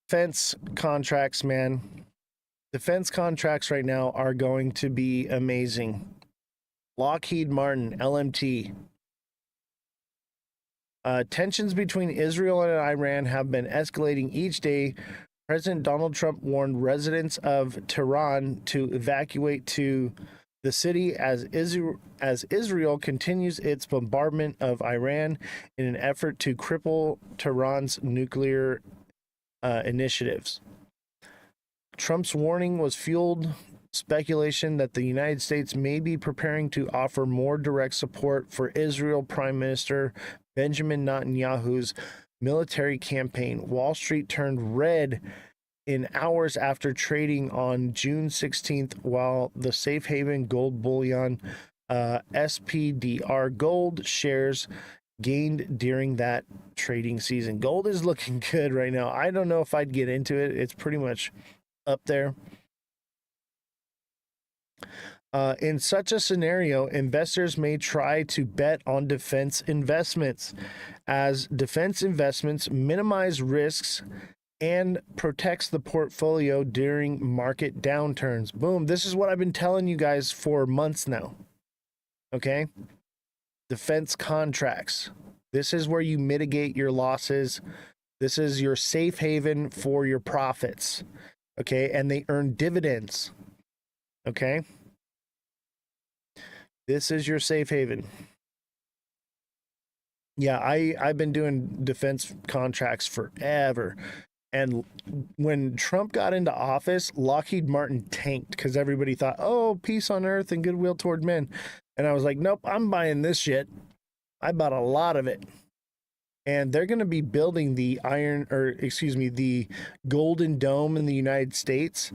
Defense contracts, man. Defense contracts right now are going to be amazing. Lockheed Martin, LMT. Tensions between Israel and Iran have been escalating each day. President Donald Trump warned residents of Tehran to evacuate to the city as Israel continues its bombardment of Iran in an effort to cripple Tehran's nuclear initiatives. Trump's warning was fueled speculation that the United States may be preparing to offer more direct support for Israel Prime Minister Benjamin Netanyahu's military campaign. Wall Street turned red in hours after trading on June 16th, while the safe haven gold bullion SPDR gold shares gained during that trading season. Gold is looking good right now. I don't know if I'd get into it. It's pretty much up there. In such a scenario, investors may try to bet on defense investments, as defense investments minimize risks and protects the portfolio during market downturns. Boom. This is what I've been telling you guys for months now. Okay? Defense contracts. This is where you mitigate your losses. This is your safe haven for your profits. Okay? And they earn dividends. Okay? This is your safe haven. Yeah, I've been doing defense contracts forever. And when Trump got into office, Lockheed Martin tanked because everybody thought, oh, peace on earth and goodwill toward men. And I was like, nope, I'm buying this shit. I bought a lot of it. And they're going to be building the the Golden Dome in the United States.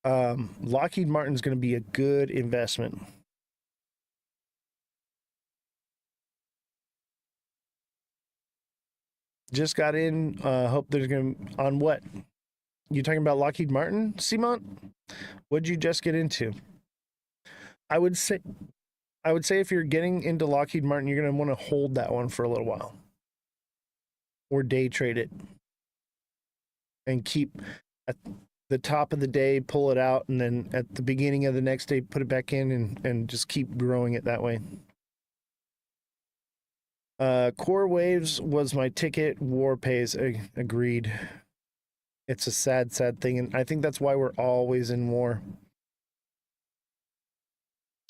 Lockheed Martin's going to be a good investment. Just got in. Hope there's going to on what? You talking about Lockheed Martin, Simon? What'd you just get into? I would say if you're getting into Lockheed Martin, you're going to want to hold that one for a little while, or day trade it, and keep at the top of the day, pull it out, and then at the beginning of the next day, put it back in, and just keep growing it that way. Core Waves was my ticket. War pays. Agreed. It's a sad thing, and I think that's why we're always in war.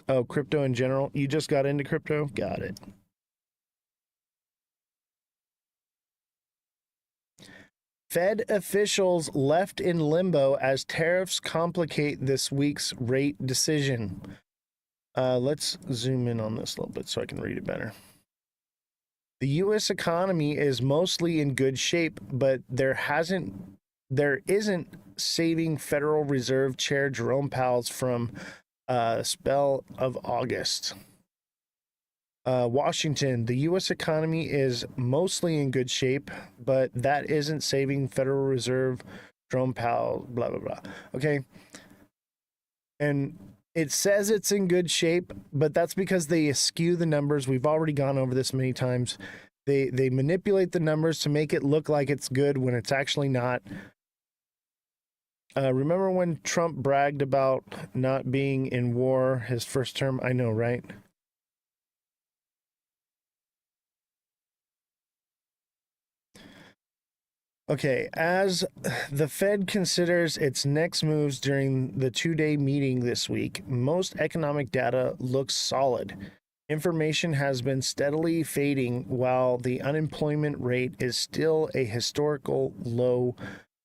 Oh, crypto in general. You just got into crypto? Got it. Fed officials left in limbo as tariffs complicate this week's rate decision. Let's zoom in on this a little bit so I can read it better. The U.S. economy is mostly in good shape, but there isn't saving Federal Reserve Chair Jerome Powell's from a spell of August. Washington, the U.S. economy is mostly in good shape, but that isn't saving Federal Reserve Jerome Powell, blah, blah, blah. Okay. And it says it's in good shape, but that's because they skew the numbers. We've already gone over this many times. They manipulate the numbers to make it look like it's good when it's actually not. Remember when Trump bragged about not being in war his first term? I know, right? Okay, as the Fed considers its next moves during the two-day meeting this week, most economic data looks solid. Information has been steadily fading while the unemployment rate is still a historical low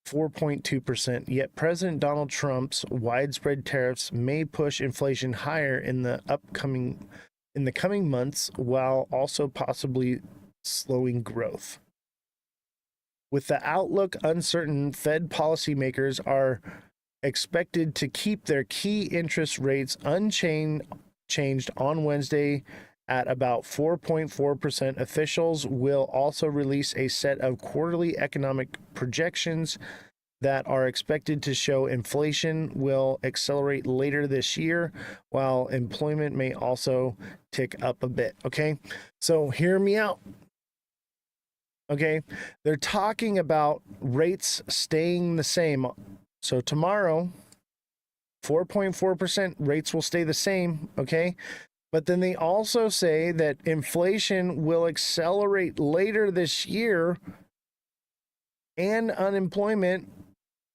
4.2%. Yet President Donald Trump's widespread tariffs may push inflation higher in the coming months, while also possibly slowing growth. With the outlook uncertain, Fed policymakers are expected to keep their key interest rates unchanged on Wednesday at about 4.4%. Officials will also release a set of quarterly economic projections that are expected to show inflation will accelerate later this year, while employment may also tick up a bit. Okay, so hear me out. Okay. They're talking about rates staying the same. So tomorrow, 4.4% rates will stay the same. Okay. But then they also say that inflation will accelerate later this year and unemployment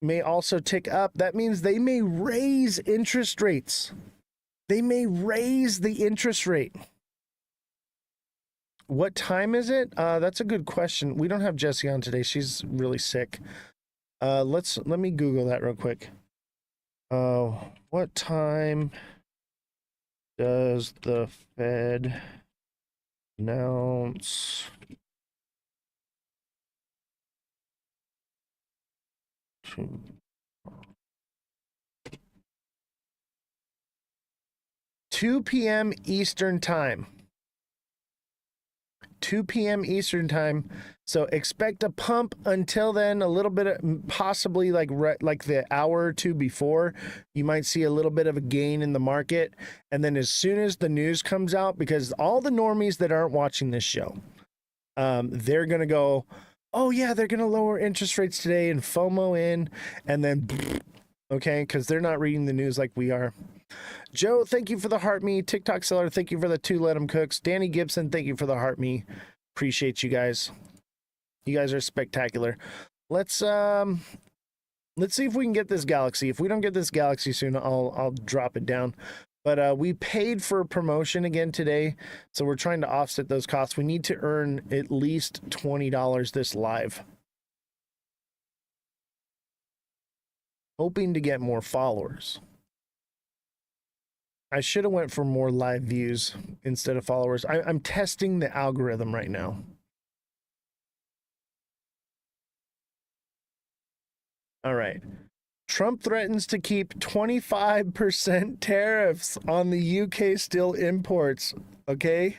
may also tick up. That means they may raise interest rates. They may raise the interest rate. What time is it? That's a good question. We don't have Jessie on today. She's really sick. Let me Google that real quick. What time does the Fed announce to 2 p.m. Eastern time? 2 p.m. Eastern time. So expect a pump until then, a little bit of possibly like the hour or two before, you might see a little bit of a gain in the market. And then as soon as the news comes out, because all the normies that aren't watching this show, they're going to go, oh yeah, they're going to lower interest rates today and FOMO in. And then, okay, because they're not reading the news like we are. Joe, thank you for the heart me. TikTok seller, thank you for the 2 let 'em cooks. Danny Gibson, thank you for the heart me. Appreciate you guys. You guys are spectacular. Let's see if we can get this galaxy. If we don't get this galaxy soon, I'll drop it down. But we paid for a promotion again today, so we're trying to offset those costs. We need to earn at least $20 this live. Hoping to get more followers. I should have went for more live views instead of followers. I'm testing the algorithm right now. All right. Trump threatens to keep 25% tariffs on the UK steel imports. Okay.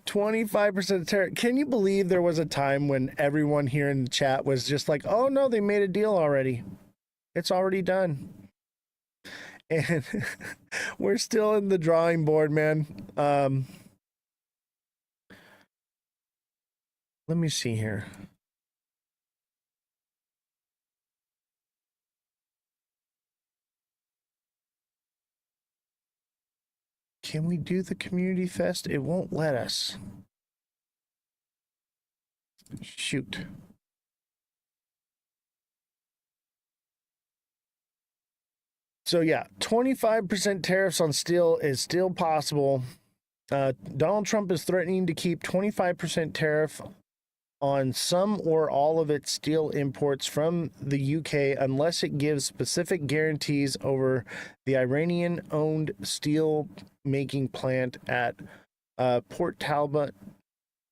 25% tariff. Can you believe there was a time when everyone here in the chat was just like, oh no, they made a deal already. It's already done. And we're still in the drawing board, man. Let me see here. Can we do the community fest? It won't let us. Shoot. So yeah, 25% tariffs on steel is still possible. Donald Trump is threatening to keep 25% tariff on some or all of its steel imports from the UK unless it gives specific guarantees over the Iranian-owned steel making plant at Port Talbot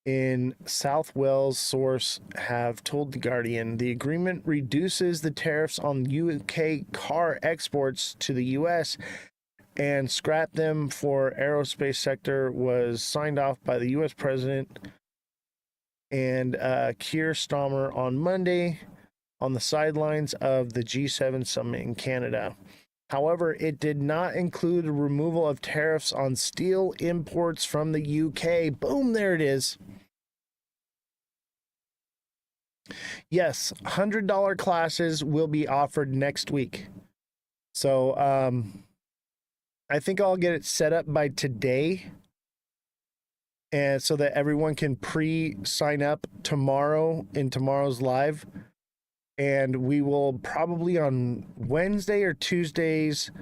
in South Wales. Source have told The Guardian. The agreement reduces the tariffs on UK car exports to the US and scrap them for aerospace sector. Was signed off by the US president and Keir Starmer on Monday on the sidelines of the G7 summit in Canada. However, it did not include the removal of tariffs on steel imports from the UK. Boom, there it is. Yes, $100 classes will be offered next week. So I think I'll get it set up by today, and so that everyone can pre-sign up tomorrow in tomorrow's live. And we will probably on Wednesday or Tuesdays,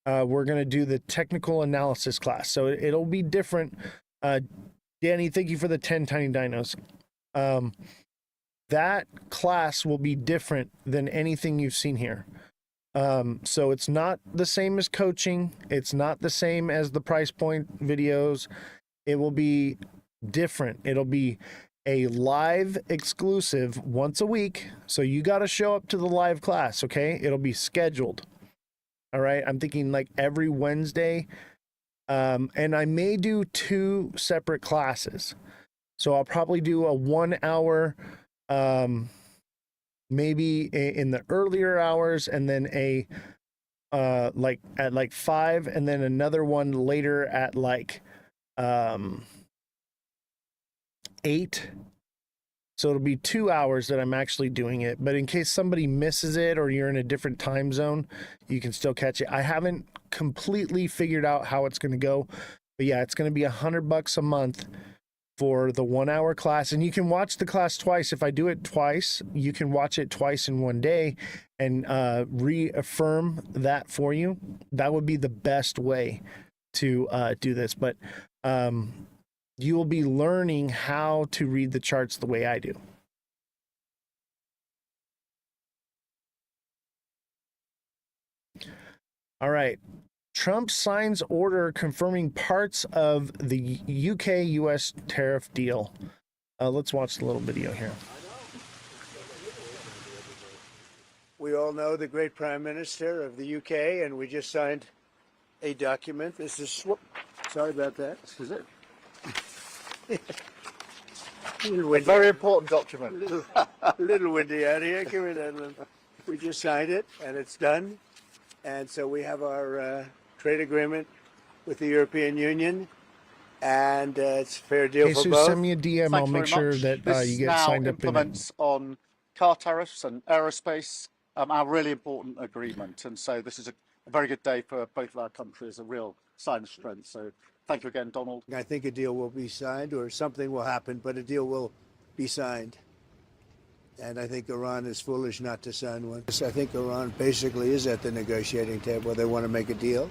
we're going to do the technical analysis class. So it'll be different. Danny, thank you for the 10 tiny dinos. That class will be different than anything you've seen here. So it's not the same as coaching. It's not the same as the price point videos. It will be different. It'll be a live exclusive once a week. So you got to show up to the live class, okay? It'll be scheduled. All right. I'm thinking like every Wednesday. And I may do 2 separate classes. So I'll probably do a 1 hour, maybe in the earlier hours, and then like at like 5, and then another one later at like 8. So it'll be 2 hours that I'm actually doing it. But in case somebody misses it or you're in a different time zone, you can still catch it. I haven't completely figured out how it's going to go. But yeah, it's going to be $100 a month for the 1 hour class. And you can watch the class twice. If I do it twice, you can watch it twice in one day and reaffirm that for you. That would be the best way to do this. But you will be learning how to read the charts the way I do. All right. Trump signs order confirming parts of the UK-US tariff deal. Let's watch the little video here. We all know the great Prime Minister of the UK, and we just signed a document. This is, sorry about that. This is it. A very important document. A little windy out here. Give me that one. We just signed it, and it's done. And so we have our trade agreement with the European Union, and it's a fair deal for both. Send me a DM. I'll make sure that you get signed up. Implements on car tariffs and aerospace, our really important agreement. And so this is a very good day for both of our countries, a real sign of strength. So thank you again, Donald. I think a deal will be signed, or something will happen, but a deal will be signed. And I think Iran is foolish not to sign one. I think Iran basically is at the negotiating table. They want to make a deal.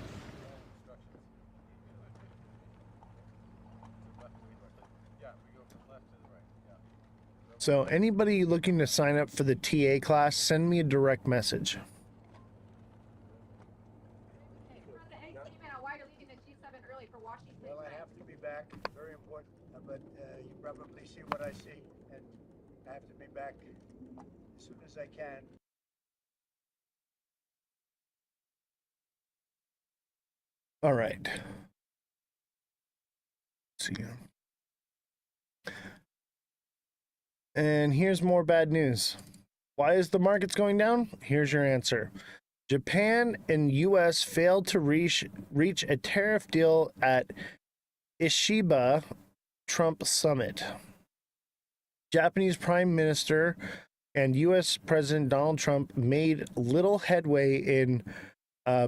So anybody looking to sign up for the TA class, send me a direct message. Well, I have to be back. Very important. But you probably see what I see. And I have to be back as soon as I can. All right. Let's see. And here's more bad news. Why is the markets going down? Here's your answer. Japan and US failed to reach a tariff deal at Ishiba Trump summit. Japanese Prime Minister and US President Donald Trump made little headway in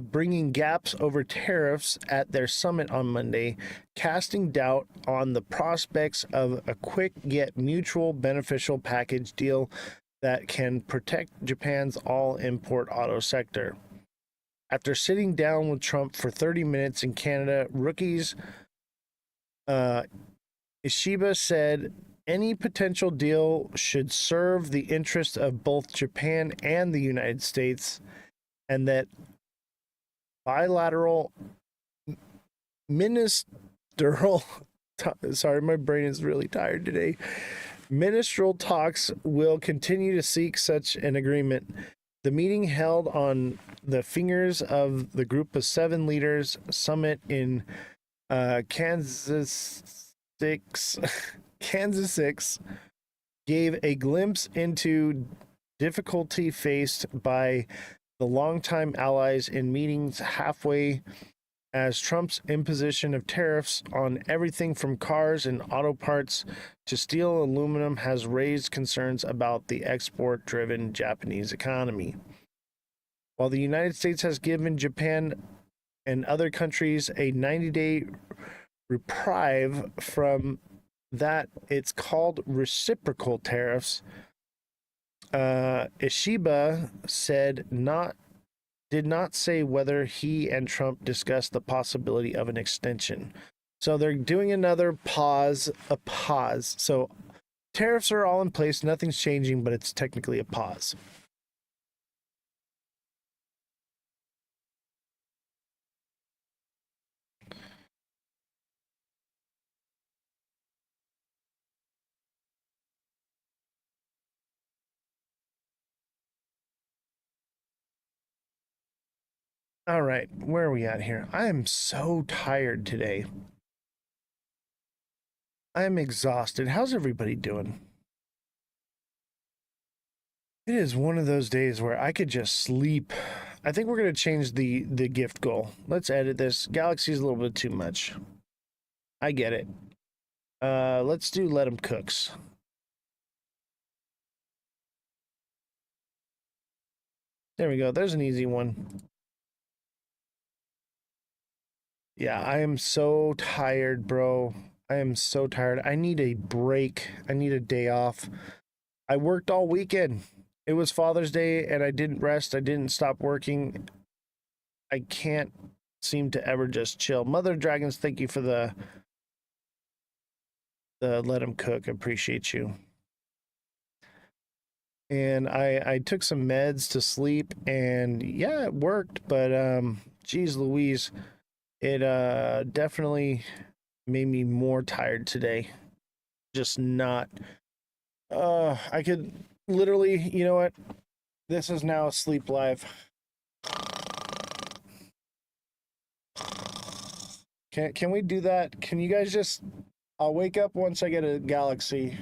bringing gaps over tariffs at their summit on Monday, casting doubt on the prospects of a quick yet mutual beneficial package deal that can protect Japan's all-import auto sector. After sitting down with Trump for 30 minutes in Canada, rookies Ishiba said any potential deal should serve the interests of both Japan and the United States, and that bilateral ministerial sorry, my brain is really tired today. Ministerial talks will continue to seek such an agreement. The meeting held on the fingers of the Group of Seven Leaders summit in Kansas 6 gave a glimpse into difficulty faced by the longtime allies in meetings halfway, as Trump's imposition of tariffs on everything from cars and auto parts to steel and aluminum has raised concerns about the export-driven Japanese economy. While the United States has given Japan and other countries a 90-day reprieve from that, it's called reciprocal tariffs. Ishiba did not say whether he and Trump discussed the possibility of an extension. So they're doing another pause. So tariffs are all in place. Nothing's changing, but it's technically a pause. All right, where are we at here? I am so tired today. I am exhausted. How's everybody doing? It is one of those days where I could just sleep. I think we're going to change the gift goal. Let's edit this. Galaxy's a little bit too much. I get it. Let's do let 'em cooks. There we go. There's an easy one. Yeah, I am so tired, bro. I am so tired. I need a break. I need a day off. I worked all weekend. It was Father's Day and I didn't rest. I didn't stop working. I can't seem to ever just chill. Mother Dragons, thank you for the let him cook. I appreciate you. And I took some meds to sleep and yeah, it worked, but geez Louise, it definitely made me more tired today. Just not I could literally, you know what? This is now a sleep live. Can we do that? Can you guys just I'll wake up once I get a galaxy.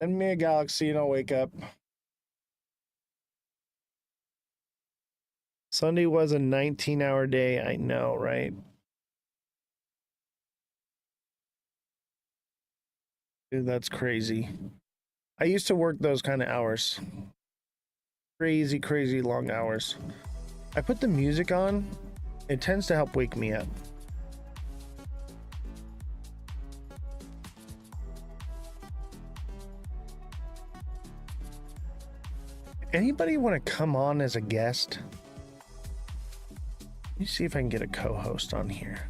Send me a galaxy and I'll wake up. Sunday was a 19-hour day. I know, right? Dude, that's crazy. I used to work those kind of hours. Crazy, crazy long hours. I put the music on. It tends to help wake me up. Anybody want to come on as a guest? Let me see if I can get a co-host on here.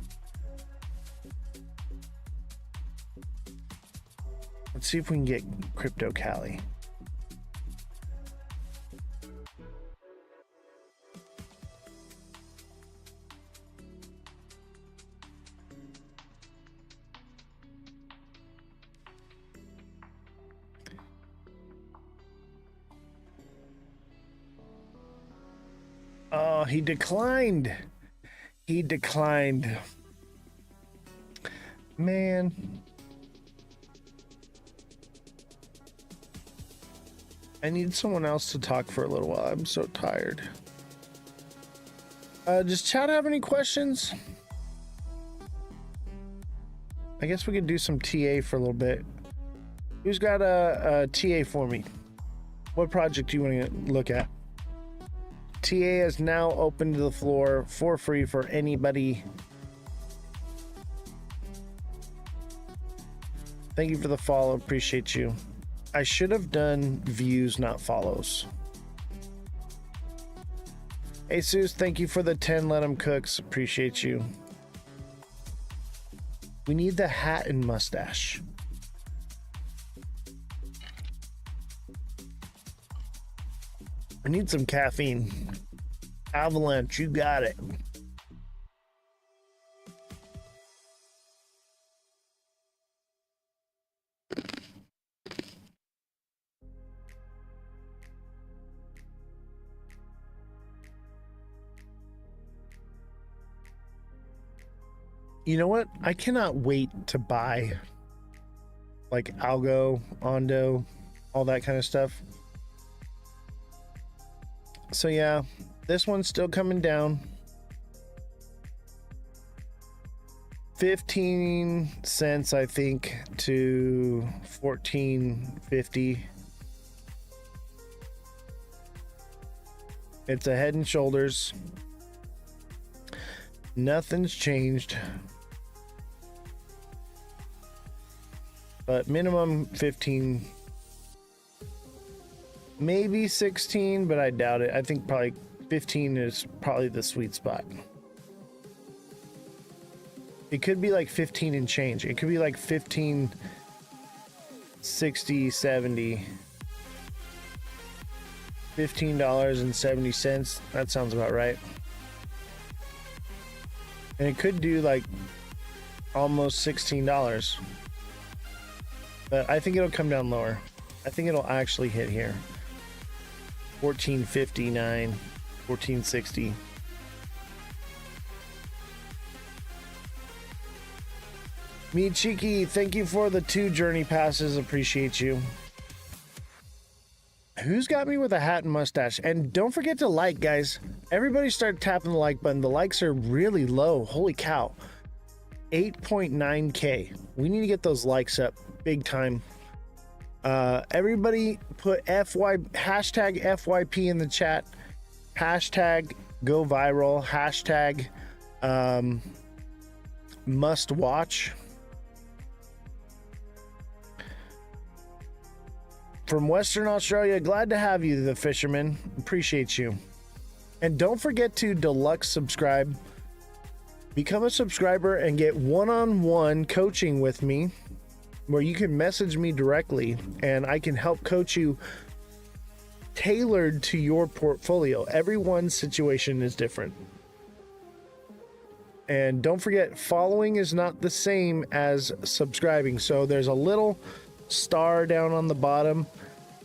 Let's see if we can get Crypto Cali. Oh, he declined. He declined. Man. I need someone else to talk for a little while. I'm so tired. Does chat have any questions? I guess we could do some TA for a little bit. Who's got a TA for me? What project do you want to look at? TA is now open to the floor for free for anybody. Thank you for the follow. Appreciate you. I should have done views, not follows. Jesus, thank you for the 10 let 'em cooks. Appreciate you. We need the hat and mustache. I need some caffeine. Avalanche, you got it. You know what? I cannot wait to buy like Algo, Ondo, all that kind of stuff. So yeah, this one's still coming down. 15 cents, I think, to 14.50. It's a Head and Shoulders. Nothing's changed. But minimum 15, maybe 16, but I doubt it. I think probably 15 is probably the sweet spot. It could be like 15 and change. It could be like 15, 60, 70. $15.70. That sounds about right. And it could do like almost $16. But I think it'll come down lower. I think it'll actually hit here. 14.59, 14.60. Me Cheeky, thank you for the 2 journey passes. Appreciate you. Who's got me with a hat and mustache? And don't forget to like, guys. Everybody start tapping the like button. The likes are really low. Holy cow. 8.9K. We need to get those likes up big time. Everybody put hashtag FYP in the chat Hashtag go viral. Hashtag must watch. From Western Australia, glad to have you, the fisherman. Appreciate you. And don't forget to deluxe subscribe. Become a subscriber and get one-on-one coaching with me, where you can message me directly and I can help coach you tailored to your portfolio. Everyone's situation is different. And don't forget, following is not the same as subscribing. So there's a little star down on the bottom,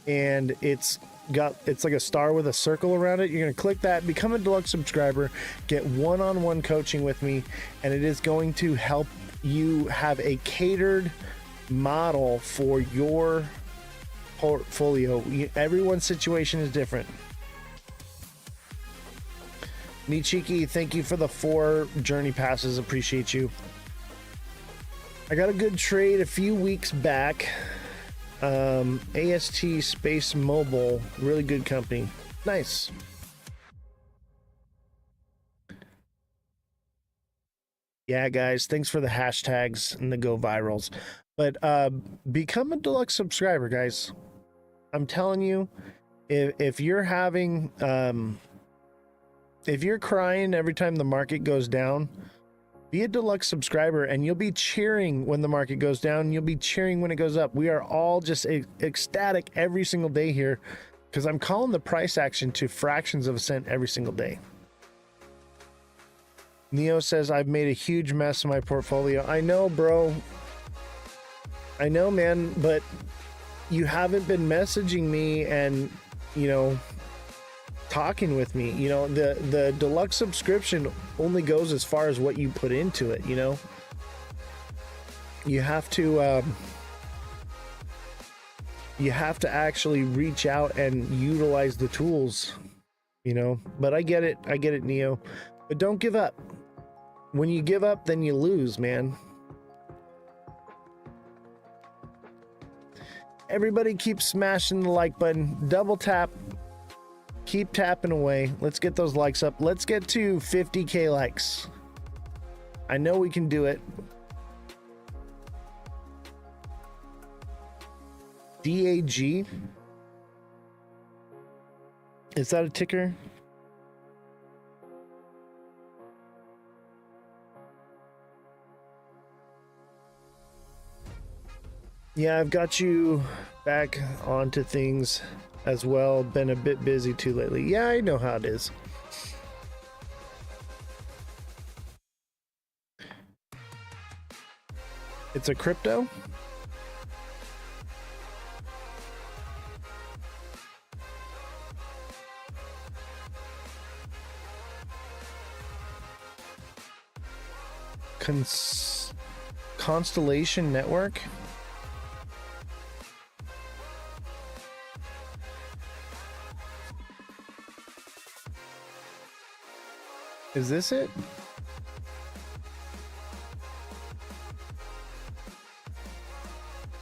and it's like a star with a circle around it. You're going to click that, become a deluxe subscriber, get one-on-one coaching with me, and it is going to help you have a catered model for your portfolio. Everyone's situation is different. Nichiki, thank you for the 4 journey passes. Appreciate you. I got a good trade a few weeks back. AST Space Mobile, really good company. Nice. Yeah, guys, thanks for the hashtags and the go virals. But become a deluxe subscriber, guys. I'm telling you, if you're having if you're crying every time the market goes down, be a deluxe subscriber and you'll be cheering when the market goes down. You'll be cheering when it goes up. We are all just ecstatic every single day here because I'm calling the price action to fractions of a cent every single day. Neo says, I've made a huge mess of my portfolio. I know, bro. I know, man, but you haven't been messaging me and, you know, talking with me. You know, the deluxe subscription only goes as far as what you put into it. You know, you have to actually reach out and utilize the tools, you know. But I get it, Neo. But don't give up. When you give up, then you lose, man. Everybody keep smashing the like button. Double tap. Keep tapping away. Let's get those likes up. Let's get to 50K likes. I know we can do it. DAG. Is that a ticker? Yeah, I've got you back onto things as well. Been a bit busy too lately. Yeah, I know how it is. It's a crypto? Constellation Network? Is this it?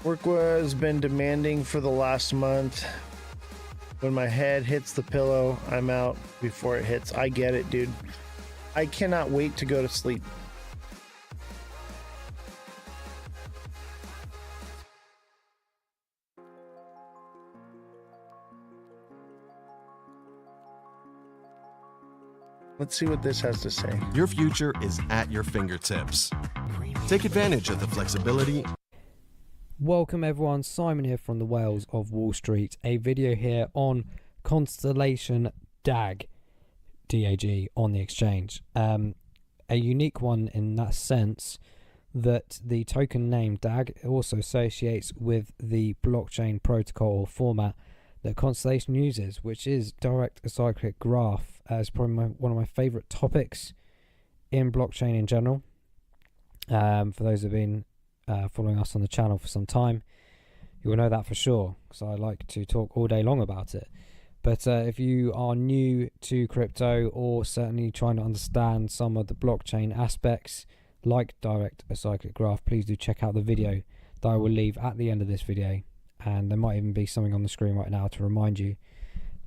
Work has been demanding for the last month. When my head hits the pillow, I'm out before it hits. I get it, dude. I cannot wait to go to sleep. Let's see what this has to say. Your future is at your fingertips. Take advantage of the flexibility. Welcome everyone, Simon here from the Whales of Wall Street. A video here on Constellation DAG, DAG on the exchange. A unique one in that sense that the token name DAG also associates with the blockchain protocol or format that Constellation uses, which is direct acyclic graph. It's probably one of my favorite topics in blockchain in general. For those who have been following us on the channel for some time, you will know that for sure, because I like to talk all day long about it. But if you are new to crypto or certainly trying to understand some of the blockchain aspects like direct acyclic graph, please do check out the video that I will leave at the end of this video, and there might even be something on the screen right now to remind you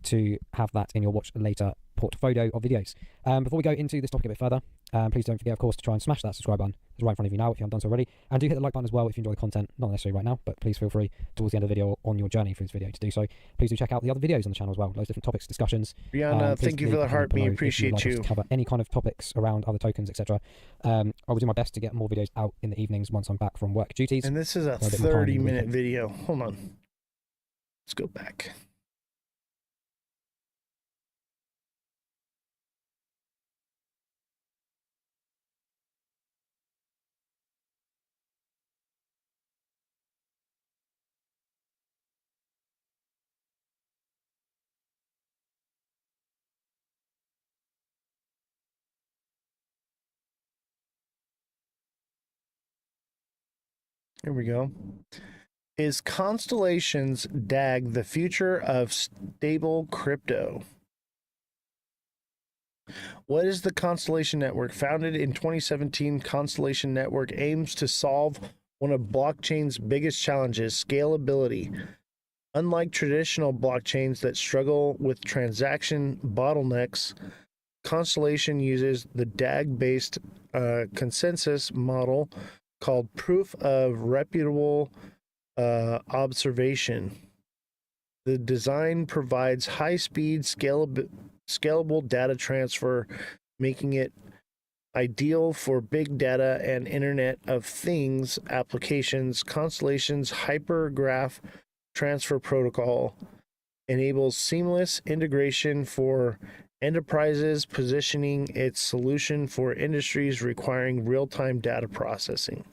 to have that in your watch later portfolio of videos. Before we go into this topic a bit further, please don't forget, of course, to try and smash that subscribe button. It's right in front of you now if you haven't done so already. And do hit the like button as well if you enjoy the content, not necessarily right now, but please feel free towards the end of the video on your journey through this video to do so. Please do check out the other videos on the channel as well, loads of different topics, discussions. Brianna, thank you for the heart. We appreciate you. To cover any kind of topics around other tokens, etc. I will do my best to get more videos out in the evenings once I'm back from work duties. And this is a 30-minute video. Hold on. Let's go back. Here we go. Is Constellation's DAG the future of stable crypto? What is the Constellation Network? Founded in 2017, Constellation Network aims to solve one of blockchain's biggest challenges, scalability. Unlike traditional blockchains that struggle with transaction bottlenecks, Constellation uses the DAG-based consensus model called proof of reputable observation. The design provides high-speed, scalable data transfer, making it ideal for big data and Internet of Things applications. Constellation's hypergraph transfer protocol enables seamless integration for enterprises, positioning its solution for industries requiring real-time data processing.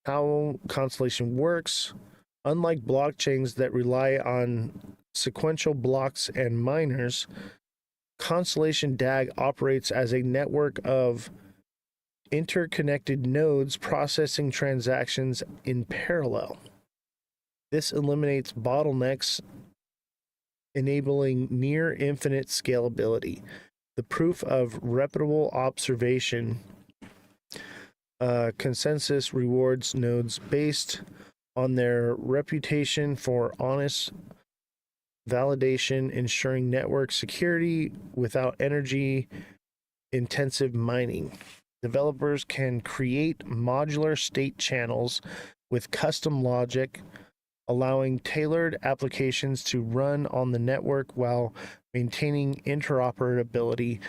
How Constellation works: unlike blockchains that rely on sequential blocks and miners, Constellation DAG operates as a network of interconnected nodes processing transactions in parallel. This eliminates bottlenecks, enabling near infinite scalability. The proof of reputable observation consensus rewards nodes based on their reputation for honest validation, ensuring network security without energy intensive mining. Developers can create modular state channels with custom logic, allowing tailored applications to run on the network while maintaining interoperability.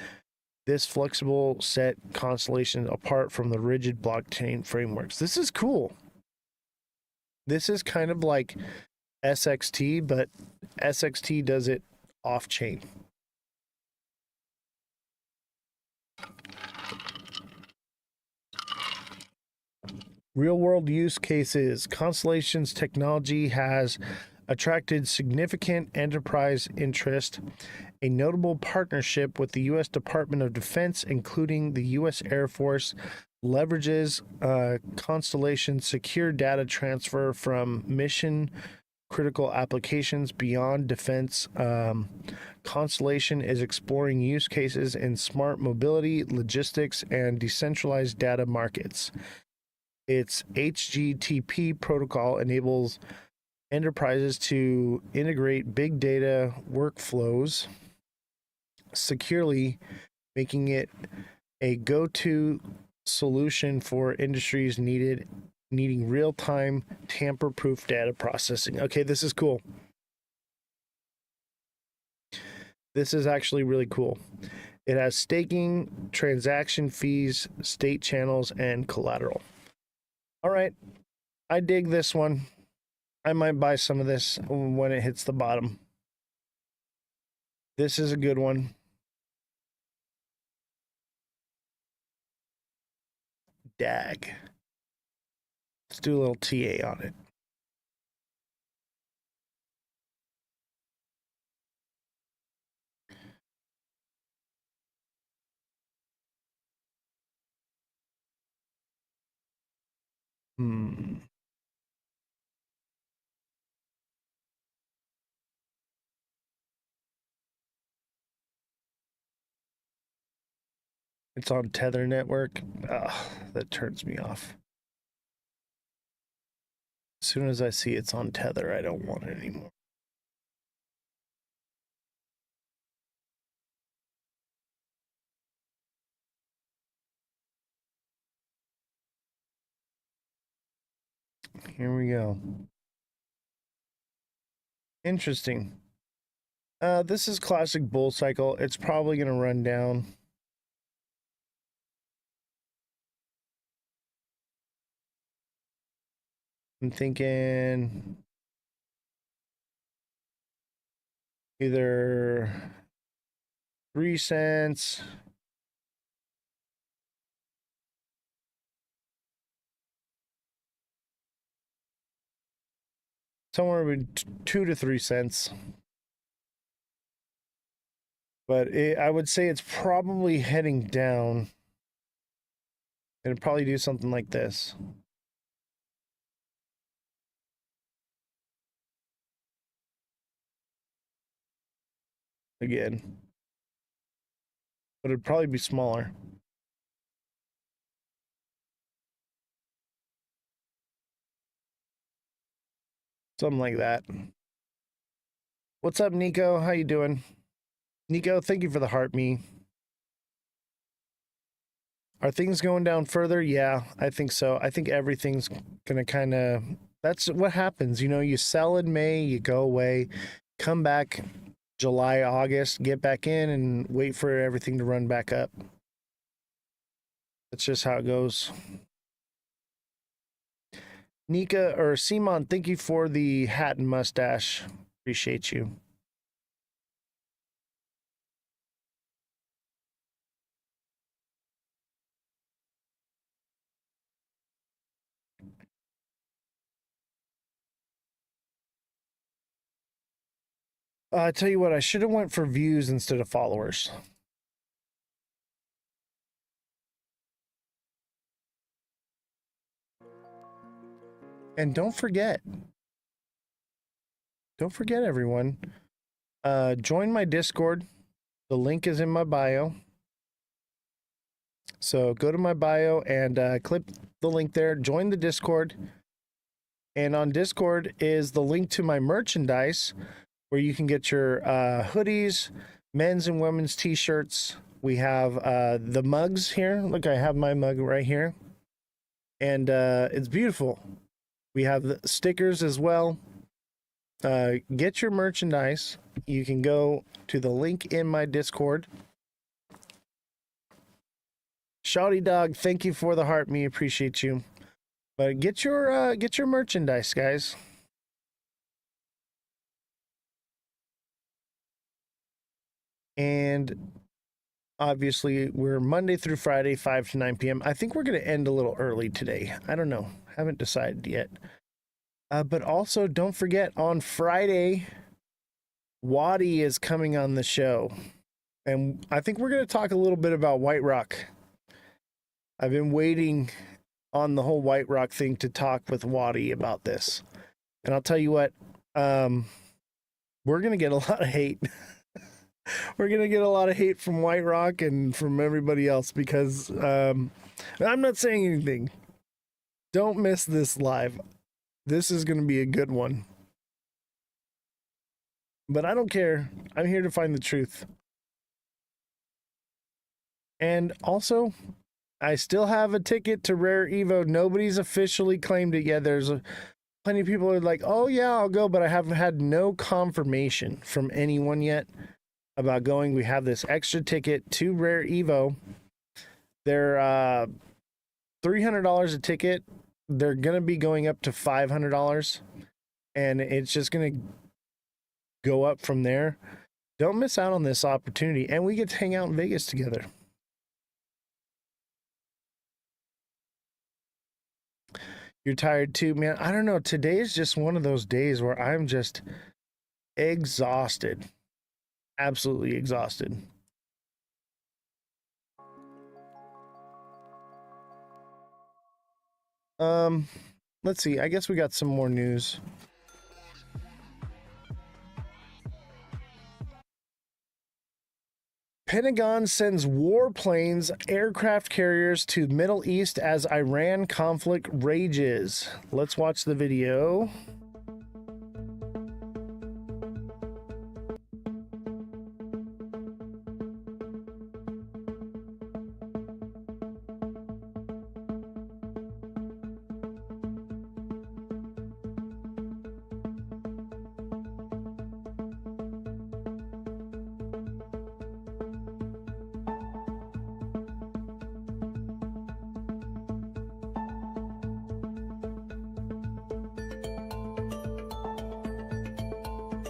This flexible set Constellation apart from the rigid blockchain frameworks. This is cool. This is kind of like SXT, but SXT does it off-chain. Real-world use cases. Constellation's technology has attracted significant enterprise interest. A notable partnership with the U.S. Department of Defense, including the U.S. Air Force, leverages Constellation secure data transfer from mission critical applications beyond defense. Constellation is exploring use cases in smart mobility, logistics, and decentralized data markets. Its HGTP protocol enables enterprises to integrate big data workflows securely, making it a go-to solution for industries needing real-time tamper-proof data processing. Okay, this is cool. This is actually really cool. It has staking, transaction fees, state channels, and collateral. All right, I dig this one. I might buy some of this when it hits the bottom. This is a good one. DAG. Let's do a little TA on it. It's on Tether network. Ugh, that turns me off. As soon as I see it's on Tether, I don't want it anymore. here we go. Interesting. This is classic bull cycle. It's probably going to run down. I'm thinking either 3 cents. Somewhere between 2 to 3 cents. But I would say it's probably heading down. It'd probably do something like this. Again. But it'd probably be smaller. Something like that. What's up, Nico? How you doing? Nico, thank you for the heart, me. Are things going down further? Yeah, I think so. I think everything's gonna kind of, that's what happens. You know, you sell in May, you go away, come back July, August, get back in and wait for everything to run back up. That's just how it goes. Nika or Simon, thank you for the hat and mustache. Appreciate you. I tell you what, I should have went for views instead of followers. And don't forget everyone, join my Discord. The link is in my bio. So go to my bio and click the link there, join the Discord. And on Discord is the link to my merchandise where you can get your hoodies, men's and women's t-shirts. We have the mugs here. Look, I have my mug right here. And it's beautiful. We have the stickers as well. Get your merchandise. You can go to the link in my Discord. Shawty Dog, thank you for the heart. Me appreciate you. But get your merchandise, guys. And obviously, we're Monday through Friday, 5 to 9 p.m. I think we're going to end a little early today. I don't know. Haven't decided yet. But also, don't forget, on Friday, Waddy is coming on the show. And I think we're going to talk a little bit about White Rock. I've been waiting on the whole White Rock thing to talk with Waddy about this. And I'll tell you what, we're going to get a lot of hate. We're going to get a lot of hate from White Rock and from everybody else because I'm not saying anything. Don't miss this live. This is going to be a good one. But I don't care. I'm here to find the truth. And also, I still have a ticket to Rare Evo. Nobody's officially claimed it yet. There's plenty of people who are like, oh yeah, I'll go, but I haven't had no confirmation from anyone yet about going. We have this extra ticket to Rare Evo. They're $300 a ticket. They're going to be going up to $500. And it's just going to go up from there. Don't miss out on this opportunity. And we get to hang out in Vegas together. You're tired too, man. I don't know. Today is just one of those days where I'm just exhausted. Absolutely exhausted. Let's see. I guess we got some more news. Pentagon sends warplanes, aircraft carriers to Middle East as Iran conflict rages. Let's watch the video.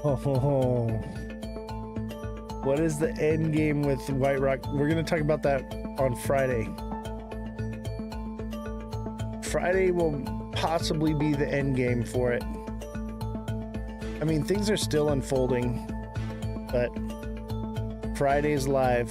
Oh, what is the end game with White Rock? We're going to talk about that on Friday. Friday will possibly be the end game for it. I mean, things are still unfolding, but Friday's live.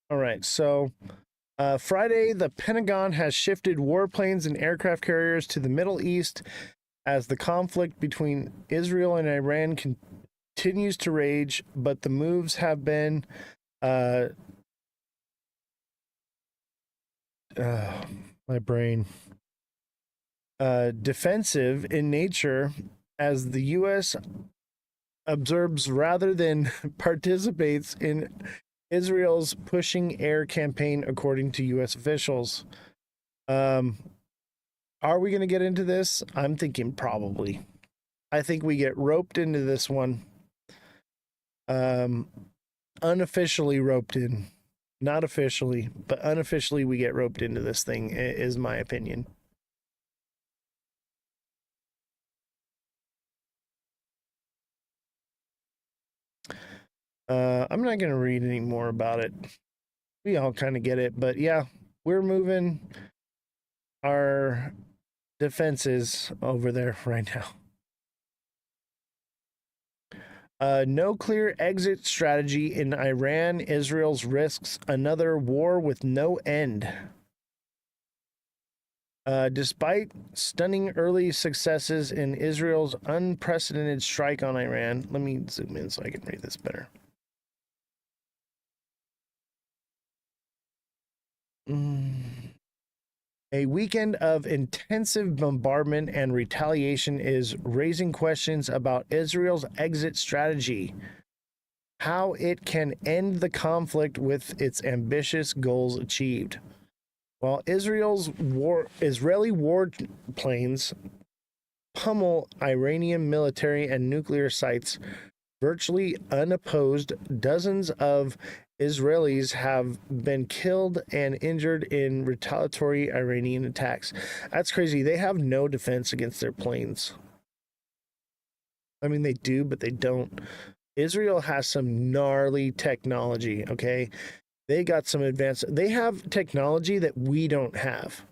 All right, so Friday, the Pentagon has shifted warplanes and aircraft carriers to the Middle East as the conflict between Israel and Iran continues to rage, but the moves have been my brain defensive in nature as the U.S. observes rather than participates in Israel's pushing air campaign, according to U.S. officials. Are we going to get into this? I'm thinking probably. I think we get roped into this one. Unofficially roped in. Not officially, but unofficially we get roped into this thing, is my opinion. I'm not going to read any more about it. We all kind of get it, but yeah, we're moving our defenses over there right now. No clear exit strategy in Iran. Israel's risks another war with no end. Despite stunning early successes in Israel's unprecedented strike on Iran, let me zoom in so I can read this better. A weekend of intensive bombardment and retaliation is raising questions about Israel's exit strategy, how it can end the conflict with its ambitious goals achieved. While Israeli warplanes pummel Iranian military and nuclear sites virtually unopposed, dozens of Israelis have been killed and injured in retaliatory Iranian attacks. That's crazy. They have no defense against their planes. I mean, they do, but they don't. Israel has some gnarly technology, okay? They got some advanced. They have technology that we don't have.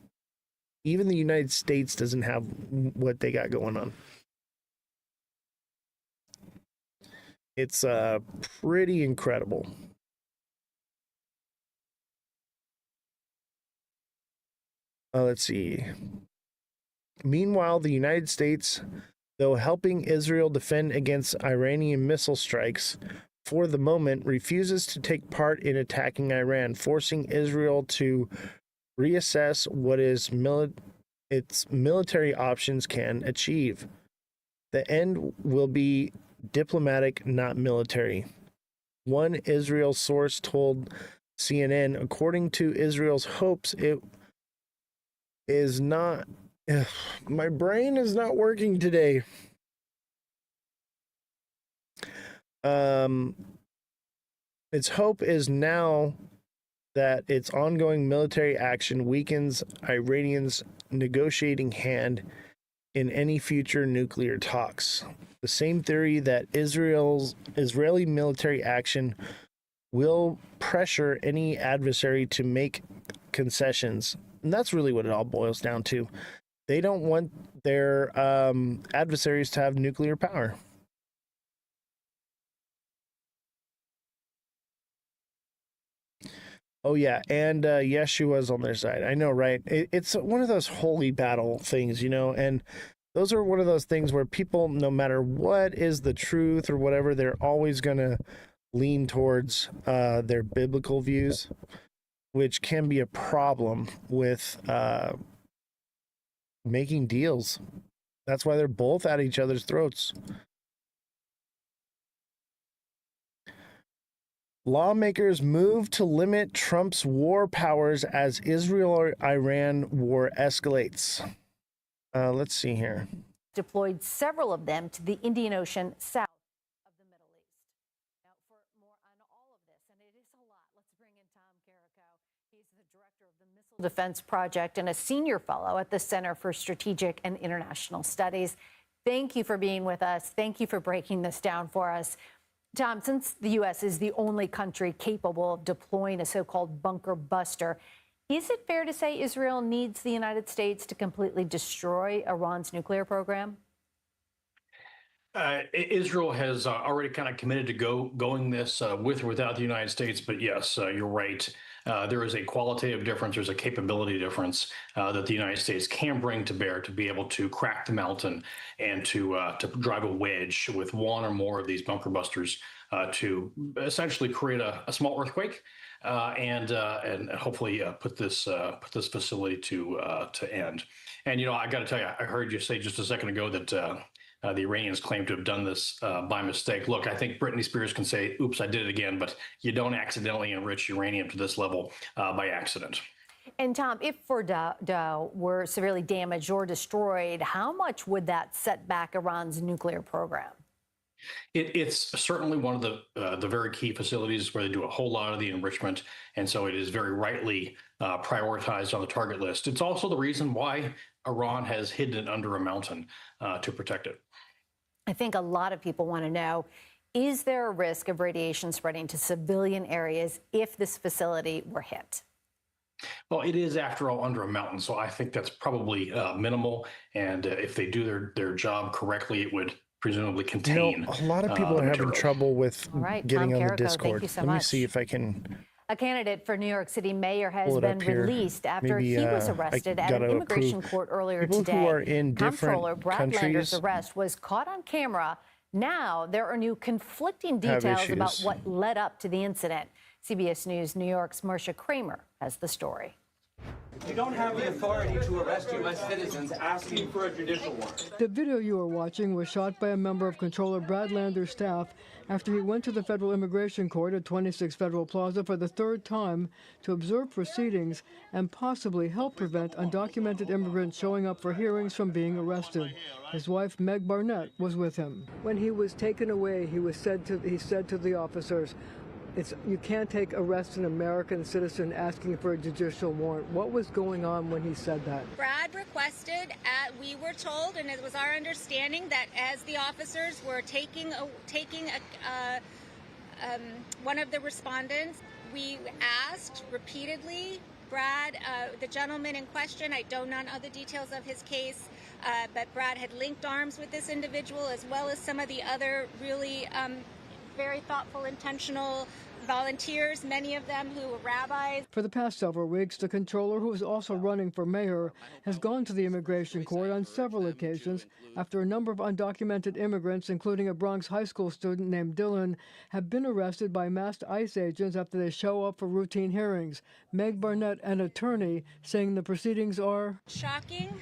Even the United States doesn't have what they got going on. It's pretty incredible. Let's see. Meanwhile, the United States, though helping Israel defend against Iranian missile strikes, for the moment refuses to take part in attacking Iran, forcing Israel to reassess what its military options can achieve. The end will be diplomatic, not military. One Israel source told CNN, according to Israel's hopes, it is not. My brain is not working today. Its hope is now that its ongoing military action weakens Iranians' negotiating hand in any future nuclear talks. The same theory that Israeli military action will pressure any adversary to make concessions. And that's really what it all boils down to. They don't want their adversaries to have nuclear power. Oh yeah, and Yeshua's on their side. I know, right? It's one of those holy battle things, and those are one of those things where people, no matter what is the truth or whatever, they're always going to lean towards their biblical views, which can be a problem with making deals. That's why they're both at each other's throats. Lawmakers move to limit Trump's war powers as Israel-Iran war escalates. Let's see here. Deployed several of them to the Indian Ocean south of the Middle East. Defense Project and a senior fellow at the Center for Strategic and International Studies. Thank you for being with us. Thank you for breaking this down for us. Tom, since the U.S. is the only country capable of deploying a so-called bunker buster, is it fair to say Israel needs the United States to completely destroy Iran's nuclear program? Israel has already kind of committed to going this with or without the United States. But yes, you're right. There is a qualitative difference. There's a capability difference that the United States can bring to bear to be able to crack the mountain and to drive a wedge with one or more of these bunker busters to essentially create a small earthquake and hopefully put this facility to end. And I got to tell you, I heard you say just a second ago that the Iranians claim to have done this by mistake. Look, I think Britney Spears can say, oops, I did it again, but you don't accidentally enrich uranium to this level by accident. And Tom, if Fordow were severely damaged or destroyed, how much would that set back Iran's nuclear program? It's certainly one of the very key facilities where they do a whole lot of the enrichment, and so it is very rightly prioritized on the target list. It's also the reason why Iran has hidden it under a mountain to protect it. I think a lot of people want to know, is there a risk of radiation spreading to civilian areas if this facility were hit? Well, it is, after all, under a mountain, so I think that's probably minimal. And if they do their job correctly, it would presumably contain. A lot of people are having trouble with getting on the Discord. Thank you so Let much. me see if I can. A candidate for New York City mayor has been released after he was arrested at an immigration court earlier today. People who are in Comptroller different Brad countries Lander's arrest was caught on camera. Now there are new conflicting details about what led up to the incident. CBS News New York's Marcia Kramer has the story. You don't have the authority to arrest U.S. citizens asking for a judicial warrant. The video you are watching was shot by a member of Comptroller Brad Lander's staff after he went to the Federal Immigration Court at 26 Federal Plaza for the third time to observe proceedings and possibly help prevent undocumented immigrants showing up for hearings from being arrested. His wife, Meg Barnett, was with him. When he was taken away, he said to the officers, you can't arrest an American citizen asking for a judicial warrant. What was going on when he said that? Brad requested, we were told, and it was our understanding, that as the officers were taking one of the respondents, we asked repeatedly Brad, the gentleman in question, I don't know the details of his case, but Brad had linked arms with this individual as well as some of the other really very thoughtful, intentional volunteers, many of them who were rabbis. For the past several weeks, the comptroller, who is also running for mayor, has gone to the immigration court on several occasions after a number of undocumented immigrants, including a Bronx high school student named Dylan, have been arrested by masked ICE agents after they show up for routine hearings. Meg Barnett, an attorney, saying the proceedings are shocking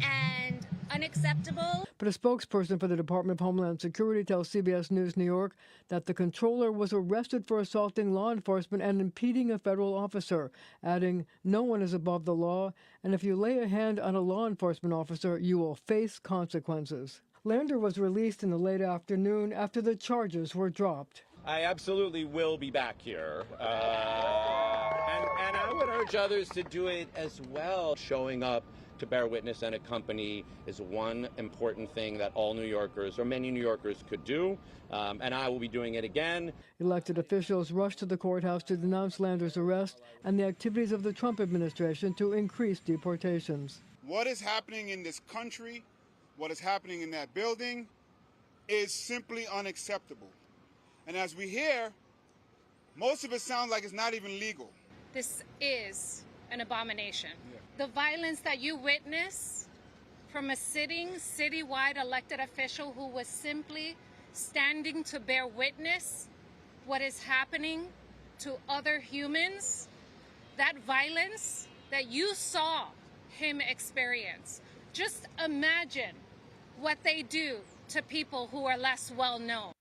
and unacceptable. But a spokesperson for the Department of Homeland Security tells CBS News New York that the comptroller was arrested for assaulting law enforcement and impeding a federal officer, adding, "No one is above the law, and if you lay a hand on a law enforcement officer, you will face consequences." Lander was released in the late afternoon after the charges were dropped. I absolutely will be back here. And I would urge others to do it as well. Showing up to bear witness and accompany is one important thing that all New Yorkers, or many New Yorkers, could do, and I will be doing it again. Elected officials rushed to the courthouse to denounce Lander's arrest and the activities of the Trump administration to increase deportations. What is happening in this country, what is happening in that building, is simply unacceptable. And as we hear, most of it sounds like it's not even legal. This is an abomination. The violence that you witness from a citywide elected official who was simply standing to bear witness what is happening to other humans, that violence that you saw him experience. Just imagine what they do to people who are less well known.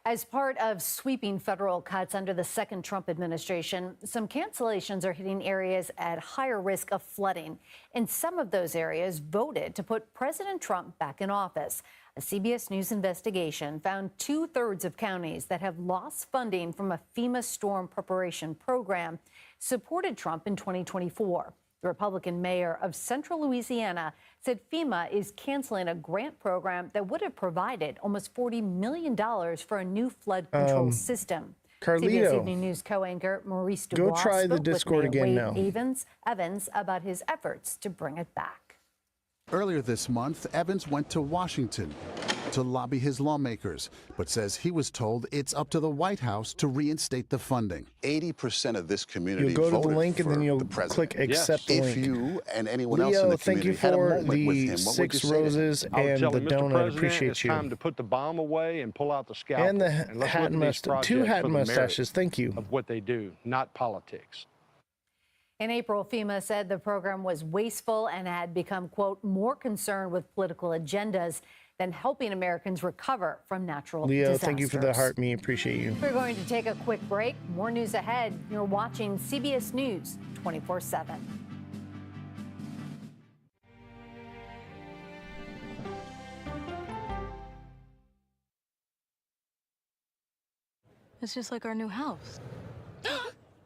As part of sweeping federal cuts under the second Trump administration, some cancellations are hitting areas at higher risk of flooding. And some of those areas voted to put President Trump back in office. A CBS News investigation found 2/3 of counties that have lost funding from a FEMA storm preparation program supported Trump in 2024. The Republican mayor of Central Louisiana said FEMA is canceling a grant program that would have provided almost $40 million for a new flood control system. CBS Carlito, Evening News co-anchor Maurice go Dubois try the spoke Discord with Mayor again Wade now. Evans about his efforts to bring it back. Earlier this month, Evans went to Washington to lobby his lawmakers, but says he was told it's up to the White House to reinstate the funding. 80% of this community You'll go to the voted link and for then you'll the president. click accept the If link. you and anyone else in Leo, the thank you community had a for moment with the him, what would 6 you say to him? roses I would and tell the him, Mr. donut. President, Appreciate it's you. time to put the bomb away and pull out the scalpel. And the let's look hat at these mustache, 2 projects hat for the merit mustaches. Thank you. of what they do, not politics. In April, FEMA said the program was wasteful and had become, quote, more concerned with political agendas than helping Americans recover from natural Leo, disasters. thank you for the heart. Me appreciate you. We're going to take a quick break. More news ahead. You're watching CBS News 24/7. It's just like our new house.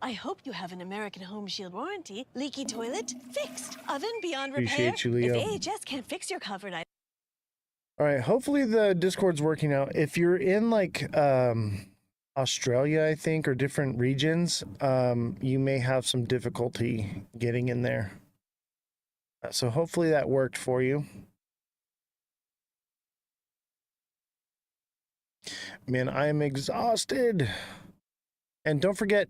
I hope you have an American Home Shield warranty. Leaky toilet? Fixed. Oven beyond repair? Appreciate you, Leo. If AHS can't fix your covered item. All right, hopefully the Discord's working out. If you're in like Australia, I think, or different regions, you may have some difficulty getting in there. So hopefully that worked for you. Man, I am exhausted. And don't forget,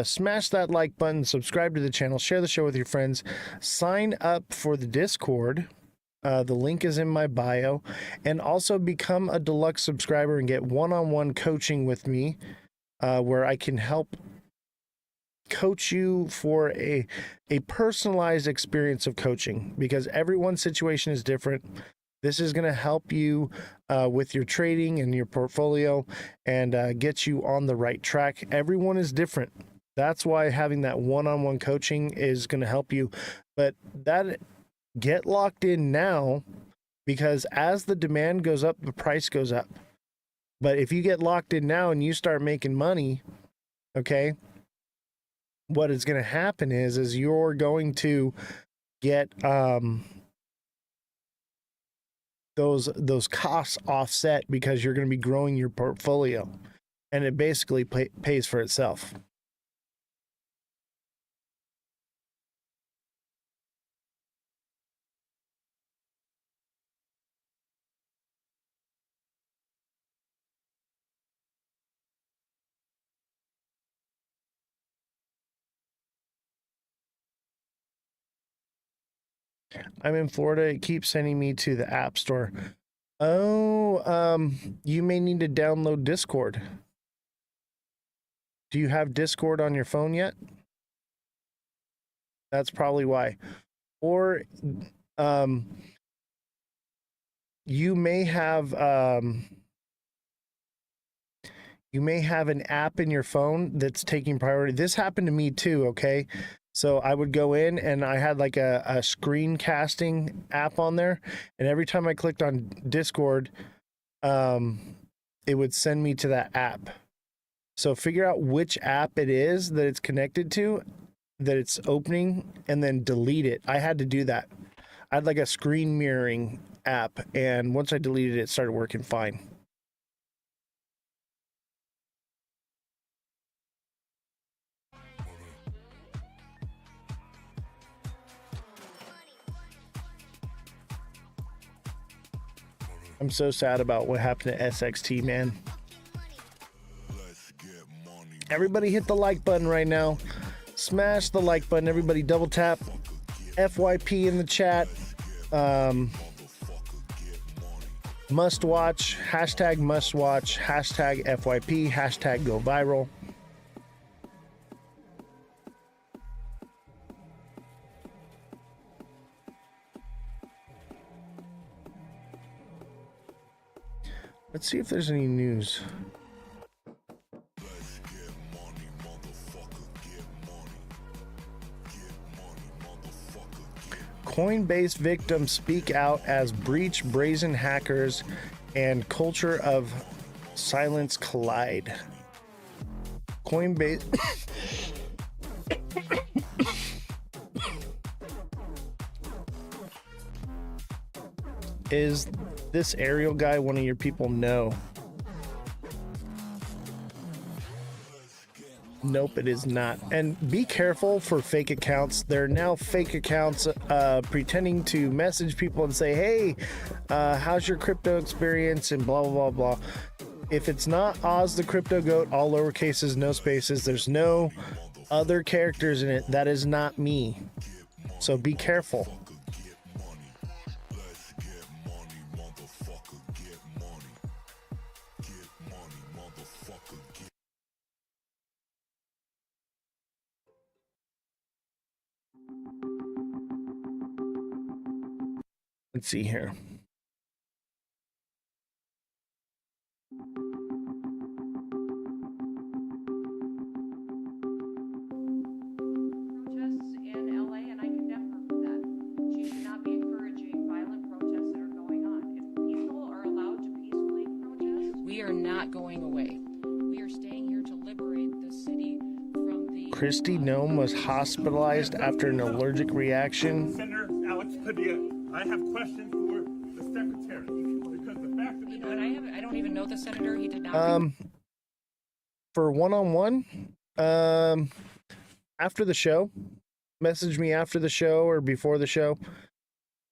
smash that like button, subscribe to the channel, share the show with your friends, sign up for the Discord. The link is in my bio, and also become a deluxe subscriber and get one-on-one coaching with me, where I can help coach you for a personalized experience of coaching, because everyone's situation is different. This is going to help you with your trading and your portfolio and get you on the right track. Everyone is different. That's why having that one-on-one coaching is going to help you. But get locked in now, because as the demand goes up, the price goes up. But if you get locked in now and you start making money, okay, what is going to happen is you're going to get those costs offset, because you're going to be growing your portfolio, and it basically pays for itself. I'm in Florida. It keeps sending me to the App Store. Oh, you may need to download Discord. Do you have Discord on your phone yet? That's probably why. Or you may have an app in your phone that's taking priority. This happened to me too, okay? So I would go in and I had like a screencasting app on there, and every time I clicked on Discord, it would send me to that app. So figure out which app it is that it's connected to, that it's opening, and then delete it. I had to do that. I had like a screen mirroring app, and once I deleted it, it started working fine. I'm so sad about what happened to SXT, man. Everybody hit the like button right now. Smash the like button. Everybody double tap FYP in the chat. Must watch. Hashtag must watch. Hashtag FYP. Hashtag go viral. Let's see if there's any news. Coinbase victims speak out as breach brazen hackers and culture of silence collide. Coinbase Is this Ariel guy one of your people? No. Nope, it is not. And be careful for fake accounts. There are now fake accounts pretending to message people and say, hey, how's your crypto experience and blah, blah, blah, blah. If it's not Ozthecryptogoat, all lower cases, no spaces, there's no other characters in it, that is not me. So be careful. Let's see here. We are not going away. We are staying here to liberate the city from the... Christy Nome was hospitalized after an allergic reaction. Senator Alex Padilla, I have questions for the secretary because the fact that... You know what, I don't even know the senator. He did not... For one-on-one, after the show, message me after the show or before the show,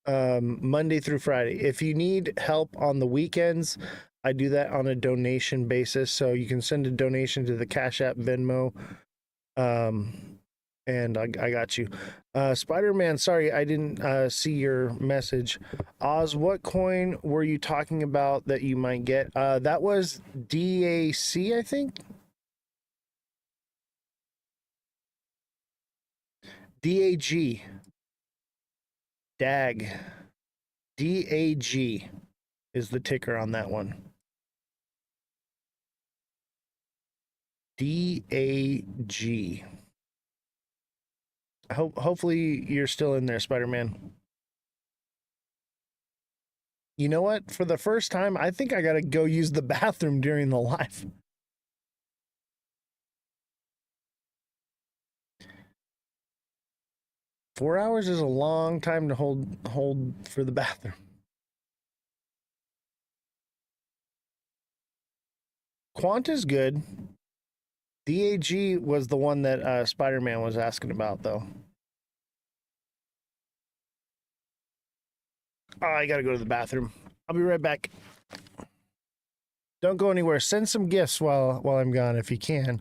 Monday through Friday. If you need help on the weekends, I do that on a donation basis, so you can send a donation to the Cash App, Venmo, and I got you. Spider-Man, sorry, I didn't see your message. Oz, what coin were you talking about that you might get? That was DAC, I think? DAG. DAG. DAG is the ticker on that one. DAG. Hopefully you're still in there, Spider-Man. You know what? For the first time, I think I gotta go use the bathroom during the live. Four hours is a long time to hold for the bathroom. Quant is good. DAG was the one that Spider-Man was asking about, though. Oh, I gotta go to the bathroom. I'll be right back. Don't go anywhere. Send some gifts while I'm gone if you can.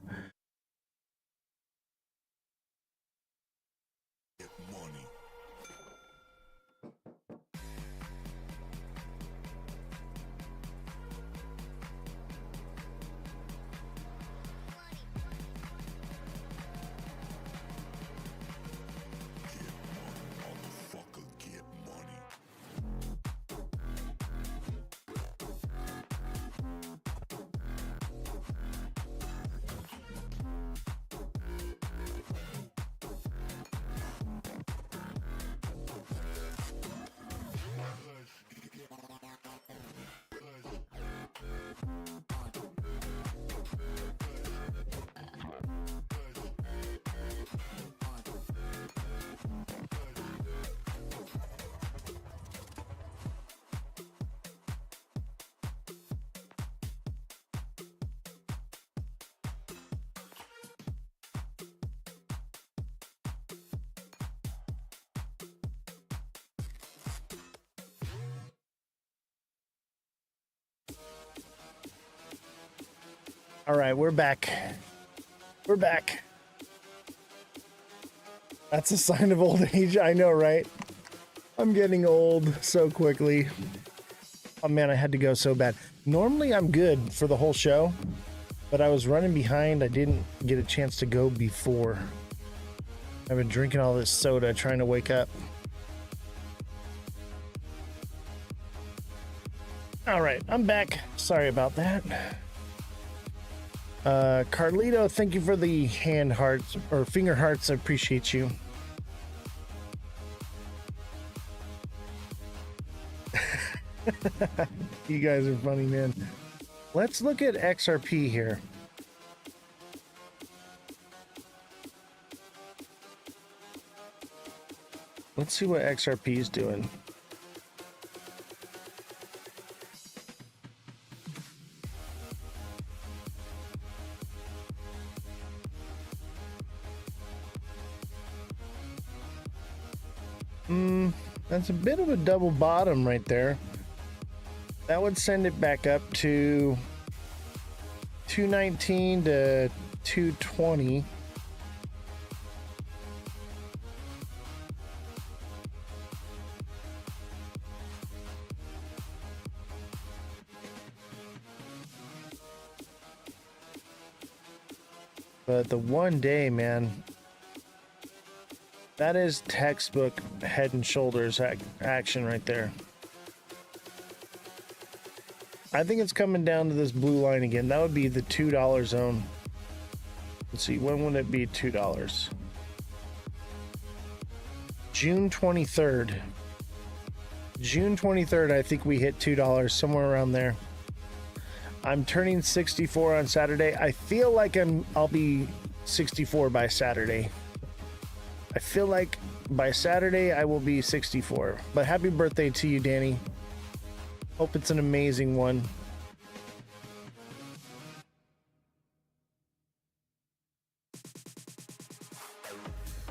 All right, we're back. We're back. That's a sign of old age. I know, right? I'm getting old so quickly. Oh man, I had to go so bad. Normally I'm good for the whole show, but I was running behind. I didn't get a chance to go before. I've been drinking all this soda trying to wake up. All right, I'm back. Sorry about that. Carlito, thank you for the hand hearts or finger hearts. I appreciate you. You guys are funny, man. Let's look at XRP here. Let's see what XRP is doing. That's a bit of a double bottom right there. That would send it back up to 219 to 220. But the 1 day, man, that is textbook head and shoulders action right there. I think it's coming down to this blue line again. That would be the $2 zone. Let's see, when would it be $2? June 23rd. June 23rd, I think we hit $2, somewhere around there. I'm turning 64 on Saturday. I feel like I'll be 64 by Saturday. I feel like by Saturday I will be 64. But happy birthday to you, Danny. Hope it's an amazing one.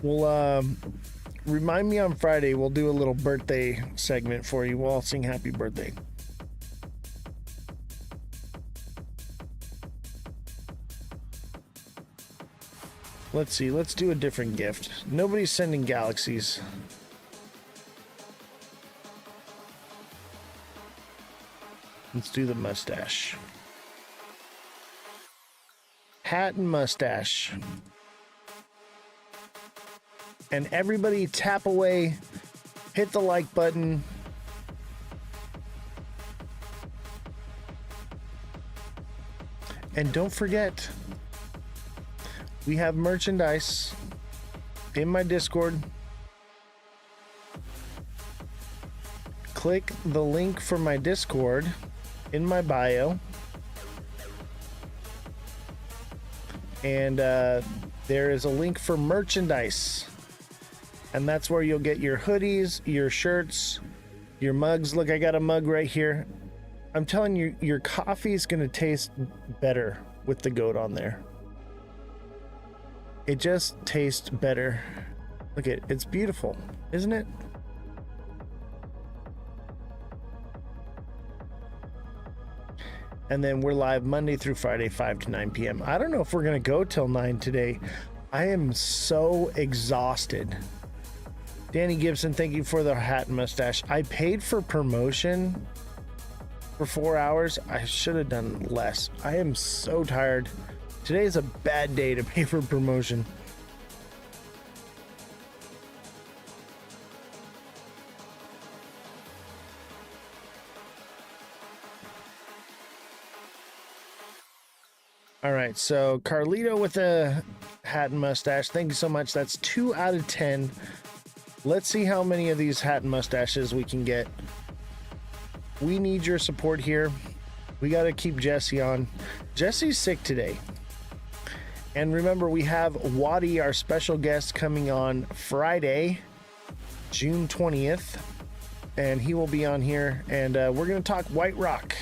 We'll remind me on Friday. We'll do a little birthday segment for you. We'll all sing happy birthday. Let's see. Let's do a different gift. Nobody's sending galaxies. Let's do the mustache. Hat and mustache. And everybody tap away. Hit the like button. And don't forget, we have merchandise in my Discord. Click the link for my Discord in my bio. And there is a link for merchandise. And that's where you'll get your hoodies, your shirts, your mugs. Look, I got a mug right here. I'm telling you, your coffee is going to taste better with the goat on there. It just tastes better. Look at it. It's beautiful, isn't it? And then we're live Monday through Friday, 5 to 9 p.m. I don't know if we're going to go till 9 today. I am so exhausted. Danny Gibson, thank you for the hat and mustache. I paid for promotion for 4 hours. I should have done less. I am so tired. Today is a bad day to pay for promotion. All right, so Carlito with a hat and mustache. Thank you so much. That's 2 out of 10. Let's see how many of these hat and mustaches we can get. We need your support here. We got to keep Jesse on. Jesse's sick today. And remember, we have Waddy, our special guest, coming on Friday, June 20th. And he will be on here. And we're going to talk White Rock.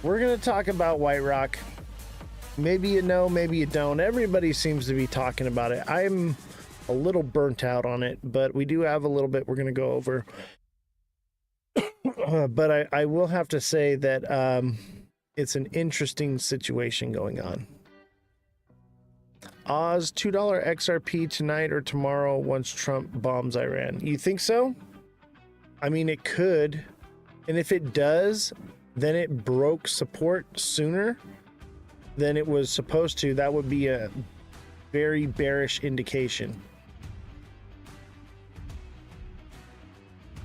We're going to talk about White Rock. Maybe you know, maybe you don't. Everybody seems to be talking about it. I'm a little burnt out on it, but we do have a little bit we're going to go over. But I will have to say that it's an interesting situation going on. Oz, $2 XRP tonight or tomorrow once Trump bombs Iran. You think so? I mean, it could. And if it does, then it broke support sooner than it was supposed to. That would be a very bearish indication.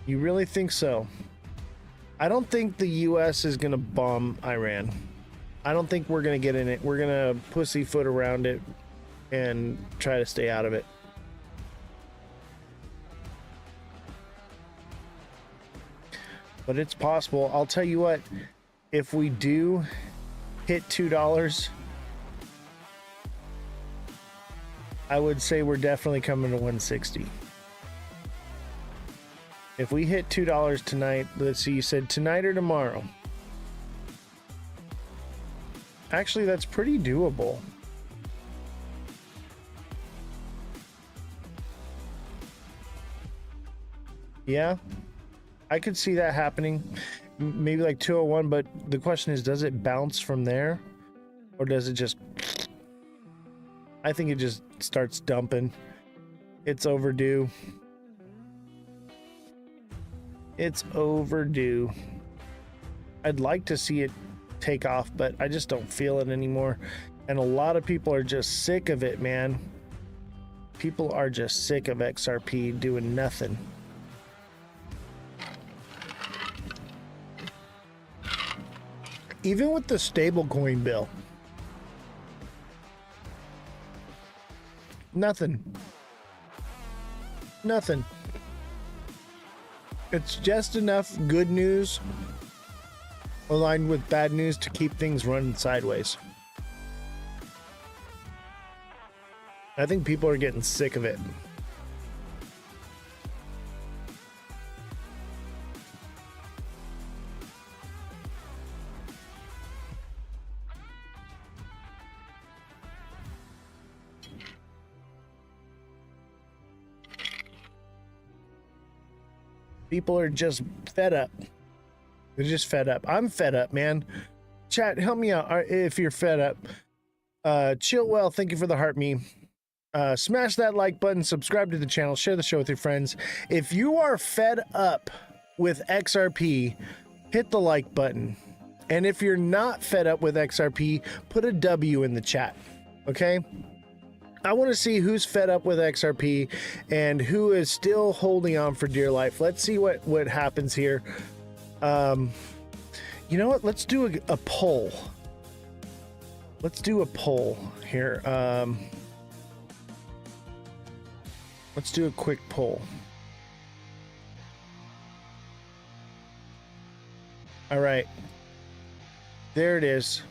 You really think so? I don't think the U.S. is going to bomb Iran. I don't think we're going to get in it. We're going to pussyfoot around it and try to stay out of it. But it's possible. I'll tell you what, if we do hit $2, I would say we're definitely coming to 160. If we hit $2 tonight, let's see, you said tonight or tomorrow. Actually, that's pretty doable. Yeah, I could see that happening. Maybe like 201, but the question is, does it bounce from there? Or does it just... I think it just starts dumping. It's overdue. It's overdue. I'd like to see it take off, but I just don't feel it anymore. And a lot of people are just sick of it, man. People are just sick of XRP doing nothing. Even with the stablecoin bill. Nothing. Nothing. It's just enough good news aligned with bad news to keep things running sideways. I think people are getting sick of it. People are just fed up. They're just fed up. I'm fed up, man. Chat, help me out if you're fed up. Chill well, thank you for the heart meme. Smash that like button, subscribe to the channel, share the show with your friends. If you are fed up with XRP, hit the like button. And if you're not fed up with XRP, put a W in the chat. Okay? I want to see who's fed up with XRP and who is still holding on for dear life. Let's see what happens here. You know what? Let's do a poll. Let's do a poll here. Let's do a quick poll. All right. There it is.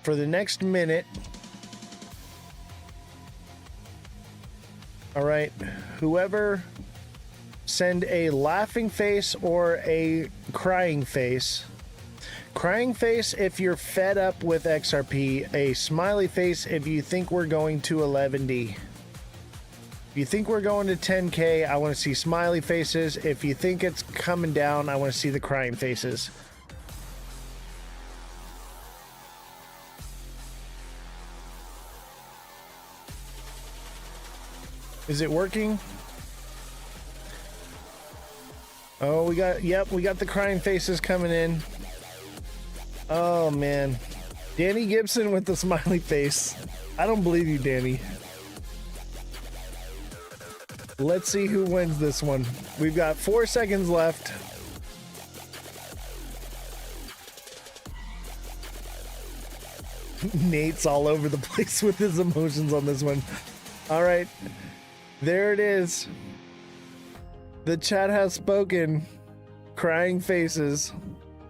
For the next minute. All right, whoever, send a laughing face or a crying face. Crying face if you're fed up with XRP. A smiley face if you think we're going to 11D. If you think we're going to 10K, I want to see smiley faces. If you think it's coming down, I want to see the crying faces. Is it working? Oh, we got the crying faces coming in. Oh, man. Danny Gibson with the smiley face. I don't believe you, Danny. Let's see who wins this one. We've got 4 seconds left. Nate's all over the place with his emotions on this one. All right. There it is. The chat has spoken. Crying faces.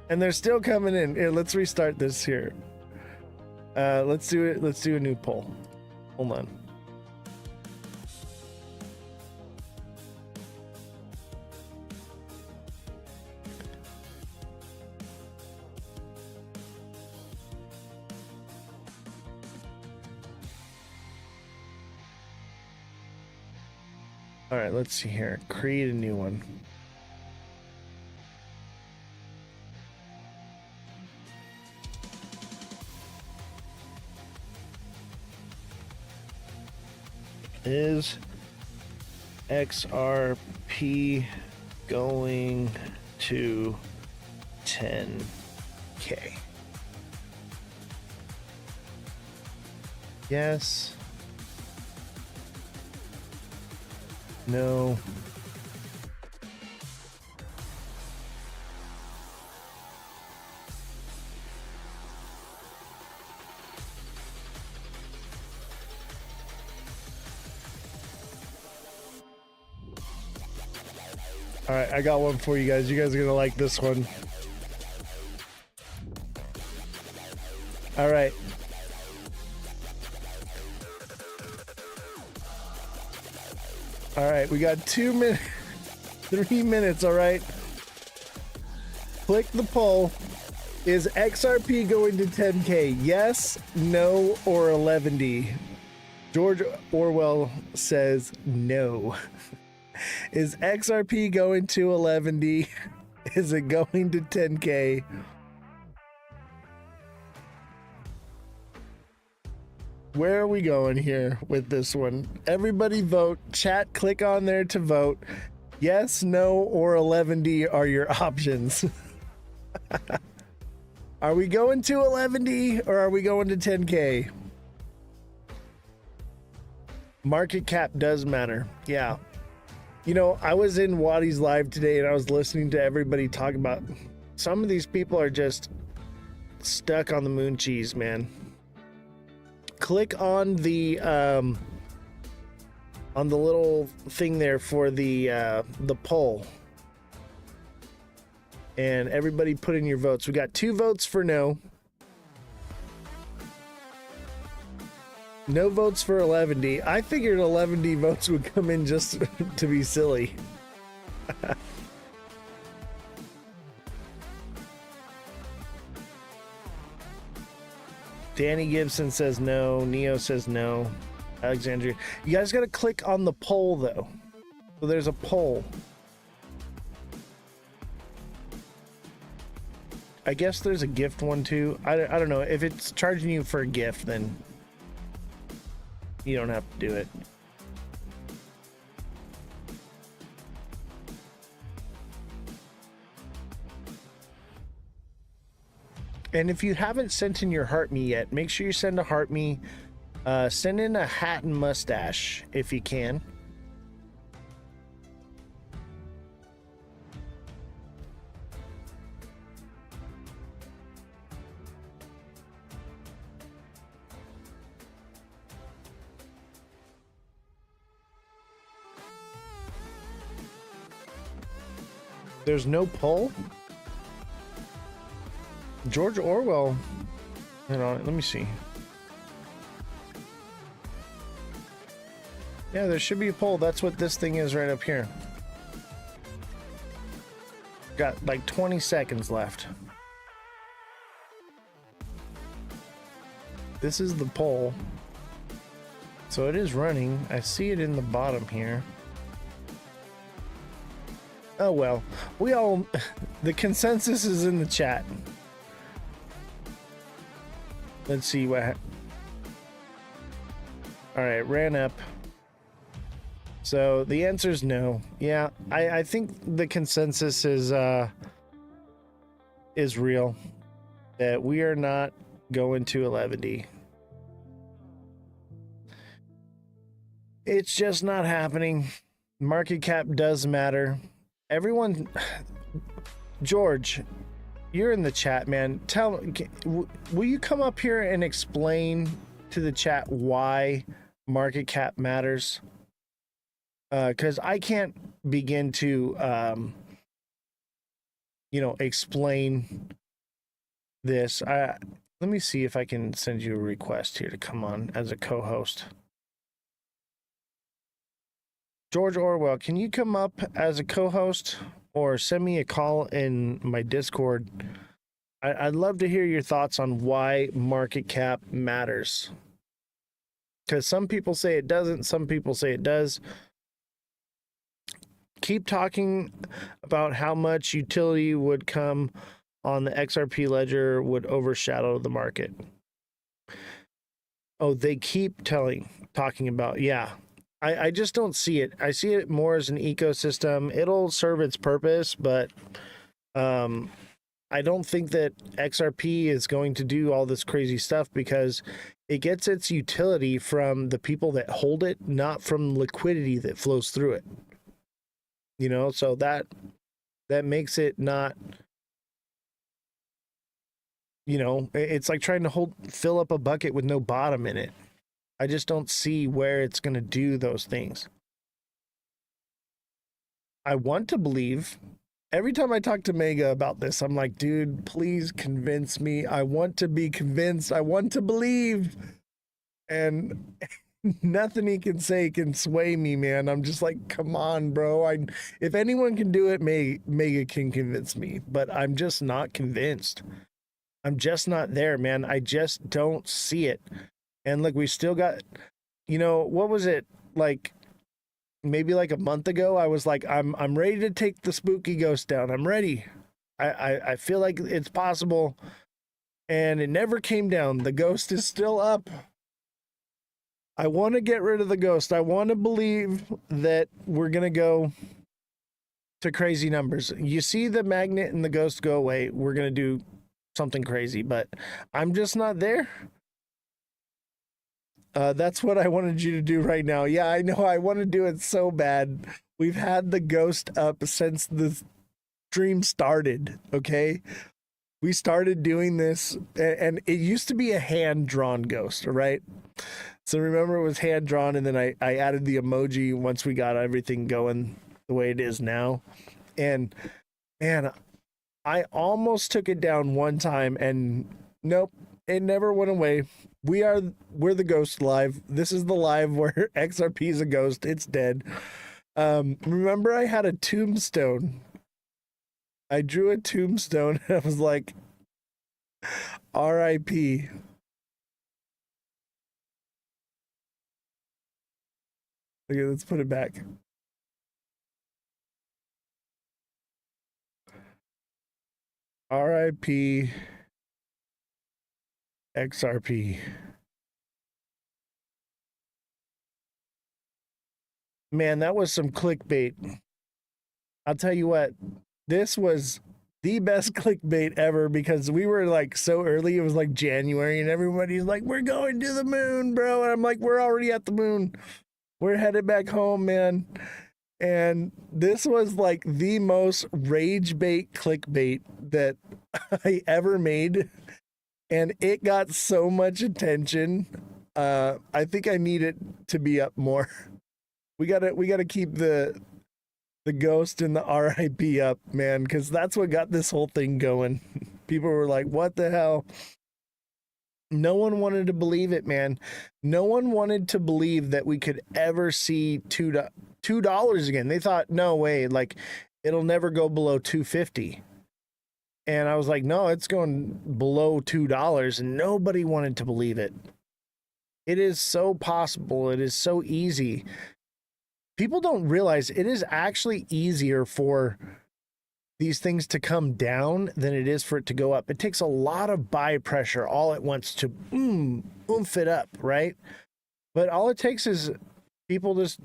And they're still coming in. Here, let's restart this here. Let's do it. Let's do a new poll. Hold on. All right, let's see here. Create a new one. Is XRP going to 10K? Yes. No. All right, I got one for you guys. You guys are gonna like this one. All right. All right, we got 2 minutes, 3 minutes, all right? Click the poll. Is XRP going to 10K? Yes, no, or 11D? George Orwell says no. Is XRP going to 11D? Is it going to 10K? Where are we going here with this one? Everybody vote. Chat, click on there to vote. Yes, no, or 11D are your options. Are we going to 11D or are we going to 10K? Market cap does matter. Yeah. You know, I was in Waddy's live today and I was listening to everybody talk about some of these people are just stuck on the moon cheese, man. Click on the little thing there for the poll. And everybody put in your votes. We got 2 votes for no. No votes for 11D. I figured 11D votes would come in just to be silly. Danny Gibson says no. Neo says no. Alexandria. You guys got to click on the poll, though. So there's a poll. I guess there's a gift one, too. I don't know. If it's charging you for a gift, then you don't have to do it. And if you haven't sent in your heart me yet, make sure you send a heart me. Send in a hat and mustache if you can. There's no poll? George Orwell. Hold on, let me see. Yeah, there should be a poll. That's what this thing is right up here. Got like 20 seconds left. This is the poll. So it is running. I see it in the bottom here. Oh well, we all, the consensus is in the chat. Let's see what, all right, ran up. So the answer is no. Yeah, I think the consensus is real, that we are not going to 11D. It's just not happening. Market cap does matter. Everyone, George, you're in the chat, man. Will you come up here and explain to the chat why market cap matters? Because I can't begin to, explain this. Let me see if I can send you a request here to come on as a co-host. George Orwell, can you come up as a co-host or send me a call in my Discord? I'd love to hear your thoughts on why market cap matters. Because some people say it doesn't, some people say it does. Keep talking about how much utility would come on the XRP ledger would overshadow the market. Oh, they keep talking about, yeah. I just don't see it. I see it more as an ecosystem. It'll serve its purpose, but I don't think that XRP is going to do all this crazy stuff because it gets its utility from the people that hold it, not from liquidity that flows through it. You know, so that makes it not, you know, it's like trying to fill up a bucket with no bottom in it. I just don't see where it's going to do those things. I want to believe. Every time I talk to Mega about this, I'm like, dude, please convince me. I want to be convinced. I want to believe. And nothing he can say can sway me, man. I'm just like, come on, bro. If anyone can do it, Mega can convince me. But I'm just not convinced. I'm just not there, man. I just don't see it. And look, we still got, you know, what was it? Like maybe like a month ago, I was like, I'm ready to take the spooky ghost down. I'm ready. I feel like it's possible. And it never came down. The ghost is still up. I want to get rid of the ghost. I want to believe that we're going to go to crazy numbers. You see the magnet and the ghost go away, we're going to do something crazy, but I'm just not there. That's what I wanted you to do right now. Yeah, I know. I want to do it so bad. We've had the ghost up since the stream started, okay? We started doing this, and it used to be a hand-drawn ghost, right? So remember, it was hand-drawn, and then I added the emoji once we got everything going the way it is now. And, man, I almost took it down one time, and nope, it never went away. We're the ghost live. This is the live where XRP is a ghost. It's dead. Remember, I had a tombstone. I drew a tombstone, and I was like, R.I.P. Okay, let's put it back. R.I.P. XRP. Man, that was some clickbait. I'll tell you what, this was the best clickbait ever because we were like so early. It was like January and everybody's like, we're going to the moon, bro. And I'm like, we're already at the moon. We're headed back home, man. And this was like the most rage bait clickbait that I ever made. And it got so much attention. I think I need it to be up more. We gotta keep the ghost and the RIP up, man, because that's what got this whole thing going. People were like, what the hell? No one wanted to believe it, man. No one wanted to believe that we could ever see $2 again. They thought, no way, like it'll never go below $2.50. And I was like, no, it's going below $2, and nobody wanted to believe it. It is so possible. It is so easy. People don't realize it is actually easier for these things to come down than it is for it to go up. It takes a lot of buy pressure all at once to oomph it up, right? But all it takes is people just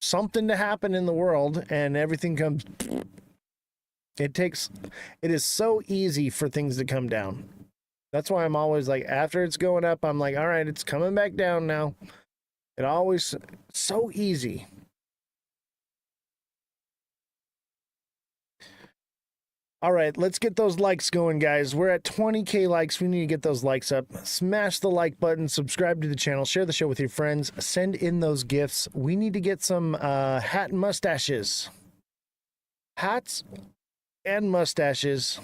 something to happen in the world and everything comes. It is so easy for things to come down. That's why I'm always like, after it's going up, I'm like, all right, it's coming back down now. It always so easy. All right, let's get those likes going, guys. We're at 20K likes. We need to get those likes up. Smash the like button, subscribe to the channel, share the show with your friends, send in those gifts. We need to get some hat and mustaches. Hats and mustaches.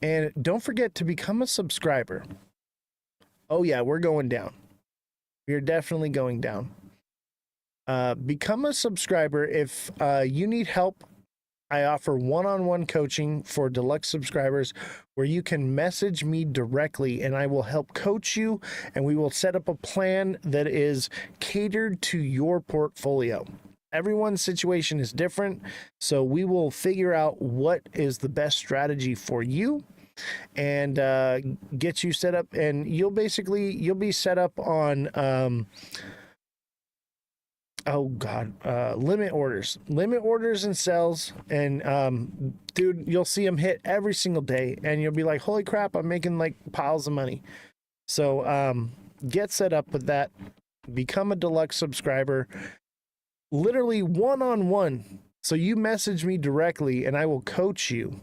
And don't forget to become a subscriber. Oh yeah, we're going down. We're definitely going down. Become a subscriber. If you need help, I offer one-on-one coaching for deluxe subscribers where you can message me directly and I will help coach you, and we will set up a plan that is catered to your portfolio. Everyone's situation is different, so we will figure out what is the best strategy for you and get you set up, and you'll be set up on limit orders and sells, and dude, you'll see them hit every single day and you'll be like, holy crap, I'm making like piles of money. So get set up with that, become a deluxe subscriber, literally one-on-one. So you message me directly and I will coach you.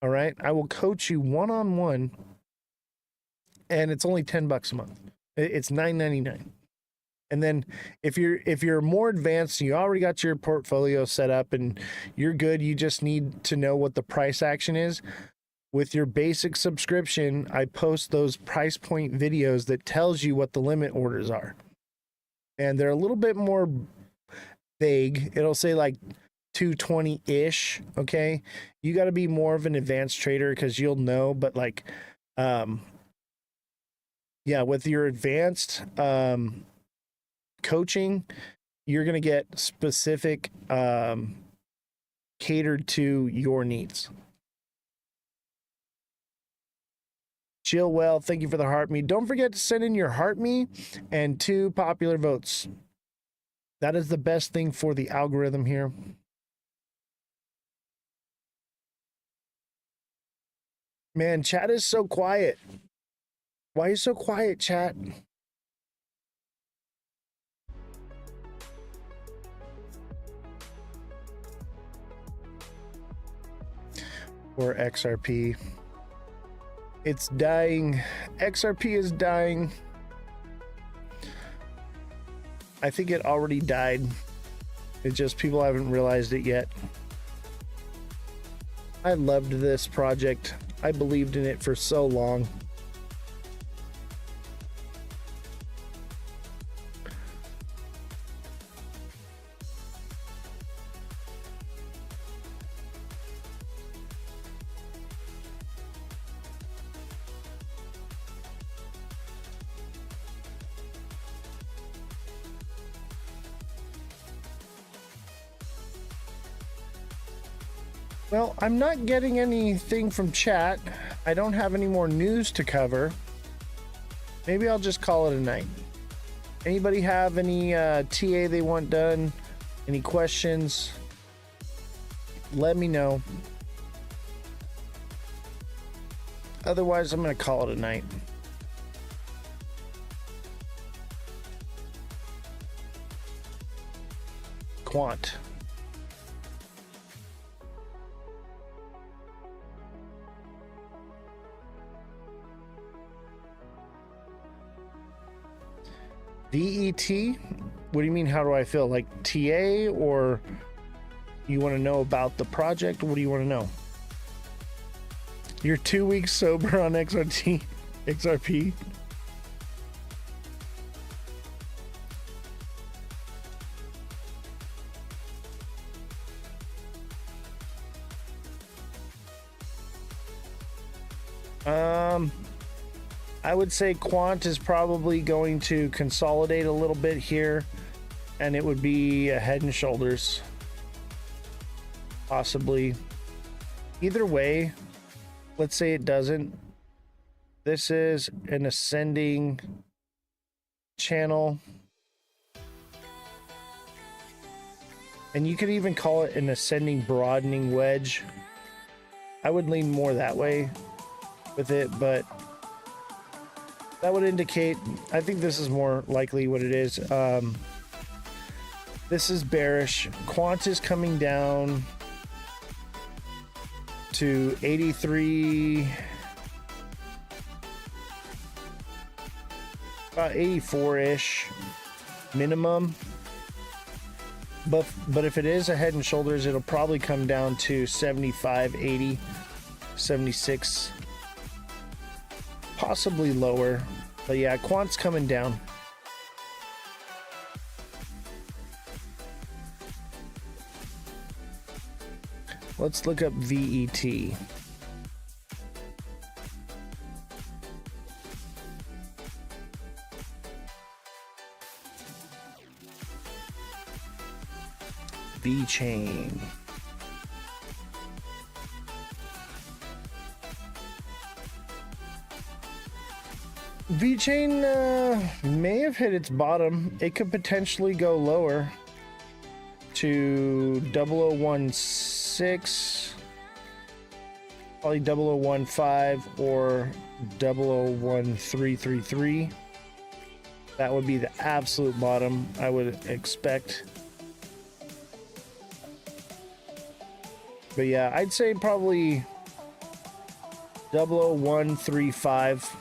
All right, I will coach you one-on-one, and it's only $10 a month. It's $9.99. And then if you're more advanced, you already got your portfolio set up and you're good, you just need to know what the price action is. With your basic subscription, I post those price point videos that tells you what the limit orders are. And they're a little bit more vague. It'll say like 220-ish, okay? You got to be more of an advanced trader because you'll know, but like yeah, with your advanced coaching, you're going to get specific catered to your needs. Chill well, thank you for the heart me. Don't forget to send in your heart me and 2 popular votes. That is the best thing for the algorithm here. Man, chat is so quiet. Why are you so quiet, chat? Or XRP. It's dying. XRP is dying. I think it already died. It's just people haven't realized it yet. I loved this project. I believed in it for so long. Well, I'm not getting anything from chat. I don't have any more news to cover. Maybe I'll just call it a night. Anybody have any TA they want done? Any questions? Let me know. Otherwise, I'm going to call it a night. Quant. VET? What do you mean, how do I feel? Like TA, or you want to know about the project? What do you want to know? You're 2 weeks sober on XRP? I would say Quant is probably going to consolidate a little bit here, and it would be a Head and Shoulders. Possibly. Either way, let's say it doesn't. This is an ascending channel. And you could even call it an ascending broadening wedge. I would lean more that way with it, but that would indicate, I think this is more likely what it is. This is bearish. Quant is coming down to 83, about 84-ish minimum. But if it is a Head and Shoulders, it'll probably come down to 75, 80, 76. Possibly lower, but yeah, Quant's coming down. Let's look up VET. VeChain. VeChain may have hit its bottom. It could potentially go lower to 0016, probably 0015 or 001333. That would be the absolute bottom, I would expect. But yeah, I'd say probably 00135.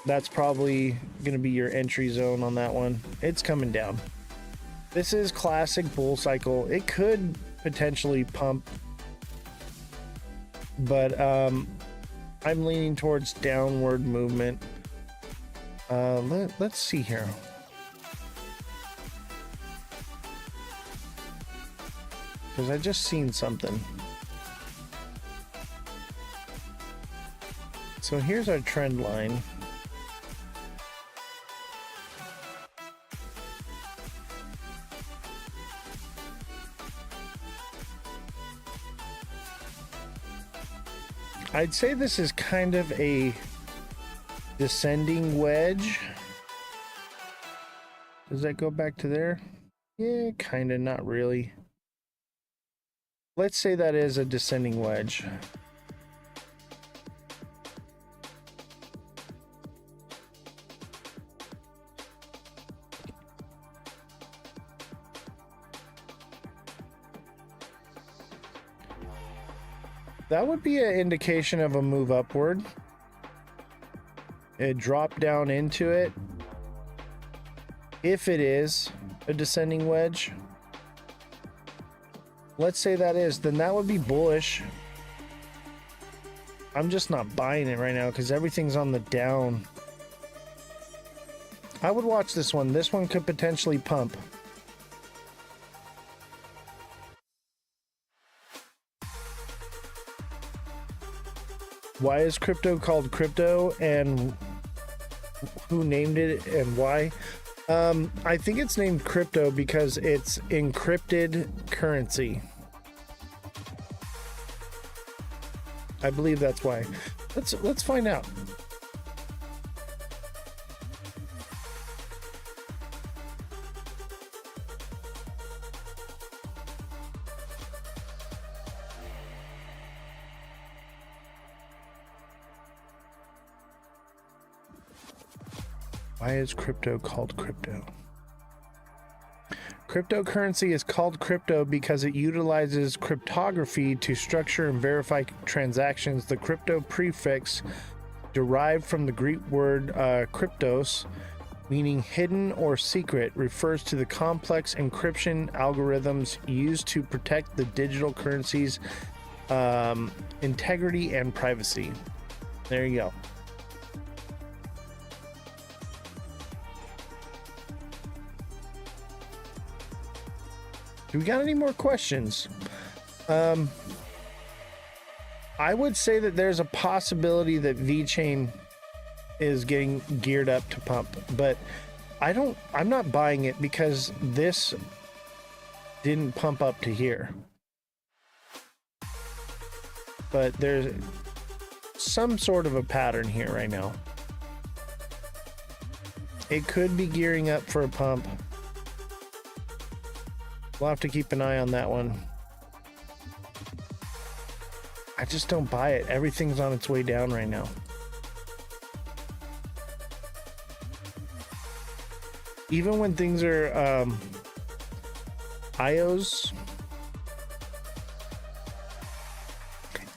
That's probably going to be your entry zone on that one. It's coming down. This is classic bull cycle. It could potentially pump, but I'm leaning towards downward movement. Let's see here. Because I just seen something. So here's our trend line. I'd say this is kind of a descending wedge. Does that go back to there? Yeah, kind of, not really. Let's say that is a descending wedge. That would be an indication of a move upward. It dropped down into it. If it is a descending wedge, let's say that is, then that would be bullish. I'm just not buying it right now because everything's on the down. I would watch this one. This one could potentially pump. Why is crypto called crypto, and who named it and why? I think it's named crypto because it's encrypted currency. I believe that's why. Let's find out. Why is crypto called crypto? Cryptocurrency is called crypto because it utilizes cryptography to structure and verify transactions. The crypto prefix, derived from the Greek word kryptos, meaning hidden or secret, refers to the complex encryption algorithms used to protect the digital currency's integrity and privacy. There you go. Do we got any more questions? I would say that there's a possibility that VeChain is getting geared up to pump, but I'm not buying it because this didn't pump up to here. But there's some sort of a pattern here right now. It could be gearing up for a pump. We'll have to keep an eye on that one. I just don't buy it. Everything's on its way down right now. Even when things are IOs,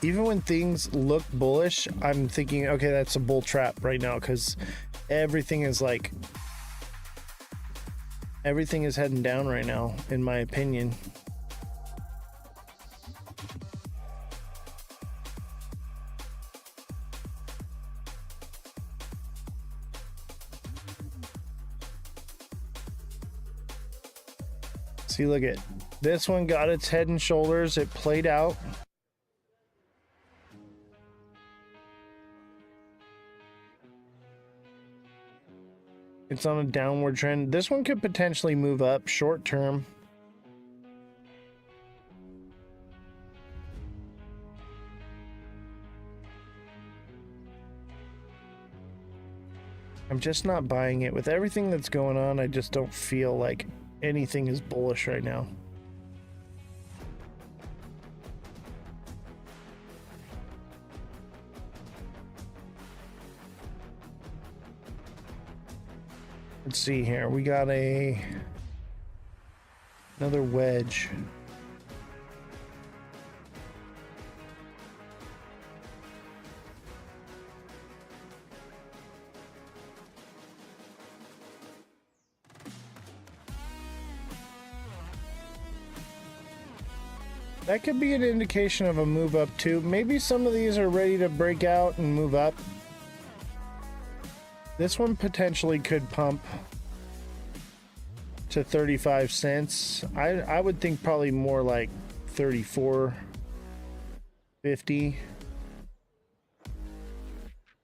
even when things look bullish, I'm thinking, okay, that's a bull trap right now because everything is heading down right now, in my opinion. See, look at this one, got its head and shoulders. It played out. It's on a downward trend. This one could potentially move up short term. I'm just not buying it. With everything that's going on, I just don't feel like anything is bullish right now. Let's see here. We got another wedge. That could be an indication of a move up too. Maybe some of these are ready to break out and move up. This one potentially could pump to 35 cents. I would think probably more like 34.50,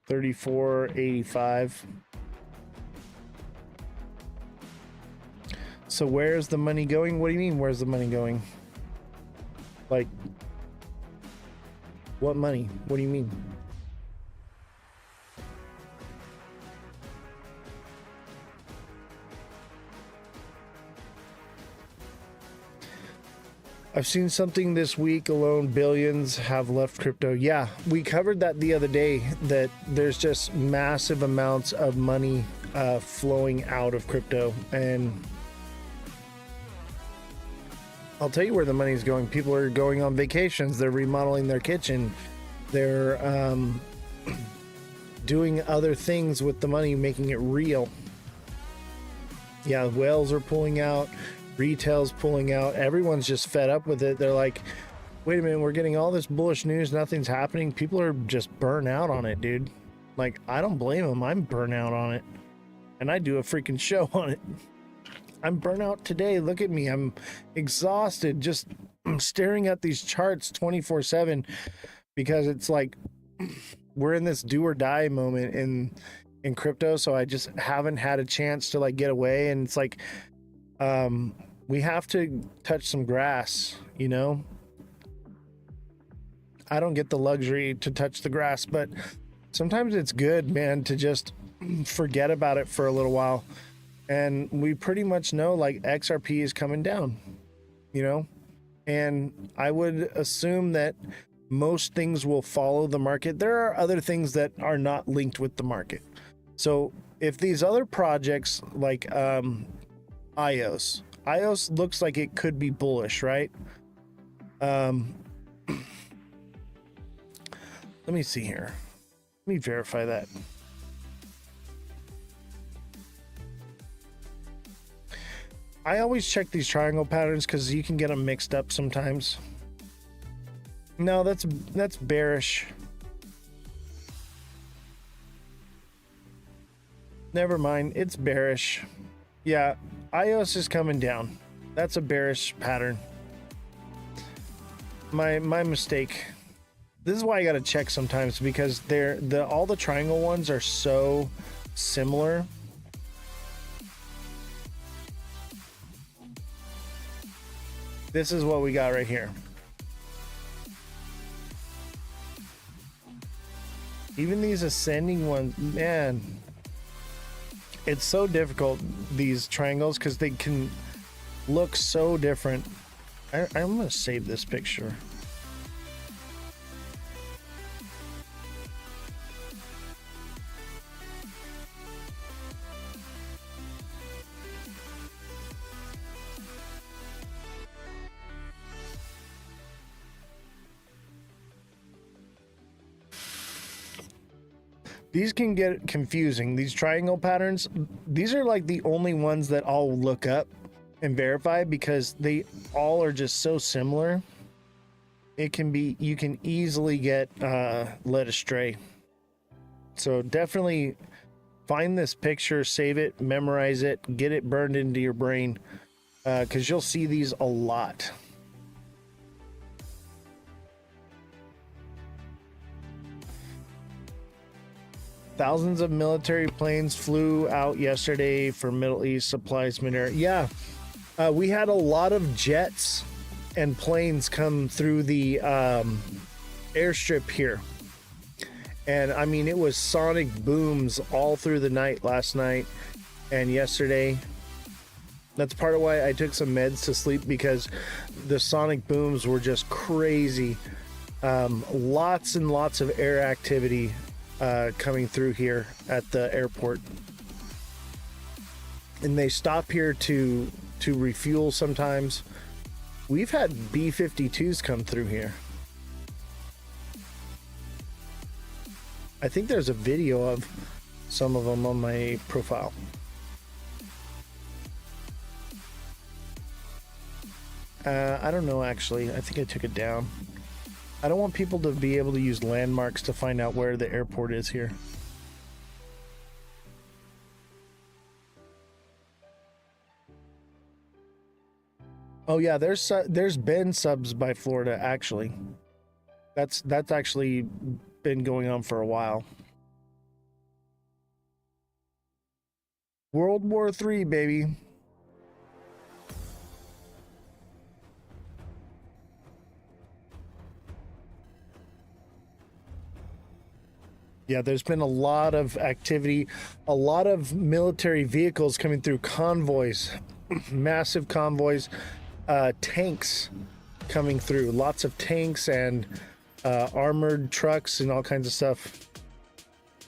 34.85. So where's the money going? What do you mean, where's the money going? Like, What money? What do you mean? I've seen something this week alone, billions have left crypto. Yeah, we covered that the other day, that there's just massive amounts of money flowing out of crypto. And I'll tell you where the money is going. People are going on vacations. They're remodeling their kitchen. They're doing other things with the money, making it real. Yeah, whales are pulling out. Retail's pulling out. Everyone's just fed up with it. They're like, wait a minute, we're getting all this bullish news. Nothing's happening. People are just burnt out on it, dude. Like, I don't blame them. I'm burnt out on it. And I do a freaking show on it. I'm burnt out today. Look at me. I'm exhausted. Just staring at these charts 24/7 because it's like we're in this do or die moment in crypto. So I just haven't had a chance to like get away. And it's like, we have to touch some grass, you know. I don't get the luxury to touch the grass, but sometimes it's good, man, to just forget about it for a little while. And we pretty much know like XRP is coming down, you know, and I would assume that most things will follow the market. There are other things that are not linked with the market. So if these other projects like IOS looks like it could be bullish, right? Let me see here. Let me verify that. I always check these triangle patterns because you can get them mixed up sometimes. No, that's bearish. Never mind, it's bearish. Yeah, IOS is coming down. That's a bearish pattern. My mistake. This is why I gotta check sometimes, because all the triangle ones are so similar. This is what we got right here. Even these ascending ones, man, it's so difficult, these triangles, because they can look so different. I'm gonna save this picture. These can get confusing. These triangle patterns, these are like the only ones that I'll look up and verify because they all are just so similar. You can easily get led astray. So definitely find this picture, save it, memorize it, get it burned into your brain, because you'll see these a lot. Thousands of military planes flew out yesterday for Middle East supplies mid-air. Yeah, we had a lot of jets and planes come through the airstrip here. And I mean, it was sonic booms all through the night last night and yesterday. That's part of why I took some meds to sleep, because the sonic booms were just crazy. Lots and lots of air activity coming through here at the airport, and they stop here to refuel sometimes. We've had B-52s come through here. I think there's a video of some of them on my profile. I don't know, actually. I think I took it down. I don't want people to be able to use landmarks to find out where the airport is here. Oh yeah, there's been subs by Florida, actually. That's actually been going on for a while. World War III, baby. Yeah, there's been a lot of activity, a lot of military vehicles coming through, convoys, massive convoys, tanks coming through, lots of tanks and armored trucks and all kinds of stuff.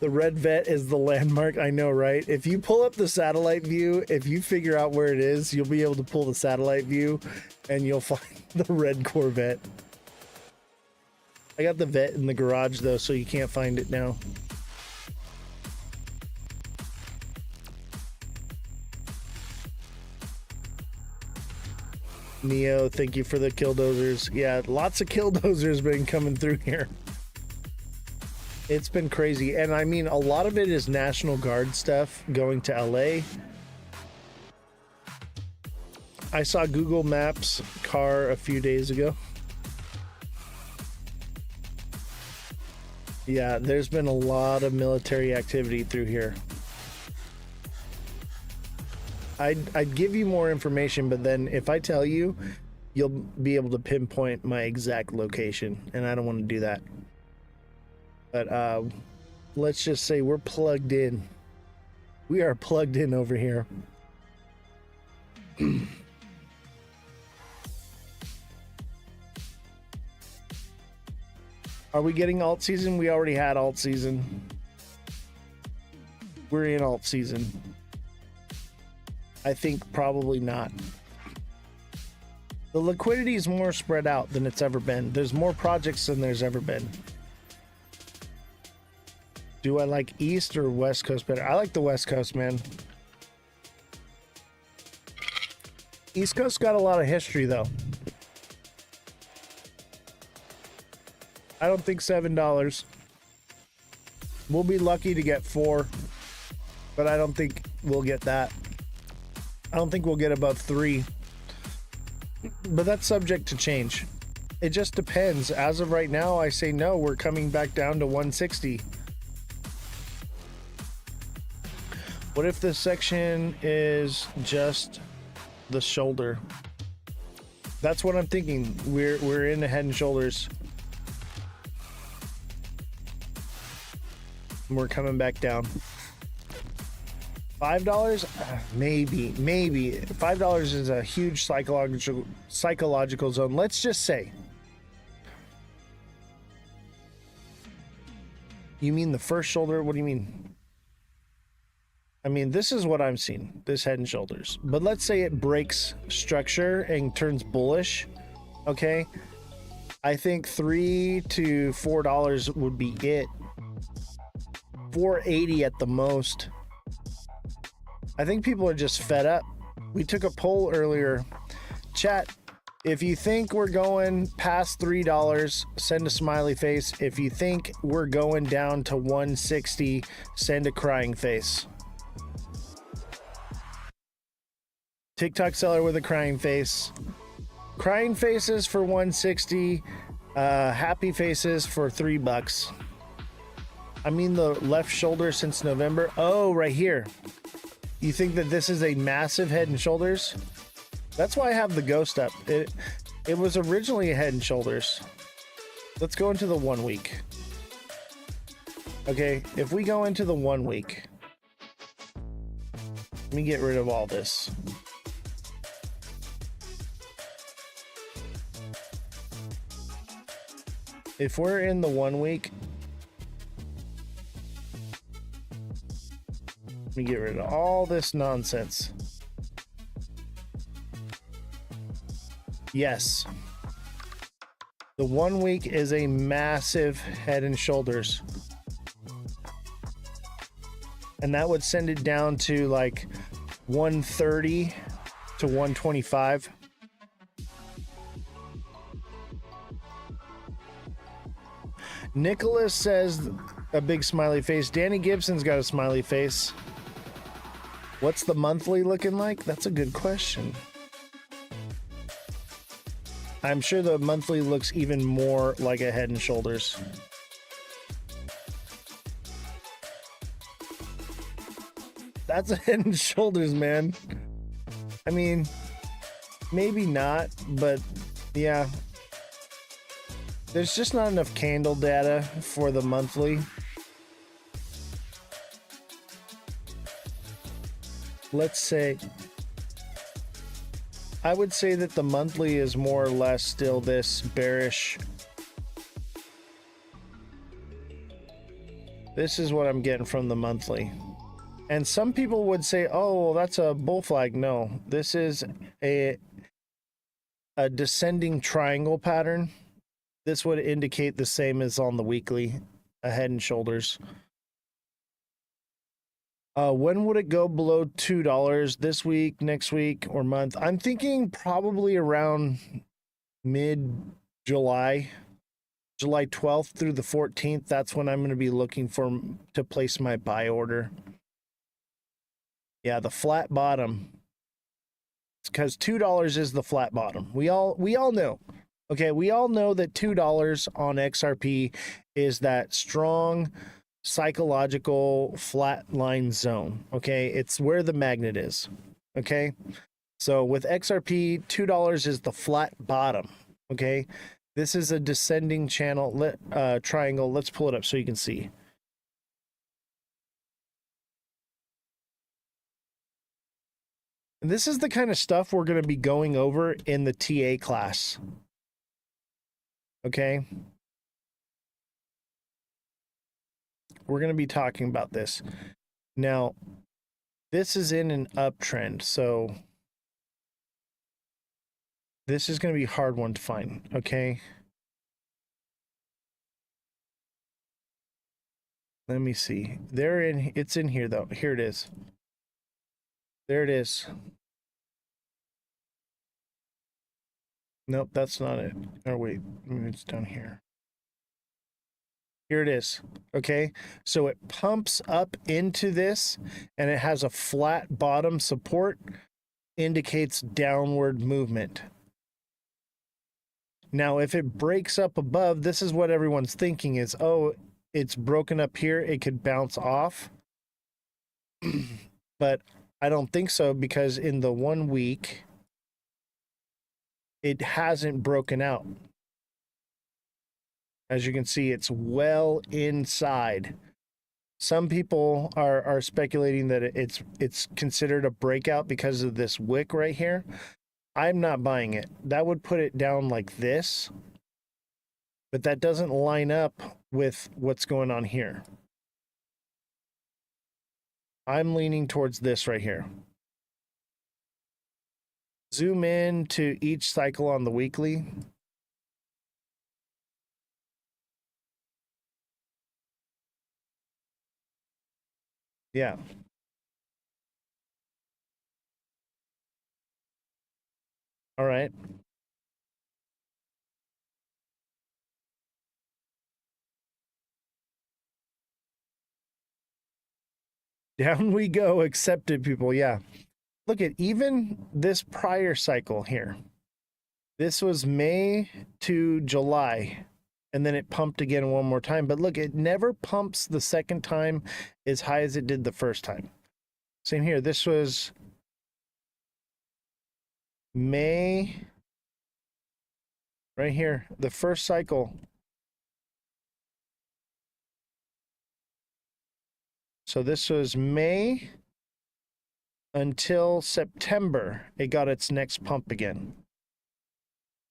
The red vet is the landmark. I know, right? If you pull up the satellite view, if you figure out where it is, you'll be able to pull the satellite view and you'll find the red Corvette. I got the vet in the garage though, so you can't find it now. Neo, thank you for the killdozers. Yeah, lots of killdozers been coming through here. It's been crazy. And I mean, a lot of it is National Guard stuff going to LA. I saw Google Maps car a few days ago. Yeah, there's been a lot of military activity through here. I'd give you more information, but then if I tell you, you'll be able to pinpoint my exact location, and I don't want to do that. But let's just say we're plugged in. We are plugged in over here. Are we getting alt season? We already had alt season. We're in alt season. I think probably not. The liquidity is more spread out than it's ever been. There's more projects than there's ever been. Do I like East or West Coast better? I like the West Coast, man. East Coast got a lot of history, though. I don't think $7. We'll be lucky to get 4, but I don't think we'll get that. I don't think we'll get above 3, but that's subject to change. It just depends. As of right now, I say no, we're coming back down to 160. What if this section is just the shoulder? That's what I'm thinking. We're in the Head and Shoulders. We're coming back down. $5? Maybe. $5 is a huge psychological zone. Let's just say. You mean the first shoulder? What do you mean? I mean, this is what I'm seeing, this Head and Shoulders. But let's say it breaks structure and turns bullish. Okay. I think $3 to $4 would be it. $4.80 at the most. I think people are just fed up. We took a poll earlier. Chat, if you think we're going past $3, send a smiley face. If you think we're going down to 160, send a crying face. TikTok seller with a crying face. Crying faces for 160. Happy faces for $3. I mean the left shoulder since November. Oh, right here. You think that this is a massive Head and Shoulders? That's why I have the ghost up. It was originally a Head and Shoulders. Let's go into the 1 week. Okay, if we go into the 1 week, let me get rid of all this. If we're in the 1 week, let me get rid of all this nonsense. Yes. The 1 week is a massive Head and Shoulders. And that would send it down to like 130 to 125. Nicholas says a big smiley face. Danny Gibson's got a smiley face. What's the monthly looking like? That's a good question. I'm sure the monthly looks even more like a Head and Shoulders. That's a Head and Shoulders, man. I mean, maybe not, but yeah. There's just not enough candle data for the monthly. let's say, I would say that the monthly is more or less still this bearish. This is what I'm getting from the monthly. And some people would say, oh, well, that's a bull flag. No, this is a descending triangle pattern. This would indicate the same as on the weekly, a head and shoulders. When would it go below $2? This week, next week, or month? I'm thinking probably around mid-July, July 12th through the 14th. That's when I'm going to be looking to place my buy order. Yeah, the flat bottom. It's because $2 is the flat bottom. We all know. Okay, we all know that $2 on XRP is that strong psychological flat line zone. Okay, it's where the magnet is. Okay, so with XRP, $2 is the flat bottom. Okay, this is a descending channel triangle. Let's pull it up so you can see. And this is the kind of stuff we're going to be going over in the TA class. Okay, we're going to be talking about this. Now, this is in an uptrend, so this is going to be a hard one to find, okay? Let me see. It's in here though. Here it is. There it is. Nope, that's not it. Oh wait, it's down here. Here it is. Okay, so it pumps up into this and it has a flat bottom support, indicates downward movement. Now, if it breaks up above, this is what everyone's thinking is, oh, it's broken up here, it could bounce off. But I don't think so, because in the 1 week, it hasn't broken out. As you can see, it's well inside. Some people are speculating that it's considered a breakout because of this wick right here. I'm not buying it. That would put it down like this, but that doesn't line up with what's going on here. I'm leaning towards this right here. Zoom in to each cycle on the weekly. Yeah. All right. Down we go, accepted people. Yeah. Look at even this prior cycle here. This was May to July, and then it pumped again one more time. But look, it never pumps the second time as high as it did the first time. Same here. This was May, right here, the first cycle. So this was May until September. It got its next pump again.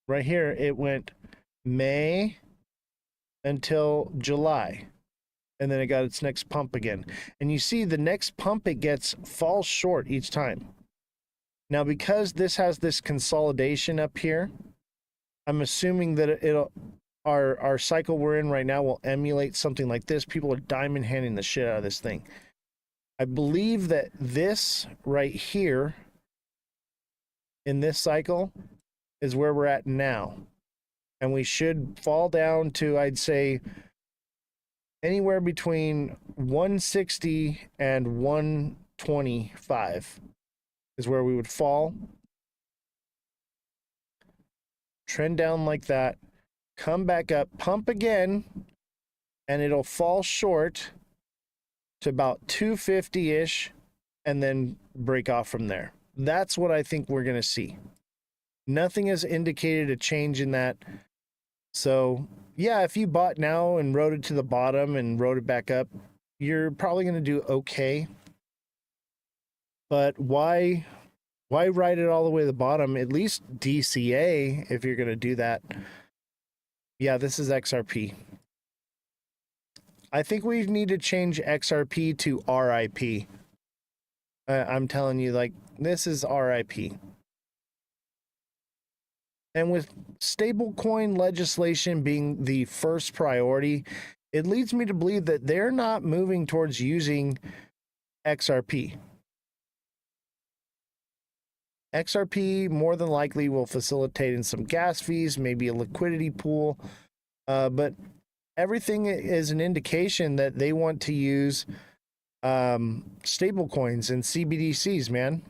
Right here, it went May until July. And then it got its next pump again. And you see the next pump it gets falls short each time. Now, because this has this consolidation up here, I'm assuming that our cycle we're in right now will emulate something like this. People are diamond handing the shit out of this thing. I believe that this right here in this cycle is where we're at now. And we should fall down to, I'd say, anywhere between 160 and 125 is where we would fall. Trend down like that. Come back up, pump again, and it'll fall short to about 250-ish and then break off from there. That's what I think we're going to see. Nothing has indicated a change in that. So, yeah, if you bought now and rode it to the bottom and rode it back up, you're probably going to do okay. But why write it all the way to the bottom? At least DCA if you're going to do that. Yeah, this is XRP. I think we need to change XRP to RIP. I'm telling you, like, this is RIP. And with stablecoin legislation being the first priority, it leads me to believe that they're not moving towards using XRP. XRP more than likely will facilitate in some gas fees, maybe a liquidity pool, but everything is an indication that they want to use stable coins and CBDCs, man.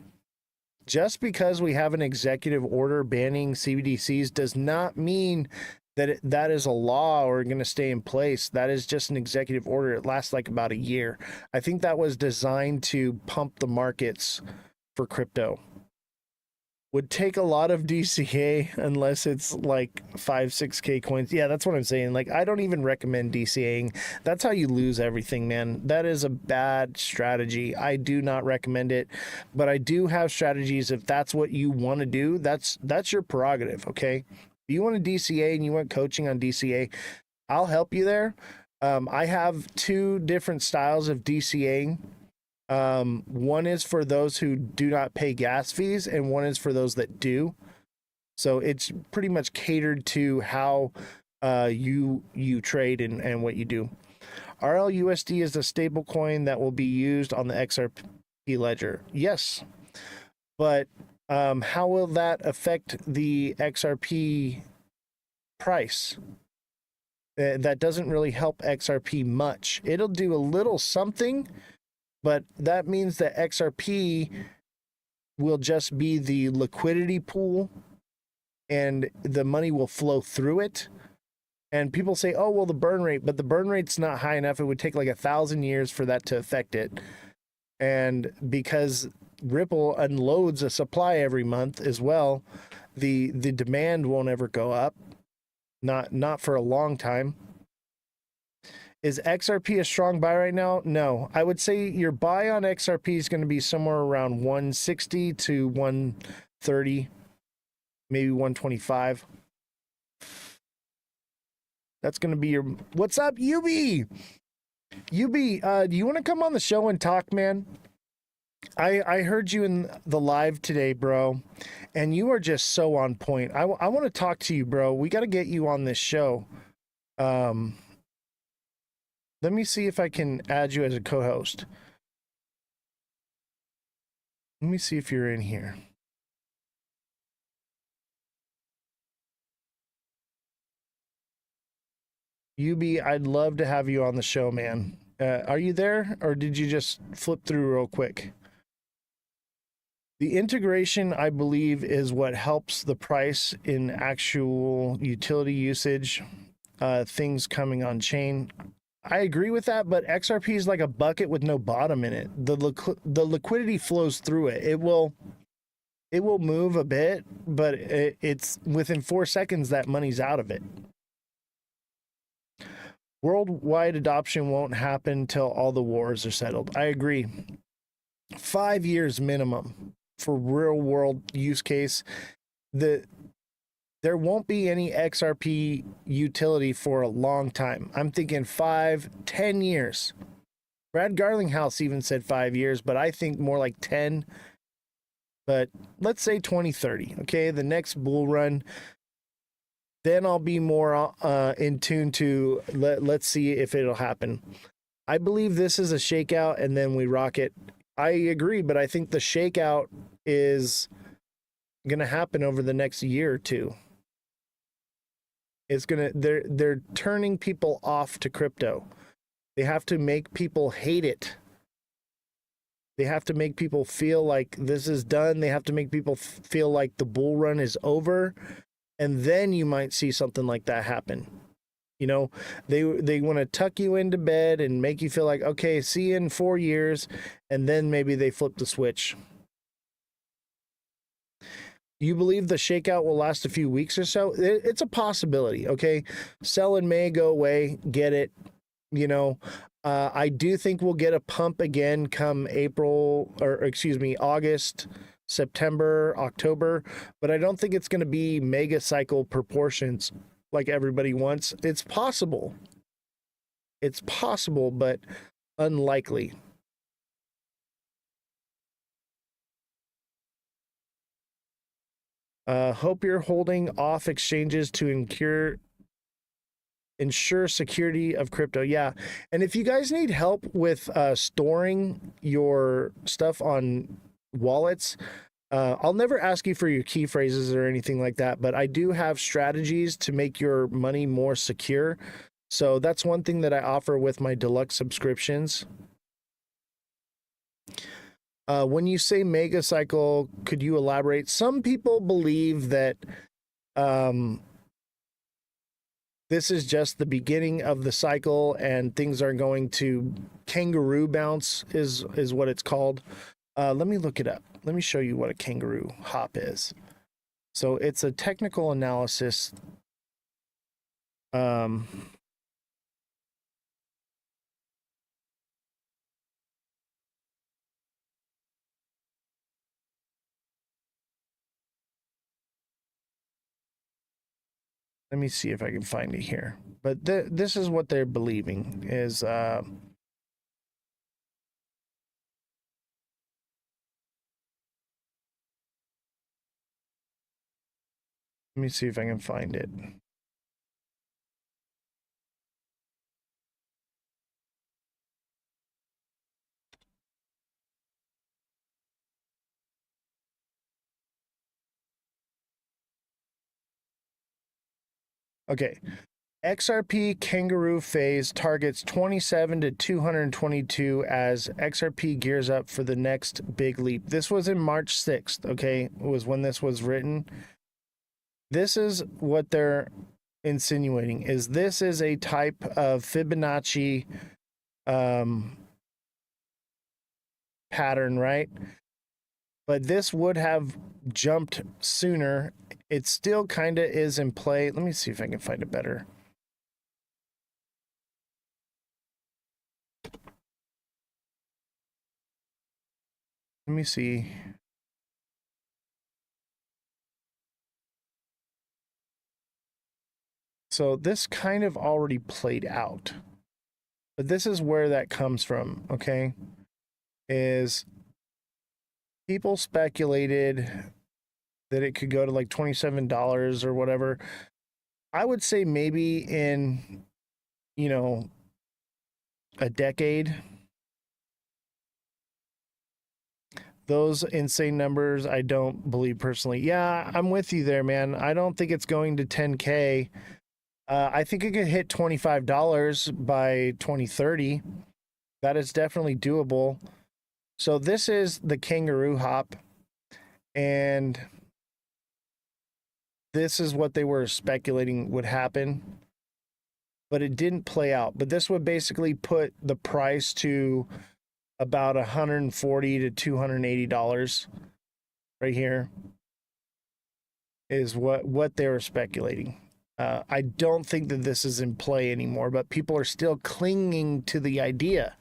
Just because we have an executive order banning CBDCs does not mean that that is a law or going to stay in place. That is just an executive order. It lasts like about a year. I think that was designed to pump the markets for crypto. Would take a lot of DCA unless it's like 5-6K coins. Yeah, that's what I'm saying. Like, I don't even recommend DCAing. That's how you lose everything, man. That is a bad strategy. I do not recommend it, but I do have strategies. If that's what you want to do, that's your prerogative. Okay. If you want to DCA and you want coaching on DCA, I'll help you there. I have 2 different styles of DCAing. One is for those who do not pay gas fees, and one is for those that do. So it's pretty much catered to how you trade and what you do. RLUSD is a stable coin that will be used on the XRP ledger. Yes, but how will that affect the XRP price? That doesn't really help XRP much. It'll do a little something, but that means that XRP will just be the liquidity pool and the money will flow through it. And people say, oh, well, the burn rate, but the burn rate's not high enough. It would take like 1,000 years for that to affect it. And because Ripple unloads a supply every month as well, the demand won't ever go up. Not for a long time. Is XRP a strong buy right now? No. I would say your buy on XRP is going to be somewhere around 160 to 130, maybe 125. That's going to be your... What's up, UB? UB, do you want to come on the show and talk, man? I heard you in the live today, bro, and you are just so on point. I want to talk to you, bro. We got to get you on this show. Let me see if I can add you as a co-host. Let me see if you're in here. UB, I'd love to have you on the show, man. Are you there, or did you just flip through real quick? The integration, I believe, is what helps the price in actual utility usage, things coming on chain. I agree with that, but XRP is like a bucket with no bottom in it. The liquidity flows through it. It will move a bit, but it's within 4 seconds that money's out of it. Worldwide adoption won't happen till all the wars are settled. I agree. 5 years minimum for real world use case. There won't be any XRP utility for a long time. I'm thinking 5-10 years. Brad Garlinghouse even said 5 years, but I think more like 10. But let's say 2030, okay? The next bull run. Then I'll be more in tune to let's see if it'll happen. I believe this is a shakeout and then we rock it. I agree, but I think the shakeout is going to happen over the next year or two. It's going to they're turning people off to crypto. They have to make people hate it. They have to make people feel like this is done. They have to make people feel like the bull run is over. And then you might see something like that happen. You know, they want to tuck you into bed and make you feel like, okay, see you in 4 years. And then maybe they flip the switch. You believe the shakeout will last a few weeks or so? It's a possibility, okay? Sell in May, go away, get it. You know, I do think we'll get a pump again come August, September, October, but I don't think it's going to be mega cycle proportions like everybody wants. It's possible. It's possible, but unlikely. Hope you're holding off exchanges to ensure security of crypto. Yeah. And if you guys need help with storing your stuff on wallets, I'll never ask you for your key phrases or anything like that, but I do have strategies to make your money more secure. So that's one thing that I offer with my deluxe subscriptions. When you say mega cycle, could you elaborate? Some people believe that this is just the beginning of the cycle and things are going to kangaroo bounce is what it's called. Let me look it up. Let me show you what a kangaroo hop is. So it's a technical analysis. Let me see if I can find it here. But this is what they're believing is let me see if I can find it. Okay. XRP kangaroo phase targets 27 to 222 as XRP gears up for the next big leap. This was in March 6th, okay? Was when this was written. This is what they're insinuating is this is a type of Fibonacci pattern, right? But this would have jumped sooner. It still kind of is in play. Let me see if I can find it better. Let me see. So this kind of already played out. But this is where that comes from, okay? Is people speculated that it could go to like $27 or whatever. I would say maybe in, you know, a decade. Those insane numbers, I don't believe personally. Yeah, I'm with you there, man. I don't think it's going to 10K. I think it could hit $25 by 2030. That is definitely doable. So this is the kangaroo hop. And this is what they were speculating would happen. But it didn't play out. But this would basically put the price to about $140 to $280 right here is what they were speculating. I don't think that this is in play anymore, but people are still clinging to the idea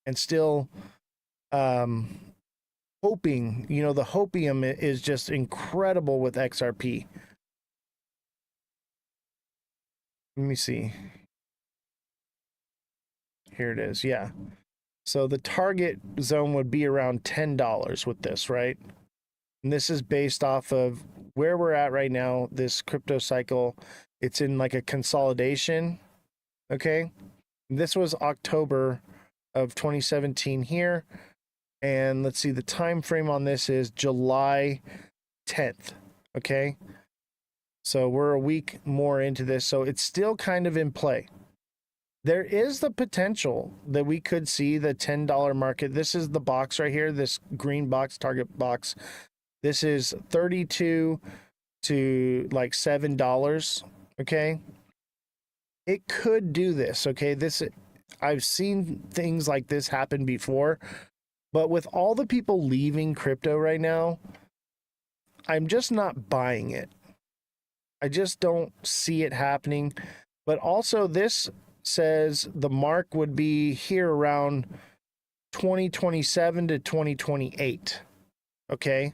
and still hoping. You know, the hopium is just incredible with XRP. Let me see. Here it is. Yeah. So the target zone would be around $10 with this, right? And this is based off of where we're at right now, this crypto cycle. It's in like a consolidation, okay? This was October of 2017 here. And let's see, the time frame on this is July 10th, okay? So we're a week more into this, so it's still kind of in play. There is the potential that we could see the $10 market. This is the box right here, this green box, target box. This is $32 to like $7, okay? It could do this, okay? I've seen things like this happen before, but with all the people leaving crypto right now, I'm just not buying it. I just don't see it happening. But also this says the mark would be here around 2027 to 2028. Okay.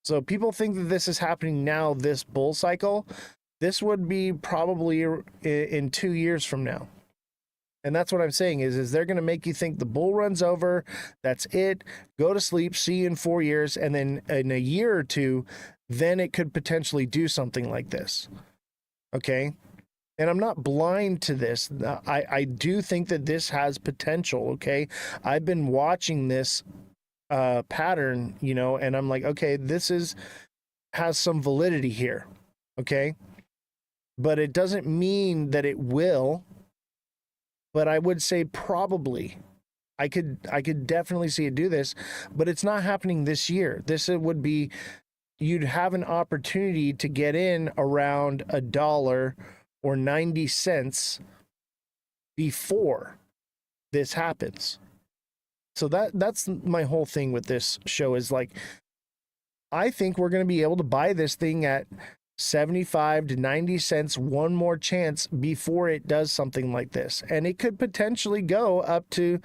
So people think that this is happening now, this bull cycle. This would be probably in 2 years from now. And that's what I'm saying is they're going to make you think the bull run's over. That's it. Go to sleep. See you in 4 years. And then in a year or two, then it could potentially do something like this. Okay. And I'm not blind to this. I do think that this has potential. Okay. I've been watching this pattern, you know, and I'm like, okay, has some validity here. Okay. But it doesn't mean that it will. But I would say probably. I could definitely see it do this, but it's not happening this year. This would be, you'd have an opportunity to get in around $1 or 90 cents before this happens. So that's my whole thing with this show is like, I think we're going to be able to buy this thing at 75 to 90 cents, one more chance before it does something like this. And it could potentially go up to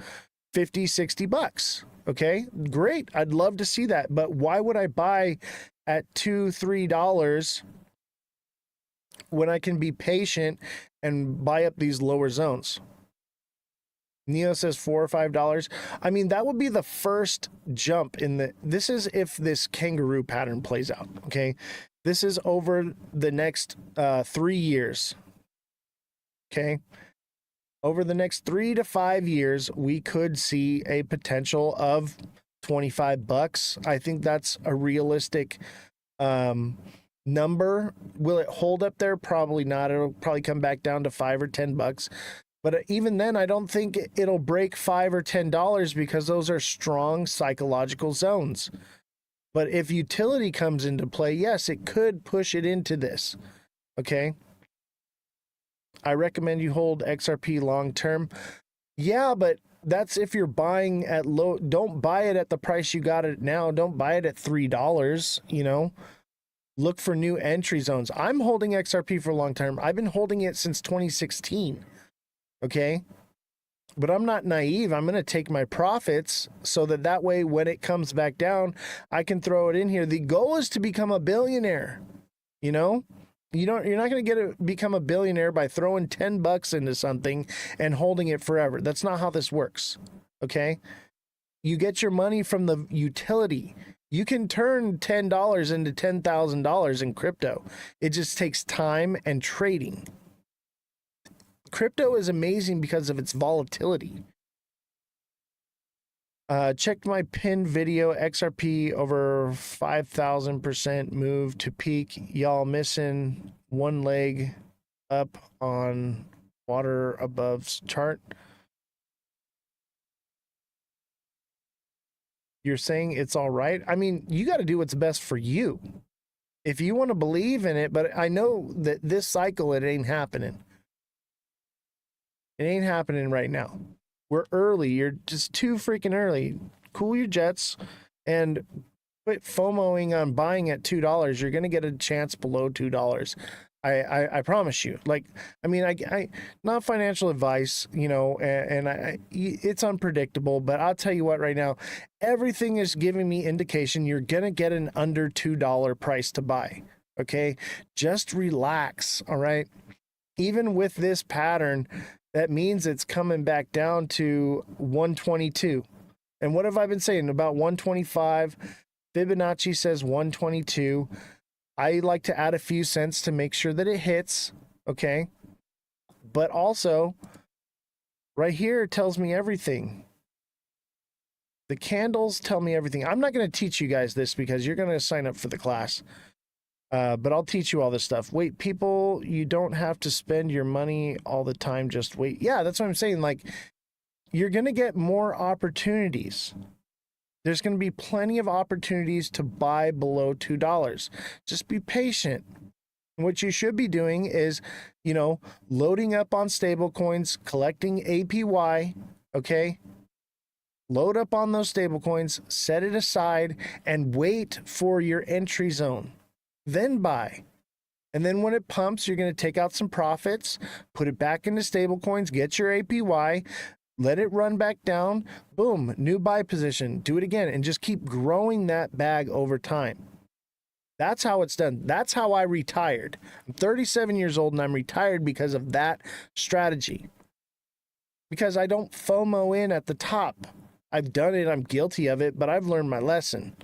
50, 60 bucks. Okay, great. I'd love to see that. But why would I buy at $2, $3 when I can be patient and buy up these lower zones? Neo says $4 or $5. I mean, that would be the first jump this is if this kangaroo pattern plays out. Okay. This is over the next 3 years. Okay. Over the next 3 to 5 years, we could see a potential of 25 bucks. I think that's a realistic number. Will it hold up there? Probably not. It'll probably come back down to 5 or 10 bucks. But even then, I don't think it'll break $5 or $10 because those are strong psychological zones. But if utility comes into play, yes, it could push it into this. Okay. I recommend you hold XRP long term. Yeah, but that's if you're buying at low. Don't buy it at the price you got it now. Don't buy it at $3. You know, look for new entry zones. I'm holding XRP for long term. I've been holding it since 2016. Okay. But I'm not naive. I'm going to take my profits so that way when it comes back down, I can throw it in here. The goal is to become a billionaire. You know, you're not going to become a billionaire by throwing 10 bucks into something and holding it forever. That's not how this works. Okay. You get your money from the utility. You can turn $10 into $10,000 in crypto. It just takes time and trading. Crypto is amazing because of its volatility. Checked my pinned video. XRP over 5,000% move to peak. Y'all missing one leg up on water above chart. You're saying it's all right? I mean, you got to do what's best for you. If you want to believe in it, but I know that this cycle, it ain't happening. It ain't happening right now. We're early. You're just too freaking early. Cool your jets and quit FOMOing on buying at $2. You're going to get a chance below $2. I promise you. Like, I mean, I not financial advice, you know, and it's unpredictable, but I'll tell you what right now, everything is giving me indication you're going to get an under $2 price to buy. Okay. Just relax. All right. Even with this pattern, that means it's coming back down to 122. And what have I been saying? About 125. Fibonacci says 122. I like to add a few cents to make sure that it hits. Okay. But also, right here, it tells me everything. The candles tell me everything. I'm not going to teach you guys this because you're going to sign up for the class. But I'll teach you all this stuff. Wait, people, you don't have to spend your money all the time. Just wait. Yeah, that's what I'm saying. Like, you're going to get more opportunities. There's going to be plenty of opportunities to buy below $2. Just be patient. What you should be doing is, you know, loading up on stable coins, collecting APY. Okay. Load up on those stable coins, set it aside, and wait for your entry zone. Then buy. And then when it pumps, you're going to take out some profits, put it back into stable coins, get your APY, let it run back down. Boom, new buy position. Do it again and just keep growing that bag over time. That's how it's done. That's how I retired. I'm 37 years old and I'm retired because of that strategy. Because I don't FOMO in at the top. I've done it. I'm guilty of it, but I've learned my lesson.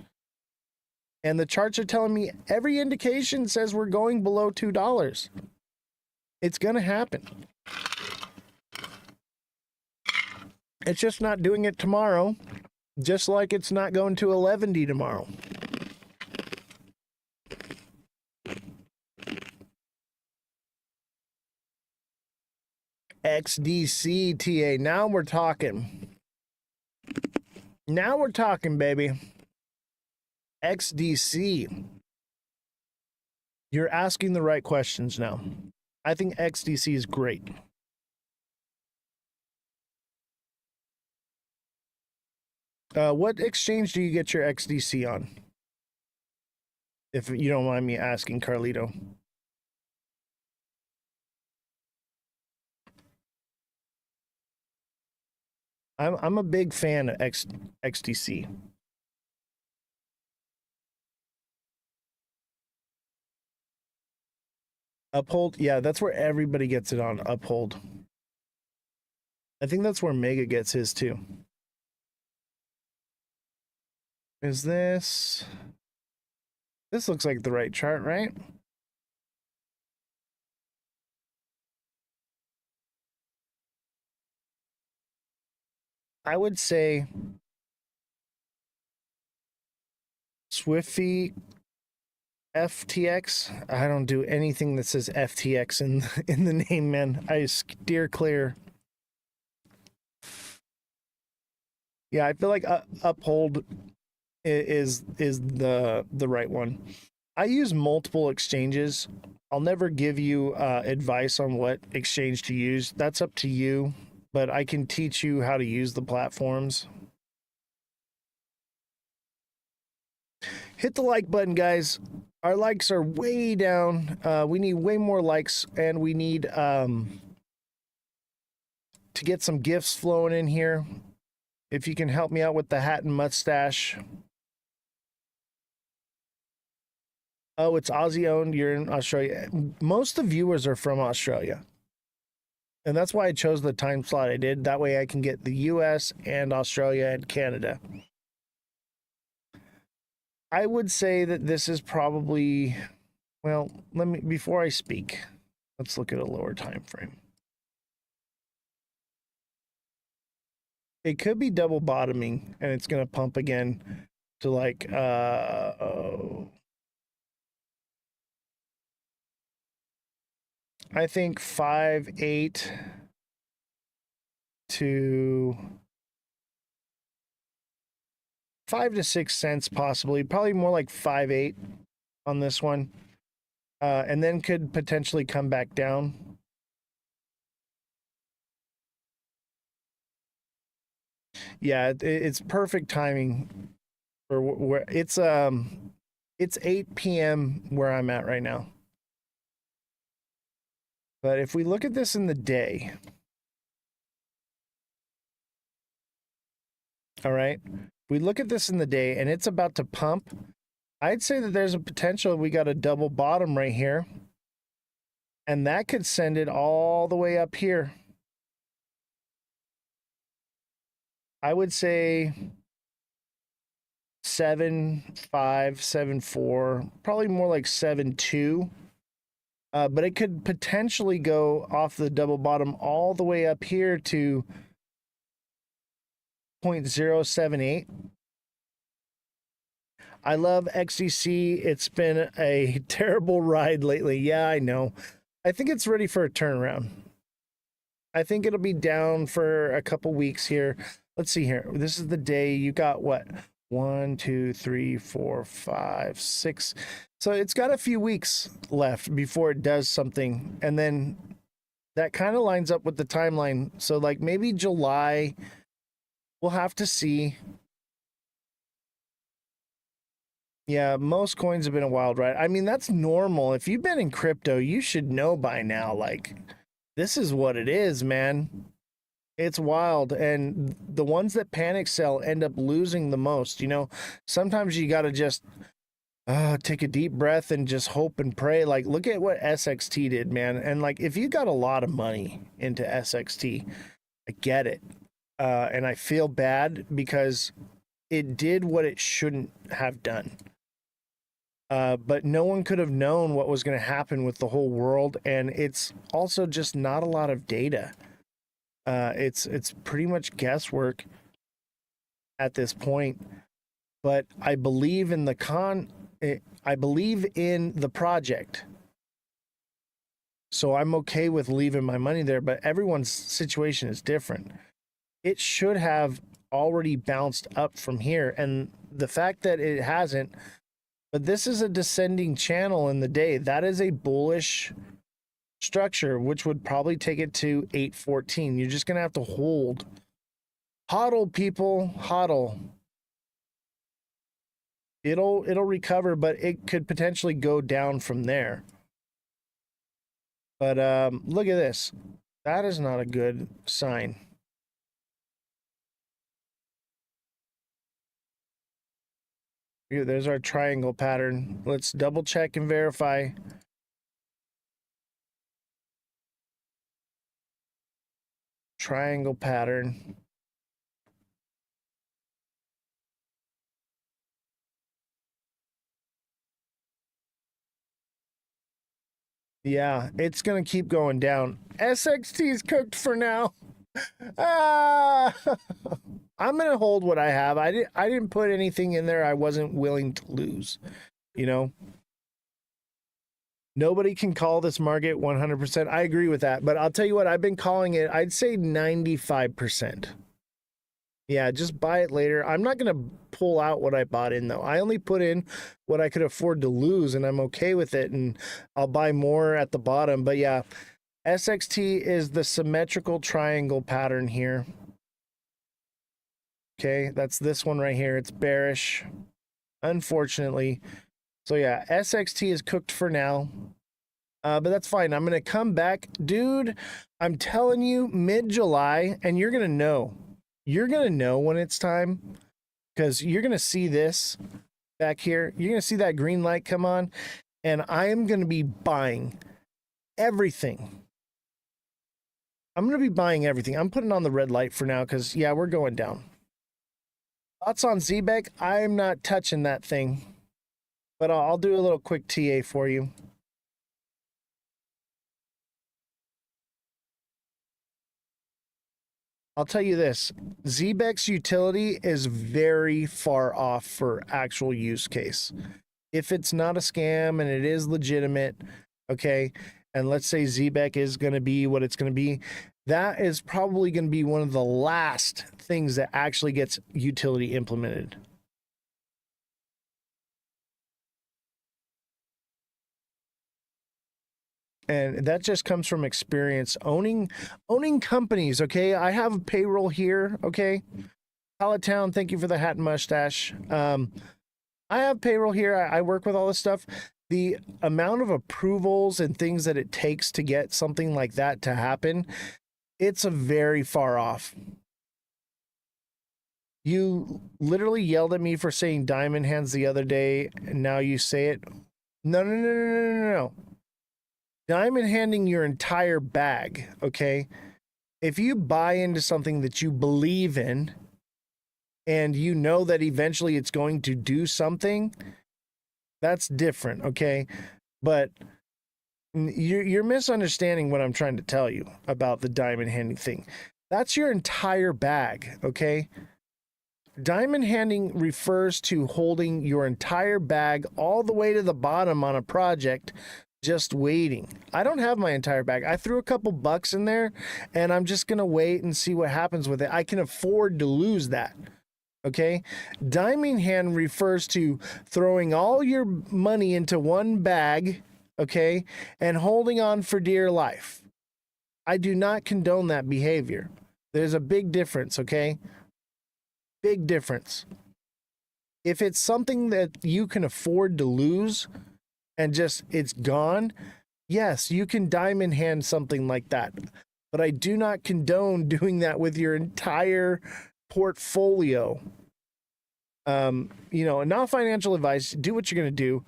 And the charts are telling me every indication says we're going below $2. It's going to happen. It's just not doing it tomorrow, just like it's not going to 11D tomorrow. XDC TA. Now we're talking. Now we're talking, baby. XDC. You're asking the right questions now. I think XDC is great. What exchange do you get your XDC on? If you don't mind me asking, Carlito. I'm a big fan of XDC. Uphold, yeah, that's where everybody gets it on. Uphold. I think that's where Mega gets his too. Is this... This looks like the right chart, right? I would say Swiffy FTX. I don't do anything that says FTX in the name, man. I steer clear. Yeah, I feel like Uphold is the right one. I use multiple exchanges. I'll never give you advice on what exchange to use. That's up to you, but I can teach you how to use the platforms. Hit the like button, guys. Our likes are way down. We need way more likes, and we need to get some gifts flowing in here. If you can help me out with the hat and mustache. Oh, it's Aussie owned. You're in Australia. Most of the viewers are from Australia. And that's why I chose the time slot I did. That way I can get the US and Australia and Canada. I would say that this is probably, well, before I speak, let's look at a lower time frame. It could be double bottoming and it's going to pump again to like, I think 5.8 to 5 to 6 cents, possibly, probably more like 5.8 on this one, and then could potentially come back down. Yeah, it's perfect timing for where it's 8 p.m. where I'm at right now. But if we look at this in the day, all right, we look at this in the day and it's about to pump. I'd say that there's a potential we got a double bottom right here. And that could send it all the way up here. I would say 7.5, 7.4, probably more like 7.2. But it could potentially go off the double bottom all the way up here to 0.078. I love XDC. It's been a terrible ride lately. Yeah, I know. I think it's ready for a turnaround. I think it'll be down for a couple weeks here. Let's see here. This is the day. You got what? 1, 2, 3, 4, 5, 6. So it's got a few weeks left before it does something. And then that kind of lines up with the timeline. So like maybe July, we'll have to see. Yeah, most coins have been a wild ride. I mean, that's normal. If you've been in crypto, you should know by now, like, this is what it is, man. It's wild. And the ones that panic sell end up losing the most. You know, sometimes you got to just take a deep breath and just hope and pray. Like, look at what SXT did, man. And like, if you got a lot of money into SXT, I get it. And I feel bad because it did what it shouldn't have done. But no one could have known what was going to happen with the whole world. And it's also just not a lot of data. It's pretty much guesswork at this point. But I believe in I believe in the project. So I'm okay with leaving my money there, but everyone's situation is different. It should have already bounced up from here. And the fact that it hasn't, but this is a descending channel in the day. That is a bullish structure, which would probably take it to 814. You're just going to have to hold. Hodl, people, hodl. It'll recover, but it could potentially go down from there. But look at this. That is not a good sign. Here, there's our triangle pattern. Let's double check and verify. Triangle pattern. Yeah, it's going to keep going down. SXT is cooked for now. I'm going to hold what I have. I didn't put anything in there I wasn't willing to lose. You know? Nobody can call this market 100%. I agree with that. But I'll tell you what, I've been calling it, I'd say 95%. Yeah, just buy it later. I'm not going to pull out what I bought in, though. I only put in what I could afford to lose, and I'm okay with it. And I'll buy more at the bottom. But yeah, SXT is the symmetrical triangle pattern here. Okay, that's this one right here. It's bearish, unfortunately. So yeah, SXT is cooked for now. But that's fine. I'm going to come back. Dude, I'm telling you, mid-July, and you're going to know. You're going to know when it's time, because you're going to see this back here. You're going to see that green light come on, and I am going to be buying everything. I'm going to be buying everything. I'm putting on the red light for now because, yeah, we're going down. Thoughts on ZBEC? I'm not touching that thing, but I'll do a little quick TA for you. I'll tell you this, ZBEC's utility is very far off for actual use case. If it's not a scam and it is legitimate, okay, and let's say ZBEC is going to be what it's going to be, that is probably going to be one of the last things that actually gets utility implemented. And that just comes from experience owning companies. Okay, I have a payroll here. Okay, Town, thank you for the hat and mustache. I have payroll here. I work with all this stuff. The amount of approvals and things that it takes to get something like that to happen, it's a very far off. You literally yelled at me for saying diamond hands the other day, and now you say it. No. Diamond handing your entire bag, okay? If you buy into something that you believe in and you know that eventually it's going to do something, that's different, okay? But you're misunderstanding what I'm trying to tell you about the diamond handing thing. That's your entire bag, okay? Diamond handing refers to holding your entire bag all the way to the bottom on a project, just waiting. I don't have my entire bag. I threw a couple bucks in there and I'm just going to wait and see what happens with it. I can afford to lose that. Okay. Diamond hand refers to throwing all your money into one bag. Okay. And holding on for dear life. I do not condone that behavior. There's a big difference. Okay. Big difference. If it's something that you can afford to lose and just it's gone, yes, you can diamond hand something like that. But I do not condone doing that with your entire portfolio. Not financial advice. Do what you're going to do.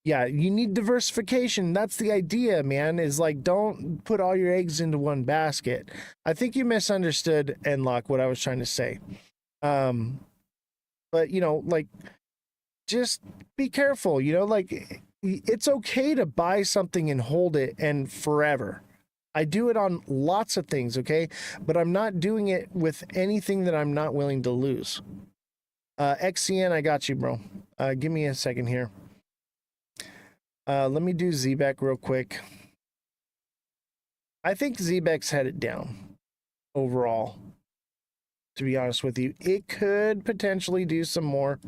Yeah, you need diversification. That's the idea, man, is like, don't put all your eggs into one basket. I think you misunderstood, Enlock, what I was trying to say. But, just be careful, it's okay to buy something and hold it and forever. I do it on lots of things, okay? But I'm not doing it with anything that I'm not willing to lose. XCN, I got you, bro. Give me a second here. Let me do ZBEC real quick. I think ZBEC's headed down overall, to be honest with you. It could potentially do some more.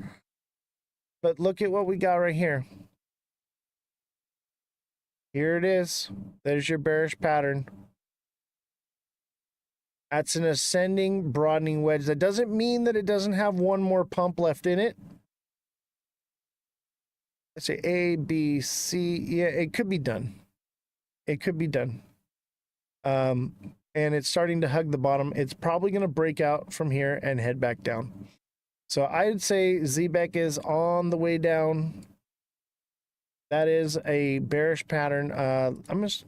But look at what we got right here. Here it is. There's your bearish pattern. That's an ascending, broadening wedge. That doesn't mean that it doesn't have one more pump left in it. Let's say A, B, C. Yeah, it could be done. It could be done. And it's starting to hug the bottom. It's probably going to break out from here and head back down. So I'd say ZBEC is on the way down. That is a bearish pattern. I'm just,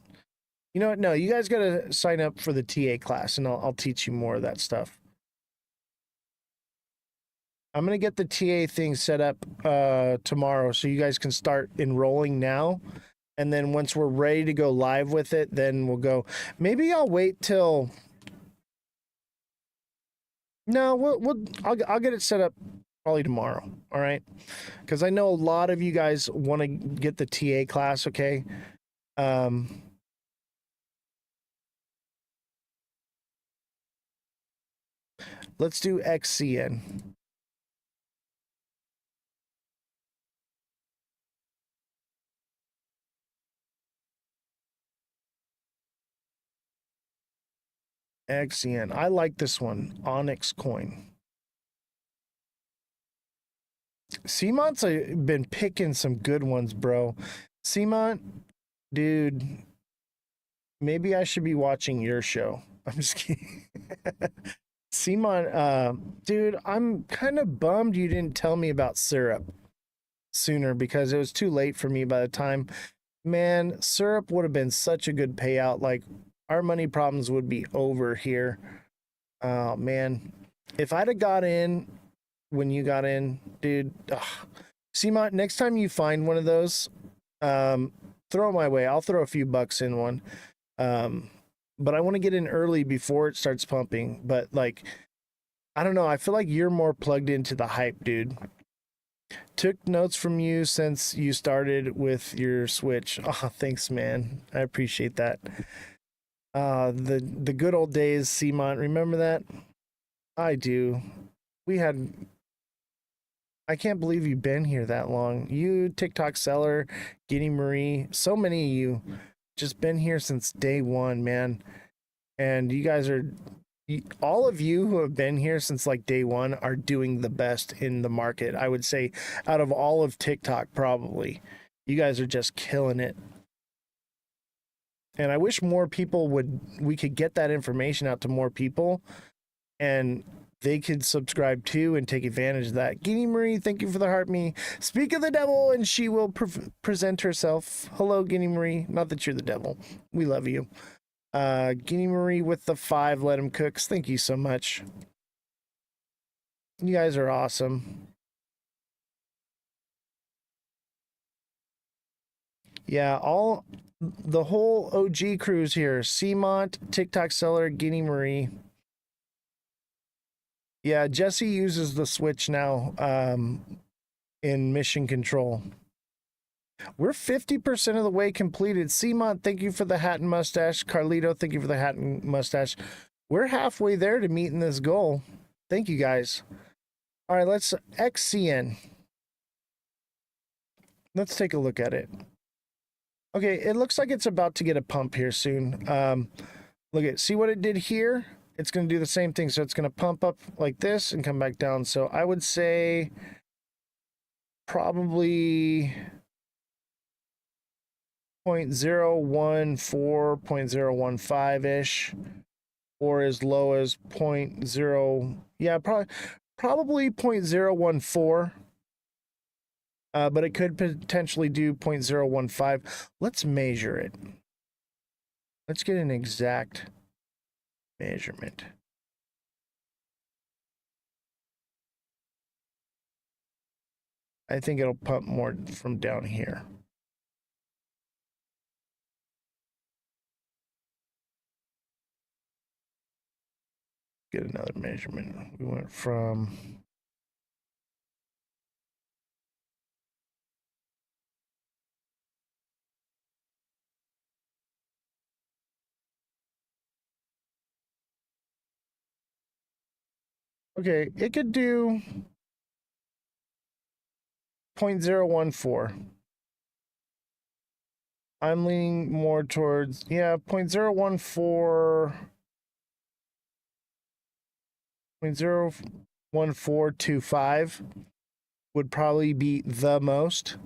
you know what? No, you guys got to sign up for the TA class, and I'll teach you more of that stuff. I'm going to get the TA thing set up tomorrow so you guys can start enrolling now. And then once we're ready to go live with it, then we'll go. Maybe I'll wait till... No, I'll get it set up probably tomorrow, all right? Because I know a lot of you guys want to get the TA class, okay? Let's do XCN. XCN. I like this one. Onyx coin. Seamont's been picking some good ones, bro. Seamont, dude, maybe I should be watching your show. I'm just kidding. Seamont, dude, I'm kind of bummed you didn't tell me about syrup sooner because it was too late for me by the time. Man, syrup would have been such a good payout. Like, our money problems would be over here. Oh, man. If I'd have got in when you got in, dude. Seamont, next time you find one of those, throw it my way. I'll throw a few bucks in one. But I want to get in early before it starts pumping. But, like, I don't know. I feel like you're more plugged into the hype, dude. Took notes from you since you started with your Switch. Oh, thanks, man. I appreciate that. The good old days, Seamont. Remember that? I do. I can't believe you've been here that long. You, TikTok Seller, Guinea Marie, so many of you just been here since day one, man. And you guys are, all of you who have been here since like day one are doing the best in the market. I would say out of all of TikTok, probably. You guys are just killing it. And I wish more people we could get that information out to more people and they could subscribe to and take advantage of that. Guinea Marie, thank you for the heart me. Speak of the devil and she will present herself. Hello, Guinea Marie. Not that you're the devil. We love you. Guinea Marie with the 5 let him cooks. Thank you so much. You guys are awesome. Yeah, the whole OG crew's here. Seamont, TikTok Seller, Guinea Marie. Yeah, Jesse uses the Switch now in Mission Control. We're 50% of the way completed. Seamont, thank you for the hat and mustache. Carlito, thank you for the hat and mustache. We're halfway there to meeting this goal. Thank you, guys. All right, let's XCN. Let's take a look at it. Okay, it looks like it's about to get a pump here soon. Look at, see what it did here? it's going to do the same thing. So it's going to pump up like this and come back down. So I would say probably 0.014, 0.015-ish, or as low as 0.0, yeah, probably 0.014. But it could potentially do 0.015. Let's measure it. Let's get an exact measurement. I think it'll pump more from down here. Get another measurement. We went from okay, it could do 0.014. I'm leaning more towards, yeah, 0.014, 0.01425 would probably be the most.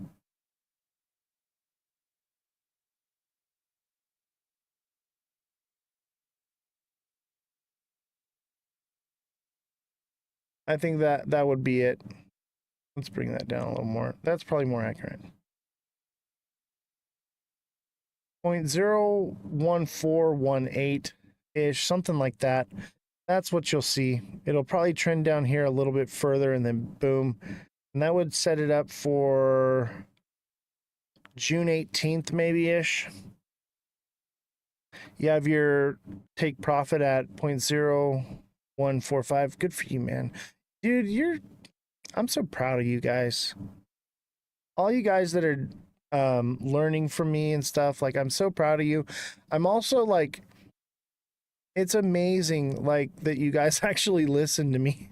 I think that would be it. Let's bring that down a little more. That's probably more accurate. 0.01418-ish, something like that. That's what you'll see. It'll probably trend down here a little bit further and then boom. And that would set it up for June 18th, maybe-ish. You have your take profit at 0.0145. Good for you, man. Dude, I'm so proud of you guys. All you guys that are learning from me and stuff, like, I'm so proud of you. I'm also like, it's amazing, like, that you guys actually listen to me.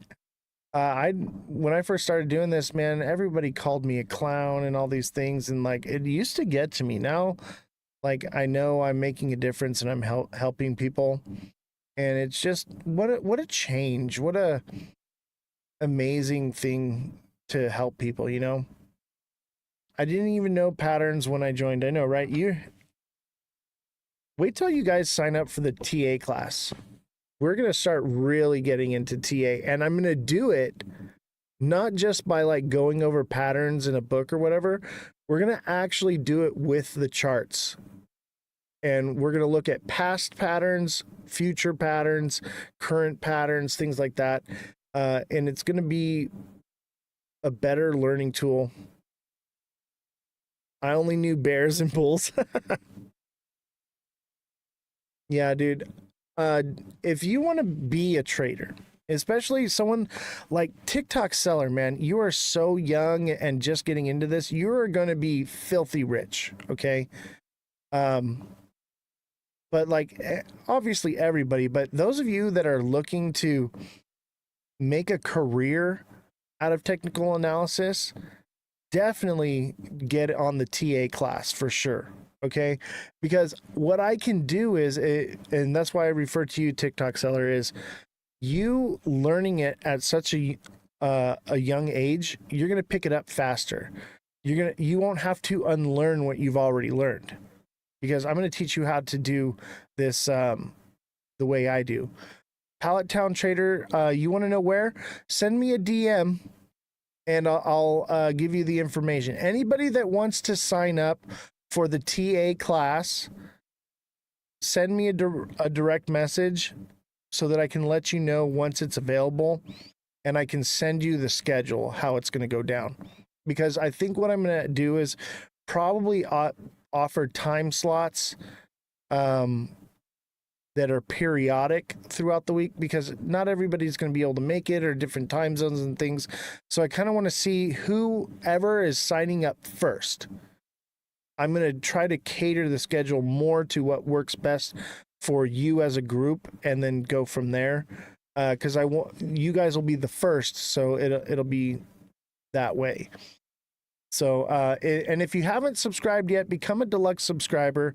When I first started doing this, man, everybody called me a clown and all these things, and like, it used to get to me. Now, like, I know I'm making a difference and I'm helping people, and it's just what a change, what a amazing thing to help people, you know. I didn't even know patterns when I joined. I know, right? You wait till you guys sign up for the TA class. We're going to start really getting into TA, and I'm going to do it not just by like going over patterns in a book or whatever. We're going to actually do it with the charts, and we're going to look at past patterns, future patterns, current patterns, things like that. And it's going to be a better learning tool. I only knew bears and bulls. Yeah, dude. If you want to be a trader, especially someone like TikTok seller, man, you are so young and just getting into this, you're going to be filthy rich. Okay. But like, obviously everybody, but those of you that are looking to make a career out of technical analysis, definitely get on the TA class for sure. Okay, because what I can do is, and that's why I refer to you, TikTok seller, is you learning it at such a young age, you're gonna pick it up faster. You won't have to unlearn what you've already learned, because I'm gonna teach you how to do this the way I do. Pallet Town Trader, you want to know where? Send me a DM. And I'll give you the information. Anybody that wants to sign up for the TA class, send me a direct message so that I can let you know once it's available, and I can send you the schedule, how it's going to go down. Because I think what I'm going to do is probably offer time slots that are periodic throughout the week, because not everybody's going to be able to make it, or different time zones and things. So I kind of want to see whoever is signing up first. I'm going to try to cater the schedule more to what works best for you as a group, and then go from there. Because I want you guys will be the first, so it'll be that way. So and if you haven't subscribed yet, become a deluxe subscriber.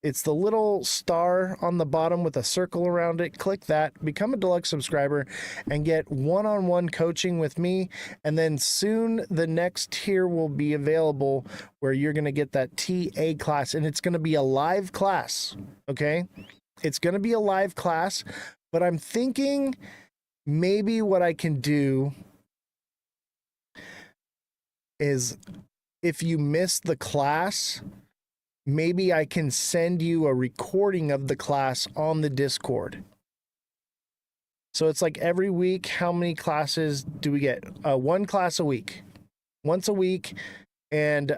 It's the little star on the bottom with a circle around it. Click that, become a deluxe subscriber, and get one-on-one coaching with me. And then soon the next tier will be available where you're going to get that TA class, and it's going to be a live class. Okay. It's going to be a live class, but I'm thinking maybe what I can do is if you miss the class, maybe I can send you a recording of the class on the Discord. So it's like every week, how many classes do we get? One class a week, once a week. And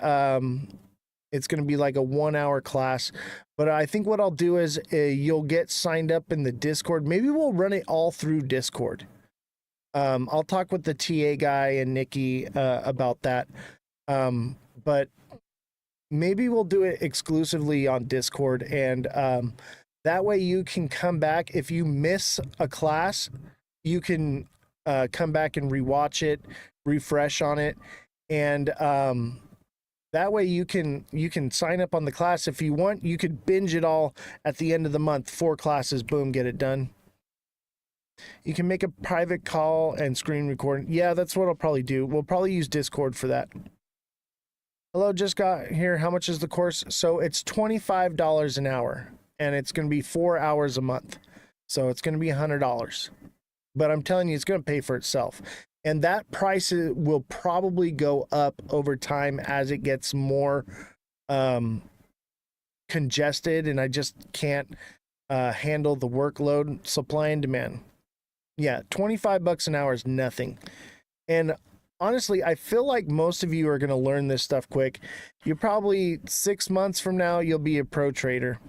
it's going to be like a 1 hour class. But I think what I'll do is you'll get signed up in the Discord. Maybe we'll run it all through Discord. I'll talk with the TA guy and Nikki about that. But maybe we'll do it exclusively on Discord, and that way you can come back. If you miss a class, you can come back and rewatch it, refresh on it, and that way you can sign up on the class. If you want, you could binge it all at the end of the month. 4 classes, boom, get it done. You can make a private call and screen record. Yeah, that's what I'll probably do. We'll probably use Discord for that. Hello, just got here. How much is the course? So it's $25 an hour, and it's going to be 4 hours a month. So it's going to be $100. But I'm telling you, it's going to pay for itself. And that price will probably go up over time as it gets more congested, and I just can't handle the workload, supply and demand. Yeah, $25 an hour is nothing. And honestly, I feel like most of you are going to learn this stuff quick. You probably 6 months from now, you'll be a pro trader.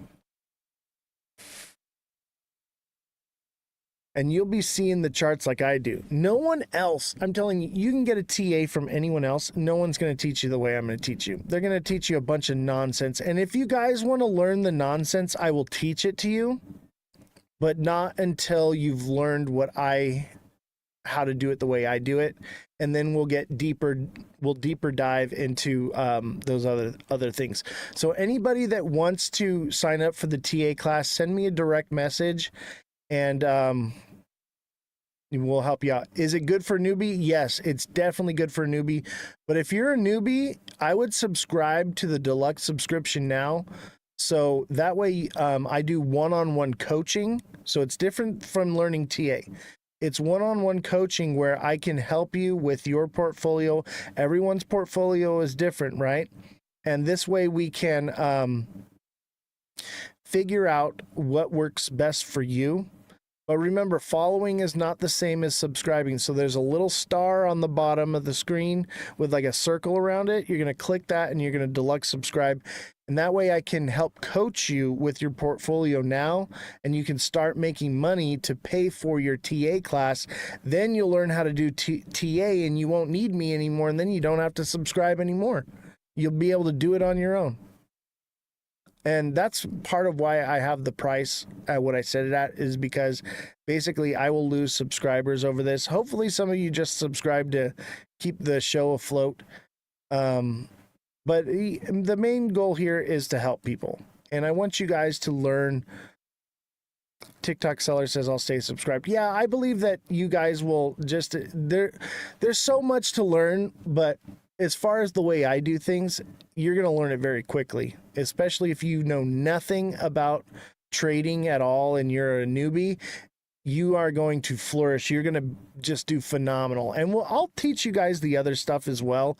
And you'll be seeing the charts like I do. No one else, I'm telling you, you can get a TA from anyone else. No one's going to teach you the way I'm going to teach you. They're going to teach you a bunch of nonsense. And if you guys want to learn the nonsense, I will teach it to you, but not until you've learned how to do it the way I do it. And then we'll deeper dive into those other things. So anybody that wants to sign up for the TA class, send me a direct message, and we'll help you out. Is it good for a newbie? Yes, it's definitely good for a newbie. But if you're a newbie, I would subscribe to the deluxe subscription now. So that way I do one-on-one coaching. So it's different from learning TA. It's one-on-one coaching where I can help you with your portfolio. Everyone's portfolio is different, right? And this way we can figure out what works best for you. But remember, following is not the same as subscribing. So there's a little star on the bottom of the screen with like a circle around it. You're going to click that and you're going to deluxe subscribe. And that way I can help coach you with your portfolio now, and you can start making money to pay for your TA class. Then you'll learn how to do TA and you won't need me anymore. And then you don't have to subscribe anymore. You'll be able to do it on your own. And that's part of why I have the price at what I set it at, is because basically I will lose subscribers over this. Hopefully some of you just subscribe to keep the show afloat. But the main goal here is to help people. And I want you guys to learn. TikTok seller says I'll stay subscribed. Yeah, I believe that you guys will just, there's so much to learn, but as far as the way I do things, you're going to learn it very quickly, especially if you know nothing about trading at all and you're a newbie. You are going to flourish. You're going to just do phenomenal. And I'll teach you guys the other stuff as well.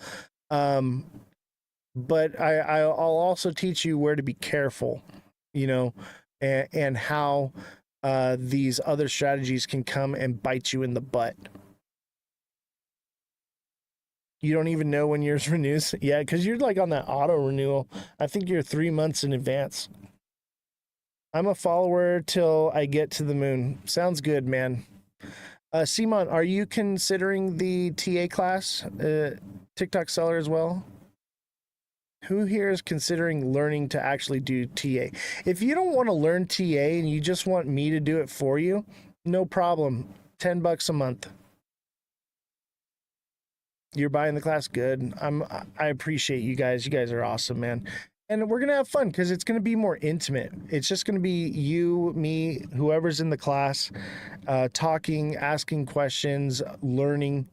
But I'll also teach you where to be careful, and how these other strategies can come and bite you in the butt. You don't even know when yours renews? Yeah, because you're like on that auto renewal. I think you're 3 months in advance. I'm a follower till I get to the moon. Sounds good, man. Simon, are you considering the TA class? TikTok seller as well? Who here is considering learning to actually do TA? If you don't want to learn TA and you just want me to do it for you, no problem. $10 a month. You're buying the class? Good. I appreciate you guys. You guys are awesome, man. And we're going to have fun because it's going to be more intimate. It's just going to be you, me, whoever's in the class, talking, asking questions, learning.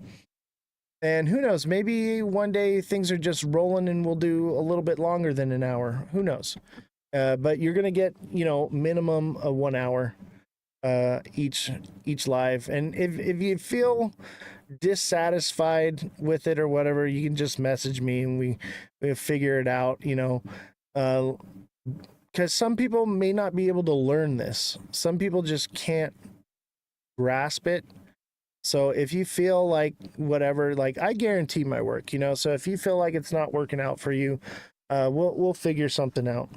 And who knows, maybe one day things are just rolling and we'll do a little bit longer than an hour. Who knows? But you're going to get, minimum of 1 hour each live. And if you feel dissatisfied with it or whatever, you can just message me and we figure it out, because some people may not be able to learn this. Some people just can't grasp it. So if you feel like whatever, like I guarantee my work, so if you feel like it's not working out for you, we'll figure something out.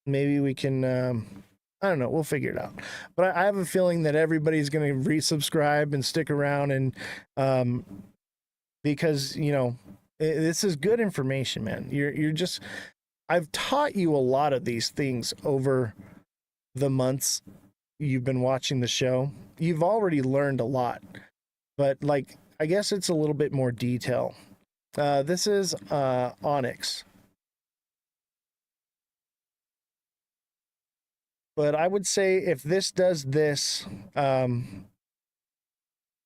Maybe we can, I don't know, we'll figure it out. But I have a feeling that everybody's going to resubscribe and stick around, and because, this is good information, man. You're just, I've taught you a lot of these things over the months you've been watching the show. You've already learned a lot, but I guess it's a little bit more detail. This is Onyx. But I would say if this does this, and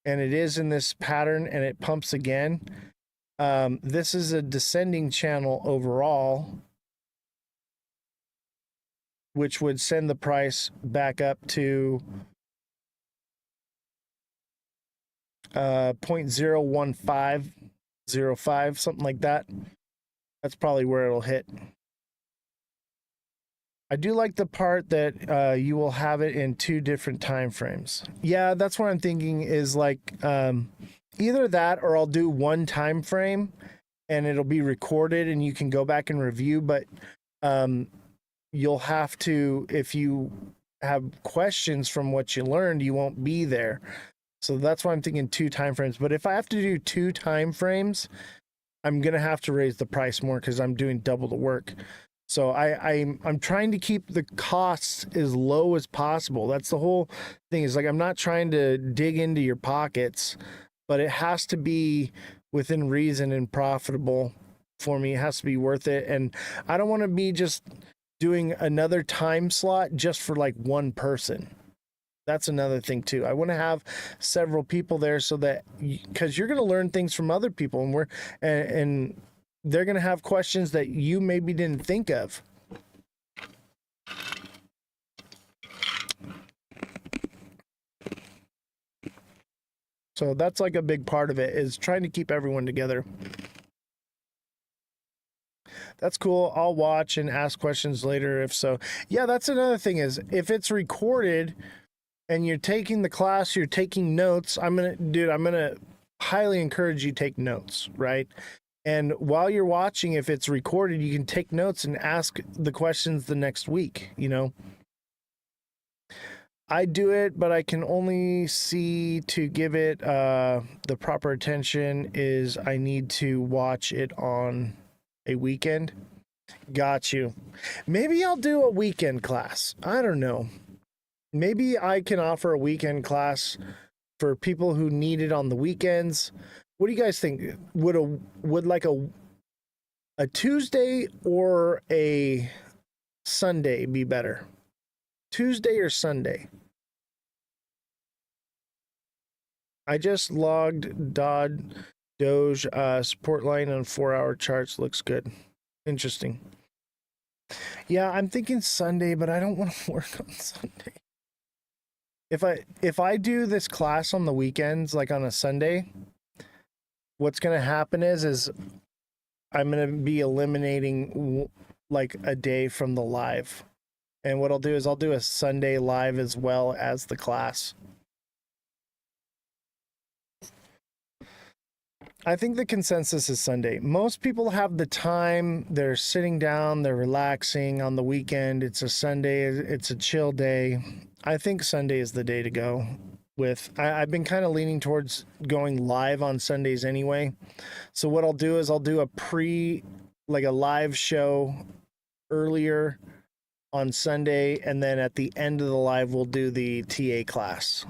it is in this pattern and it pumps again, this is a descending channel overall, which would send the price back up to 0.01505, something like that. That's probably where it'll hit. I do like the part that you will have it in 2 different time frames. Yeah, that's what I'm thinking is either that or I'll do 1 time frame and it'll be recorded and you can go back and review, but you'll have to, if you have questions from what you learned, you won't be there. So that's why I'm thinking 2 time frames. But if I have to do 2 time frames, I'm going to have to raise the price more because I'm doing double the work. So I'm trying to keep the costs as low as possible. That's the whole thing, is I'm not trying to dig into your pockets, but it has to be within reason and profitable for me. It has to be worth it. And I don't want to be just doing another time slot just for one person. That's another thing too. I want to have several people there so that, because you're going to learn things from other people, and they're going to have questions that you maybe didn't think of. So that's a big part of it, is trying to keep everyone together. That's cool. I'll watch and ask questions later if so. Yeah, that's another thing, is if it's recorded and you're taking the class, you're taking notes, I'm going to highly encourage you take notes, right? And while you're watching, if it's recorded, you can take notes and ask the questions the next week, I do it, but I can only see to give it the proper attention is I need to watch it on a weekend. Got you. Maybe I'll do a weekend class. I don't know. Maybe I can offer a weekend class for people who need it on the weekends. What do you guys think? Would a Tuesday or a Sunday be better? Tuesday or Sunday? I just logged Doge support line on 4-hour charts. Looks good. Interesting. Yeah, I'm thinking Sunday, but I don't want to work on Sunday. If I do this class on the weekends, on a Sunday, what's going to happen is I'm going to be eliminating a day from the live. And what I'll do is I'll do a Sunday live as well as the class. I think the consensus is Sunday. Most people have the time. They're sitting down, they're relaxing on the weekend. It's a Sunday, it's a chill day. I think Sunday is the day to go with. I've been kind of leaning towards going live on Sundays anyway. So what I'll do is I'll do a live show earlier on Sunday, and then at the end of the live, we'll do the TA class.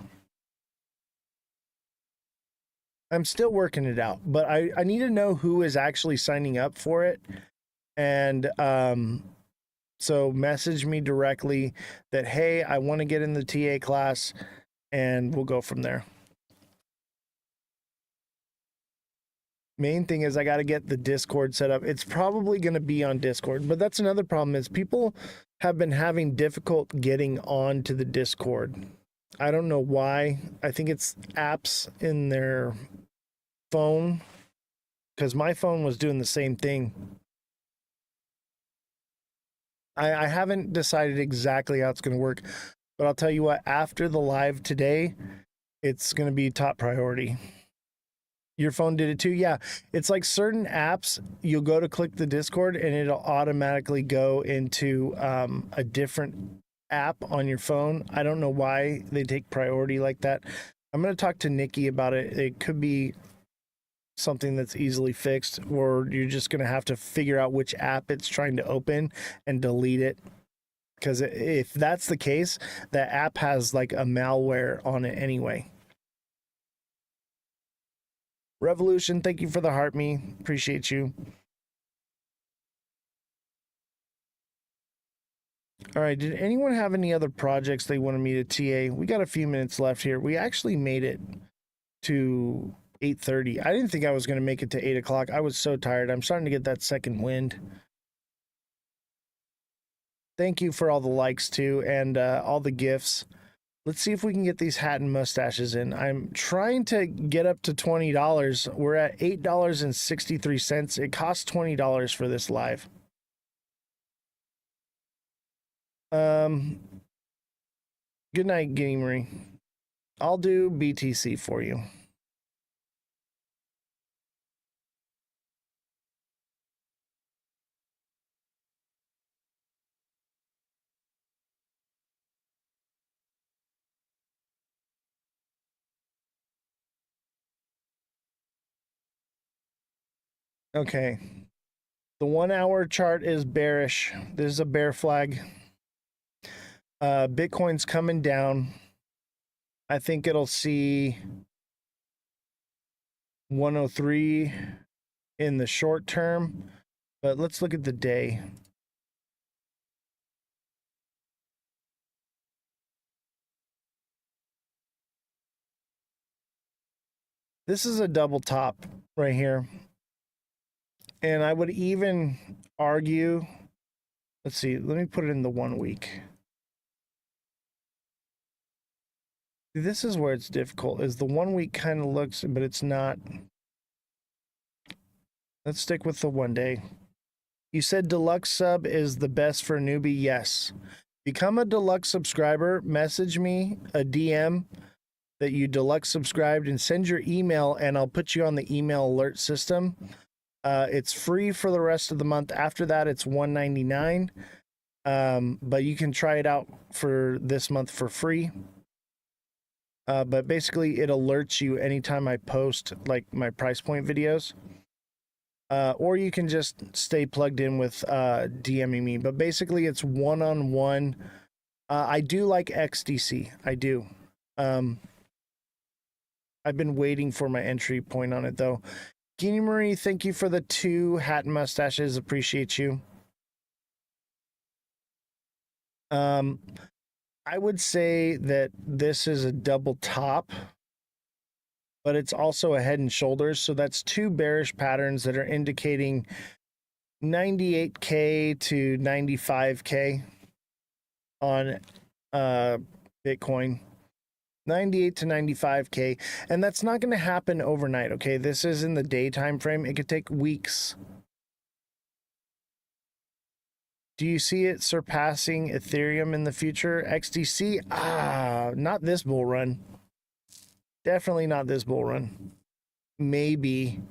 I'm still working it out, but I need to know who is actually signing up for it. And so message me directly that, hey, I want to get in the TA class, and we'll go from there. Main thing is I got to get the Discord set up. It's probably going to be on Discord, but that's another problem is people have been having difficult getting on to the Discord. I don't know why. I think it's apps in their phone, because my phone was doing the same thing. I haven't decided exactly how it's going to work, but I'll tell you what, after the live today, it's going to be top priority. Your phone did it too? Yeah. It's like certain apps, you'll go to click the Discord and it'll automatically go into a different app on your phone. I don't know why they take priority like that. I'm going to talk to Nikki about it. It could be something that's easily fixed, or you're just going to have to figure out which app it's trying to open and delete it. Because if that's the case, that app has like a malware on it anyway. Revolution, thank you for the heart me. Appreciate you. All right, did anyone have any other projects they wanted me to TA? We got a few minutes left here. We actually made it to 8:30. I didn't think I was going to make it to 8 o'clock. I was so tired. I'm starting to get that second wind. Thank you for all the likes too, and all the gifts. Let's see if we can get these hat and mustaches in. I'm trying to get up to $20. We're at $8.63. It costs $20 for this live. Good night, Guinea Marie. I'll do BTC for you. Okay. The 1 hour chart is bearish. This is a bear flag. Bitcoin's coming down. I think it'll see 103 in the short term, but let's look at the day. This is a double top right here. And I would even argue, let's see, let me put it in the 1 week. This is where it's difficult, is the 1 week kind of looks, but it's not. Let's stick with the 1 day. You said deluxe sub is the best for a newbie. Yes. Become a deluxe subscriber. Message me a DM that you deluxe subscribed and send your email, and I'll put you on the email alert system. It's free for the rest of the month. After that, it's $1.99. But you can try it out for this month for free. But basically, it alerts you anytime I post like my price point videos. Or you can just stay plugged in with DMing me. But basically, it's one-on-one. I do like XDC. I do. I've been waiting for my entry point on it, though. Guinea Marie, thank you for the 2 hat and mustaches. Appreciate you. I would say that this is a double top, but it's also a head and shoulders. So that's 2 bearish patterns that are indicating 98K to 95K on Bitcoin. 98 to 95K. And that's not going to happen overnight, okay? This is in the day time frame. It could take weeks. Do you see it surpassing Ethereum in the future? XDC? Not this bull run. Definitely not this bull run. Maybe.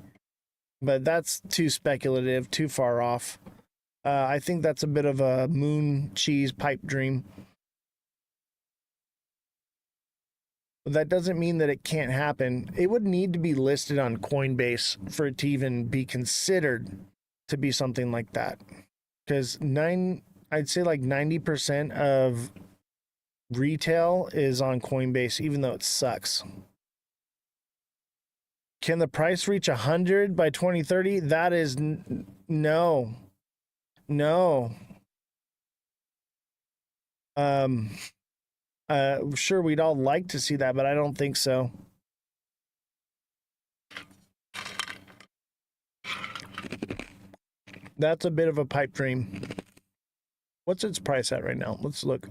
But that's too speculative, too far off. I think that's a bit of a moon cheese pipe dream. That doesn't mean that it can't happen. It would need to be listed on Coinbase for it to even be considered to be something like that. Because I'd say like 90% of retail is on Coinbase, even though it sucks. Can the price reach 100 by 2030? That is no. No. Sure, we'd all like to see that, but I don't think so. That's a bit of a pipe dream. What's its price at right now? Let's look.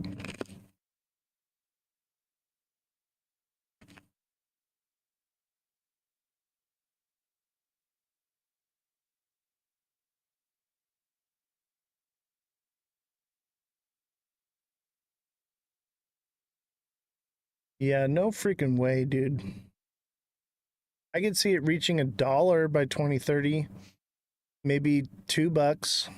Yeah, no freaking way, dude. I could see it reaching $1 by 2030. Maybe $2.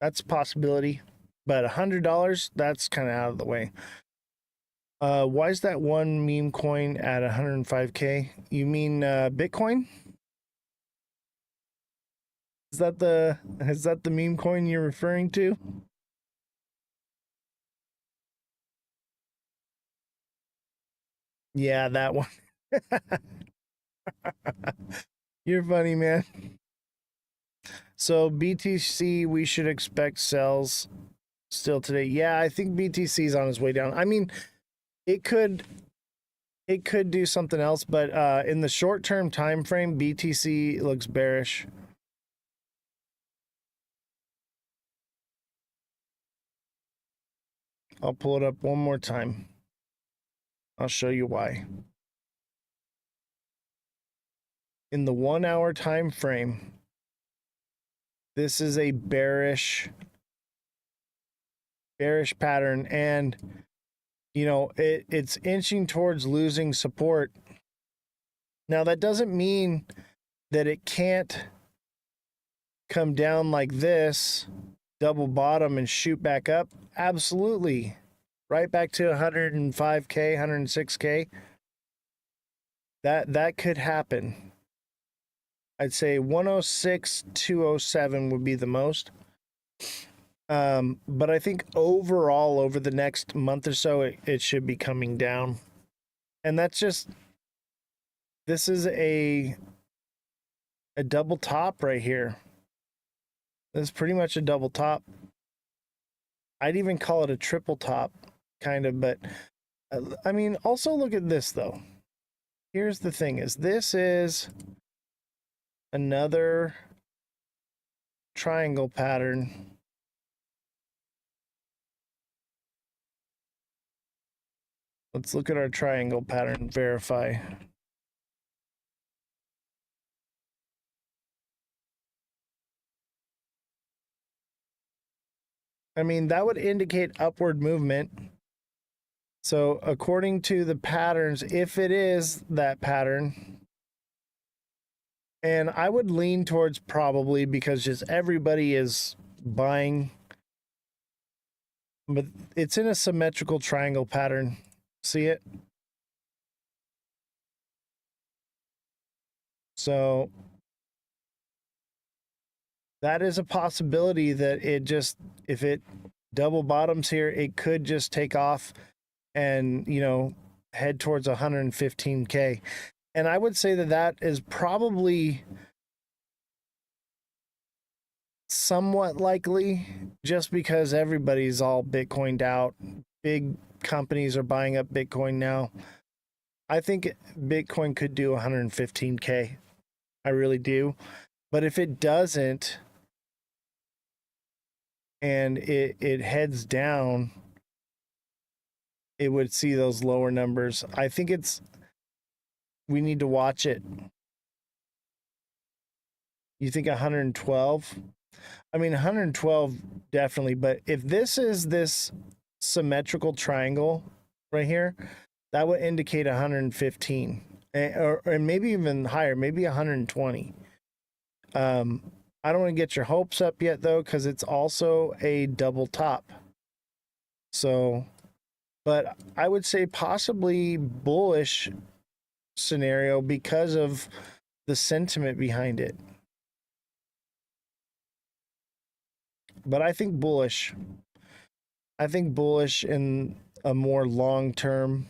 That's a possibility. But $100, that's kind of out of the way. Why is that one meme coin at 105K? You mean Bitcoin? Is that the meme coin you're referring to? Yeah, that one. You're funny, man. So BTC, we should expect sells still today. Yeah, I think BTC is on its way down. I mean, it could do something else, but in the short-term time frame, BTC looks bearish. I'll pull it up one more time. I'll show you why. In the 1 hour time frame, this is a bearish pattern, and you know, it's inching towards losing support. Now that doesn't mean that it can't come down like this, double bottom and shoot back up. Absolutely. Right back to 105K, 106K. That could happen. I'd say 106, 207 would be the most. But I think overall, over the next month or so, it should be coming down. And that's just, this is a double top right here. This is pretty much a double top. I'd even call it a triple top, kind of, but I mean, also look at this though. Here's the thing: is this is another triangle pattern. Let's look at our triangle pattern, verify. I mean, that would indicate upward movement. So according to the patterns, if it is that pattern, and I would lean towards probably, because just everybody is buying, but it's in a symmetrical triangle pattern. See it? So that is a possibility that it just, if it double bottoms here, it could just take off and, you know, head towards 115K. And I would say that that is probably somewhat likely, just because everybody's all Bitcoined out. Big companies are buying up Bitcoin now. I think Bitcoin could do 115K. I really do. But if it doesn't, and it heads down, it would see those lower numbers. I think we need to watch it. You think 112? I mean, 112 definitely, but if this is this symmetrical triangle right here, that would indicate 115, or maybe even higher, maybe 120. I don't want to get your hopes up yet though, because it's also a double top. So, but I would say possibly bullish scenario because of the sentiment behind it. But I think bullish. I think bullish in a more long-term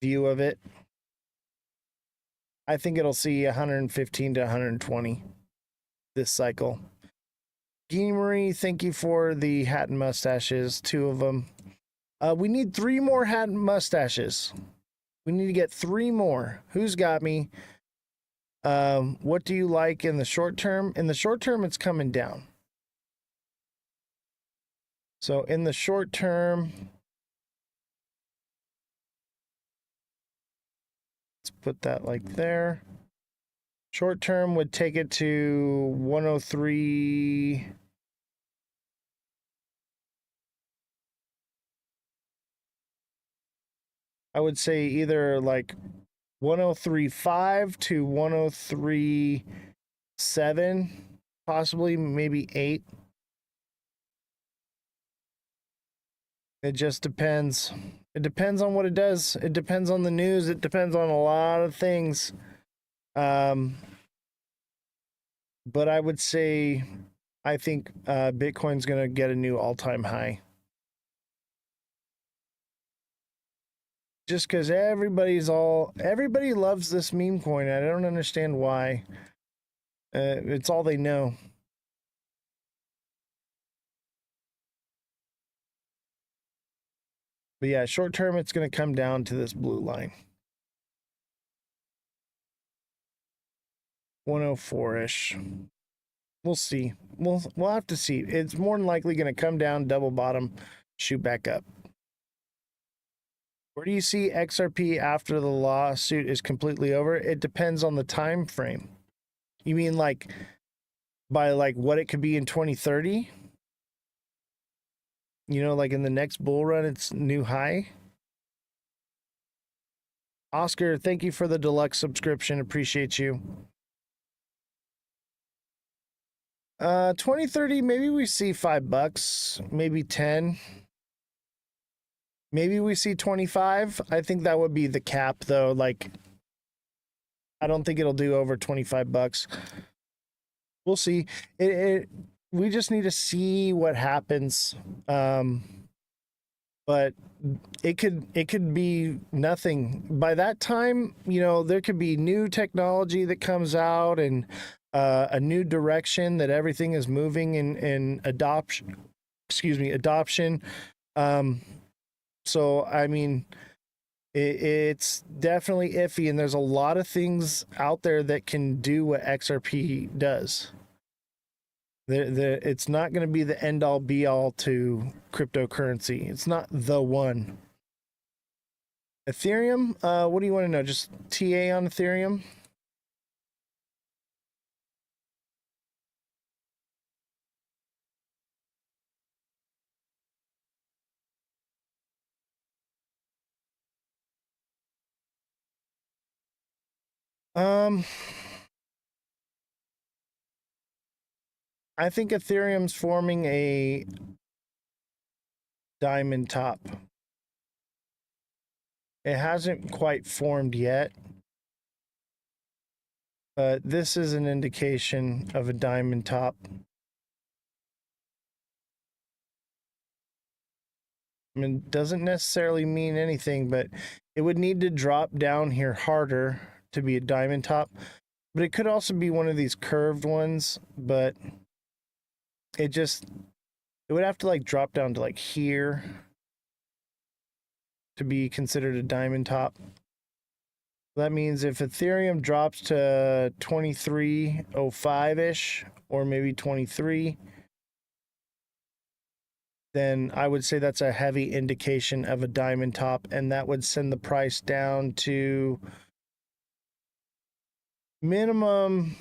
view of it. I think it'll see 115 to 120 this cycle. Guinea Marie, thank you for the hat and mustaches, 2 of them. We need 3 more hat and mustaches. We need to get 3 more. Who's got me? What do you like in the short term? In the short term, it's coming down. So in the short term, let's put that like there. Short term would take it to 103. I would say either like 103.5 to 103.7, possibly maybe 8. It just depends. It depends on what it does. It depends on the news. It depends on a lot of things. But I would say I think Bitcoin's going to get a new all-time high. Just because everybody loves this meme coin. I don't understand why. It's all they know. But yeah, short term, it's going to come down to this blue line. 104-ish. We'll see. We'll have to see. It's more than likely going to come down, double bottom, shoot back up. Where do you see XRP after the lawsuit is completely over? It depends on the time frame. You mean like by like what it could be in 2030? You know, like in the next bull run, it's new high. Oscar, thank you for the deluxe subscription. Appreciate you. 2030, maybe we see $5, maybe 10. Maybe we see 25. I think that would be the cap though. Like, I don't think it'll do over $25. We'll see. We just need to see what happens. But it could be nothing. By that time, you know, there could be new technology that comes out and a new direction that everything is moving in adoption. So, I mean, it's definitely iffy, and there's a lot of things out there that can do what XRP does. It's not going to be the end all be all to cryptocurrency. It's not the one. Ethereum, what do you want to know? Just TA on Ethereum? I think Ethereum's forming a diamond top. It hasn't quite formed yet, but this is an indication of a diamond top. I mean, it doesn't necessarily mean anything, but it would need to drop down here harder to be a diamond top. But it could also be one of these curved ones, but it would have to like drop down to like here to be considered a diamond top. That means if Ethereum drops to 2305-ish or maybe 23, then I would say that's a heavy indication of a diamond top, and that would send the price down to minimum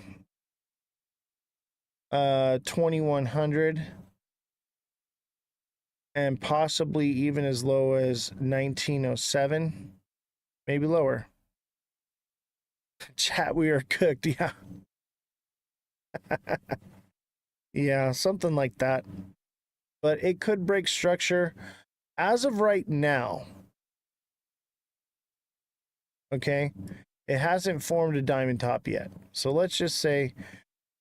2100 and possibly even as low as 1907, maybe lower. Chat, we are cooked. Yeah. Yeah, something like that. But it could break structure as of right now. Okay, it hasn't formed a diamond top yet. So let's just say,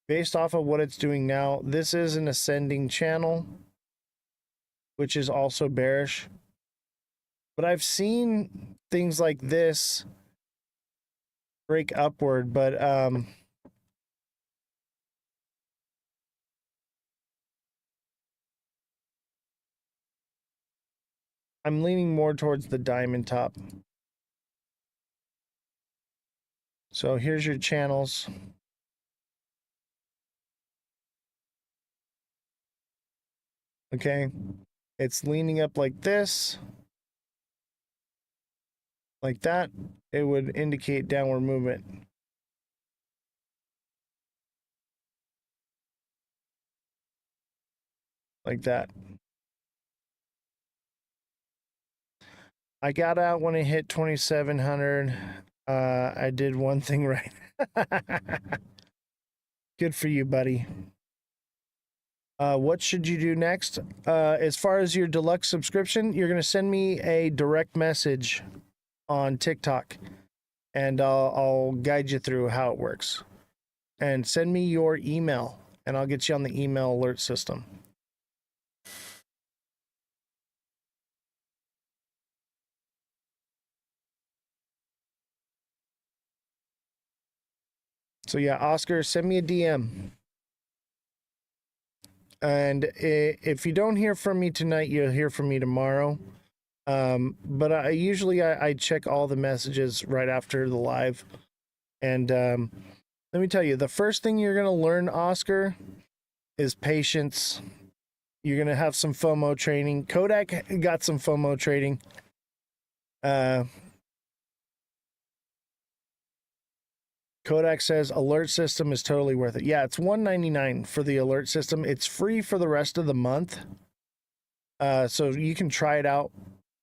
based off of what it's doing now, this is an ascending channel, which is also bearish. But I've seen things like this break upward, but I'm leaning more towards the diamond top. So here's your channels. Okay, it's leaning up like this, like that. It would indicate downward movement. Like that. I got out when it hit 2,700. I did one thing right. Good for you, buddy. What should you do next? As far as your deluxe subscription, you're going to send me a direct message on TikTok, and I'll guide you through how it works. And send me your email, and I'll get you on the email alert system. So yeah, Oscar, send me a DM. And if you don't hear from me tonight, you'll hear from me tomorrow. But I usually check all the messages right after the live. And let me tell you, the first thing you're going to learn, Oscar, is patience. You're going to have some FOMO training. Kodak got some FOMO trading. Kodak says alert system is totally worth it. Yeah, it's $199 for the alert system. It's free for the rest of the month. So you can try it out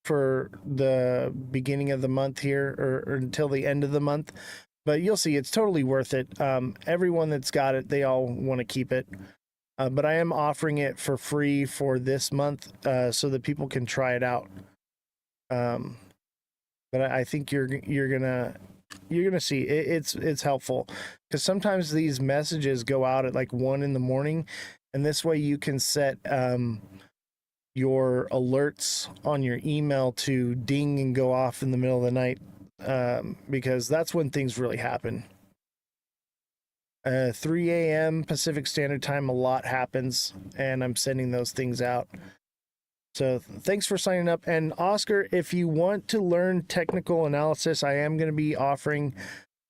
for the beginning of the month here or until the end of the month. But you'll see it's totally worth it. Everyone that's got it, they all want to keep it. But I am offering it for free for this month so that people can try it out. But I think you're gonna see it's helpful, because sometimes these messages go out at like 1 a.m, and this way you can set your alerts on your email to ding and go off in the middle of the night, because that's when things really happen. 3 a.m. Pacific Standard Time, a lot happens, and I'm sending those things out. So thanks for signing up. And Oscar, if you want to learn technical analysis, I am going to be offering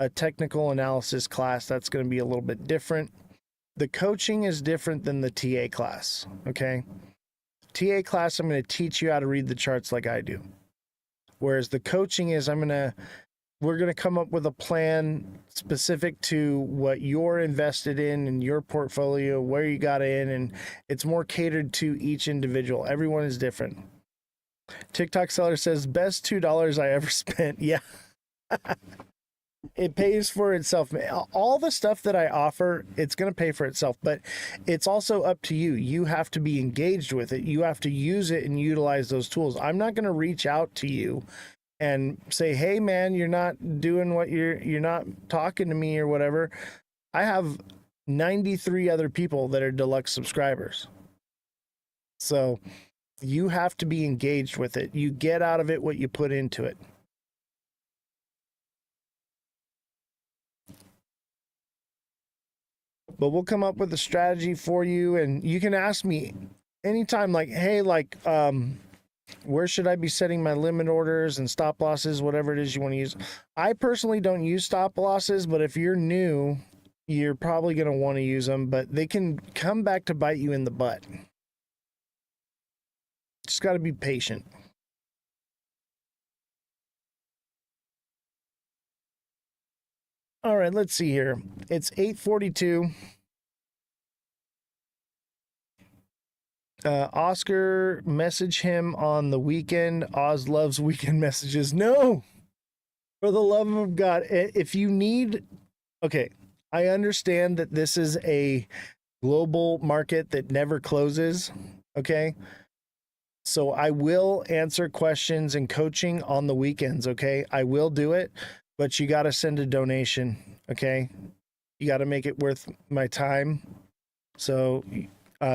a technical analysis class that's going to be a little bit different. The coaching is different than the TA class, okay? TA class, I'm going to teach you how to read the charts like I do. Whereas the coaching is we're going to come up with a plan specific to what you're invested in your portfolio, where you got in, and it's more catered to each individual. Everyone is different. TikTok seller says, best $2 I ever spent. Yeah. It pays for itself. All the stuff that I offer, it's going to pay for itself, but it's also up to you. You have to be engaged with it. You have to use it and utilize those tools. I'm not going to reach out to you and say, hey man, you're not doing what you're not talking to me or whatever. I have 93 other people that are deluxe subscribers. So you have to be engaged with it. You get out of it what you put into it. But we'll come up with a strategy for you, and you can ask me anytime, like, hey, like, where should I be setting my limit orders and stop losses, whatever it is you want to use. I personally don't use stop losses, but if you're new, you're probably going to want to use them, but they can come back to bite you in the butt. Just got to be patient. All right, let's see here. It's 8:42. Oscar, message him on the weekend. Oz loves weekend messages. No, for the love of God. If you need, okay, I understand that this is a global market that never closes. Okay. So I will answer questions and coaching on the weekends. Okay. I will do it, but you got to send a donation. Okay. You got to make it worth my time. So,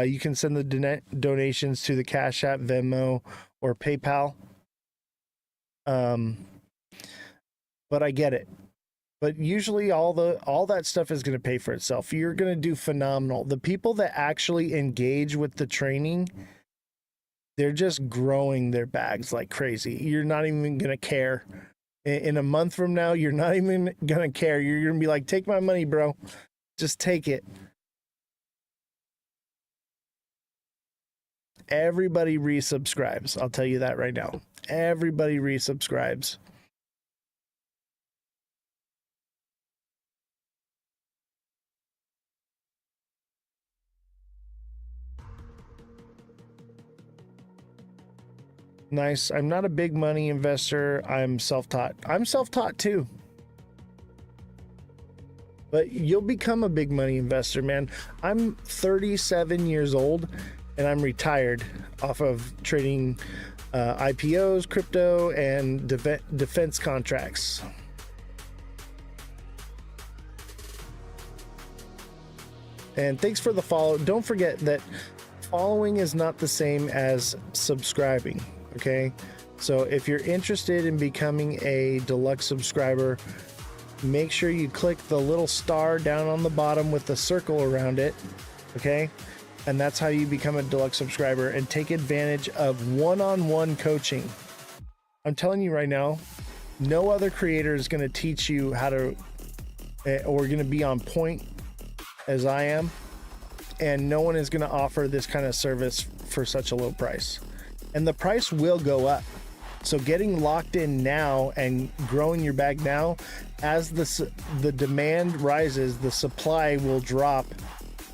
you can send the donations to the Cash App, Venmo, or PayPal. But I get it. But usually all that stuff is going to pay for itself. You're going to do phenomenal. The people that actually engage with the training, They're just growing their bags like crazy. You're not even going to care. In a month from now, you're not even going to care. You're going to be like, take my money, bro. Just take it. Everybody resubscribes. I'll tell you that right now. Everybody resubscribes. Nice. I'm not a big money investor. I'm self-taught. I'm self-taught too. But you'll become a big money investor, man. I'm 37 years old and I'm retired off of trading IPOs, crypto, and defense contracts. And thanks for the follow. Don't forget that following is not the same as subscribing. Okay, so if you're interested in becoming a deluxe subscriber, make sure you click the little star down on the bottom with the circle around it. Okay, and that's how you become a deluxe subscriber and take advantage of one-on-one coaching. I'm telling you right now, no other creator is going to teach you how to or going to be on point as I am, and no one is going to offer this kind of service for such a low price. And the price will go up. So getting locked in now and growing your bag now, as the demand rises, the supply will drop,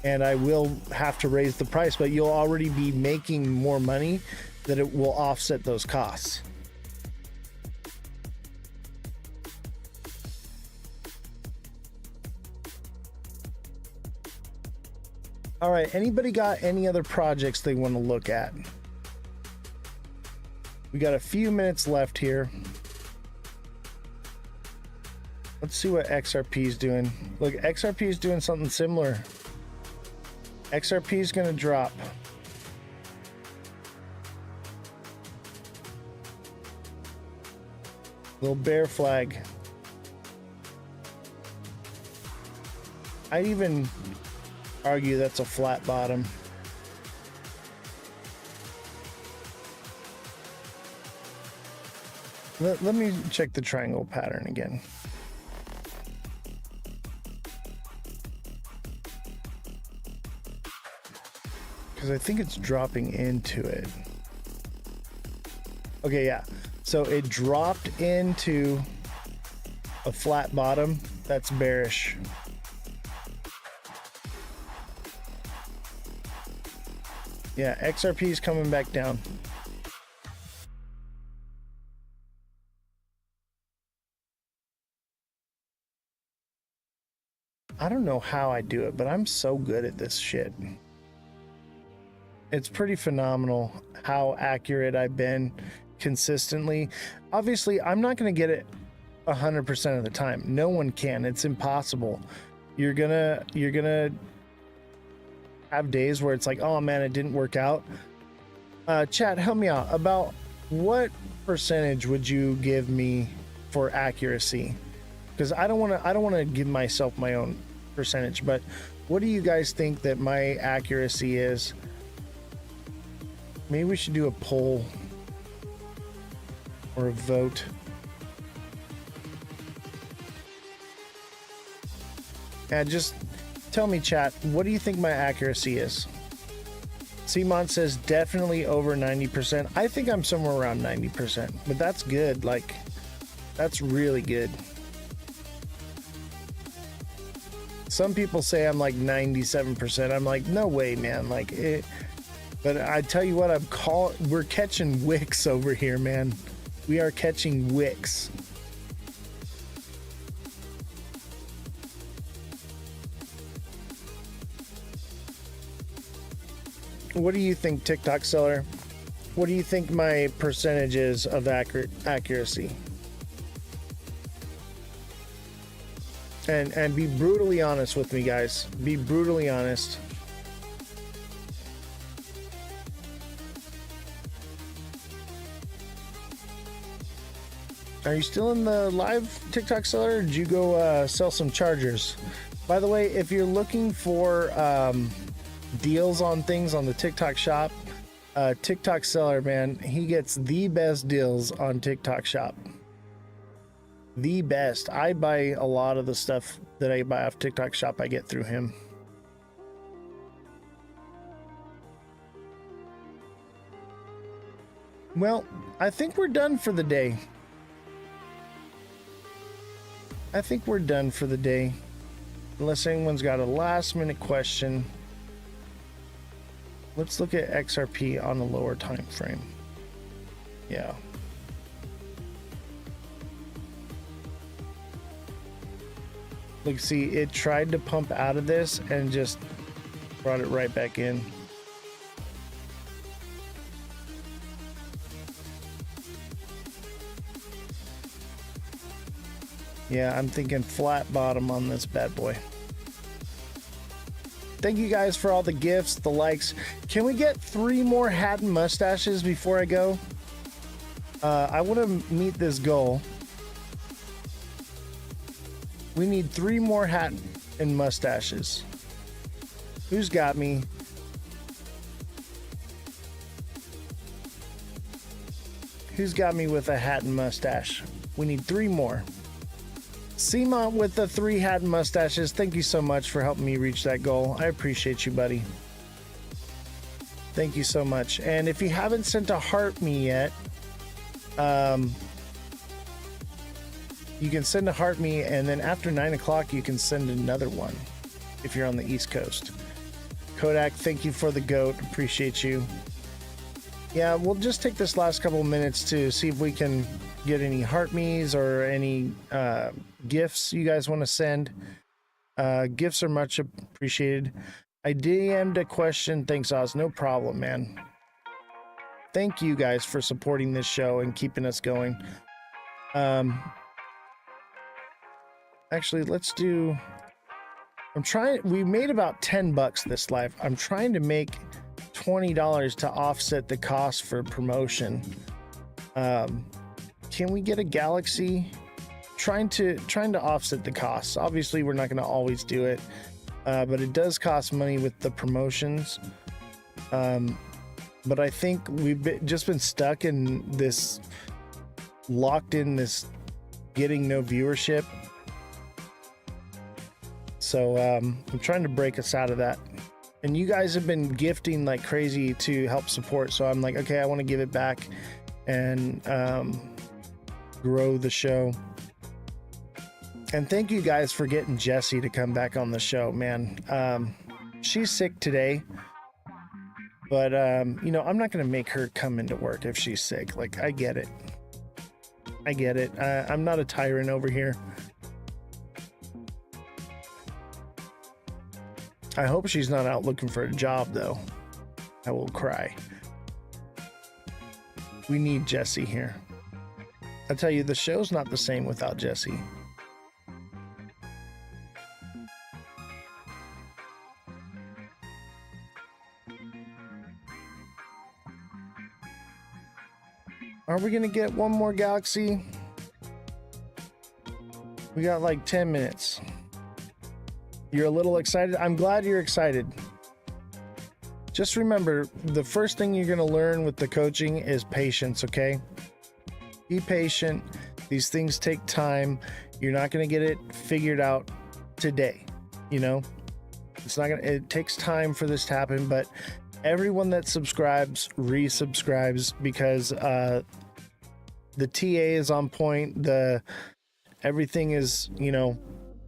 and I will have to raise the price, but you'll already be making more money that it will offset those costs. All right, anybody got any other projects they want to look at? We got a few minutes left here. Let's see what XRP is doing. Look, XRP is doing something similar. XRP is going to drop. Little bear flag. I'd even argue that's a flat bottom. Let me check the triangle pattern again. Because I think it's dropping into it. Okay, yeah. So it dropped into a flat bottom. That's bearish. Yeah, XRP is coming back down. I don't know how I do it, but I'm so good at this shit. It's pretty phenomenal how accurate I've been consistently. Obviously, I'm not going to get it 100% of the time. No one can. It's impossible. You're gonna have days where it's like, oh man, it didn't work out. Chat, help me out. About what percentage would you give me for accuracy? Because I don't want to give myself my own percentage, but what do you guys think that my accuracy is? Maybe we should do a poll or a vote. And just tell me, chat, what do you think my accuracy is? Simon says definitely over 90%. I think I'm somewhere around 90%, but that's good. Like, that's really good. Some people say I'm like 97%. I'm like, no way, man. Like it, but I tell you what, we're catching wicks over here, man. We are catching wicks. What do you think, TikTok seller? What do you think my percentage is of accuracy? And be brutally honest with me, guys. Be brutally honest. Are you still in the live, TikTok seller? Or did you go sell some chargers? By the way, if you're looking for deals on things on the TikTok shop, TikTok seller, man. He gets the best deals on TikTok Shop. The best. I buy a lot of the stuff that I buy off TikTok Shop. I get through him. Well, I think we're done for the day. I think we're done for the day. Unless anyone's got a last minute question. Let's look at XRP on a lower time frame. Yeah. Look, see, it tried to pump out of this and just brought it right back in. Yeah, I'm thinking flat bottom on this bad boy. Thank you guys for all the gifts, the likes. Can we get 3 more hat and mustaches before I go? I want to meet this goal. We need 3 more hat and mustaches. Who's got me? Who's got me with a hat and mustache? We need 3 more. Seema with the 3 hat and mustaches. Thank you so much for helping me reach that goal. I appreciate you, buddy. Thank you so much. And if you haven't sent a heart me yet, you can send a heart me, and then after 9 o'clock, you can send another one if you're on the East Coast. Kodak, thank you for the goat. Appreciate you. Yeah, we'll just take this last couple of minutes to see if we can get any heart me's or any gifts you guys want to send. Gifts are much appreciated. I DM'd a question. Thanks, Oz. No problem, man. Thank you guys for supporting this show and keeping us going. Actually, let's do... we made about $10 this live. I'm trying to make $20 to offset the cost for promotion. Can we get a galaxy? Trying to offset the costs. Obviously, we're not going to always do it, but it does cost money with the promotions. But I think we've just been stuck in this, locked in this getting no viewership. So I'm trying to break us out of that. And you guys have been gifting like crazy to help support. So I'm like, okay, I want to give it back and grow the show. And thank you guys for getting Jessie to come back on the show, man. She's sick today, but you know, I'm not going to make her come into work if she's sick. Like, I get it. I get it. I'm not a tyrant over here. I hope she's not out looking for a job, though. I will cry. We need Jessie here. I tell you, the show's not the same without Jessie. Are we gonna get one more galaxy? We got like 10 minutes. You're a little excited? I'm glad you're excited. Just remember, the first thing you're going to learn with the coaching is patience, okay? Be patient. These things take time. You're not going to get it figured out today, you know? It's not going to, it takes time for this to happen, but everyone that subscribes resubscribes because the TA is on point. Everything is, you know,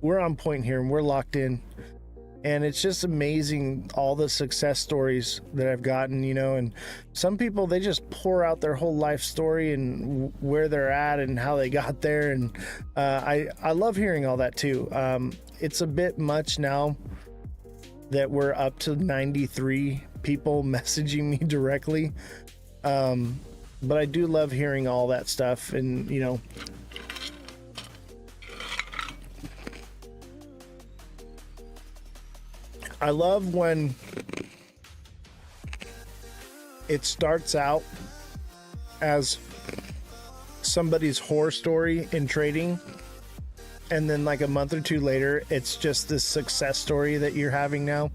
we're on point here and we're locked in, and it's just amazing all the success stories that I've gotten, you know. And some people, they just pour out their whole life story and where they're at and how they got there, and I love hearing all that too. It's a bit much now that we're up to 93 people messaging me directly, but I do love hearing all that stuff. And you know, I love when it starts out as somebody's horror story in trading, and then like a month or two later, it's just this success story that you're having now.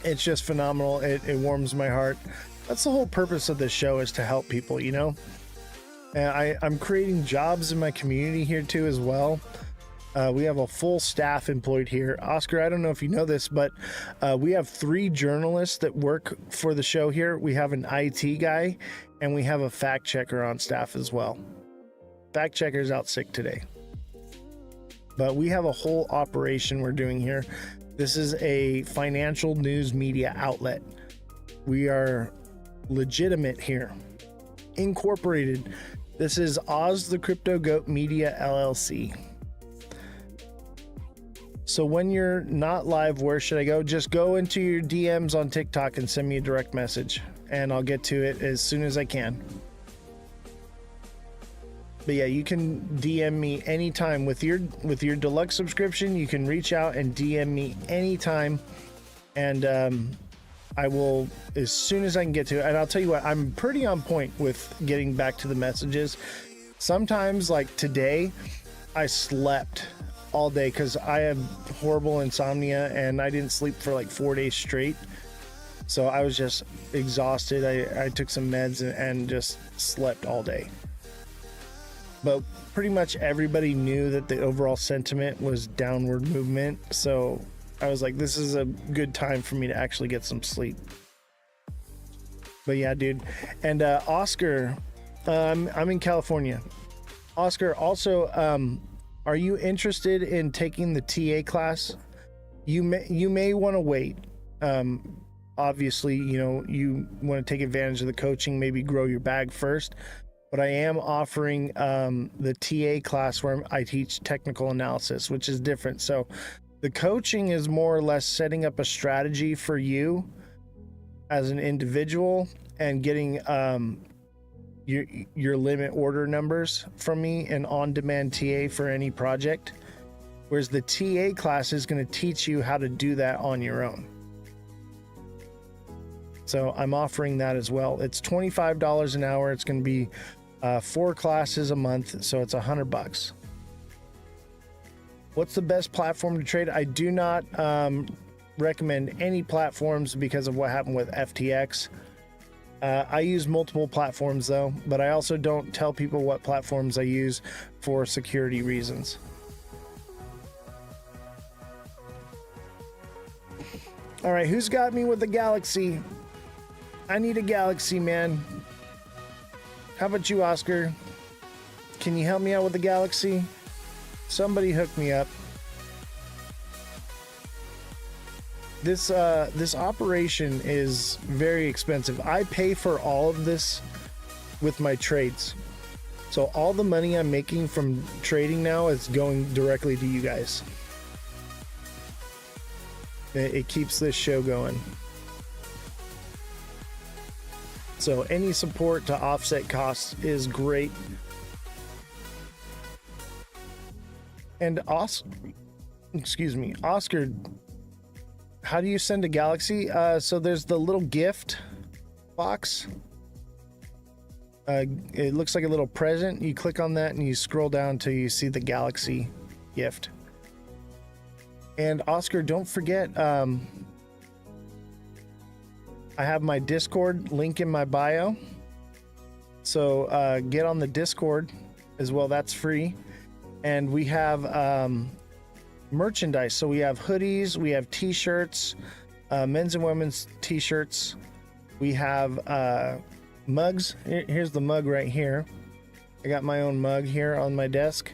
It's just phenomenal. It warms my heart. That's the whole purpose of this show, is to help people, you know? And I'm creating jobs in my community here too as well. We have a full staff employed here. Oscar, I don't know if you know this, but we have 3 journalists that work for the show here. We have an IT guy, and we have a fact checker on staff as well. Fact checker's out sick today. But we have a whole operation we're doing here. This is a financial news media outlet. We are legitimate here. Incorporated. This is Ozthecryptogoat Media LLC. So when you're not live, where should I go? Just go into your DMs on TikTok and send me a direct message, and I'll get to it as soon as I can. But yeah, you can DM me anytime with your deluxe subscription. You can reach out and DM me anytime, and I will, as soon as I can get to it. And I'll tell you what, I'm pretty on point with getting back to the messages. Sometimes, like today, I slept all day because I have horrible insomnia and I didn't sleep for like 4 days straight. So I was just exhausted. I took some meds and just slept all day. But pretty much everybody knew that the overall sentiment was downward movement. So I was like, this is a good time for me to actually get some sleep. But yeah, dude. And Oscar, I'm in California. Oscar, also, are you interested in taking the TA class? You may want to wait. Obviously, you know, you want to take advantage of the coaching, maybe grow your bag first. But I am offering the TA class where I teach technical analysis, which is different. So the coaching is more or less setting up a strategy for you as an individual and getting your limit order numbers from me and on-demand TA for any project. Whereas the TA class is going to teach you how to do that on your own. So I'm offering that as well. It's $25 an hour. It's going to be 4 classes a month, so it's $100. What's the best platform to trade? I do not recommend any platforms because of what happened with FTX. I use multiple platforms though, but I also don't tell people what platforms I use for security reasons. All right, who's got me with the Galaxy? I need a Galaxy, man. How about you, Oscar? Can you help me out with the Galaxy? Somebody hook me up. This operation is very expensive. I pay for all of this with my trades. So all the money I'm making from trading now is going directly to you guys. It keeps this show going. So any support to offset costs is great. And Oscar, how do you send a Galaxy? So there's the little gift box. It looks like a little present. You click on that and you scroll down till you see the Galaxy gift. And Oscar, don't forget, I have my Discord link in my bio. So get on the Discord as well. That's free. And we have merchandise. So we have hoodies, we have t-shirts, men's and women's t-shirts. We have mugs. Here's the mug right here. I got my own mug here on my desk.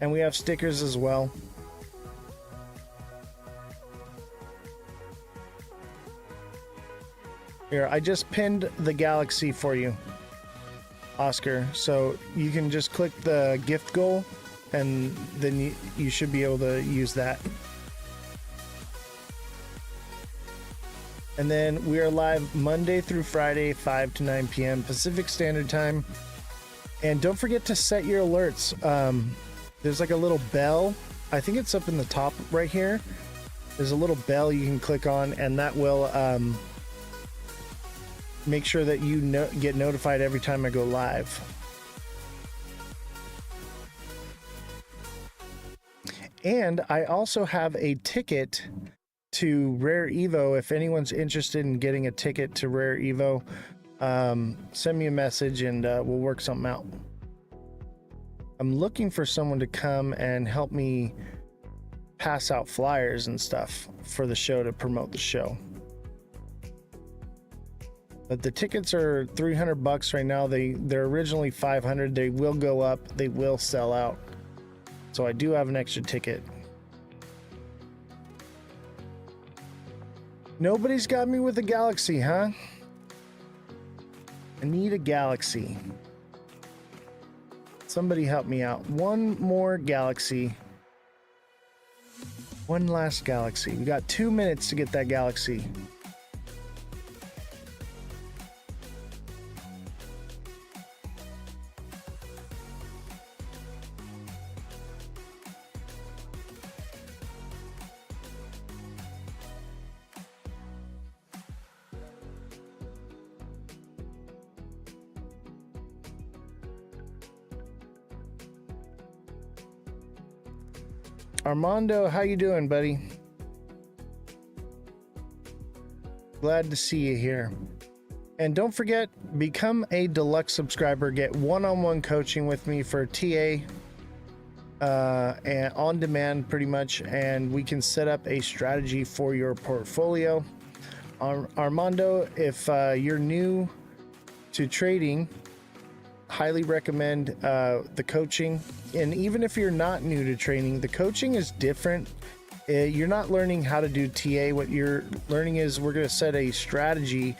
And we have stickers as well. Here, I just pinned the Galaxy for you, Oscar. So you can just click the gift goal and then you should be able to use that. And then we are live Monday through Friday, 5 to 9 p.m. Pacific Standard Time. And don't forget to set your alerts. There's like a little bell. I think it's up in the top right here. There's a little bell you can click on, and that will make sure that you get notified every time I go live. And I also have a ticket to Rare Evo. If anyone's interested in getting a ticket to Rare Evo, send me a message and we'll work something out. I'm looking for someone to come and help me pass out flyers and stuff for the show to promote the show. But the tickets are $300 right now. They're originally $500. They will go up. They will sell out. So I do have an extra ticket. Nobody's got me with a galaxy, huh? I need a galaxy. Somebody help me out. One more galaxy. One last galaxy. We got 2 minutes to get that galaxy. Armando, how you doing, buddy? Glad to see you here. And don't forget, become a deluxe subscriber. Get one-on-one coaching with me for TA and on demand pretty much, and we can set up a strategy for your portfolio. Armando, if you're new to trading, highly recommend the coaching. And even if you're not new to trading, the coaching is different. You're not learning how to do TA. What you're learning is we're going to set a strategy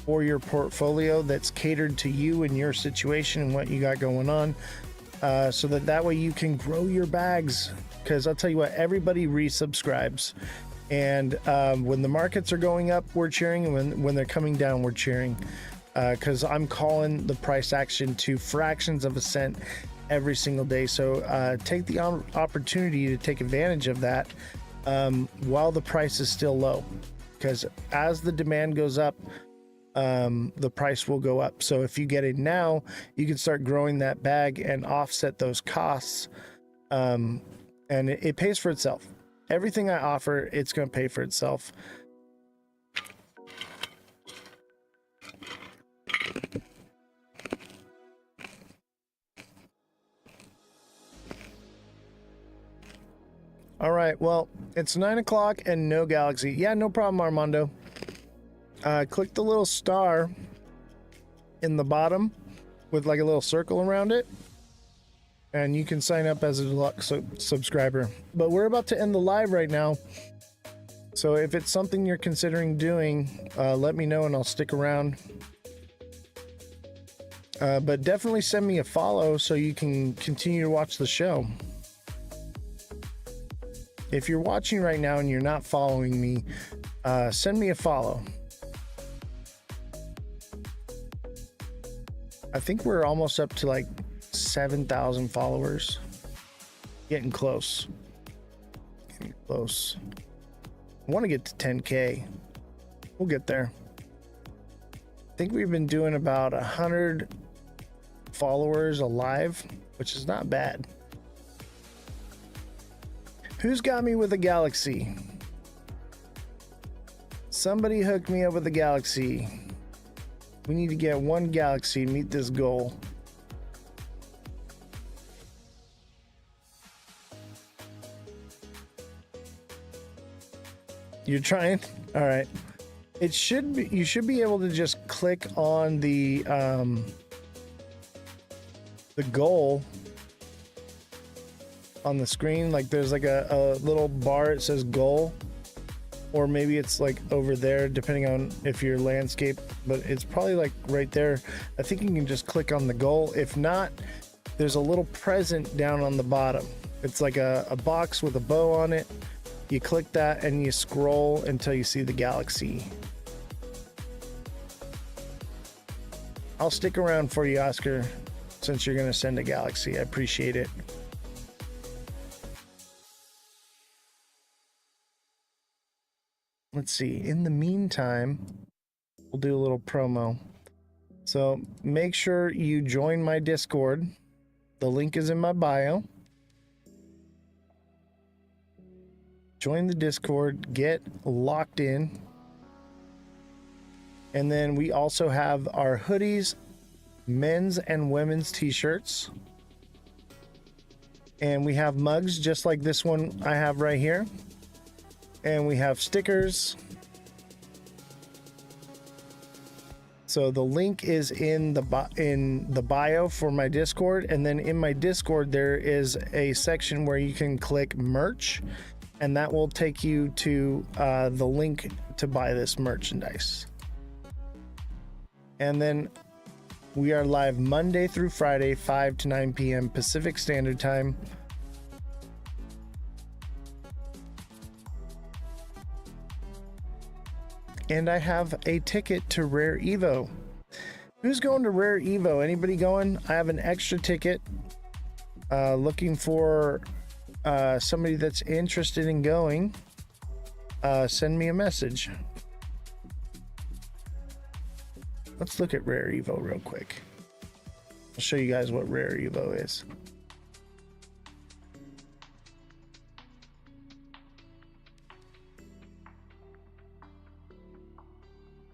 for your portfolio that's catered to you and your situation and what you got going on, so that way you can grow your bags. Because I'll tell you what, everybody resubscribes, and when the markets are going up, we're cheering, and when they're coming down, we're cheering. Because I'm calling the price action to fractions of a cent every single day. So take the opportunity to take advantage of that while the price is still low. Because as the demand goes up, the price will go up. So if you get it now, you can start growing that bag and offset those costs. And it pays for itself. Everything I offer, it's going to pay for itself. All right, well, it's 9 o'clock and no galaxy. Yeah, no problem, Armando. Click the little star in the bottom with like a little circle around it, and you can sign up as a deluxe subscriber. But we're about to end the live right now, so if it's something you're considering doing, let me know and I'll stick around. But definitely send me a follow so you can continue to watch the show. If you're watching right now and you're not following me, send me a follow. I think we're almost up to like 7,000 followers. Getting close. Getting close. I want to get to 10K. We'll get there. I think we've been doing about 100 followers alive, which is not bad. Who's got me with a galaxy? Somebody hook me up with a galaxy. We need to get one galaxy to meet this goal. You're trying? All right. It should be, you should be able to just click on the goal on the screen. Like there's like a little bar, it says goal, or maybe it's like over there depending on if you're landscape, but it's probably like right there. I think you can just click on the goal. If not, there's a little present down on the bottom. It's like a box with a bow on it. You click that and you scroll until you see the galaxy. I'll stick around for you, Oscar, since you're gonna send a galaxy. I appreciate it. Let's see. In the meantime, we'll do a little promo. So make sure you join my Discord. The link is in my bio. Join the Discord, get locked in. And then we also have our hoodies, men's and women's t-shirts. And we have mugs just like this one I have right here. And we have stickers. So the link is in the bio for my Discord, and then in my Discord there is a section where you can click merch, and that will take you to the link to buy this merchandise. And then we are live Monday through Friday, 5 to 9 p.m. Pacific Standard Time. And I have a ticket to Rare Evo. Who's going to Rare Evo? Anybody going? I have an extra ticket. Looking for somebody that's interested in going. Send me a message. Let's look at Rare Evo real quick. I'll show you guys what Rare Evo is.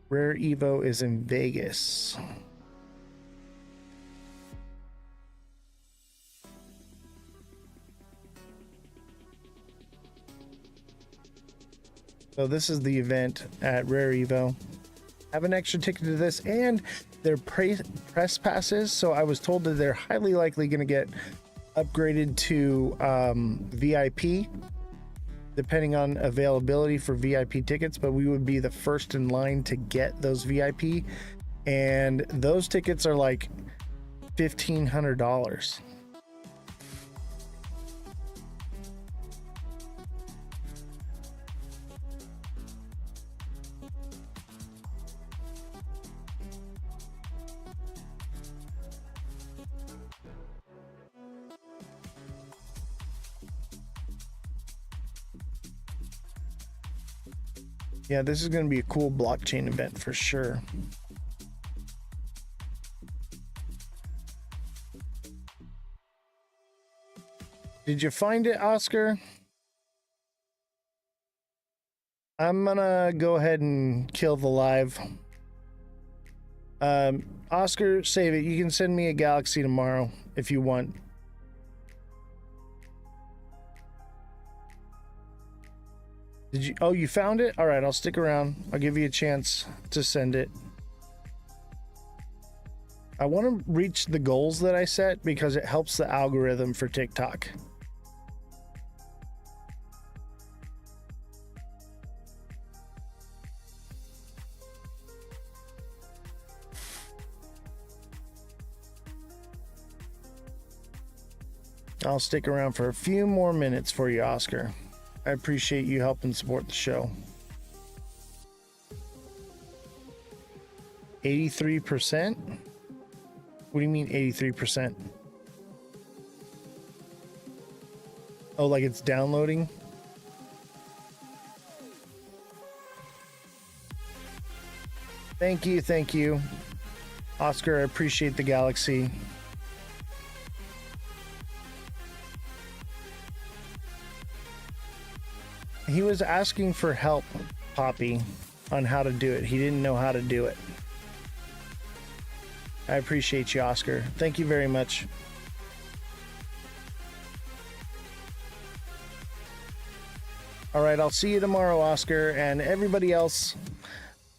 Rare Evo is in Vegas. So this is the event at Rare Evo. Have an extra ticket to this, and they're press passes, so I was told that they're highly likely going to get upgraded to VIP, depending on availability for VIP tickets, but we would be the first in line to get those VIP, and those tickets are like $1,500. Yeah, this is going to be a cool blockchain event for sure. Did you find it, Oscar? I'm gonna go ahead and kill the live. Oscar, save it. You can send me a galaxy tomorrow if you want. Did you? Oh, you found it? All right, I'll stick around. I'll give you a chance to send it. I want to reach the goals that I set because it helps the algorithm for TikTok. I'll stick around for a few more minutes for you, Oscar. I appreciate you helping support the show. 83%? What do you mean 83%? Oh, like it's downloading? Thank you, thank you. Oscar, I appreciate the galaxy. He was asking for help, Poppy, on how to do it. He didn't know how to do it. I appreciate you, Oscar. Thank you very much. All right, I'll see you tomorrow, Oscar, and everybody else.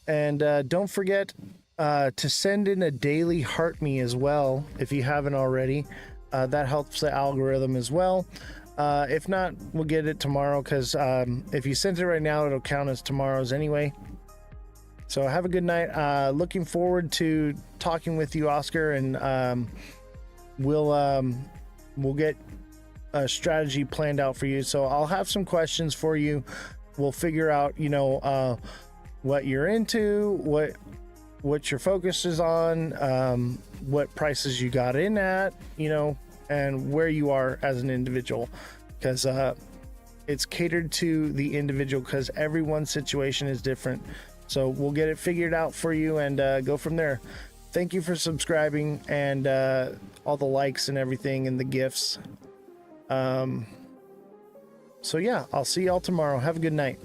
And don't forget to send in a daily heart me as well, if you haven't already. That helps the algorithm as well. If not, we'll get it tomorrow, because if you sent it right now, it'll count as tomorrow's anyway. So have a good night. Looking forward to talking with you, Oscar, and we'll get a strategy planned out for you. So I'll have some questions for you. We'll figure out, what you're into, what your focus is on, what prices you got in at, and where you are as an individual, because it's catered to the individual, because everyone's situation is different. So we'll get it figured out for you and go from there. Thank you for subscribing and all the likes and everything and the gifts. So yeah, I'll see y'all tomorrow. Have a good night.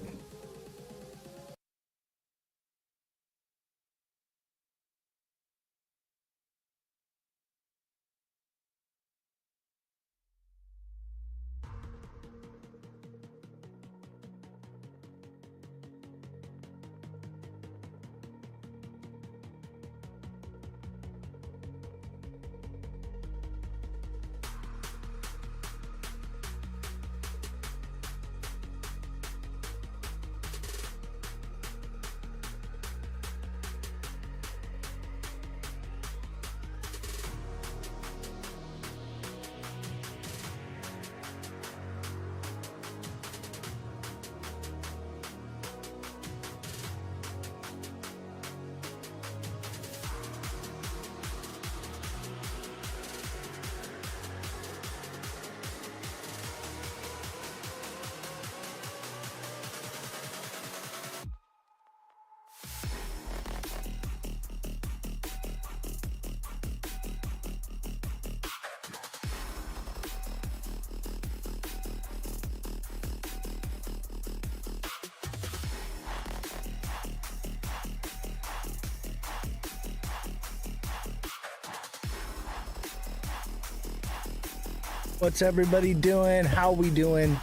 What's everybody doing? How we doing?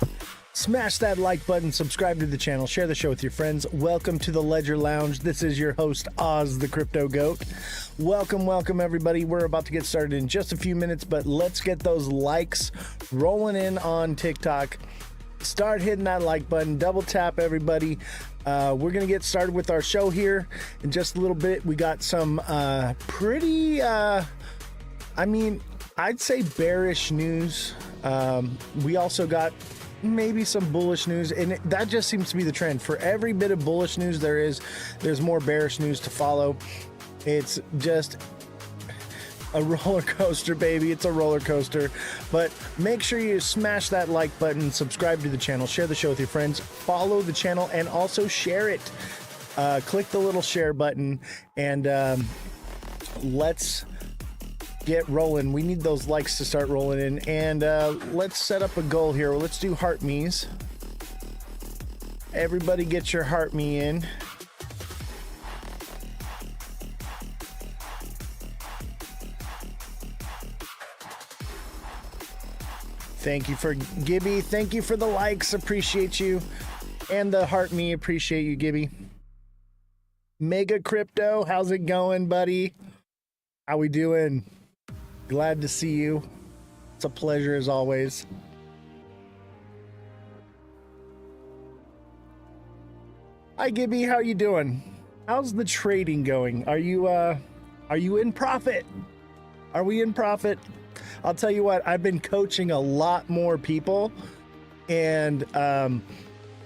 Smash that like button, subscribe to the channel, share the show with your friends. Welcome to the Ledger Lounge. This is your host, Ozthecryptogoat. Welcome everybody. We're about to get started in just a few minutes, but let's get those likes rolling in on TikTok. Start hitting that like button, double tap everybody. We're gonna get started with our show here in just a little bit. We got some pretty I'd say bearish news. We also got maybe some bullish news, and that just seems to be the trend. For every bit of bullish news there's more bearish news to follow. It's just a roller coaster, baby. It's a roller coaster. But make sure you smash that like button, subscribe to the channel, share the show with your friends, follow the channel, and also share it. Click the little share button, and let's get rolling. We need those likes to start rolling in, and let's set up a goal here. Let's do heart me's. Everybody get your heart me in. Thank you for Gibby. Thank you for the likes. Appreciate you. And the heart me. Appreciate you, Gibby. Mega Crypto, how's it going, buddy? How we doing? Glad to see you. It's a pleasure as always. Hi Gibby, how you doing? How's the trading going? Are you in profit? Are we in profit? I'll tell you what, I've been coaching a lot more people, and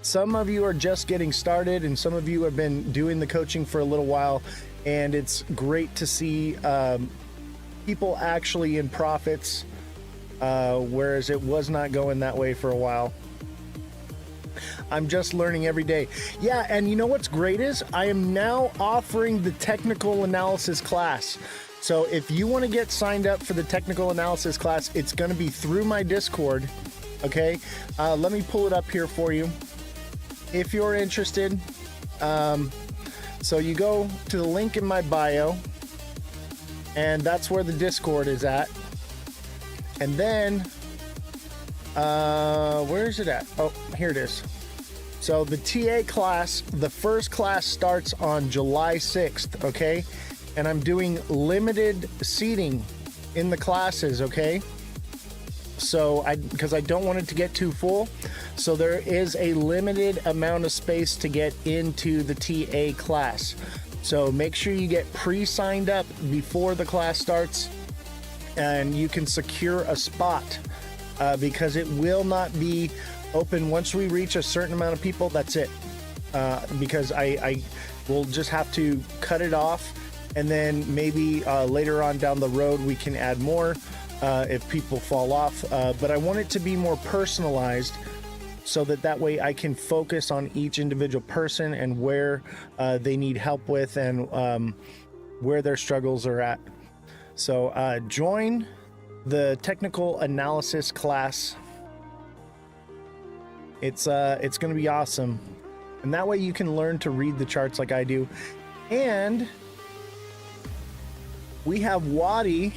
some of you are just getting started, and some of you have been doing the coaching for a little while, and it's great to see people actually in profits, whereas it was not going that way for a while. I'm just learning every day. Yeah, and you know what's great is I am now offering the technical analysis class. So if you want to get signed up for the technical analysis class, it's going to be through my Discord. Okay, let me pull it up here for you if you're interested. So you go to the link in my bio, and that's where the Discord is at. And then, where is it at? Oh, here it is. So the TA class, the first class starts on July 6th, okay? And I'm doing limited seating in the classes, okay? So because I don't want it to get too full. So there is a limited amount of space to get into the TA class. So make sure you get pre-signed up before the class starts, and you can secure a spot because it will not be open once we reach a certain amount of people. That's it, because I will just have to cut it off, and then maybe later on down the road we can add more if people fall off. But I want it to be more personalized, so that way I can focus on each individual person and where they need help with, and where their struggles are at. So join the technical analysis class It's going to be awesome. And that way you can learn to read the charts like I do. And we have Waddy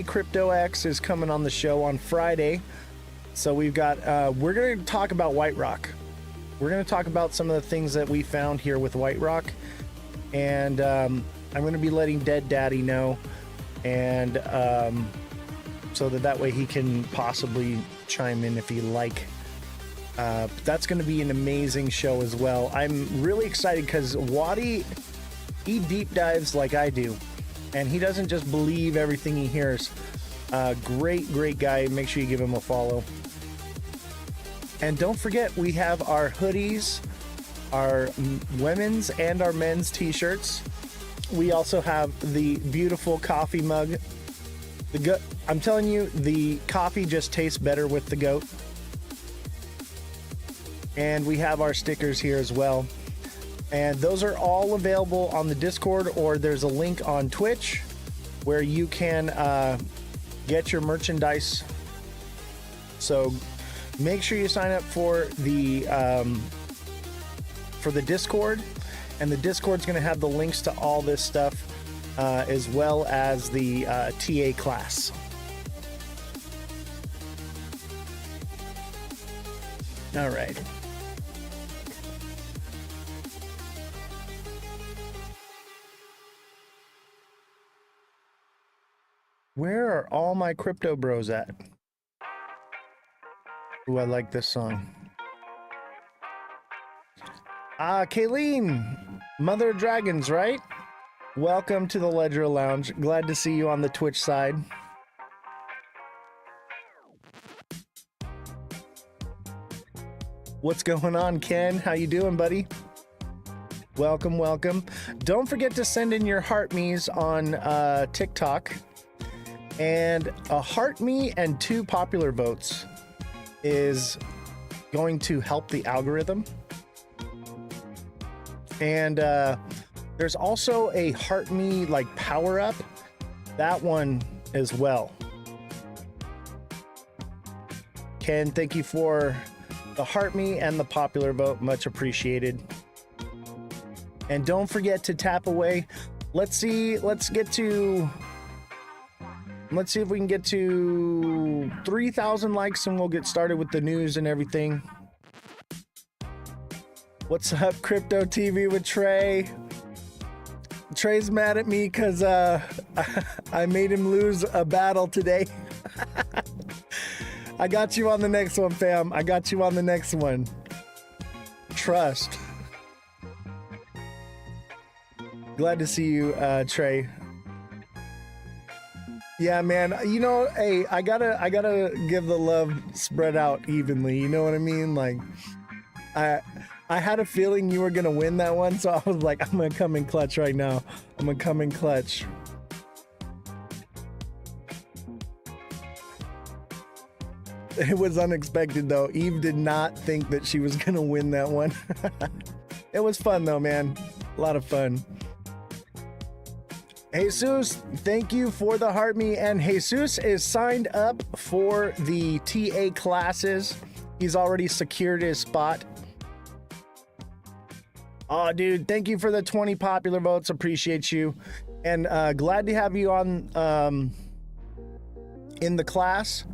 Crypto X is coming on the show on Friday. So we've got, we're going to talk about White Rock. We're going to talk about some of the things that we found here with White Rock. And I'm going to be letting Dead Daddy know. And so that way he can possibly chime in if he like. That's going to be an amazing show as well. I'm really excited because Waddy, he deep dives like I do. And he doesn't just believe everything he hears. Great guy. Make sure you give him a follow. And don't forget, we have our hoodies, our women's and our men's t-shirts. We also have the beautiful coffee mug. I'm telling you, the coffee just tastes better with the goat. And we have our stickers here as well. And those are all available on the Discord, or there's a link on Twitch where you can get your merchandise. So make sure you sign up for the Discord, and the Discord's going to have the links to all this stuff, as well as the TA class. All right. Where are all my crypto bros at? Ooh, I like this song. Kayleen, Mother of Dragons, right? Welcome to the Ledger Lounge. Glad to see you on the Twitch side. What's going on, Ken? How you doing, buddy? Welcome. Don't forget to send in your heart me's on TikTok. And a heart me and 2 popular votes is going to help the algorithm. And there's also a heart me like power up, that one as well. Ken, thank you for the heart me and the popular vote, much appreciated. And don't forget to tap away. Let's see if we can get to 3,000 likes and we'll get started with the news and everything. What's up, Crypto TV with Trey? Trey's mad at me because I made him lose a battle today. I got you on the next one, fam. I got you on the next one. Trust. Glad to see you, Trey. Yeah, man. You know, hey, I gotta give the love spread out evenly. You know what I mean? Like, I had a feeling you were gonna win that one, so I was like, I'm gonna come in clutch right now. I'm gonna come in clutch. It was unexpected though. Eve did not think that she was gonna win that one. It was fun though, man. A lot of fun. Jesus, thank you for the heart me, and Jesus is signed up for the TA classes. He's already secured his spot. Oh, dude, thank you for the 20 popular votes. Appreciate you. And glad to have you on in the class.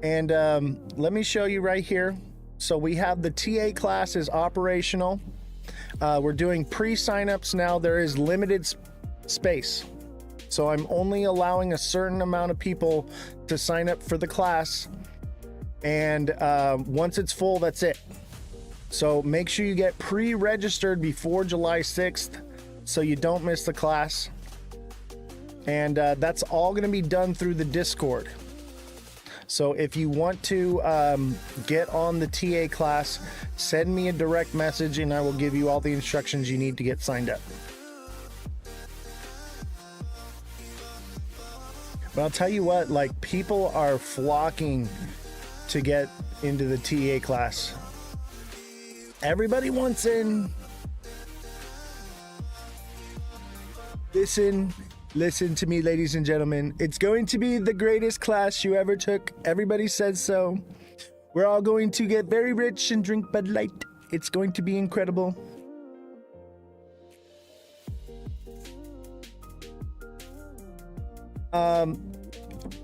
And let me show you right here. So we have the TA class is operational. We're doing pre-signups now. There is limited space. So I'm only allowing a certain amount of people to sign up for the class. And once it's full, that's it. So make sure you get pre-registered before July 6th so you don't miss the class. And that's all going to be done through the Discord. So if you want to get on the TA class, send me a direct message and I will give you all the instructions you need to get signed up. But I'll tell you what, like, people are flocking to get into the TA class. Everybody wants in. Listen to me, ladies and gentlemen. It's going to be the greatest class you ever took. Everybody says so. We're all going to get very rich and drink Bud Light. It's going to be incredible.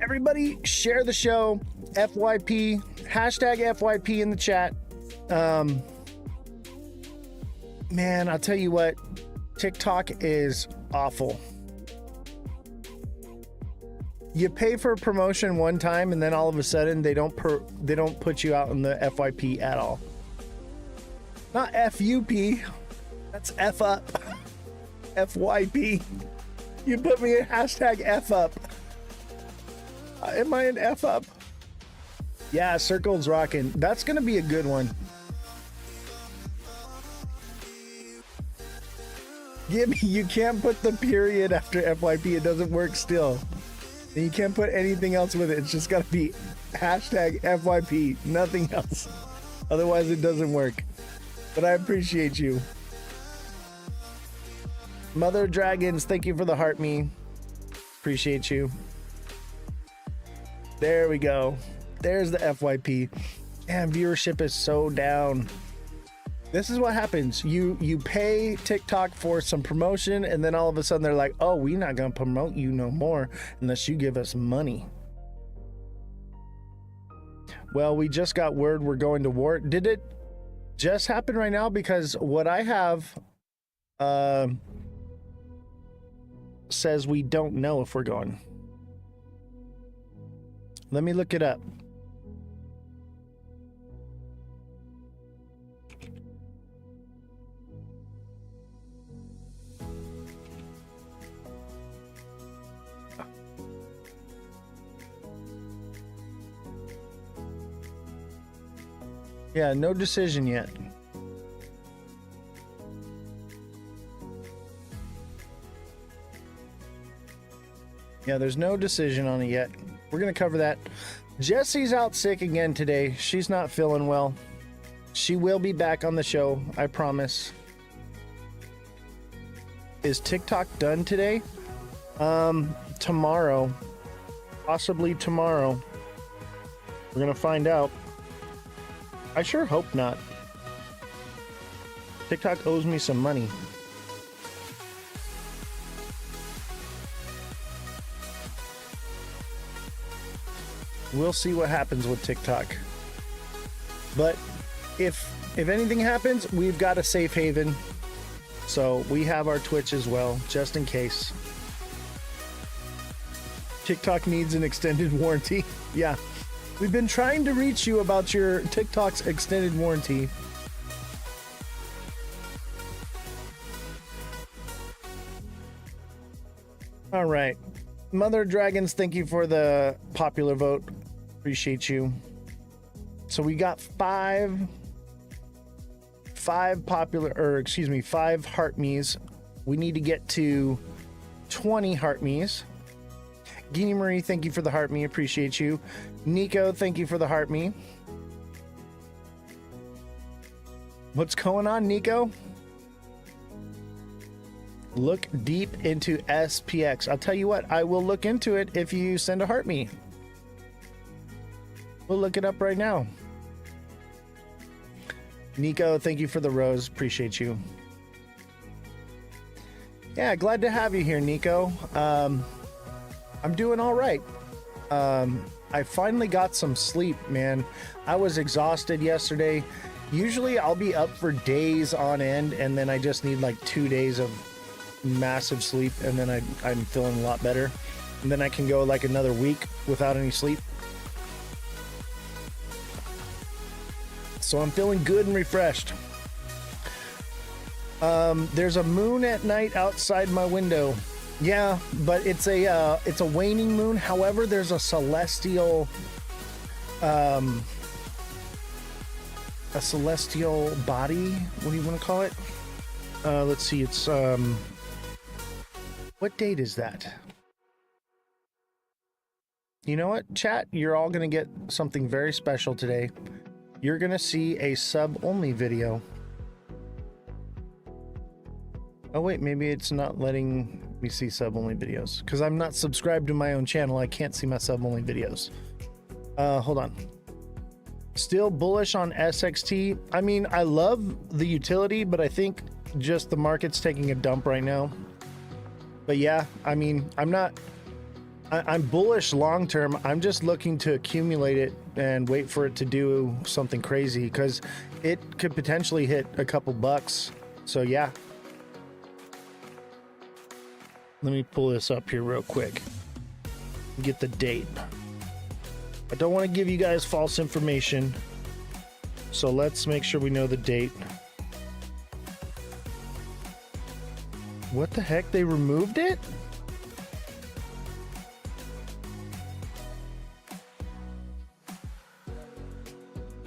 Everybody share the show. FYP, hashtag FYP in the chat. Man, I'll tell you what, TikTok is awful. You pay for a promotion one time and then all of a sudden they don't put you out in the FYP at all. Not FUP. That's F up. FYP. You put me in hashtag F up. Am I an F up? Yeah, Circle's rocking. That's gonna be a good one. You can't put the period after FYP. It doesn't work still. And you can't put anything else with it. It's just gotta be hashtag FYP. Nothing else. Otherwise it doesn't work. But I appreciate you. Mother Dragons, thank you for the heart me. Appreciate you. There we go. There's the FYP. And viewership is so down. This is what happens. You pay TikTok for some promotion and then all of a sudden they're like, oh, we're not gonna promote you no more unless you give us money. Well, we just got word we're going to war. Did it just happen right now? Because what I have says we don't know if we're going. Let me look it up. Yeah, no decision yet. Yeah, there's no decision on it yet. We're going to cover that. Jessie's out sick again today. She's not feeling well. She will be back on the show, I promise. Is TikTok done today? Tomorrow. Possibly tomorrow. We're going to find out. I sure hope not. TikTok owes me some money. We'll see what happens with TikTok. But if anything happens, we've got a safe haven. So we have our Twitch as well, just in case. TikTok needs an extended warranty. Yeah. We've been trying to reach you about your TikTok's extended warranty. All right. Mother Dragons, thank you for the popular vote. Appreciate you. So we got five heart me's. We need to get to 20 heart me's. Guinea Marie, thank you for the heart me. Appreciate you. Nico, thank you for the heart me. What's going on, Nico? Look deep into SPX. I'll tell you what, I will look into it if you send a heart me. We'll look it up right now. Nico, thank you for the rose. Appreciate you. Yeah, glad to have you here, Nico. I'm doing all right. I finally got some sleep, man. I was exhausted yesterday. Usually I'll be up for days on end and then I just need like 2 days of massive sleep and then I'm feeling a lot better. And then I can go like another week without any sleep. So I'm feeling good and refreshed. There's a moon at night outside my window. Yeah, but it's a waning moon. However, there's a celestial body. What do you want to call it? Let's see. It's what date is that? You know what, chat? You're all gonna get something very special today. You're gonna see a sub-only video. Oh wait, maybe it's not letting me see sub-only videos because I'm not subscribed to my own channel. I can't see my sub-only videos. Hold on. Still bullish on SXT. I mean, I love the utility, but I think just the market's taking a dump right now. But yeah, I mean, I'm bullish long term. I'm just looking to accumulate it and wait for it to do something crazy because it could potentially hit a couple bucks. So yeah. Let me pull this up here real quick. Get the date. I don't want to give you guys false information. So let's make sure we know the date. What the heck? They removed it?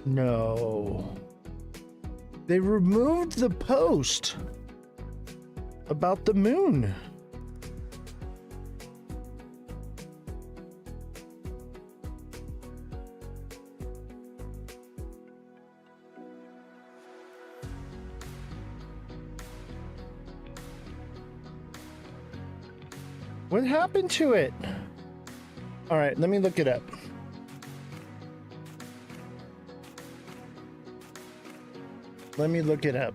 No. They removed the post about the moon. What happened to it? All right, let me look it up. Let me look it up.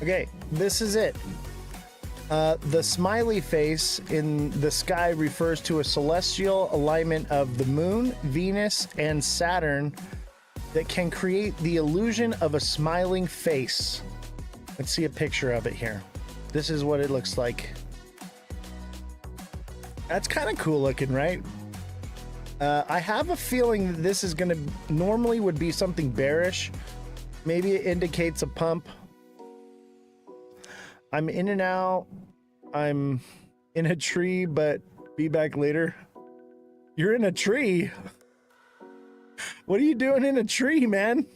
Okay, this is it. The smiley face in the sky refers to a celestial alignment of the moon, Venus, and Saturn that can create the illusion of a smiling face. Let's see a picture of it here. This is what it looks like. That's kind of cool looking, right? I have a feeling that this is going to normally would be something bearish. Maybe it indicates a pump. I'm in and out. I'm in a tree, but be back later. You're in a tree? What are you doing in a tree, man?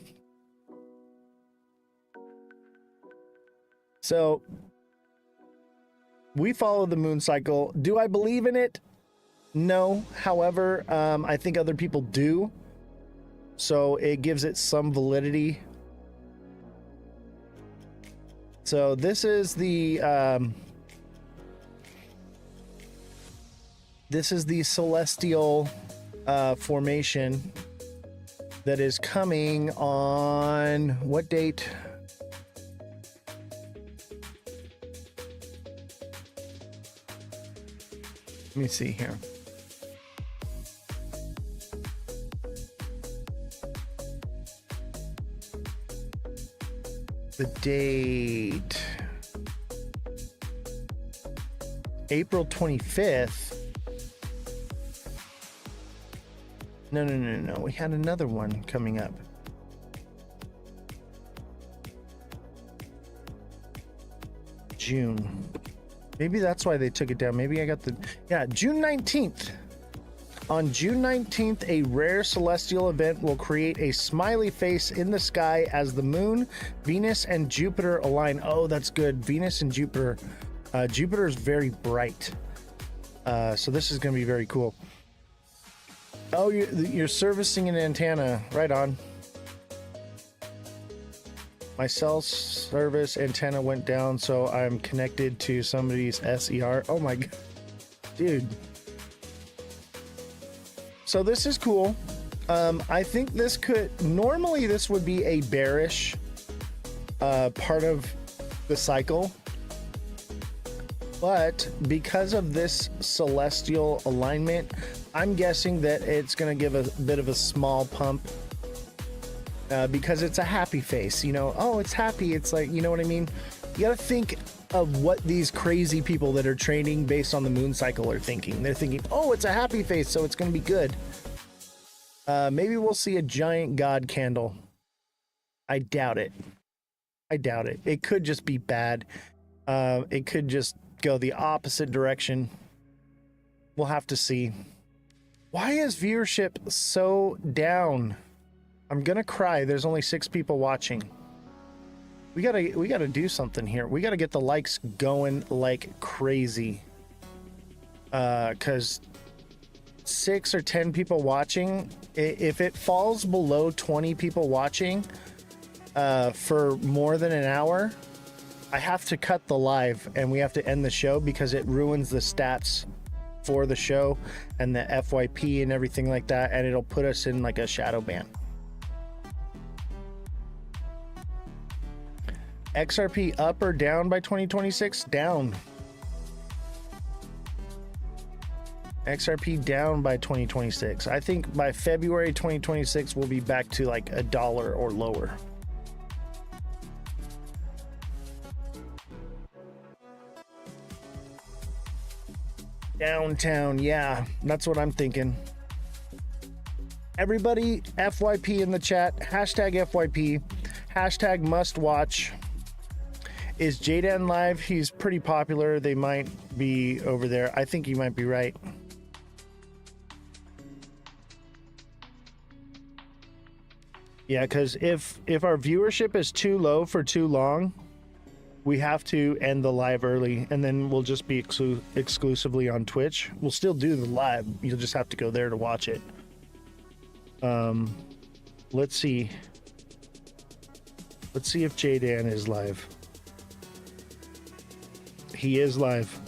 So, we follow the moon cycle. Do I believe in it? No. However, I think other people do. So, it gives it some validity. So, this is the celestial formation that is coming on what date? Let me see here. The date. April 25th. No. We had another one coming up. June. Maybe that's why they took it down. Maybe I got the... Yeah, June 19th. On June 19th, a rare celestial event will create a smiley face in the sky as the moon, Venus, and Jupiter align. Oh, that's good. Venus and Jupiter. Jupiter is very bright. So this is going to be very cool. Oh, you're servicing an antenna. Right on. My cell service antenna went down, so I'm connected to somebody's SER. Oh my God. Dude. So this is cool. I think this could... Normally, this would be a bearish part of the cycle. But because of this celestial alignment, I'm guessing that it's going to give a bit of a small pump. Because it's a happy face, you know. Oh, it's happy. It's like, you know what I mean? You got to think of what these crazy people that are trading based on the moon cycle are thinking. They're thinking, oh, it's a happy face, so it's going to be good. Maybe we'll see a giant God candle. I doubt it. I doubt it. It could just be bad. It could just go the opposite direction. We'll have to see. Why is viewership so down? I'm gonna cry. There's only 6 people watching. We gotta do something here. We gotta get the likes going like crazy. Cause 6 or 10 people watching, if it falls below 20 people watching for more than an hour, I have to cut the live and we have to end the show because it ruins the stats for the show and the FYP and everything like that, and it'll put us in like a shadow ban. XRP up or down by 2026? Down. XRP down by 2026. I think by February 2026 we'll be back to like $1 or lower. Downtown, yeah, that's what I'm thinking. Everybody, FYP in the chat, hashtag FYP, hashtag must watch. Is Jaydan live? He's pretty popular. They might be over there. I think you might be right. Yeah, because if our viewership is too low for too long, we have to end the live early, and then we'll just be exclusively on Twitch. We'll still do the live. You'll just have to go there to watch it. Let's see. Let's see if Jaydan is live. He is live.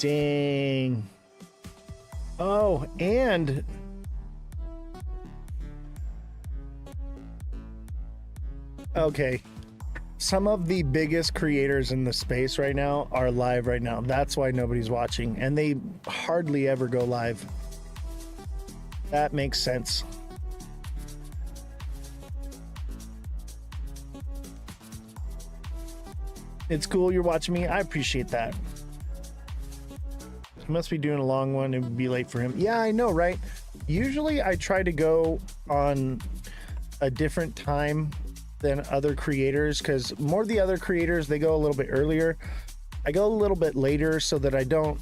Dang. Oh, and okay. Some of the biggest creators in the space right now are live right now. That's why nobody's watching, and they hardly ever go live. That makes sense. It's cool you're watching me. I appreciate that. He must be doing a long one. It would be late for him. Yeah, I know, right? Usually I try to go on a different time than other creators, because more of the other creators, they go a little bit earlier. I go a little bit later so that I don't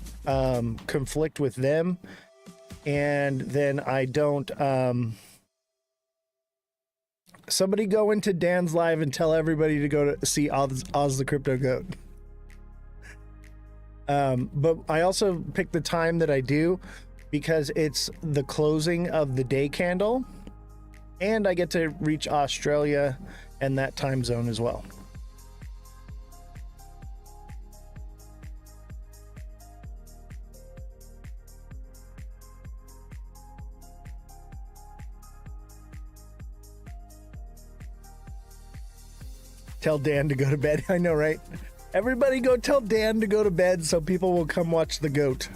conflict with them, and then I don't somebody go into Dan's live and tell everybody to go to see Ozthecryptogoat. But I also pick the time that I do because it's the closing of the day candle, and I get to reach Australia and that time zone as well. Tell Dan to go to bed. I know, right? Everybody go tell Dan to go to bed so people will come watch the goat.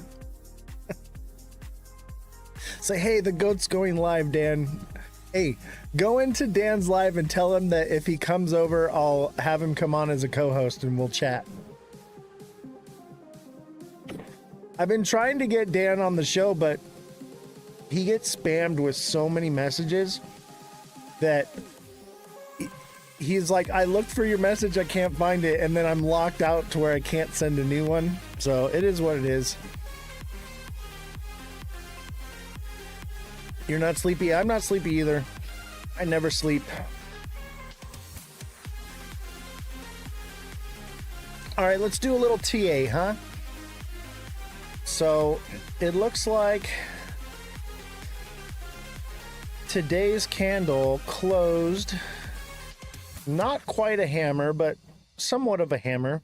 Say, hey, the goat's going live, Dan. Hey, go into Dan's live and tell him that if he comes over, I'll have him come on as a co-host and we'll chat. I've been trying to get Dan on the show, but he gets spammed with so many messages that he's like, I looked for your message, I can't find it, and then I'm locked out to where I can't send a new one. So it is what it is. You're not sleepy? I'm not sleepy either. I never sleep. All right, let's do a little TA, huh? So it looks like today's candle closed, not quite a hammer, but somewhat of a hammer.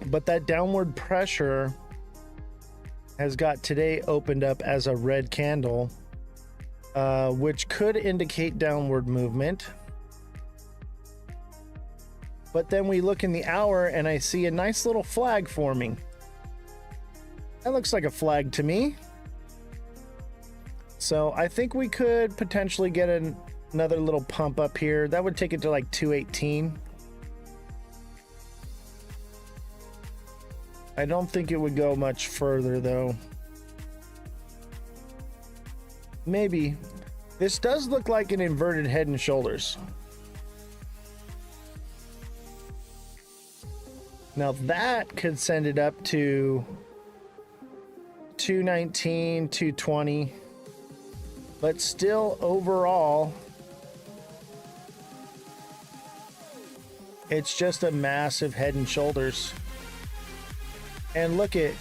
But that downward pressure has got today opened up as a red candle, which could indicate downward movement. But then we look in the hour and I see a nice little flag forming. That looks like a flag to me. So I think we could potentially get another little pump up here. That would take it to like 218. I don't think it would go much further though. Maybe. This does look like an inverted head and shoulders. Now that could send it up to 219, 220. But still overall, it's just a massive head and shoulders. And look at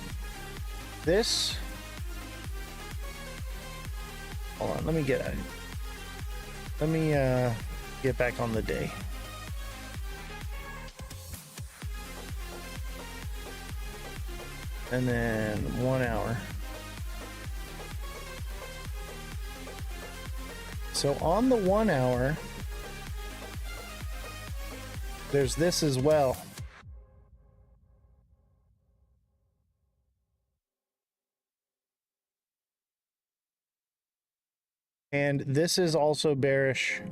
this. Hold on, let me get back on the day. and then 1 hour. So on the 1 hour, there's this as well. And this is also bearish.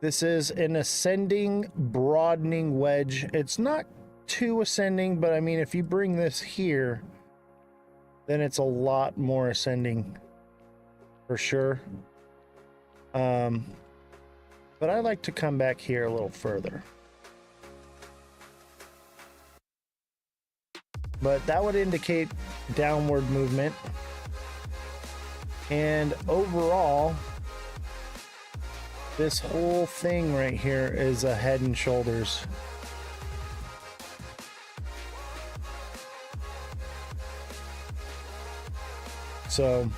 This is an ascending, broadening wedge. It's not too ascending, but I mean, if you bring this here, then it's a lot more ascending for sure. But I like to come back here a little further. But that would indicate downward movement. And overall, this whole thing right here is a head and shoulders. So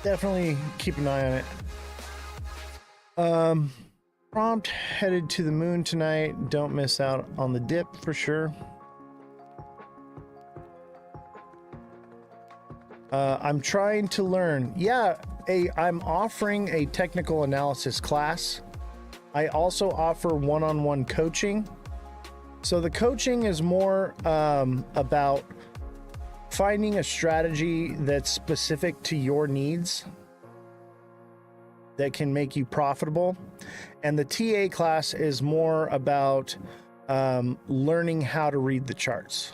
definitely keep an eye on it. Prompt headed to the moon tonight. Don't miss out on the dip for sure. I'm trying to learn. Yeah, I'm offering a technical analysis class. I also offer one-on-one coaching. So the coaching is more about finding a strategy that's specific to your needs that can make you profitable. And the TA class is more about learning how to read the charts.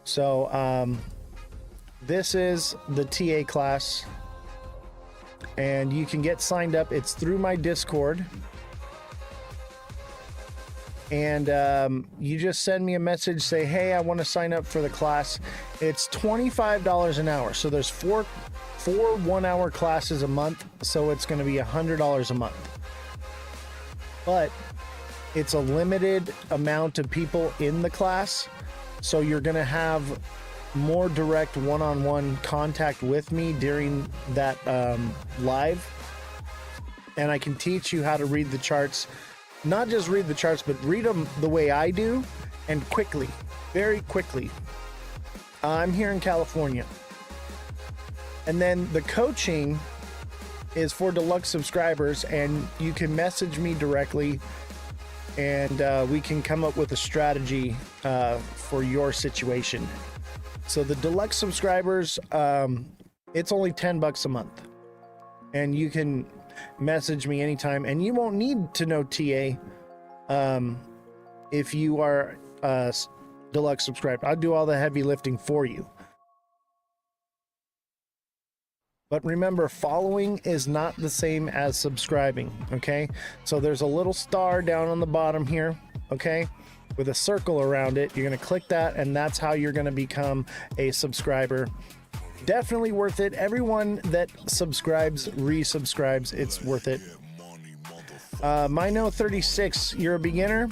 So this is the TA class, and you can get signed up. It's through my Discord. And you just send me a message, say, hey, I want to sign up for the class. It's $25 an hour. So there's four 1-hour classes a month. So it's going to be $100 a month. But it's a limited amount of people in the class. So you're going to have more direct one-on-one contact with me during that live. And I can teach you how to read the charts. Not just read the charts, but read them the way I do, and quickly, very quickly. I'm here in California. And then the coaching is for deluxe subscribers, and you can message me directly, and we can come up with a strategy for your situation. So the deluxe subscribers, it's only $10 a month, and you can message me anytime, and you won't need to know TA if you are deluxe subscribed. I'll do all the heavy lifting for you. But remember, following is not the same as subscribing, okay? So there's a little star down on the bottom here, okay, with a circle around it. You're going to click that, and that's how you're going to become a subscriber. Definitely worth it. Everyone that subscribes resubscribes. It's worth it. Mino 36, you're a beginner.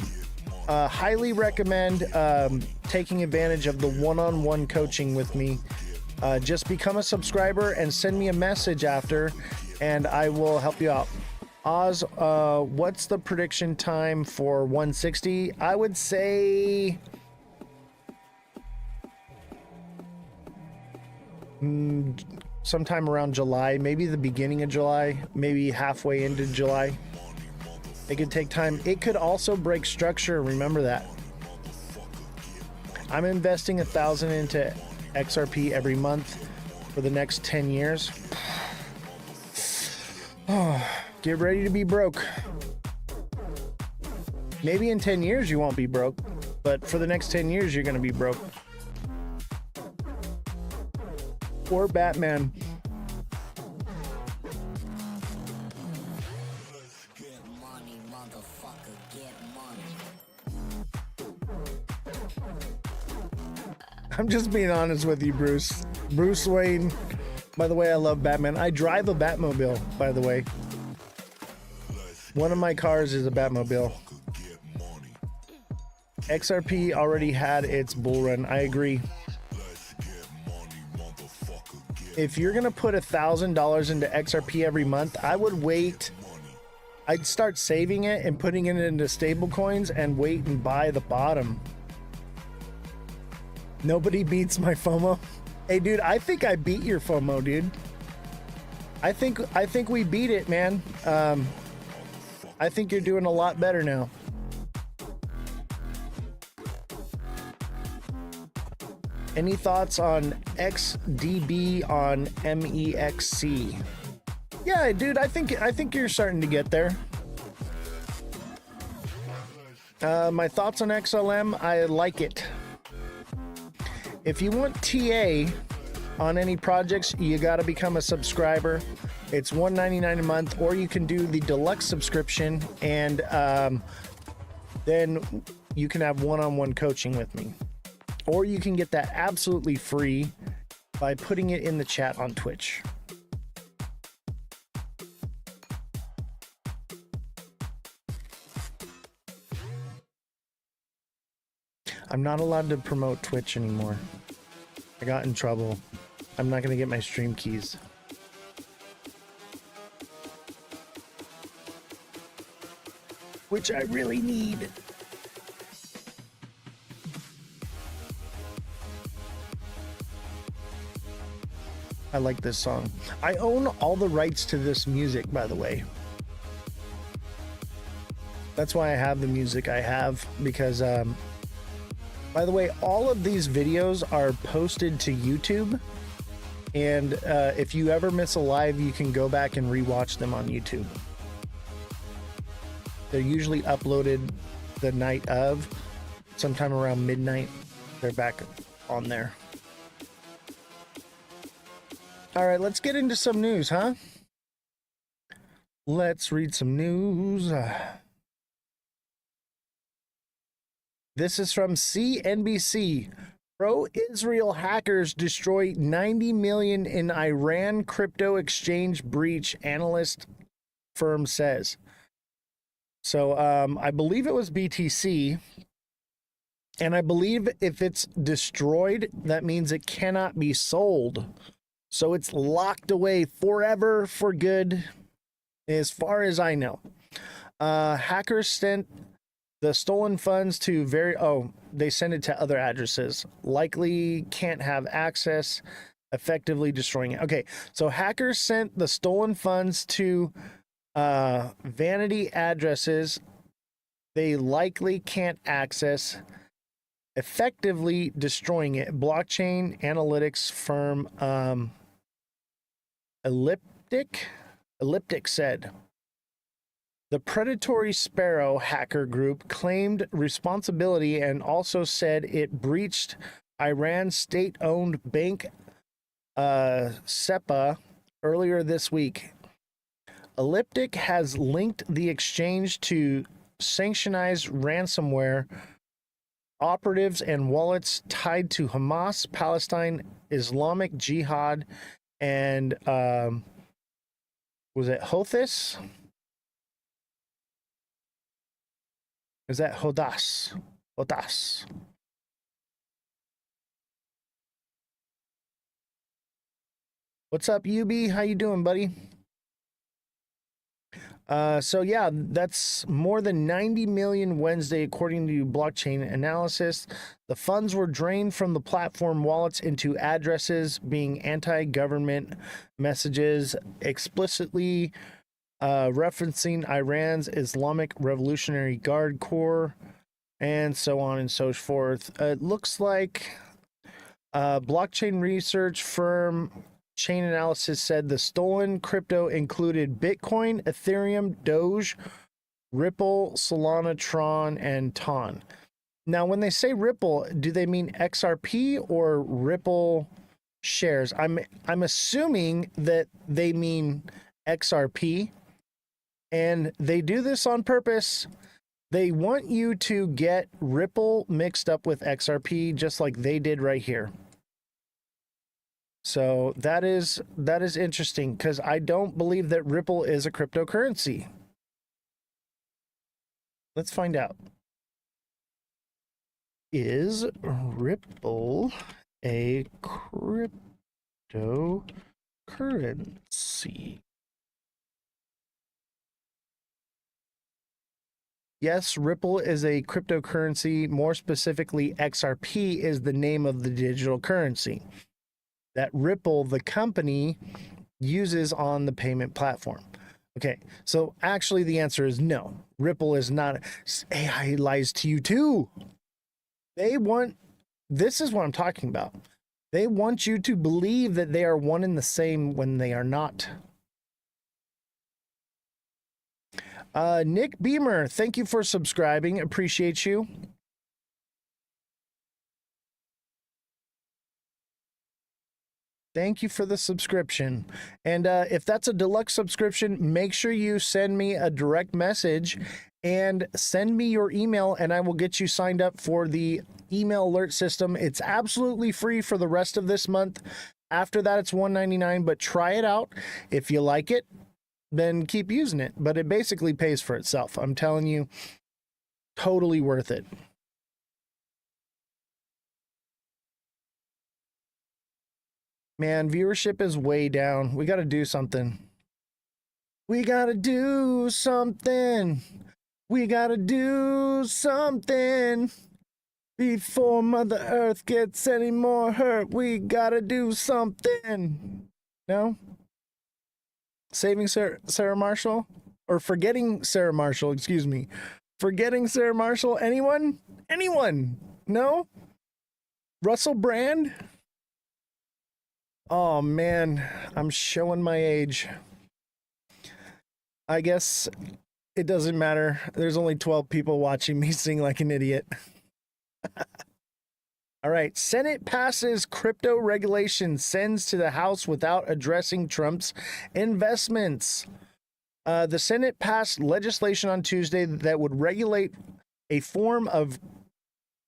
Highly recommend taking advantage of the one-on-one coaching with me. Just become a subscriber and send me a message after, and I will help you out. Oz, what's the prediction time for 160? I would say sometime around July, maybe the beginning of July, maybe halfway into July. It could take time. It could also break structure. Remember that. I'm investing $1,000 into XRP every month for the next 10 years. Get ready to be broke. Maybe in 10 years you won't be broke, but for the next 10 years you're going to be broke. Or Batman. I'm just being honest with you, Bruce. Bruce Wayne. By the way, I love Batman. I drive a Batmobile, by the way. One of my cars is a Batmobile. XRP already had its bull run. I agree. If you're going to put $1,000 into XRP every month, I would wait I'd start saving it and putting it into stable coins and wait and buy the bottom. Nobody beats my FOMO. Hey, dude, I think I beat your FOMO, dude. I think we beat it, man. I think you're doing a lot better now. Any thoughts on XDB on MEXC? Yeah, dude, I think you're starting to get there. My thoughts on XLM, I like it. If you want TA on any projects, you got to become a subscriber. It's $1.99 a month, or you can do the deluxe subscription, and then you can have one-on-one coaching with me. Or you can get that absolutely free by putting it in the chat on Twitch. I'm not allowed to promote Twitch anymore. I got in trouble. I'm not going to get my stream keys. Which I really need. I like this song. I own all the rights to this music, by the way. That's why I have the music I have, because by the way, all of these videos are posted to YouTube, and if you ever miss a live, you can go back and rewatch them on YouTube. They're usually uploaded the night of, sometime around midnight. They're back on there. All right, let's get into some news, huh? Let's read some news. This is from CNBC. Pro-Israel hackers destroy 90 million in Iran crypto exchange breach, analyst firm says. So I believe it was BTC. And I believe if it's destroyed, that means it cannot be sold. So it's locked away forever for good, as far as I know. Hackers sent the stolen funds to they send it to other addresses. Likely can't have access, effectively destroying it. Okay, so hackers sent the stolen funds to vanity addresses they likely can't access, effectively destroying it. Blockchain analytics firm Elliptic said. The Predatory Sparrow hacker group claimed responsibility and also said it breached Iran's state-owned bank SEPA earlier this week. Elliptic has linked the exchange to sanctionized ransomware operatives and wallets tied to Hamas, Palestine, Islamic Jihad, and was it Houthis? Is that Hodas? Hodas. What's up, UB? How you doing, buddy? So yeah, that's more than 90 million Wednesday, according to blockchain analysis. The funds were drained from the platform wallets into addresses being anti-government messages, explicitly referencing Iran's Islamic Revolutionary Guard Corps, and so on and so forth. It looks like blockchain research firm Chain Analysis said the stolen crypto included Bitcoin, Ethereum, Doge, Ripple, Solana, Tron, and Ton. Now, when they say Ripple, do they mean XRP or Ripple shares? I'm assuming that they mean XRP, and they do this on purpose. They want you to get Ripple mixed up with XRP, just like they did right here. So that is interesting, because I don't believe that Ripple is a cryptocurrency. Let's find out. Is Ripple a cryptocurrency? Yes, Ripple is a cryptocurrency. More specifically, XRP is the name of the digital currency that Ripple, the company, uses on the payment platform. Okay, so actually the answer is no. Ripple is not. AI lies to you too. This is what I'm talking about. They want you to believe that they are one and the same when they are not. Nick Beamer, thank you for subscribing. Appreciate you. Thank you for the subscription. And if that's a deluxe subscription, make sure you send me a direct message and send me your email, and I will get you signed up for the email alert system. It's absolutely free for the rest of this month. After that, it's $1.99, but try it out. If you like it, then keep using it. But it basically pays for itself. I'm telling you, totally worth it. Man, viewership is way down. We got to do something. We got to do something. We got to do something. Before Mother Earth gets any more hurt, we got to do something. No? Saving Sarah Marshall? Or forgetting Sarah Marshall, excuse me. Forgetting Sarah Marshall? Anyone? Anyone? No? Russell Brand? Oh man, I'm showing my age. I guess it doesn't matter. There's only 12 people watching me sing like an idiot. All right, Senate passes crypto regulation, sends to the House without addressing Trump's investments. The Senate passed legislation on Tuesday that would regulate a form of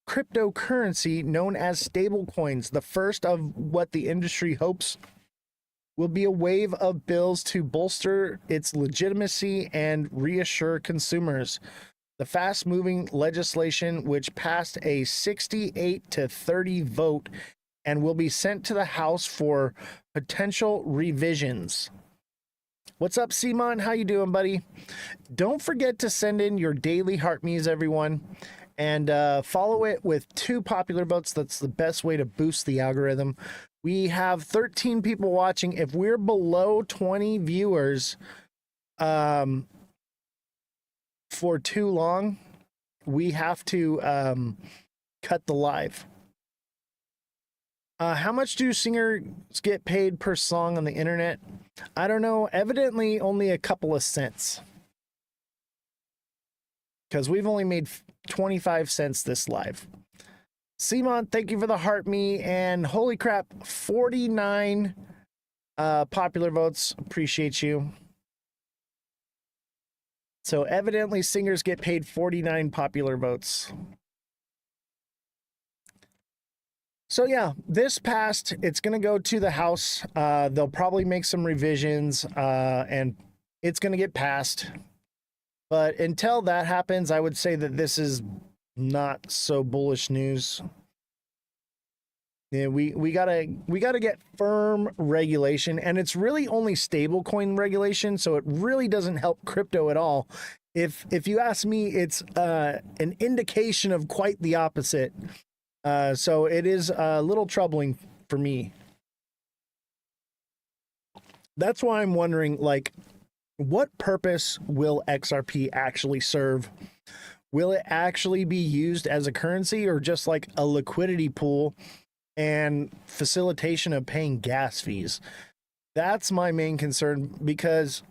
cryptocurrency known as stablecoins, the first of what the industry hopes will be a wave of bills to bolster its legitimacy and reassure consumers. The fast-moving legislation, which passed a 68-30 vote and will be sent to the House for potential revisions. What's up, Simon? How you doing, buddy? Don't forget to send in your daily heart me's, everyone. And follow it with 2 popular votes. That's the best way to boost the algorithm. We have 13 people watching. If we're below 20 viewers for too long, we have to cut the live. How much do singers get paid per song on the internet? I don't know. Evidently, only a couple of cents. Because we've only made 25 cents this live. Simon, thank you for the heart me, and holy crap, 49 popular votes. Appreciate you. So evidently singers get paid 49 popular votes. So yeah, this passed. It's going to go to the House. They'll probably make some revisions and it's going to get passed. But until that happens, I would say that this is not so bullish news. Yeah, we gotta get firm regulation, and it's really only stablecoin regulation, so it really doesn't help crypto at all. If you ask me, it's an indication of quite the opposite. So it is a little troubling for me. That's why I'm wondering, like, what purpose will XRP actually serve? Will it actually be used as a currency or just like a liquidity pool and facilitation of paying gas fees? That's my main concern, because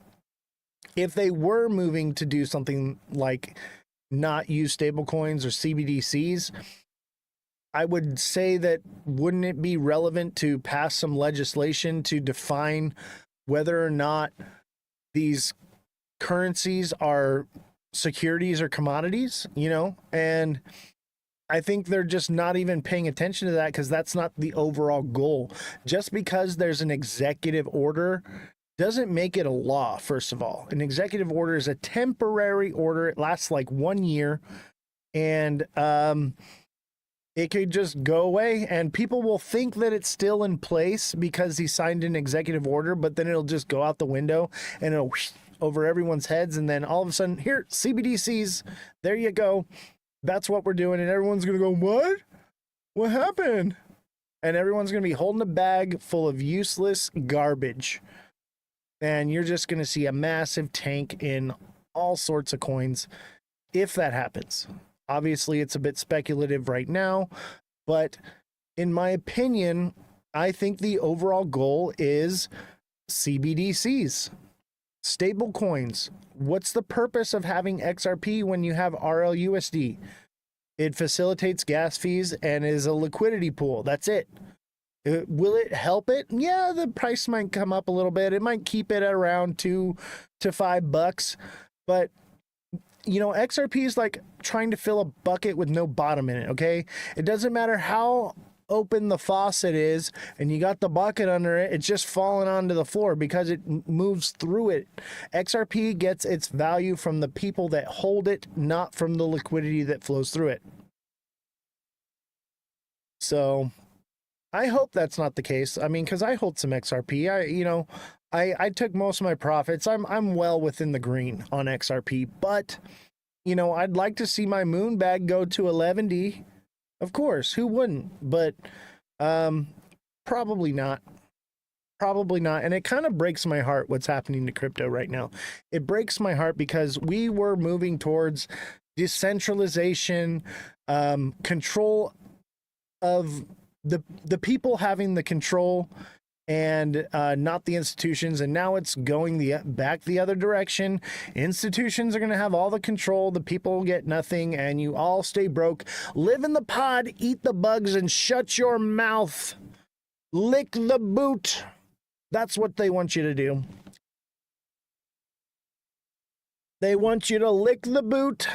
if they were moving to do something like not use stablecoins or CBDCs, I would say that wouldn't it be relevant to pass some legislation to define whether or not these currencies are securities or commodities, you know? And I think they're just not even paying attention to that, because that's not the overall goal. Just because there's an executive order doesn't make it a law, first of all. An executive order is a temporary order. It lasts like 1 year, and it could just go away, and people will think that it's still in place because he signed an executive order, but then it'll just go out the window and it'll over everyone's heads, and then all of a sudden, here, CBDCs, there you go. That's what we're doing, and everyone's gonna go, what? What happened? And everyone's gonna be holding a bag full of useless garbage. And you're just gonna see a massive tank in all sorts of coins if that happens. Obviously, it's a bit speculative right now, but in my opinion, I think the overall goal is CBDCs, stable coins. What's the purpose of having XRP when you have RLUSD? It facilitates gas fees and is a liquidity pool. That's it. Will it help it? Yeah, the price might come up a little bit. It might keep it at around $2 to $5, but you know, XRP is like trying to fill a bucket with no bottom in it, okay? It doesn't matter how open the faucet is and you got the bucket under it, it's just falling onto the floor because it moves through it. XRP gets its value from the people that hold it, not from the liquidity that flows through it. So I hope that's not the case. I mean, because I hold some XRP. I took most of my profits. I'm well within the green on XRP, but you know, I'd like to see my moon bag go to 11D. Of course, who wouldn't? But probably not. Probably not. And it kind of breaks my heart what's happening to crypto right now. It breaks my heart because we were moving towards decentralization, control of the people having the control and not the institutions, and now it's going back the other direction. Institutions are going to have all the control, the people get nothing, and you all stay broke. Live in the pod, eat the bugs, and shut your mouth. Lick the boot. That's what they want you to do. They want you to lick the boot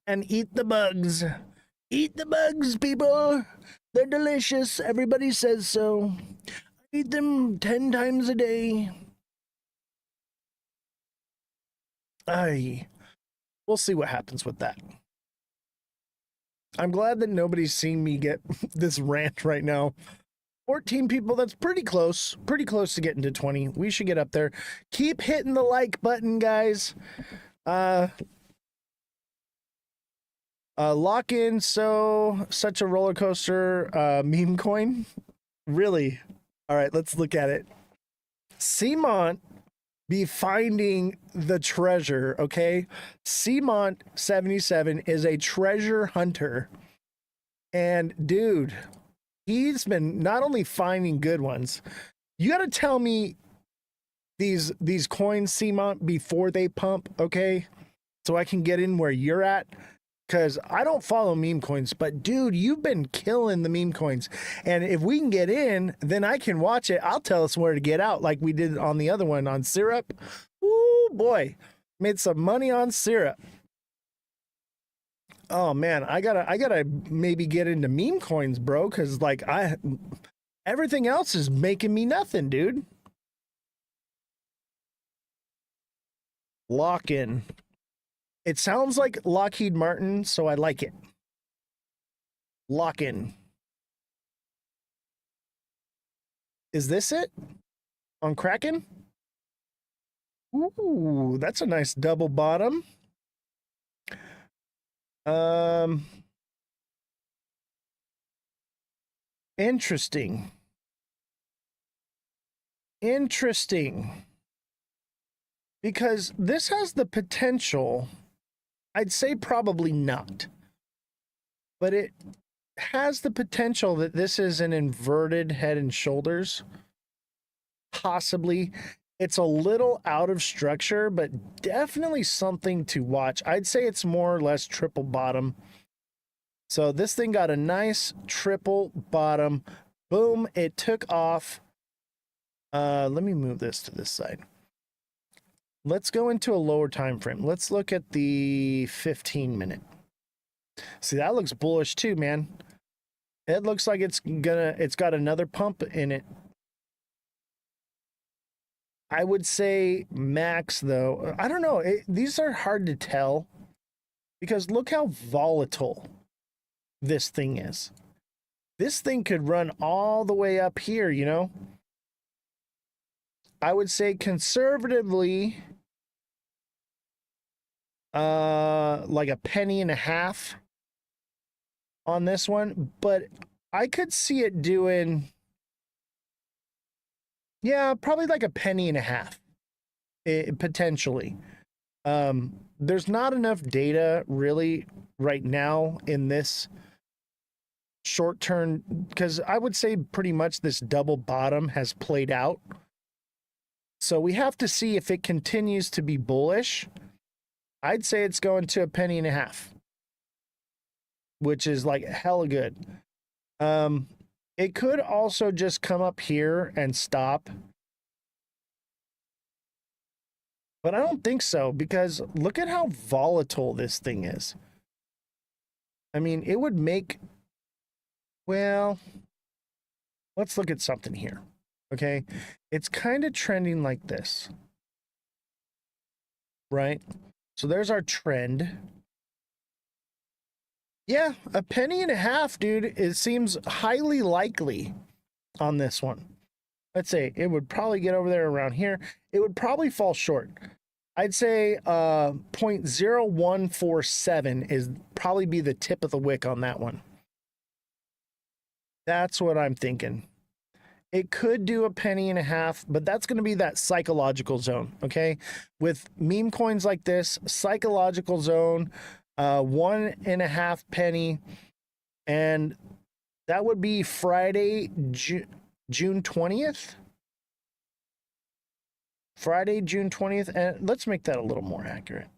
and eat the bugs. Eat the bugs, people. They're delicious. Everybody says so. Eat them 10 times a day. We'll see what happens with that. I'm glad that nobody's seeing me get this rant right now. 14 people, that's pretty close to getting to 20. We should get up there. Keep hitting the like button, guys. Lock in, such a roller coaster meme coin. Really? All right, let's look at it. Seamont be finding the treasure, okay? Seamont77 is a treasure hunter. And dude, he's been not only finding good ones. You got to tell me these coins, Seamont, before they pump, okay? So I can get in where you're at. Because I don't follow meme coins, but dude, you've been killing the meme coins. And if we can get in, then I can watch it. I'll tell us where to get out, like we did on the other one on syrup. Ooh, boy, made some money on syrup. Oh man, I gotta maybe get into meme coins, bro. Because like everything else is making me nothing, dude. Lock in. It sounds like Lockheed Martin, so I like it. Lock in. Is this it? On Kraken? Ooh, that's a nice double bottom. Interesting. Because this has the potential, I'd say probably not, but it has the potential that this is an inverted Head and Shoulders. Possibly. It's a little out of structure, but definitely something to watch. I'd say it's more or less triple bottom. So this thing got a nice triple bottom. Boom, it took off. Let me move this to this side. Let's go into a lower time frame. Let's look at the 15-minute. See, that looks bullish too, man. It looks like it's got another pump in it. I would say max though. I don't know. These are hard to tell because look how volatile this thing is. This thing could run all the way up here, you know? I would say conservatively, like a penny and a half on this one, but I could see it doing, yeah, probably like a penny and a half, potentially. There's not enough data really right now in this short term, because I would say pretty much this double bottom has played out. So we have to see if it continues to be bullish. I'd say it's going to a penny and a half, which is like hella good. It could also just come up here and stop, but I don't think so, because look at how volatile this thing is. I mean, it would make, well, let's look at something here. Okay, it's kind of trending like this, right? So there's our trend. Yeah, a penny and a half, dude. It seems highly likely on this one. Let's say it would probably get over there around here. It would probably fall short. I'd say 0.0147 is probably be the tip of the wick on that one. That's what I'm thinking. It could do a penny and a half, but that's going to be that psychological zone, okay? With meme coins like this, psychological zone, 1.5 penny, and that would be Friday, June 20th. Friday, June 20th, and let's make that a little more accurate.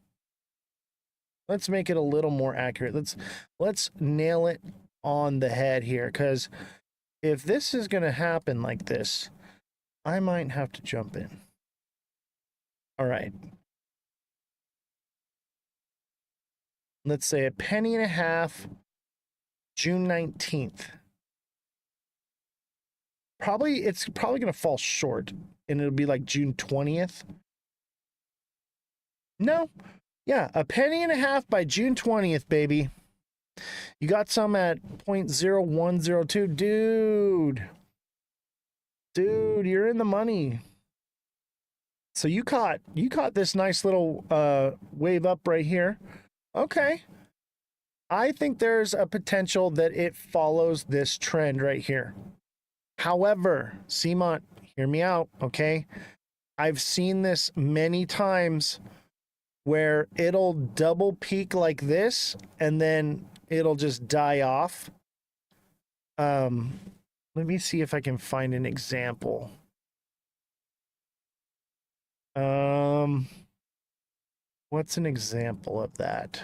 Let's make it a little more accurate. Let's nail it on the head here, because if this is going to happen like this, I might have to jump in. All right. Let's say a penny and a half, June 19th. It's probably going to fall short, and it'll be like June 20th. No. Yeah, a penny and a half by June 20th, baby. You got some at 0.0102. Dude, you're in the money. So you caught this nice little wave up right here. Okay. I think there's a potential that it follows this trend right here. However, CMONT, hear me out, okay? I've seen this many times where it'll double peak like this and then it'll just die off. Let me see if I can find an example. What's an example of that?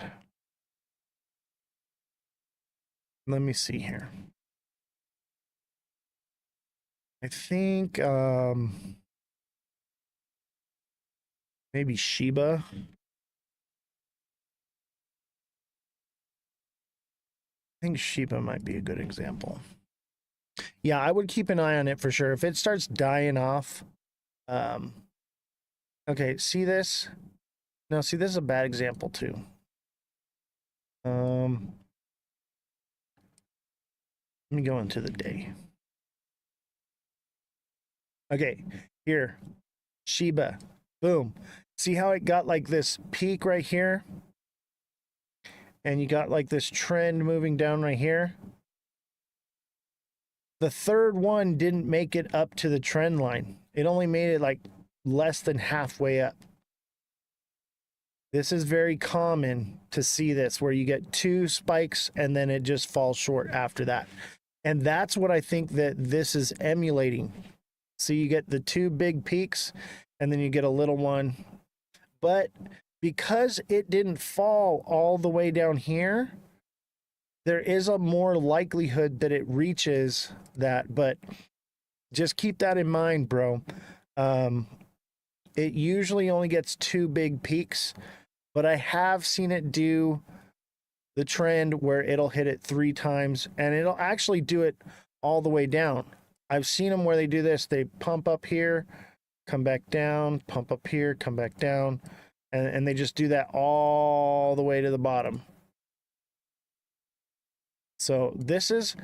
Let me see here. I think maybe Shiba. I think Shiba might be a good example. Yeah, I would keep an eye on it for sure. If it starts dying off, okay, see this? No, see, this is a bad example too. Let me go into the day. Okay, here, Shiba, boom. See how it got like this peak right here? And you got like this trend moving down right here. The third one didn't make it up to the trend line. It only made it like less than halfway up. This is very common to see this, where you get two spikes and then it just falls short after that. And that's what I think that this is emulating. So you get the two big peaks and then you get a little one. But because it didn't fall all the way down here, there is a more likelihood that it reaches that. But just keep that in mind, bro. It usually only gets two big peaks, but I have seen it do the trend where it'll hit it 3 times and it'll actually do it all the way down. I've seen them where they do this. They pump up here, come back down, pump up here, come back down. And they just do that all the way to the bottom. So this is,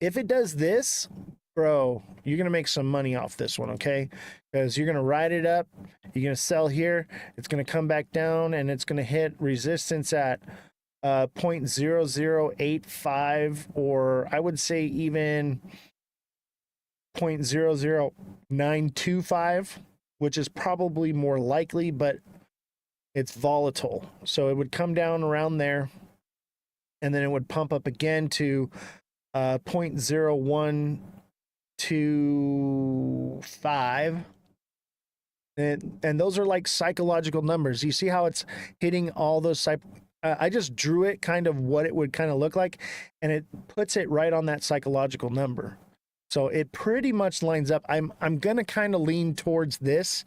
if it does this, bro, you're going to make some money off this one, okay? Because you're going to ride it up, you're going to sell here, it's going to come back down, and it's going to hit resistance at 0.0085, or I would say even 0.00925, which is probably more likely, but it's volatile. So it would come down around there, and then it would pump up again to 0.0125. And those are like psychological numbers. You see how it's hitting all those I just drew it kind of what it would kind of look like, and it puts it right on that psychological number. So it pretty much lines up. I'm going to kind of lean towards this.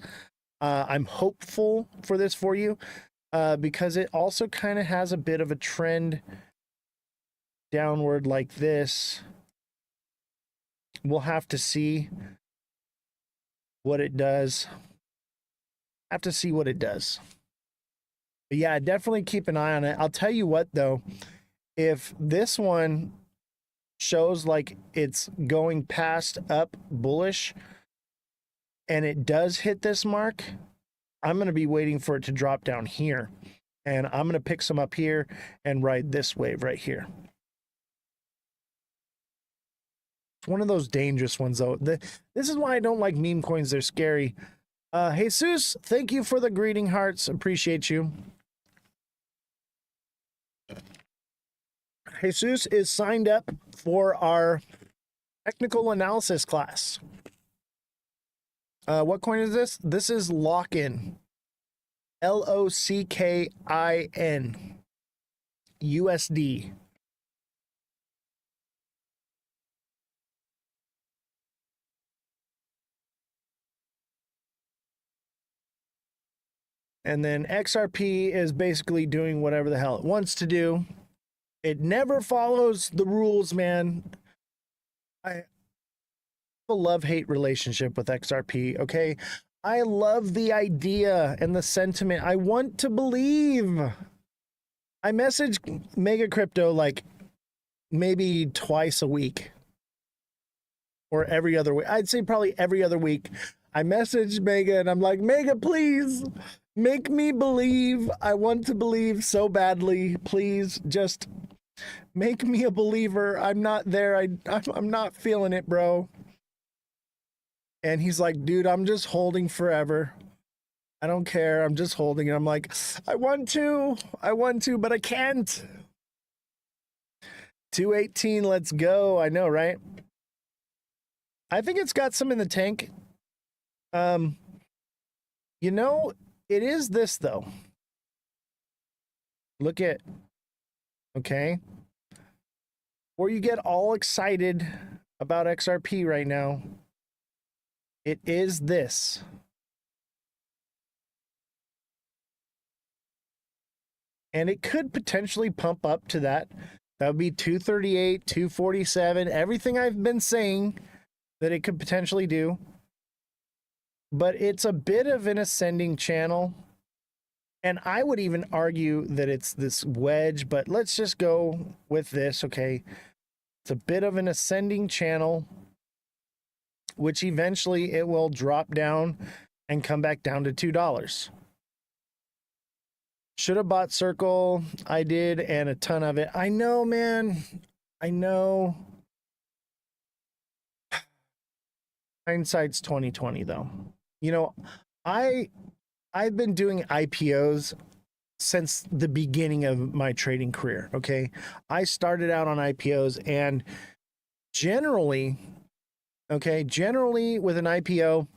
I'm hopeful for this for you because it also kind of has a bit of a trend downward like this. We'll have to see what it does. Have to see what it does. But yeah, definitely keep an eye on it. I'll tell you what though, if this one shows like it's going past up bullish and it does hit this mark, I'm going to be waiting for it to drop down here, and I'm going to pick some up here and ride this wave right here. It's one of those dangerous ones though. This is why I don't like meme coins. They're scary. Jesus, thank you for the greeting hearts. Appreciate you. Jesus is signed up for our technical analysis class. What coin is this? This is Lock-in. LOCKIN. USD. And then XRP is basically doing whatever the hell it wants to do. It never follows the rules, man. I have a love-hate relationship with XRP, okay? I love the idea and the sentiment. I want to believe. I message Mega Crypto like maybe twice a week or every other week. I'd say probably every other week. I message Mega and I'm like, Mega, please make me believe. I want to believe so badly. Please just make me a believer. I'm not there. I'm not feeling it, bro. And he's like, dude, I'm just holding forever. I don't care. I'm just holding. And I'm like, I want to, but I can't. 218, let's go. I know, right? I think it's got some in the tank. You know, it is this though. Look at, okay. Or you get all excited about XRP right now. It is this. And it could potentially pump up to that. That would be 238, 247, everything I've been saying that it could potentially do. But it's a bit of an ascending channel. And I would even argue that it's this wedge, but let's just go with this, okay? It's a bit of an ascending channel, which eventually it will drop down and come back down to $2. Should have bought Circle. I did, and a ton of it. I know, man. I know. Hindsight's 2020, though. You know, I've been doing IPOs since the beginning of my trading career, okay? I started out on IPOs, and generally with an IPO,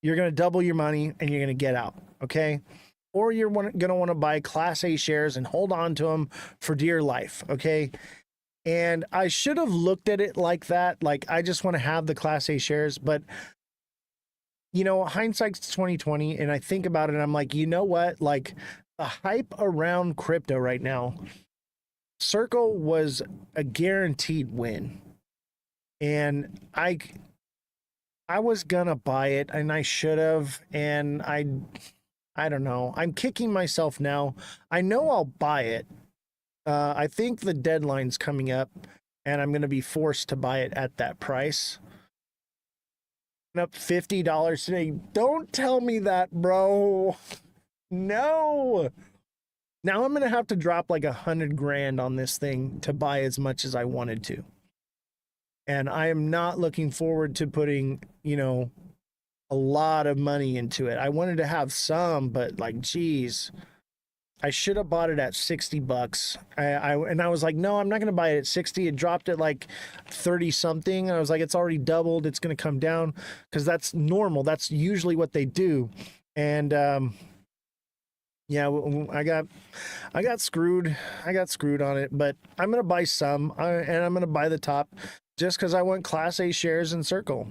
you're going to double your money and you're going to get out, okay? Or you're going to want to buy Class A shares and hold on to them for dear life, okay? And I should have looked at it like that, like I just want to have the Class A shares, but you know, hindsight's 2020, and I think about it and I'm like, you know what? Like the hype around crypto right now, Circle was a guaranteed win. And I was gonna buy it, and I should have, and I don't know. I'm kicking myself now. I know I'll buy it. I think the deadline's coming up, and I'm gonna be forced to buy it at that price. Up $50 today. Don't tell me that, bro. No. Now I'm gonna have to drop like 100 grand on this thing to buy as much as I wanted to. And I am not looking forward to putting, you know, a lot of money into it. I wanted to have some, but like, geez, I should have bought it at 60 bucks. I was like, no, I'm not going to buy it at 60. It dropped at like 30 something. I was like, it's already doubled. It's going to come down because that's normal. That's usually what they do. And, yeah, I got screwed. I got screwed on it, but I'm going to buy some and I'm going to buy the top just because I want Class A shares in Circle.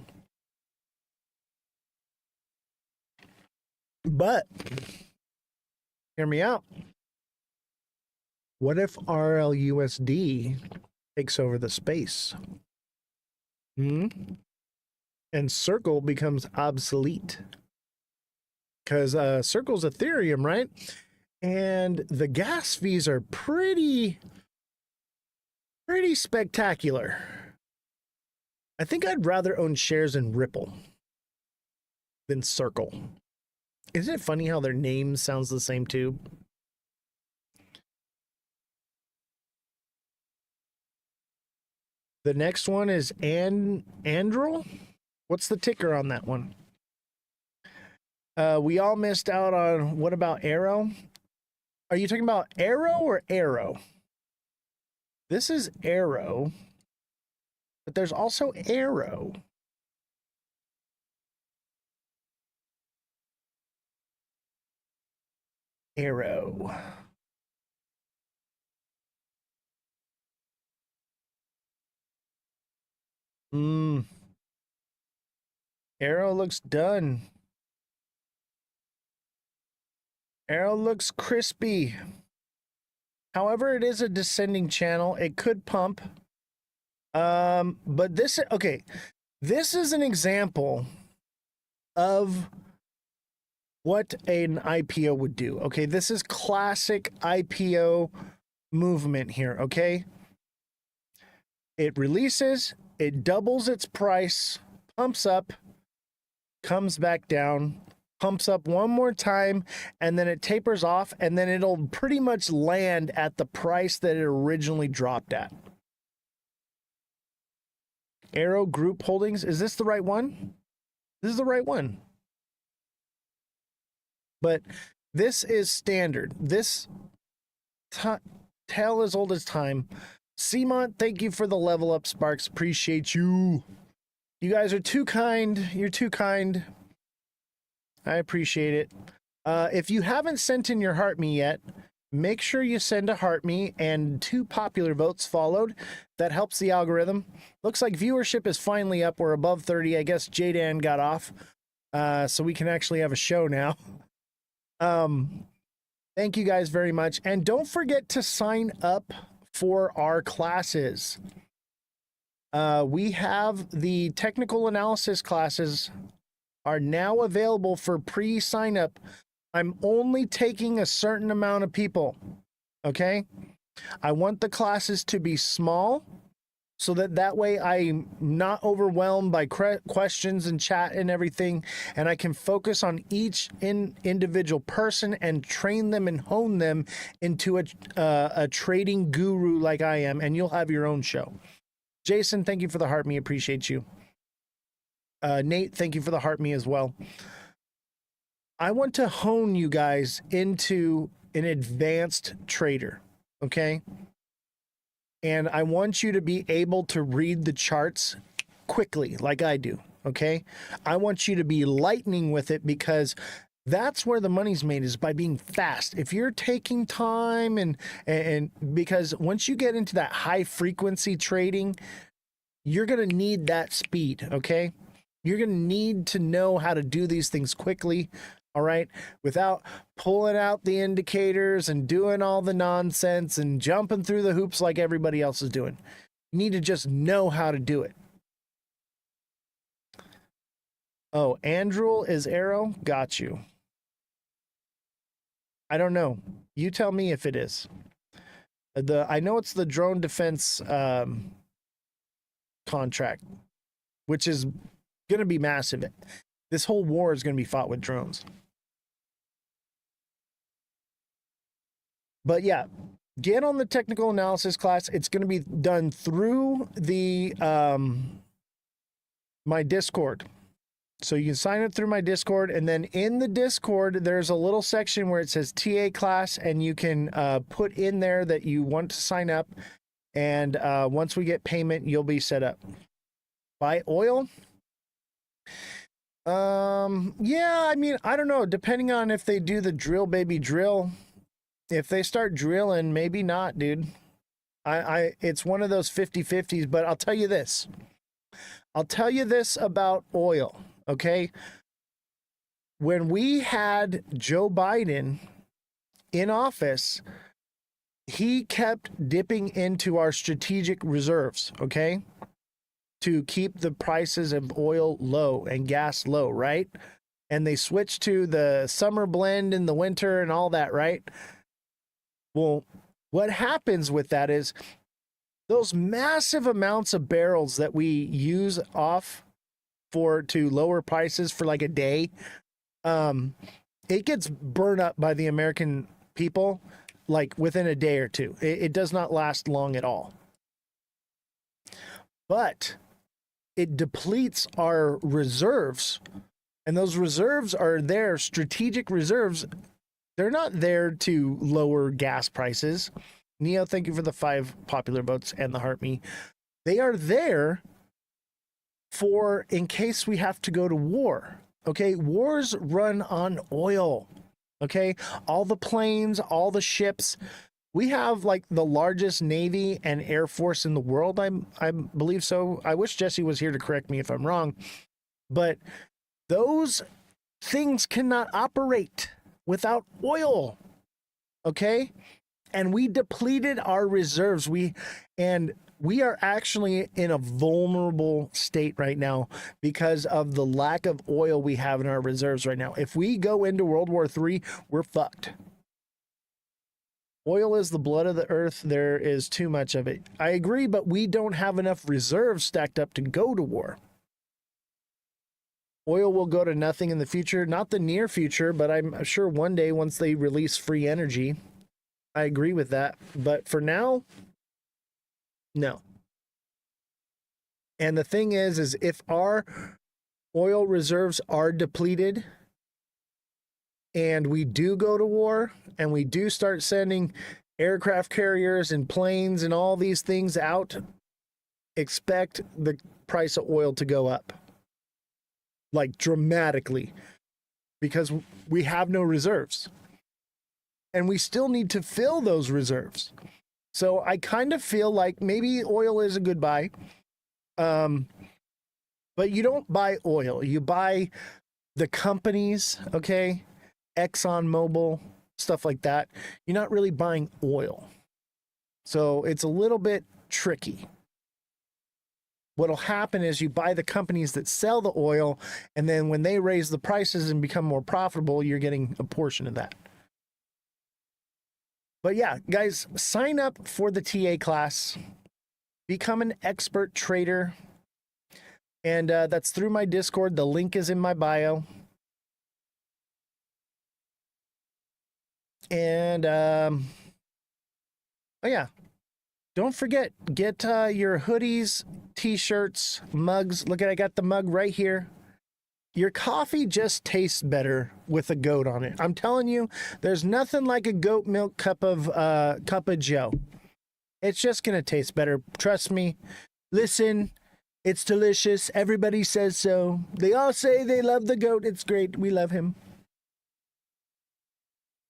But hear me out. What if RLUSD takes over the space? And Circle becomes obsolete. Because Circle's Ethereum, right? And the gas fees are pretty spectacular. I think I'd rather own shares in Ripple than Circle. Isn't it funny how their name sounds the same too? The next one is Andril. What's the ticker on that one? We all missed out on, what about Arrow? Are you talking about Arrow or Arrow? This is Arrow, but there's also Arrow. Arrow. Arrow looks done. Arrow looks crispy. However, it is a descending channel. It could pump. But this, okay, this is an example of what an IPO would do. Okay, this is classic IPO movement here, okay? It releases, it doubles its price, pumps up, comes back down, pumps up one more time, and then it tapers off, and then it'll pretty much land at the price that it originally dropped at. Arrow Group Holdings, is this the right one? This is the right one. But this is standard. This tale as old as time. Seamont, thank you for the level up, Sparks. Appreciate you. You guys are too kind. You're too kind. I appreciate it. If you haven't sent in your heart me yet, make sure you send a heart me and 2 popular votes followed. That helps the algorithm. Looks like viewership is finally up. We're above 30. I guess J-Dan got off. So we can actually have a show now. Thank you guys very much. And don't forget to sign up for our classes. We have the technical analysis classes are now available for pre-sign up. I'm only taking a certain amount of people. Okay? I want the classes to be small so that way I'm not overwhelmed by questions and chat and everything, and I can focus on each individual person and train them and hone them into a trading guru like I am, and you'll have your own show. Jason, thank you for the heart me. Appreciate you. Nate, thank you for the heart me as well. I want to hone you guys into an advanced trader, okay? And I want you to be able to read the charts quickly like I do, okay? I want you to be lightning with it because that's where the money's made, is by being fast. If you're taking time and because once you get into that high frequency trading, you're going to need that speed, okay? You're going to need to know how to do these things quickly, all right, without pulling out the indicators and doing all the nonsense and jumping through the hoops like everybody else is doing. You need to just know how to do it. Oh, Andril is Arrow? Got you. I don't know. You tell me if it is. I know it's the drone defense contract, which is going to be massive. This whole war is going to be fought with drones. But yeah, get on the technical analysis class. It's going to be done through the my Discord. So you can sign up through my Discord, and then in the Discord, there's a little section where it says TA class, and you can put in there that you want to sign up. And once we get payment, you'll be set up. Buy oil? Yeah, I mean, I don't know. Depending on if they do the drill, baby drill. If they start drilling, maybe not, dude. It's one of those 50-50s, but I'll tell you this. I'll tell you this about oil, okay? When we had Joe Biden in office, he kept dipping into our strategic reserves, okay? To keep the prices of oil low and gas low, right? And they switched to the summer blend in the winter and all that, right? Well, what happens with that is those massive amounts of barrels that we use off to lower prices for like a day, it gets burned up by the American people like within a day or two. It does not last long at all. But it depletes our reserves, and those reserves are there, strategic reserves. They're not there to lower gas prices. Neo, thank you for the 5 popular votes and the heart me. They are there for in case we have to go to war. Okay, wars run on oil. Okay, all the planes, all the ships. We have like the largest Navy and Air Force in the world. I believe so. I wish Jesse was here to correct me if I'm wrong. But those things cannot operate without oil. Okay? And we depleted our reserves. We are actually in a vulnerable state right now because of the lack of oil we have in our reserves right now. If we go into World War III, we're fucked. Oil is the blood of the earth. There is too much of it. I agree, but we don't have enough reserves stacked up to go to war. Oil will go to nothing in the future, not the near future, but I'm sure one day once they release free energy, I agree with that. But for now, no. And the thing is if our oil reserves are depleted and we do go to war and we do start sending aircraft carriers and planes and all these things out, expect the price of oil to go up. Like dramatically. Because we have no reserves. And we still need to fill those reserves. So I kind of feel like maybe oil is a good buy. But you don't buy oil. You buy the companies, okay? ExxonMobil, stuff like that. You're not really buying oil. So it's a little bit tricky. What'll happen is you buy the companies that sell the oil, and then when they raise the prices and become more profitable, you're getting a portion of that. But yeah, guys, sign up for the TA class. Become an expert trader. And that's through my Discord. The link is in my bio. And, oh yeah. Don't forget, get your hoodies, t-shirts, mugs. Look at, I got the mug right here. Your coffee just tastes better with a goat on it. I'm telling you, there's nothing like a goat milk cup of Joe. It's just gonna taste better. Trust me. Listen, it's delicious. Everybody says so. They all say they love the goat. It's great. We love him.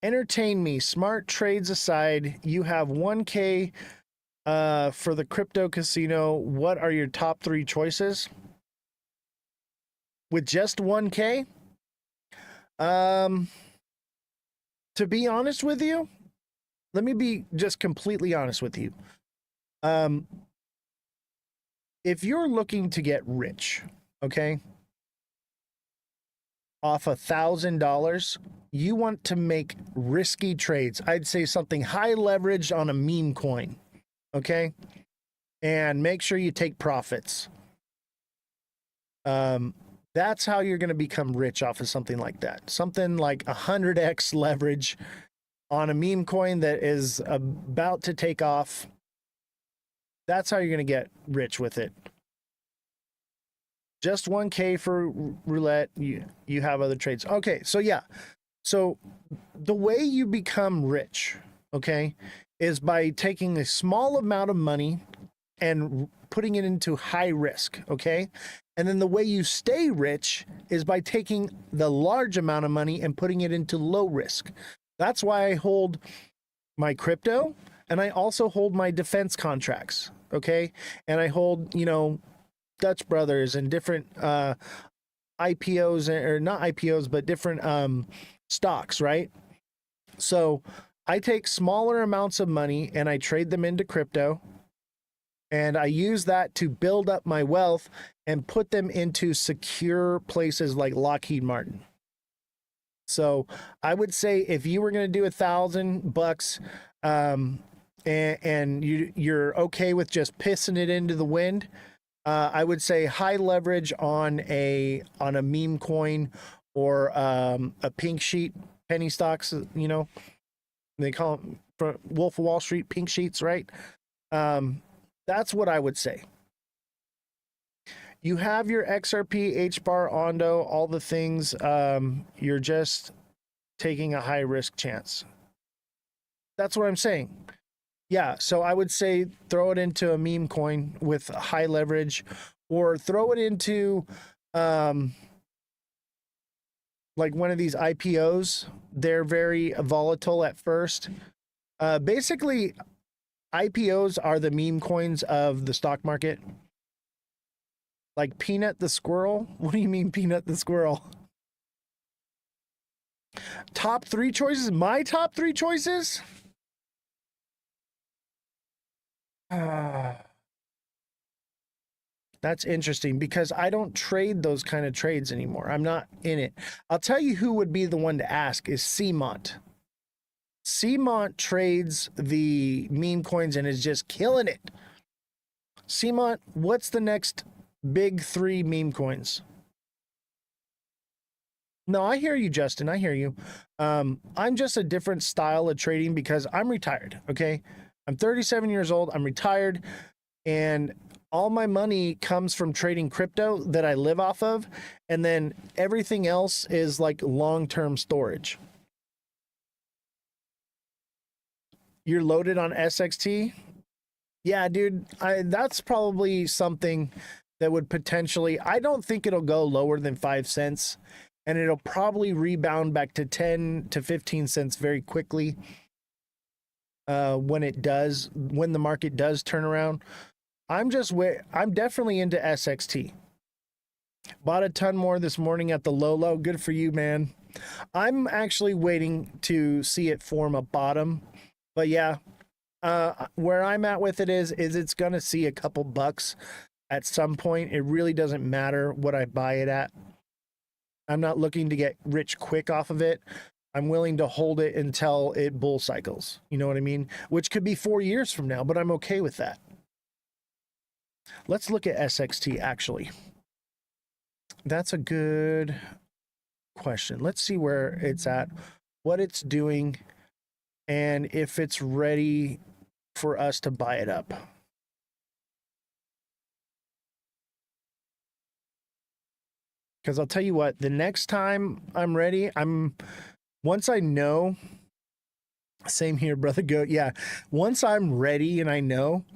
Entertain me. Smart trades aside, you have 1K for the crypto casino. What are your top 3 choices? With just 1K? To be honest with you, let me be just completely honest with you. If you're looking to get rich, okay, off $1,000, you want to make risky trades. I'd say something high leveraged on a meme coin, okay? And make sure you take profits. That's how you're going to become rich off of something like that. Something like 100x leverage on a meme coin that is about to take off. That's how you're going to get rich with it. Just 1K for roulette. You have other trades. Okay, so yeah. So the way you become rich, okay, is by taking a small amount of money and putting it into high risk, okay? And then the way you stay rich is by taking the large amount of money and putting it into low risk. That's why I hold my crypto, and I also hold my defense contracts, okay? And I hold, Dutch Brothers and different IPOs, or not IPOs, but different stocks, right? So I take smaller amounts of money and I trade them into crypto. And I use that to build up my wealth and put them into secure places like Lockheed Martin. So I would say if you were going to do $1,000, and you're okay with just pissing it into the wind, I would say high leverage on a meme coin or a pink sheet, penny stocks. They call them for Wolf of Wall Street pink sheets, right? That's what I would say. You have your XRP, HBAR, Ondo, all the things. You're just taking a high risk chance. That's what I'm saying. Yeah, so I would say throw it into a meme coin with high leverage, or throw it into like one of these IPOs. They're very volatile at first. Basically, IPOs are the meme coins of the stock market. Like Peanut the squirrel. What do you mean Peanut the squirrel? Top 3 choices? My top 3 choices? That's interesting because I don't trade those kind of trades anymore. I'm not in it. I'll tell you who would be the one to ask is CMont. CMont trades the meme coins and is just killing it. CMont, what's the next big 3 meme coins? No, I hear you, Justin. I hear you. I'm just a different style of trading because I'm retired, okay? I'm 37 years old. I'm retired, and all my money comes from trading crypto that I live off of, and then everything else is like long-term storage. You're loaded on SXT? Yeah, dude, that's probably something that would potentially, I don't think it'll go lower than 5 cents, and it'll probably rebound back to 10 to 15 cents very quickly when the market does turn around. I'm definitely into SXT. Bought a ton more this morning at the low. Good for you, man. I'm actually waiting to see it form a bottom. But yeah, where I'm at with it is it's going to see a couple bucks at some point. It really doesn't matter what I buy it at. I'm not looking to get rich quick off of it. I'm willing to hold it until it bull cycles. You know what I mean? Which could be 4 years from now, but I'm okay with that. Let's look at SXT, actually. That's a good question. Let's see where it's at, what it's doing, and if it's ready for us to buy it up. Because I'll tell you what, the next time I'm ready, once I know, same here, Brother Goat. Yeah, once I'm ready and I know,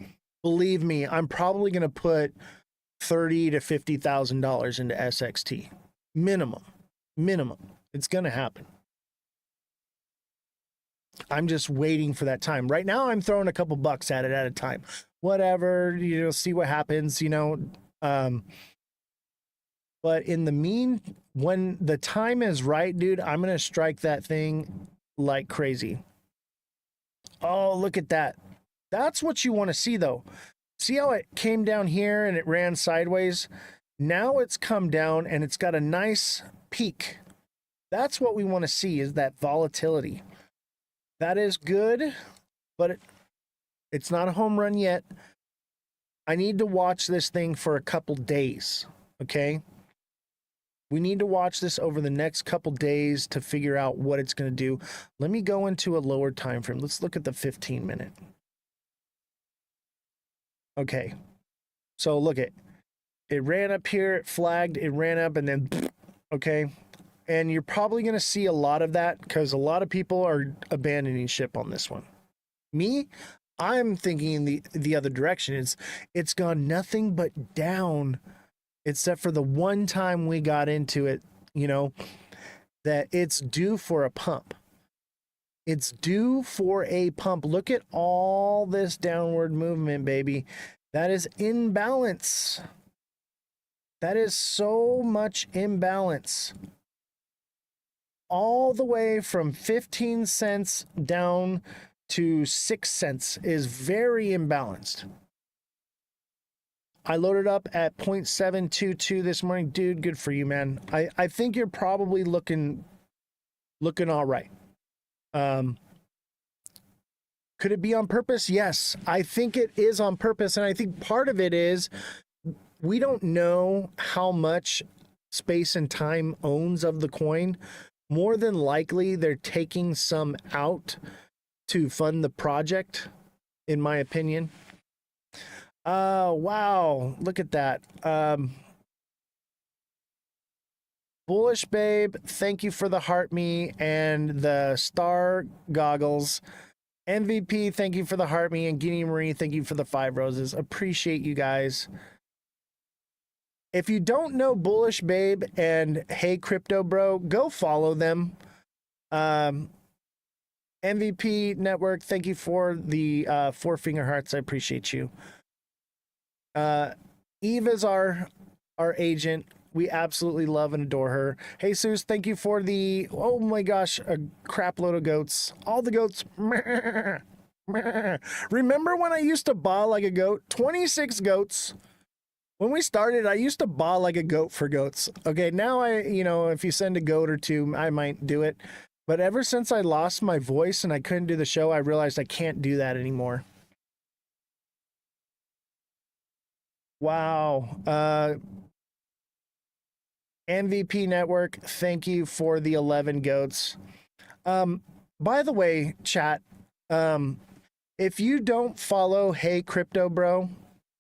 believe me, I'm probably going to put $30,000 to $50,000 into SXT. Minimum. It's going to happen. I'm just waiting for that time. Right now, I'm throwing a couple bucks at it at a time. Whatever, see what happens, But in the when the time is right, dude, I'm going to strike that thing like crazy. Oh, look at that. That's what you want to see, though. See how it came down here and it ran sideways? Now it's come down and it's got a nice peak. That's what we want to see, is that volatility. That is good, but it's not a home run yet. I need to watch this thing for a couple days, okay? We need to watch this over the next couple days to figure out what it's going to do. Let me go into a lower time frame. Let's look at the 15-minute. Okay. So look it ran up here, it flagged, it ran up, and then, okay. And you're probably going to see a lot of that because a lot of people are abandoning ship on this one. Me, I'm thinking the other direction. It's gone nothing but down, except for the one time we got into it, you know, that it's due for a pump. It's due for a pump. Look at all this downward movement, baby. That is imbalance. That is so much imbalance. All the way from 15 cents down to 6 cents is very imbalanced. I loaded up at 0.722 this morning. Dude, good for you, man. I think you're probably looking all right. Could it be on purpose? Yes, I think it is on purpose. And I think part of it is we don't know how much Space and Time owns of the coin. More than likely, they're taking some out to fund the project, in my opinion. Wow, look at that. Bullish Babe, thank you for the heart me and the star goggles. MVP, thank you for the heart me, and Guinea Marie, thank you for the 5 roses. Appreciate you guys. If you don't know Bullish Babe and Hey Crypto Bro, go follow them. MVP Network, thank you for the 4 finger hearts. I appreciate you. Eve is our agent. We absolutely love and adore her. Jesus, thank you for the, oh my gosh, a crap load of goats. All the goats. Remember when I used to baw like a goat? 26 goats. When we started, I used to baw like a goat for goats. Okay, now if you send a goat or two, I might do it. But ever since I lost my voice and I couldn't do the show, I realized I can't do that anymore. Wow. MVP Network, thank you for the 11 goats. By the way, chat, if you don't follow Hey Crypto Bro,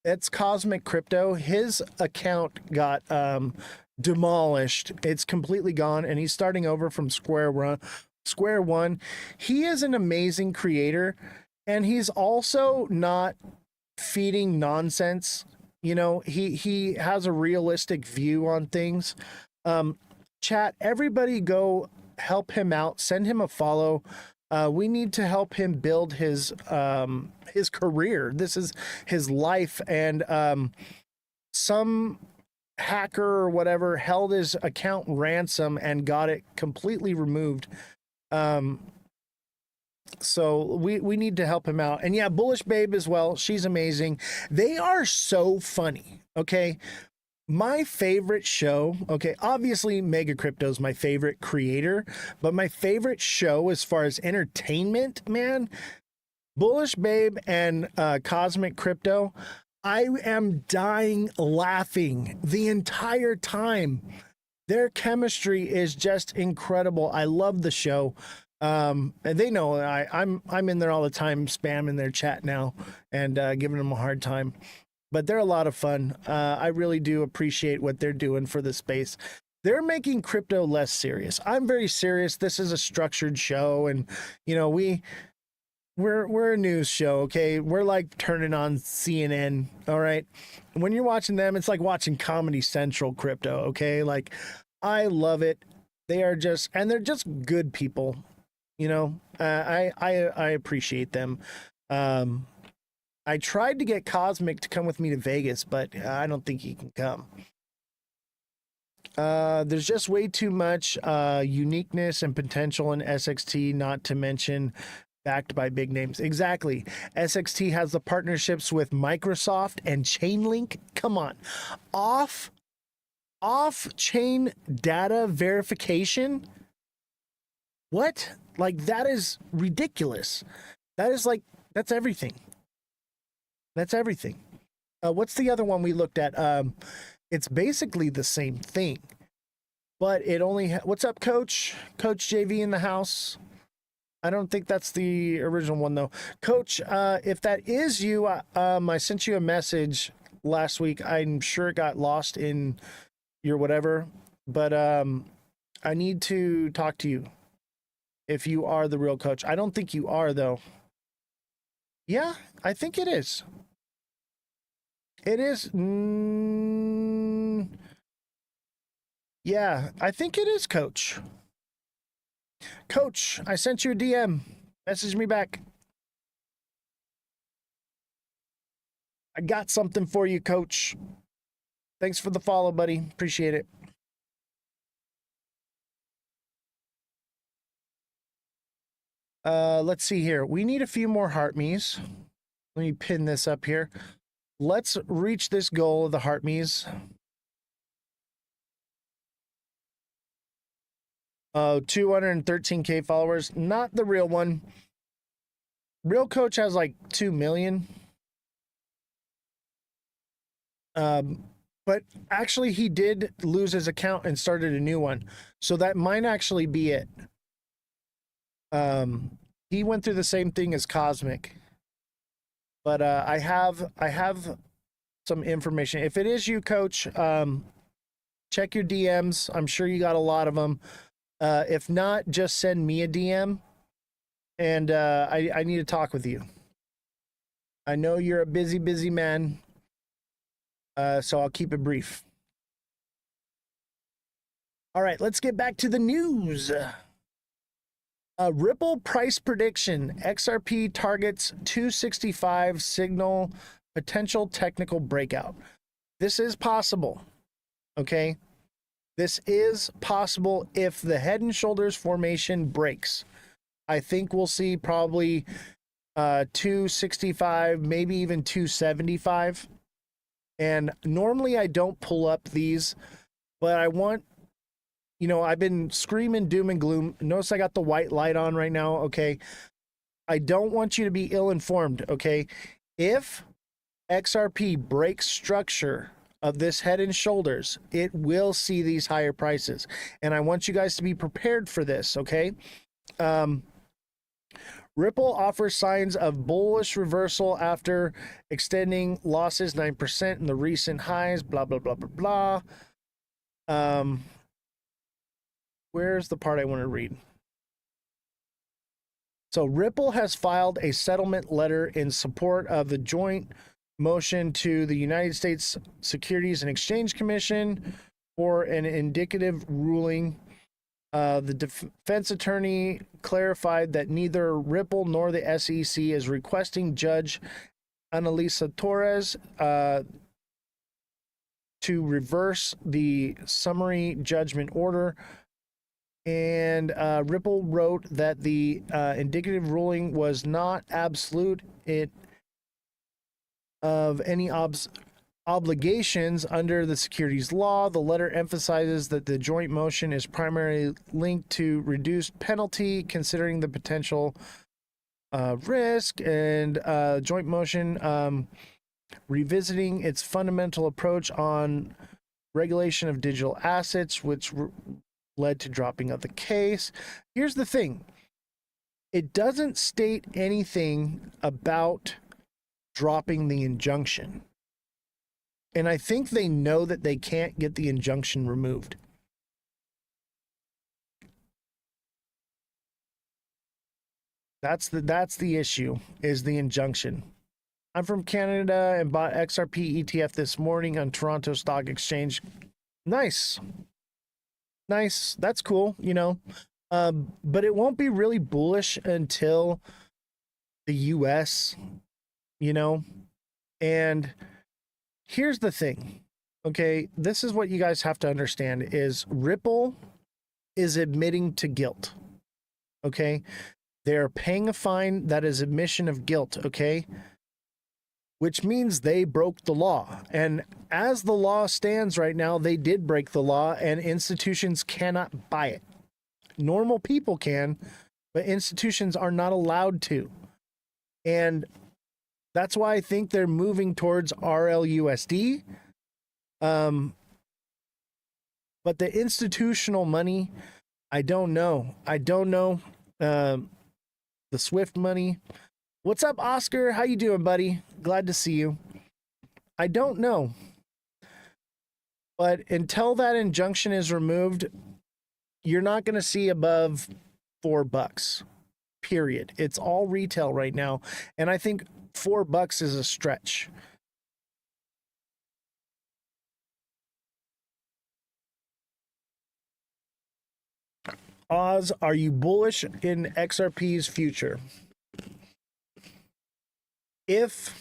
it's Cosmic Crypto. His account got demolished. It's completely gone, and he's starting over from square one. He is an amazing creator, and he's also not feeding nonsense. You know, he has a realistic view on things. Chat, everybody go help him out. Send him a follow. We need to help him build his career. This is his life, and some hacker or whatever held his account ransom and got it completely removed. So we need to help him out. And yeah, Bullish Babe as well. She's amazing. They are so funny. Okay. My favorite show, okay, obviously Mega Crypto is my favorite creator, but my favorite show as far as entertainment, man, Bullish Babe and Cosmic Crypto. I am dying laughing the entire time. Their chemistry is just incredible. I love the show. And they know I'm in there all the time, spamming their chat now and giving them a hard time. But they're a lot of fun. I really do appreciate what they're doing for the space. They're making crypto less serious. I'm very serious. This is a structured show, and you know we're a news show. Okay, we're like turning on CNN. All right, when you're watching them, it's like watching Comedy Central crypto. Okay, like I love it. They're just good people. You know, I appreciate them. I tried to get Cosmic to come with me to Vegas, but I don't think he can come. There's just way too much uniqueness and potential in SXT, not to mention backed by big names. Exactly. SXT has the partnerships with Microsoft and Chainlink. Come on. Off-chain data verification? What? Like, that is ridiculous. That's everything. That's everything. What's the other one we looked at? It's basically the same thing. but it only what's up, Coach JV in the house. I don't think that's the original one though. Coach, if that is you, I sent you a message last week. I'm sure it got lost in your whatever, but I need to talk to you if you are the real Coach. I don't think you are though. Yeah, I think it is. It is. Yeah, I think it is, Coach. Coach, I sent you a DM. Message me back. I got something for you, Coach. Thanks for the follow, buddy. Appreciate it. Let's see here. We need a few more heart me's. Let me pin this up here. Let's reach this goal of the heart me's. 213K followers. Not the real one. Real Coach has like 2 million. But actually he did lose his account and started a new one. So that might actually be it. He went through the same thing as Cosmic. But I have some information. If it is you, Coach, check your DMs. I'm sure you got a lot of them. If not, just send me a DM, and I need to talk with you. I know you're a busy man, so I'll keep it brief. All right, let's get back to the news. Ripple price prediction. XRP targets 265 signal potential technical breakout. This is possible, okay? This is possible if the head and shoulders formation breaks. I think we'll see probably 265, maybe even 275. And normally I don't pull up these, but I want, you know, I've been screaming doom and gloom. Notice I got the white light on right now, okay? I don't want you to be ill-informed, okay? If XRP breaks structure of this head and shoulders, it will see these higher prices. And I want you guys to be prepared for this, okay? Ripple offers signs of bullish reversal after extending losses 9% in the recent highs, blah, blah, blah, blah, blah. Where's the part I want to read? So Ripple has filed a settlement letter in support of the joint motion to the United States Securities and Exchange Commission for an indicative ruling. The defense attorney clarified that neither Ripple nor the SEC is requesting Judge Annalisa Torres to reverse the summary judgment order. And Ripple wrote that the indicative ruling was not absolute of any obligations under the securities law. The letter emphasizes that the joint motion is primarily linked to reduced penalty, considering the potential risk, and joint motion revisiting its fundamental approach on regulation of digital assets, which led to dropping of the case. Here's the thing. It doesn't state anything about dropping the injunction. And I think they know that they can't get the injunction removed. That's the issue, is the injunction. I'm from Canada and bought XRP ETF this morning on Toronto Stock Exchange. Nice. Nice. That's cool, you know. But it won't be really bullish until the US, you know. And here's the thing, okay? This is what you guys have to understand is Ripple is admitting to guilt, okay? They're paying a fine that is admission of guilt, okay? Which means they broke the law. And as the law stands right now, they did break the law and institutions cannot buy it. Normal people can, but institutions are not allowed to. And that's why I think they're moving towards RLUSD. But the institutional money, I don't know. The Swift money. What's up, Oscar? How you doing, buddy? Glad to see you. I don't know. But until that injunction is removed, you're not going to see above $4. Period. It's all retail right now, and I think $4 is a stretch. Oz, are you bullish in XRP's future? If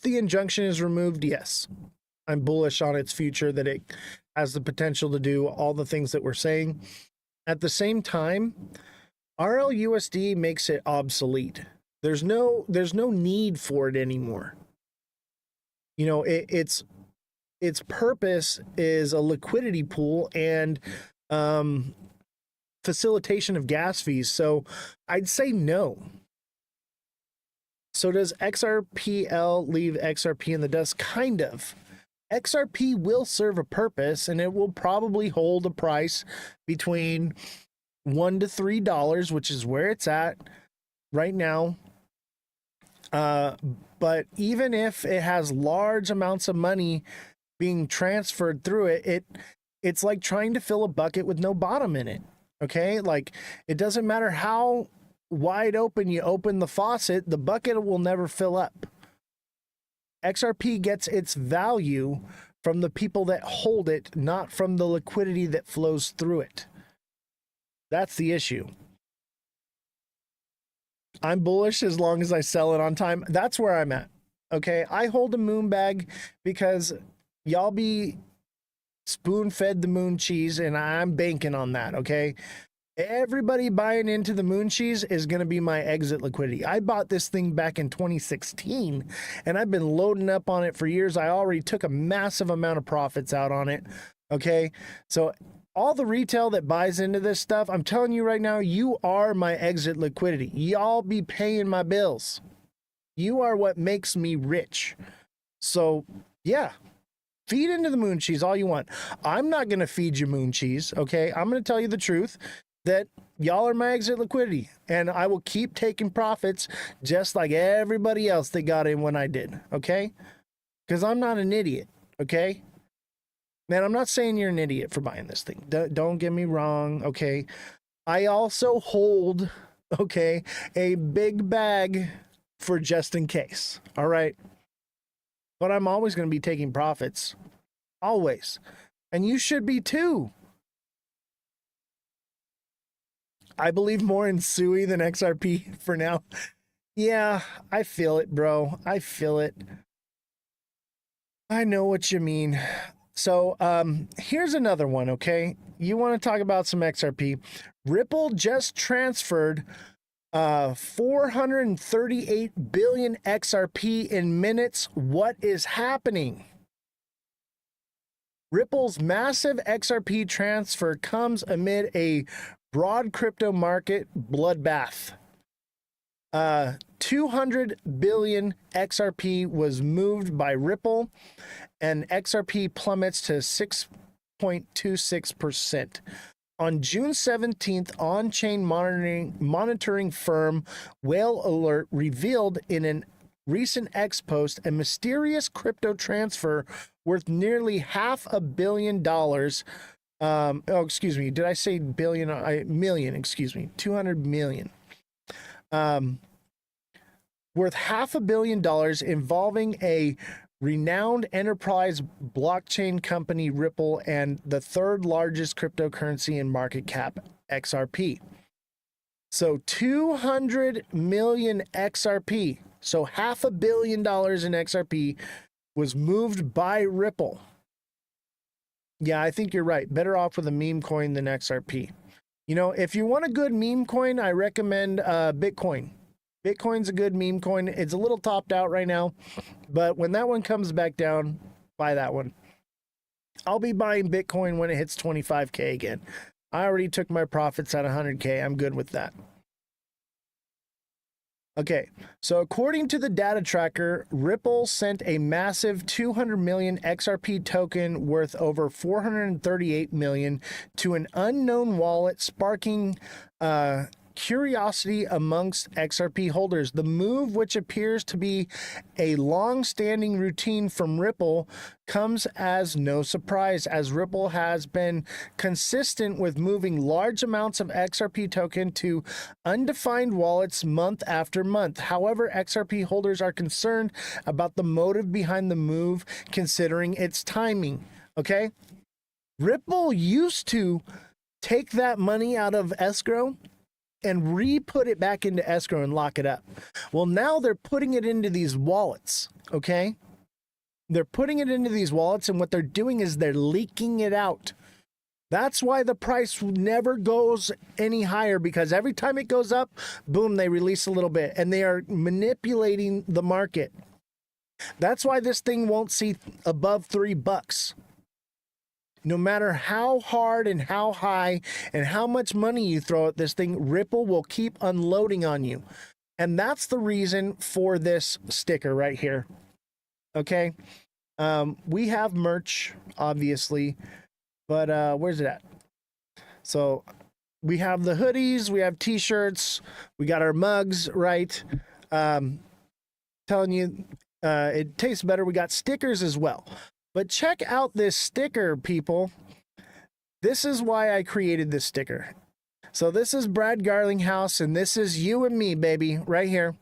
the injunction is removed, yes, I'm bullish on its future, that it has the potential to do all the things that we're saying. At the same time, RLUSD makes it obsolete. There's no need for it anymore. You know, its purpose is a liquidity pool and facilitation of gas fees. So I'd say no. So does XRPL leave XRP in the dust? Kind of. XRP will serve a purpose, and it will probably hold a price between $1 to $3, which is where it's at right now. But even if it has large amounts of money being transferred through it, it's like trying to fill a bucket with no bottom in it. Okay, like it doesn't matter how wide open you open the faucet, the bucket will never fill up. XRP gets its value from the people that hold it, not from the liquidity that flows through it. That's the issue. I'm bullish as long as I sell it on time. That's where I'm at. Okay, I hold a moon bag because y'all be spoon-fed the moon cheese, and I'm banking on that. Okay, everybody buying into the moon cheese is going to be my exit liquidity. I bought this thing back in 2016, and I've been loading up on it for years. I already took a massive amount of profits out on it. Okay, so all the retail that buys into this stuff, I'm telling you right now, you are my exit liquidity. Y'all be paying my bills. You are what makes me rich. So yeah, feed into the moon cheese all you want. I'm not going to feed you moon cheese. Okay, I'm going to tell you the truth, that y'all are my exit liquidity, and I will keep taking profits just like everybody else that got in when I did. Okay, because I'm not an idiot. Okay, man, I'm not saying you're an idiot for buying this thing. Don't get me wrong. Okay, I also hold, okay, a big bag for just in case. All right, but I'm always going to be taking profits, always, and you should be too. I believe more in SUI than XRP for now. Yeah, I feel it, bro. I feel it. I know what you mean. So here's another one, okay? You want to talk about some XRP. Ripple just transferred 438 billion XRP in minutes. What is happening? Ripple's massive XRP transfer comes amid a broad crypto market bloodbath. 200 billion XRP was moved by Ripple, and XRP plummets to 6.26%. On June 17th, on-chain monitoring firm Whale Alert revealed in an recent X post a mysterious crypto transfer worth nearly $500 million. Excuse me. Did I say billion? Million, excuse me. 200 million. Worth $500 million, involving a renowned enterprise blockchain company, Ripple, and the third largest cryptocurrency in market cap, XRP. So 200 million XRP. So $500 million in XRP was moved by Ripple. Yeah, I think you're right. Better off with a meme coin than XRP. You know, if you want a good meme coin, I recommend Bitcoin. Bitcoin's a good meme coin. It's a little topped out right now, but when that one comes back down, buy that one. I'll be buying Bitcoin when it hits 25K again. I already took my profits at 100K. I'm good with that. Okay, so according to the data tracker, Ripple sent a massive 200 million XRP token worth over 438 million to an unknown wallet, sparking curiosity amongst XRP holders. The move, which appears to be a long-standing routine from Ripple, comes as no surprise, as Ripple has been consistent with moving large amounts of XRP token to undefined wallets month after month. However, XRP holders are concerned about the motive behind the move, considering its timing. Okay? Ripple used to take that money out of escrow and re-put it back into escrow and lock it up. Well, now they're putting it into these wallets, okay? They're putting it into these wallets, and what they're doing is they're leaking it out. That's why the price never goes any higher, because every time it goes up, boom, they release a little bit, and they are manipulating the market. That's why this thing won't see above $3. No matter how hard and how high and how much money you throw at this thing, Ripple will keep unloading on you. And that's the reason for this sticker right here. Okay. We have merch, obviously, but where's it at? So we have the hoodies, we have t-shirts, we got our mugs, right? Telling you, it tastes better. We got stickers as well. But check out this sticker, people. This is why I created this sticker. So this is Brad Garlinghouse, and this is you and me, baby, right here.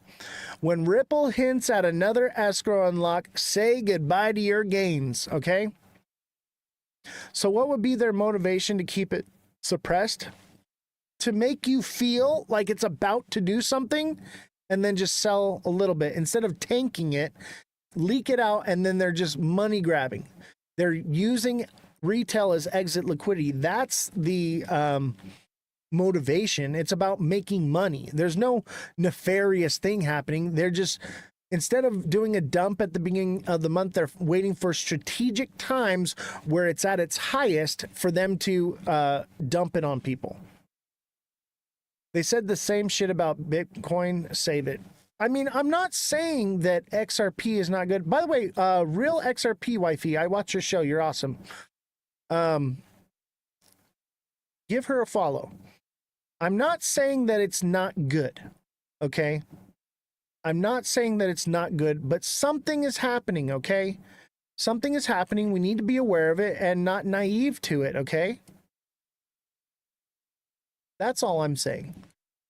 When Ripple hints at another escrow unlock, say goodbye to your gains, okay? So what would be their motivation to keep it suppressed? To make you feel like it's about to do something and then just sell a little bit. Instead of tanking it, leak it out, and then they're just money grabbing. They're using retail as exit liquidity. That's the motivation. It's about making money. There's no nefarious thing happening. They're just, instead of doing a dump at the beginning of the month, they're waiting for strategic times where it's at its highest for them to dump it on people. They said the same shit about Bitcoin. Save it. I mean, I'm not saying that XRP is not good. By the way, real XRP wifey, I watch your show. You're awesome. Give her a follow. I'm not saying that it's not good. Okay. I'm not saying that it's not good, but something is happening. Okay. Something is happening. We need to be aware of it and not naive to it. Okay. That's all I'm saying.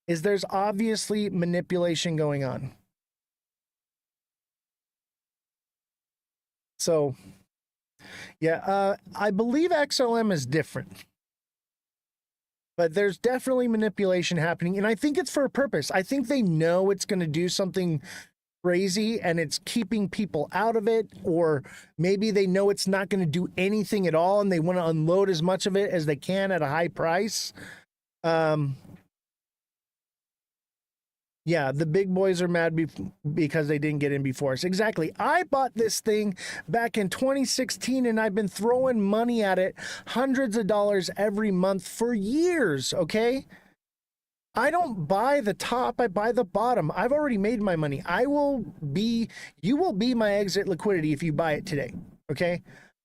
Is there's obviously manipulation going on. So, yeah, I believe XLM is different. But there's definitely manipulation happening, and I think it's for a purpose. I think they know it's going to do something crazy, and it's keeping people out of it, or maybe they know it's not going to do anything at all, and they want to unload as much of it as they can at a high price. Yeah, the big boys are mad because they didn't get in before us. Exactly. I bought this thing back in 2016, and I've been throwing money at it, hundreds of dollars every month for years, okay? I don't buy the top, I buy the bottom. I've already made my money. You will be my exit liquidity if you buy it today, okay?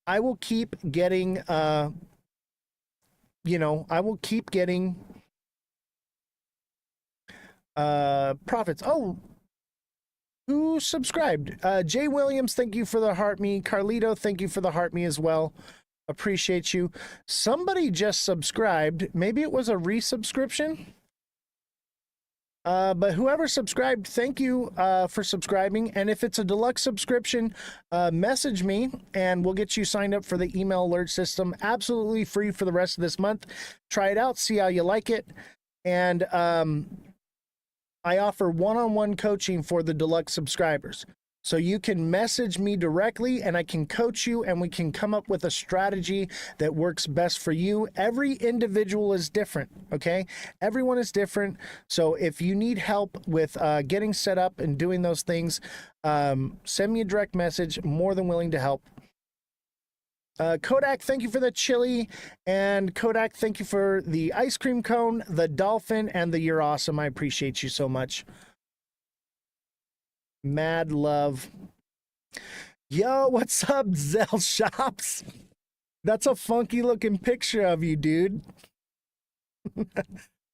I will keep getting, I will keep getting profits. Oh, who subscribed? Jay Williams, thank you for the heart me. Carlito, thank you for the heart me as well. Appreciate you. Somebody just subscribed. Maybe it was a resubscription. But whoever subscribed, thank you for subscribing. And if it's a deluxe subscription, message me and we'll get you signed up for the email alert system. Absolutely free for the rest of this month. Try it out, see how you like it. And I offer one-on-one coaching for the deluxe subscribers. So you can message me directly and I can coach you and we can come up with a strategy that works best for you. Every individual is different, okay? Everyone is different. So if you need help with getting set up and doing those things, send me a direct message. More than willing to help. Kodak, thank you for the chili. And Kodak, thank you for the ice cream cone, the dolphin, and the you're awesome. I appreciate you so much. Mad love. Yo, what's up, Zell Shops? That's a funky looking picture of you, dude.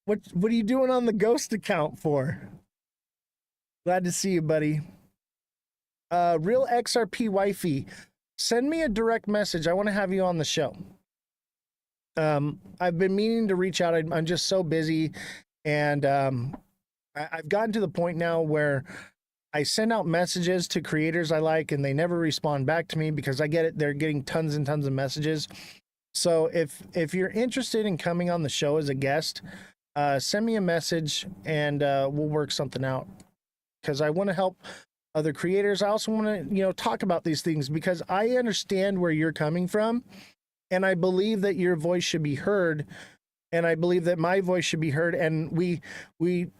What are you doing on the ghost account for? Glad to see you, buddy. Real XRP wifey, send me a direct message. I want to have you on the show. I've been meaning to reach out. I'm just so busy, and I've gotten to the point now where I send out messages to creators I like, and they never respond back to me because I get it. They're getting tons and tons of messages. So if you're interested in coming on the show as a guest, send me a message and we'll work something out. Because I want to help other creators. I also want to, talk about these things because I understand where you're coming from, and I believe that your voice should be heard. And I believe that my voice should be heard, and we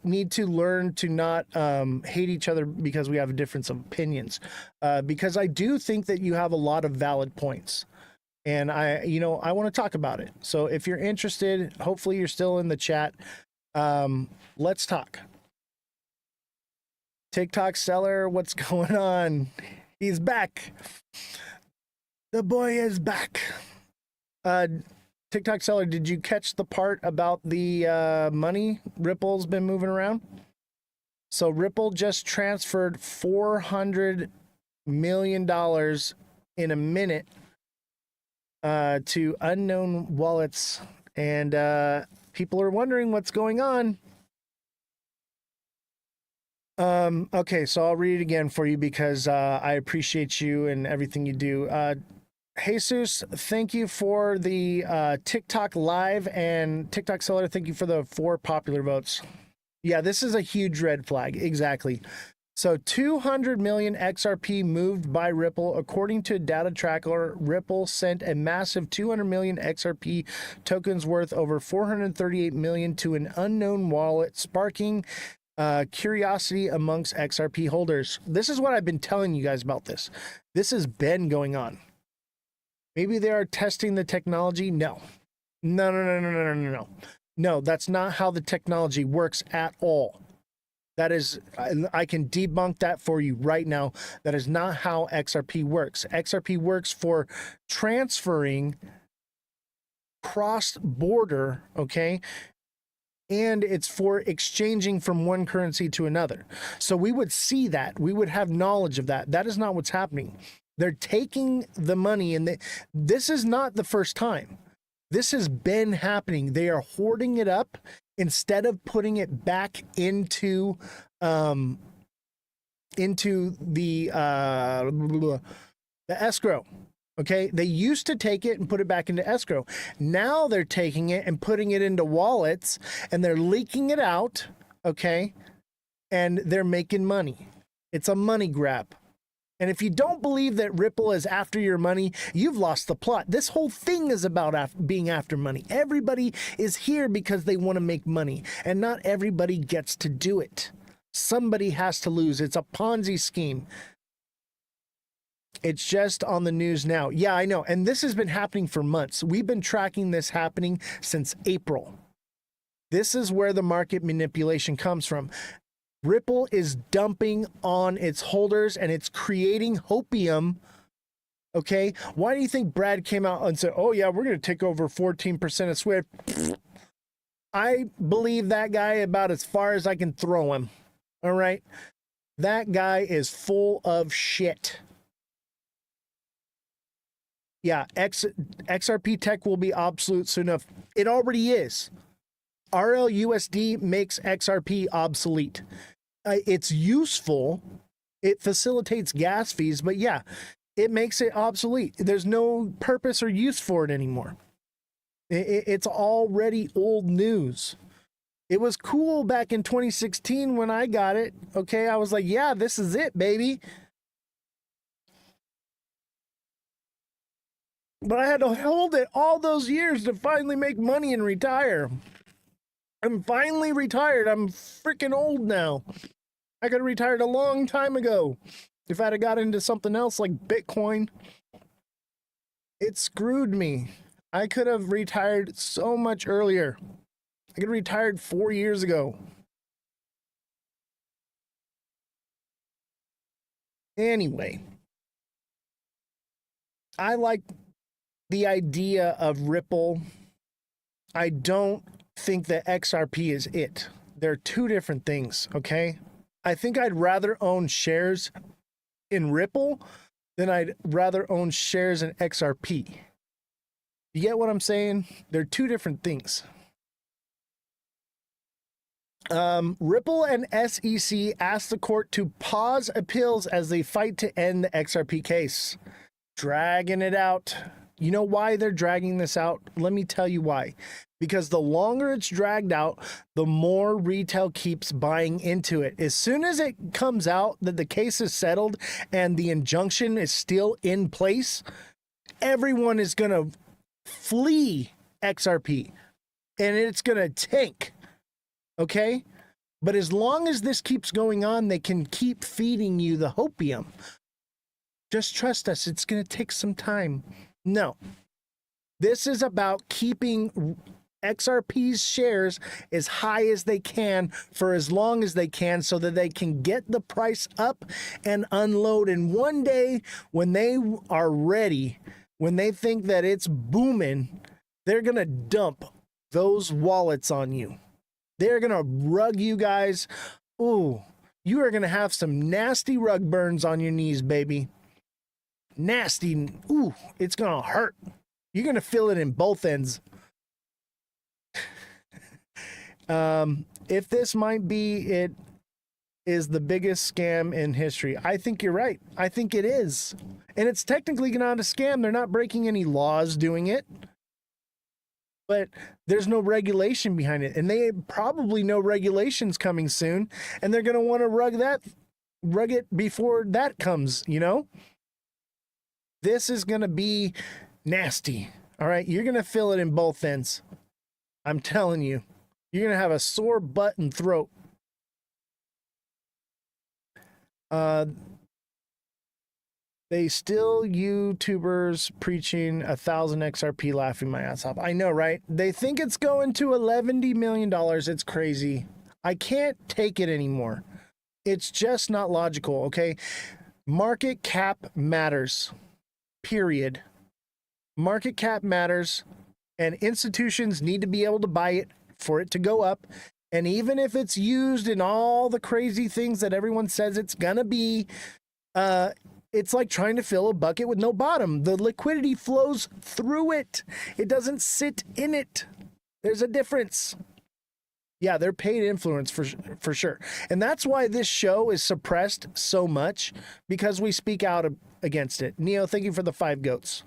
need to learn to not hate each other because we have a difference of opinions. Because I do think that you have a lot of valid points, and I want to talk about it. So if you're interested, hopefully you're still in the chat. Let's talk. TikTok seller, what's going on? He's back. The boy is back. TikTok seller, did you catch the part about the money Ripple's been moving around? So Ripple just transferred $400 million in a minute to unknown wallets, and people are wondering what's going on. Okay, so I'll read it again for you because I appreciate you and everything you do. Jesus, thank you for the TikTok live, and TikTok seller, thank you for the 4 popular votes. Yeah, this is a huge red flag. Exactly. So 200 million XRP moved by Ripple. According to data tracker, Ripple sent a massive 200 million XRP tokens worth over 438 million to an unknown wallet, sparking curiosity amongst XRP holders. This is what I've been telling you guys about this. This has been going on. Maybe they are testing the technology. No, that's not how the technology works at all. That is, I can debunk that for you right now. That is not how XRP works. XRP works for transferring cross-border, okay? And it's for exchanging from one currency to another. So we would see that. We would have knowledge of that. That is not what's happening. They're taking the money, and this is not the first time. This has been happening. They are hoarding it up instead of putting it back into the escrow. Okay, they used to take it and put it back into escrow. Now they're taking it and putting it into wallets, and they're leaking it out. Okay, and they're making money. It's a money grab. And if you don't believe that Ripple is after your money, you've lost the plot. This whole thing is about being after money. Everybody is here because they want to make money, and not everybody gets to do it. Somebody has to lose. It's a Ponzi scheme. It's just on the news now. Yeah, I know. And this has been happening for months. We've been tracking this happening since April. This is where the market manipulation comes from. Ripple is dumping on its holders, and it's creating hopium. Okay, why do you think Brad came out and said, oh yeah, we're going to take over 14% of Swift? I believe that guy about as far as I can throw him. All right, that guy is full of shit. Yeah, XRP tech will be obsolete soon enough. It already is. RLUSD makes XRP obsolete. It's useful. It facilitates gas fees, but yeah, it makes it obsolete. There's no purpose or use for it anymore. It's already old news. It was cool back in 2016 when I got it. Okay, I was like, yeah, this is it, baby. But I had to hold it all those years to finally make money and retire. I'm finally retired. I'm freaking old now. I could have retired a long time ago if I'd have got into something else like Bitcoin. It screwed me. I could have retired so much earlier. I could have retired 4 years ago. Anyway, I like the idea of Ripple. I don't think that XRP is it. They're two different things, okay? I think I'd rather own shares in Ripple than I'd rather own shares in XRP. You get what I'm saying? They're two different things. Ripple and SEC asked the court to pause appeals as they fight to end the XRP case. Dragging it out. You know why they're dragging this out? Let me tell you why. Because the longer it's dragged out, the more retail keeps buying into it. As soon as it comes out that the case is settled and the injunction is still in place, everyone is going to flee XRP and it's going to tank. Okay? But as long as this keeps going on, they can keep feeding you the hopium. Just trust us. It's going to take some time. No. This is about keeping XRP's shares as high as they can for as long as they can so that they can get the price up and unload. And one day when they are ready, when they think that it's booming, they're going to dump those wallets on you. They're going to rug you guys. Ooh, you are going to have some nasty rug burns on your knees, baby. Nasty. Ooh, it's going to hurt. You're going to feel it in both ends. If this might be, it is the biggest scam in history. I think you're right. I think it is. And it's technically not a scam. They're not breaking any laws doing it. But there's no regulation behind it. And they probably know regulations coming soon. And they're going to want to rug it before that comes, you know? This is going to be nasty. All right. You're going to feel it in both ends. I'm telling you. You're going to have a sore butt and throat. They still YouTubers preaching 1,000 XRP, laughing my ass off. I know, right? They think it's going to $11 million. It's crazy. I can't take it anymore. It's just not logical, okay? Market cap matters. Period. Market cap matters, and institutions need to be able to buy it for it to go up. And even if it's used in all the crazy things that everyone says it's gonna be, it's like trying to fill a bucket with no bottom. The liquidity flows through it. It doesn't sit in it. There's a difference. Yeah, they're paid influence for sure. And that's why this show is suppressed so much, because we speak out against it. Neo, thank you for the 5 goats.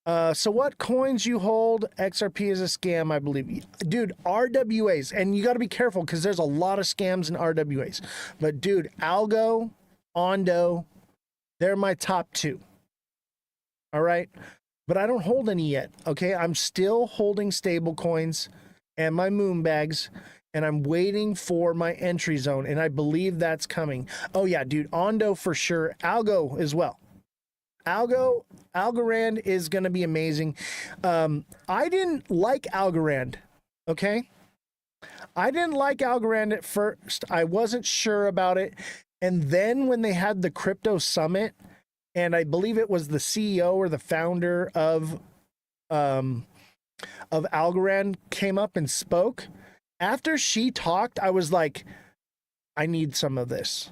So what coins you hold? XRP is a scam, I believe. Dude, RWAs, and you got to be careful because there's a lot of scams in RWAs. But dude, Algo, Ondo, they're my top 2. All right? But I don't hold any yet, okay? I'm still holding stable coins and my moon bags, and I'm waiting for my entry zone, and I believe that's coming. Oh yeah, dude, Ondo for sure. Algo as well. Algorand is going to be amazing. I didn't like Algorand, okay? I didn't like Algorand at first. I wasn't sure about it. And then when they had the crypto summit, and I believe it was the CEO or the founder of Algorand came up and spoke. After she talked, I was like, I need some of this.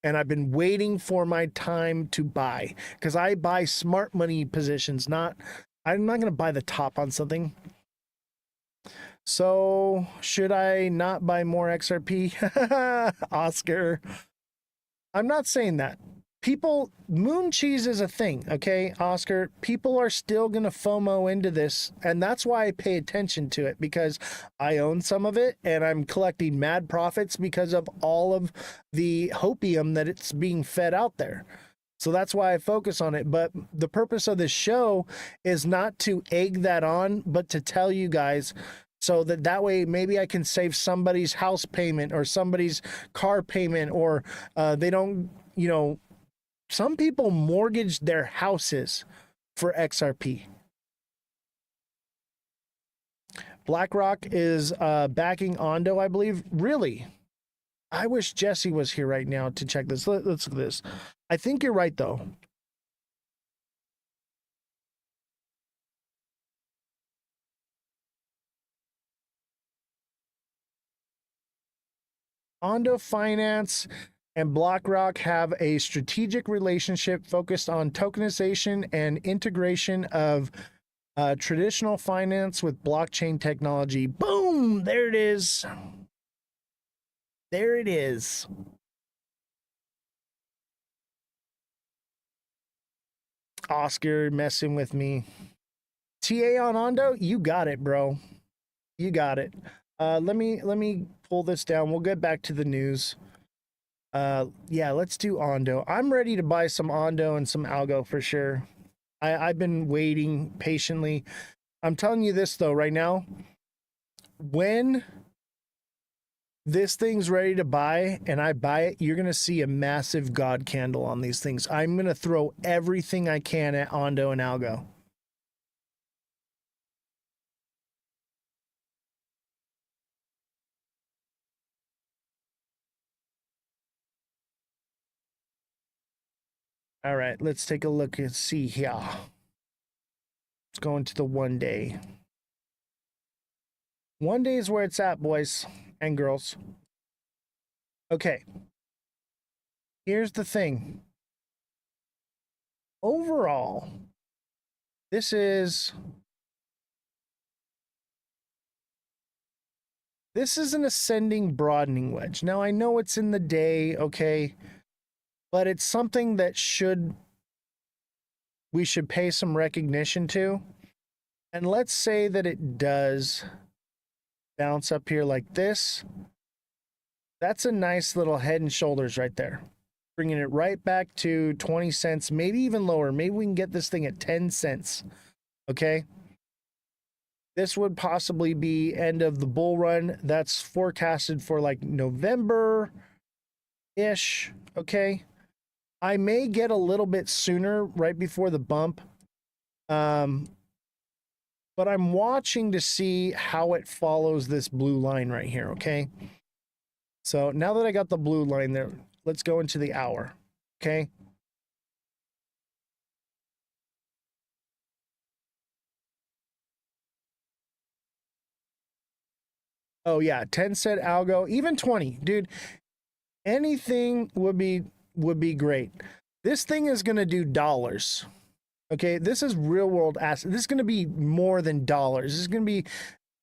And I've been waiting for my time to buy, because I buy smart money positions. I'm not going to buy the top on something. So should I not buy more XRP? Oscar. I'm not saying that. Moon cheese is a thing, okay, Oscar? People are still going to FOMO into this, and that's why I pay attention to it, because I own some of it, and I'm collecting mad profits because of all of the hopium that it's being fed out there. So that's why I focus on it. But the purpose of this show is not to egg that on, but to tell you guys so that way maybe I can save somebody's house payment or somebody's car payment, or they don't, some people mortgage their houses for XRP. BlackRock is backing Ondo, I believe. Really? I wish Jesse was here right now to check this. Let's look at this. I think you're right, though. Ondo Finance and BlackRock have a strategic relationship focused on tokenization and integration of traditional finance with blockchain technology. Boom! There it is. There it is. Oscar messing with me. TA on Ondo, you got it, bro. You got it. Let me pull this down. We'll get back to the news. Yeah, let's do Ondo. I'm ready to buy some Ondo and some Algo for sure. I've been waiting patiently. I'm telling you this though, right now, when this thing's ready to buy and I buy it, you're gonna see a massive God candle on these things. I'm gonna throw everything I can at Ondo and Algo. All right, let's take a look and see here. Let's go into the 1 day. 1 day is where it's at, boys and girls. Okay. Here's the thing. Overall, this is an ascending broadening wedge. Now, I know it's in the day, okay, but it's something that we should pay some recognition to. And let's say that it does bounce up here like this. That's a nice little head and shoulders right there. Bringing it right back to 20 cents, maybe even lower. Maybe we can get this thing at 10 cents. Okay. This would possibly be end of the bull run. That's forecasted for like November-ish. Okay. I may get a little bit sooner right before the bump. But I'm watching to see how it follows this blue line right here. Okay. So now that I got the blue line there, let's go into the hour. Okay. Oh yeah, 10 cent algo, even 20, dude. Anything would be great. This thing is going to do dollars. Okay, this is real world asset. This is going to be more than dollars. This is going to be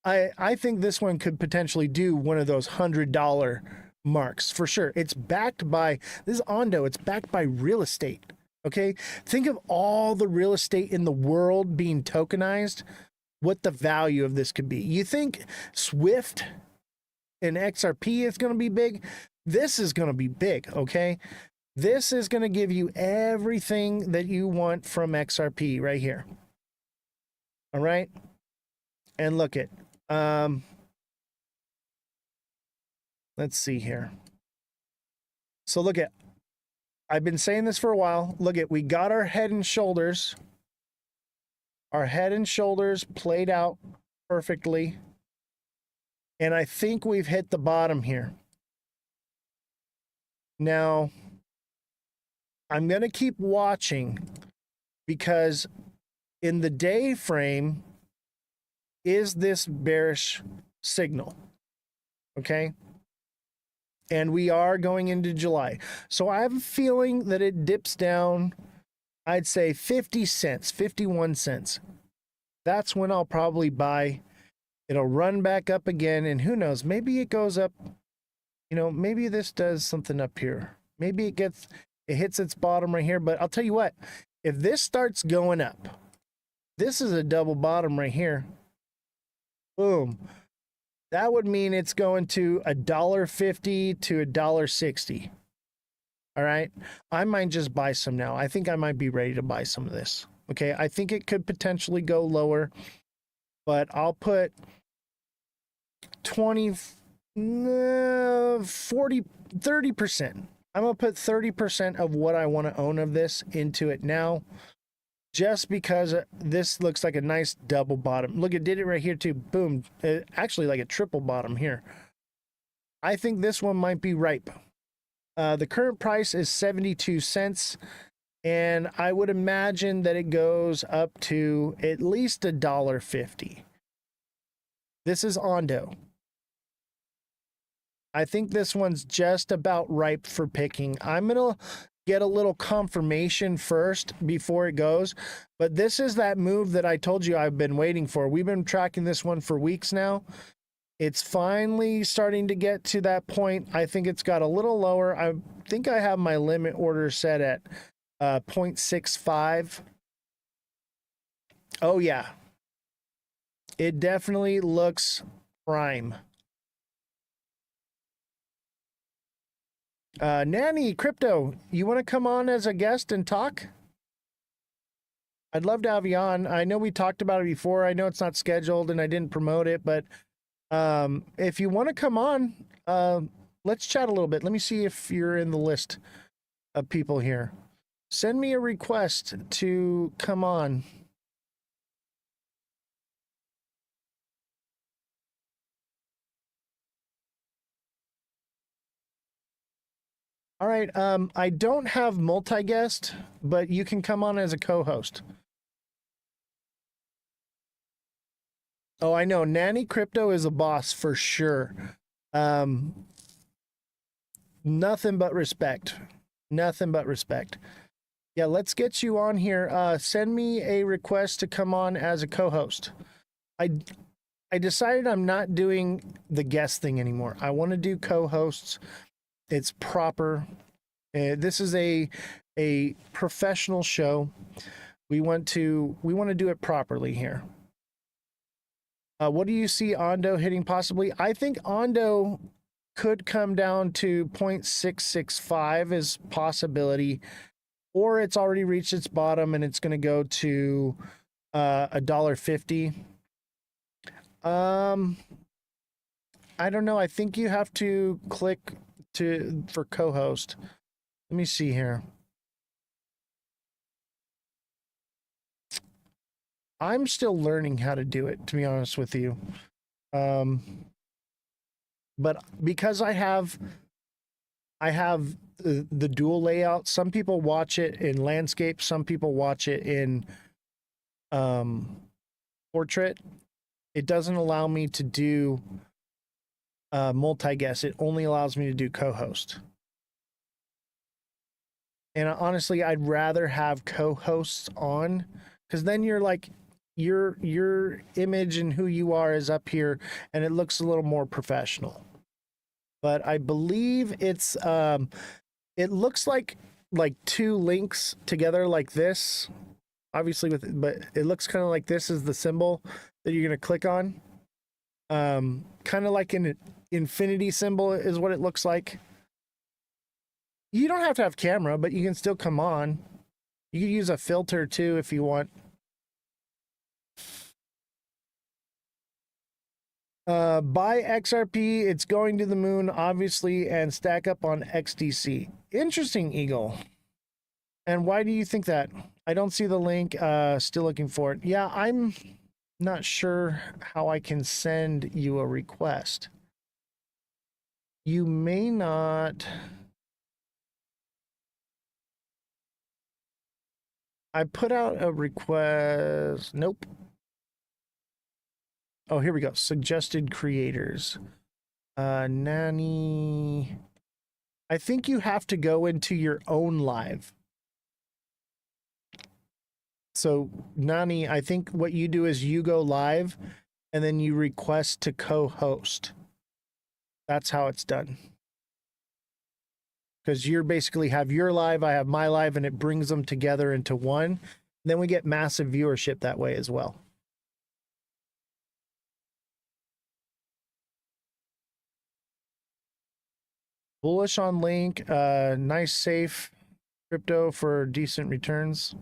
I think this one could potentially do one of those $100 marks for sure. It's backed by this is Ondo, it's backed by real estate. Okay? Think of all the real estate in the world being tokenized, what the value of this could be. You think Swift and XRP is going to be big? This is going to be big, okay? This is going to give you everything that you want from XRP right here. All right? And look at let's see here. So look at, I've been saying this for a while. Look at, we got our head and shoulders. Our head and shoulders played out perfectly. And I think we've hit the bottom here. Now, I'm going to keep watching because in the day frame, is this bearish signal? Okay. And we are going into July. So I have a feeling that it dips down, I'd say 50 cents, 51 cents. That's when I'll probably buy. It'll run back up again. And who knows, maybe it goes up. You know, maybe this does something up here. Maybe it hits its bottom right here. But I'll tell you what, if this starts going up, this is a double bottom right here. Boom. That would mean it's going to $1.50 to $1.60. All right. I might just buy some now. I think I might be ready to buy some of this. Okay. I think it could potentially go lower, but I'll put 20, 40, 30%. I'm going to put 30% of what I want to own of this into it now. Just because this looks like a nice double bottom. Look, it did it right here too. Boom. Actually like a triple bottom here. I think this one might be ripe. The current price is 72 cents, and I would imagine that it goes up to at least $1.50. This is Ondo. I think this one's just about ripe for picking. I'm going to get a little confirmation first before it goes, but this is that move that I told you I've been waiting for. We've been tracking this one for weeks now. It's finally starting to get to that point. I think it's got a little lower. I think I have my limit order set at 0.65. Oh yeah. It definitely looks prime. Nanny Crypto, you want to come on as a guest and talk? I'd love to have you on. I know we talked about it before. I know it's not scheduled and I didn't promote it, but if you want to come on, let's chat a little bit. Let me see if you're in the list of people here. Send me a request to come on. All right. I don't have multi-guest, but you can come on as a co-host. Oh, I know. Nanny Crypto is a boss for sure. Nothing but respect. Nothing but respect. Yeah, let's get you on here. Send me a request to come on as a co-host. I decided I'm not doing the guest thing anymore. I want to do co-hosts. It's proper. This is a professional show. We want to do it properly here. What do you see Ondo hitting possibly? I think Ondo could come down to 0.665 as possibility, or it's already reached its bottom and it's going to go to $1.50. I don't know. I think you have to click for co-host. Let me see here. I'm still learning how to do it, to be honest with you. But because I have the dual layout, some people watch it in landscape, some people watch it in portrait. It doesn't allow me to do multi-guest. It only allows me to do co-host. And honestly, I'd rather have co-hosts on, because then you're like, your image and who you are is up here and it looks a little more professional. But I believe it's it looks like two links together like this, obviously, but it looks kind of like this is the symbol that you're going to click on. Kind of like an infinity symbol is what it looks like. You don't have to have camera, but you can still come on. You can use a filter too if you want. Buy XRP, it's going to the moon, obviously, and stack up on XDC. Interesting, Eagle. And why do you think that? I don't see the link. Still looking for it. Yeah, I'm not sure how I can send you a request. You may not. I put out a request. Nope. Oh, here we go. Suggested creators. Nanny. I think you have to go into your own live. So, Nani, I think what you do is you go live and then you request to co-host. That's how it's done. Because you basically have your live, I have my live, and it brings them together into one. And then we get massive viewership that way as well. Bullish on Link, nice safe crypto for decent returns.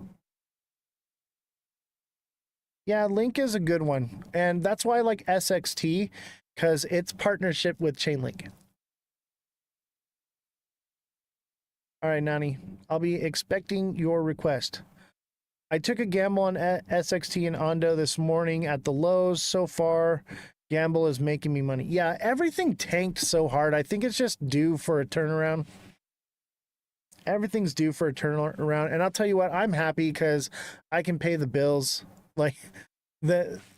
Yeah, Link is a good one. And that's why I like SXT, because it's partnership with Chainlink. All right, Nani, I'll be expecting your request. I took a gamble on SXT and Ondo this morning at the lows. So far, Gamble is making me money. Yeah, everything tanked so hard. I think it's just due for a turnaround. Everything's due for a turnaround. And I'll tell you what, I'm happy because I can pay the bills. Like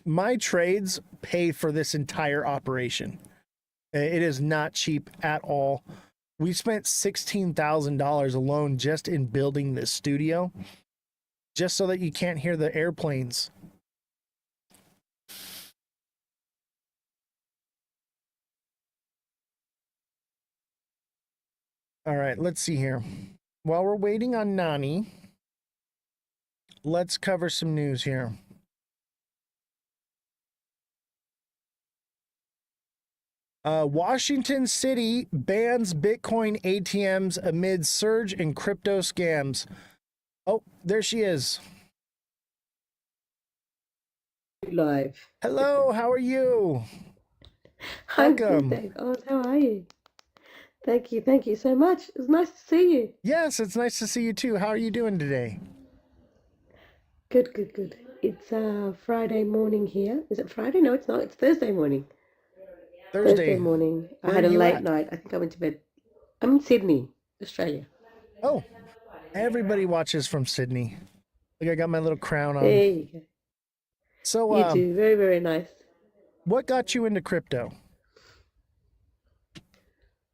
my trades pay for this entire operation. It is not cheap at all. We spent $16,000 alone just in building this studio, just so that you can't hear the airplanes. All right, let's see here. While we're waiting on Nani, let's cover some news here. Washington City bans Bitcoin ATMs amid surge in crypto scams. Oh, there she is. Live. Hello, how are you? I'm good, Welcome. thank God. How are you? Thank you so much. It was nice to see you. Yes, it's nice to see you too. How are you doing today? Good. It's Friday morning here. Is it Friday? No, it's not. It's Thursday morning. Thursday morning. I Where had are a you late at? night. I think I went to bed. I'm in Sydney, Australia. Oh, everybody watches from Sydney. Like I got my little crown on. There you go. So, You do. Very, very nice. What got you into crypto?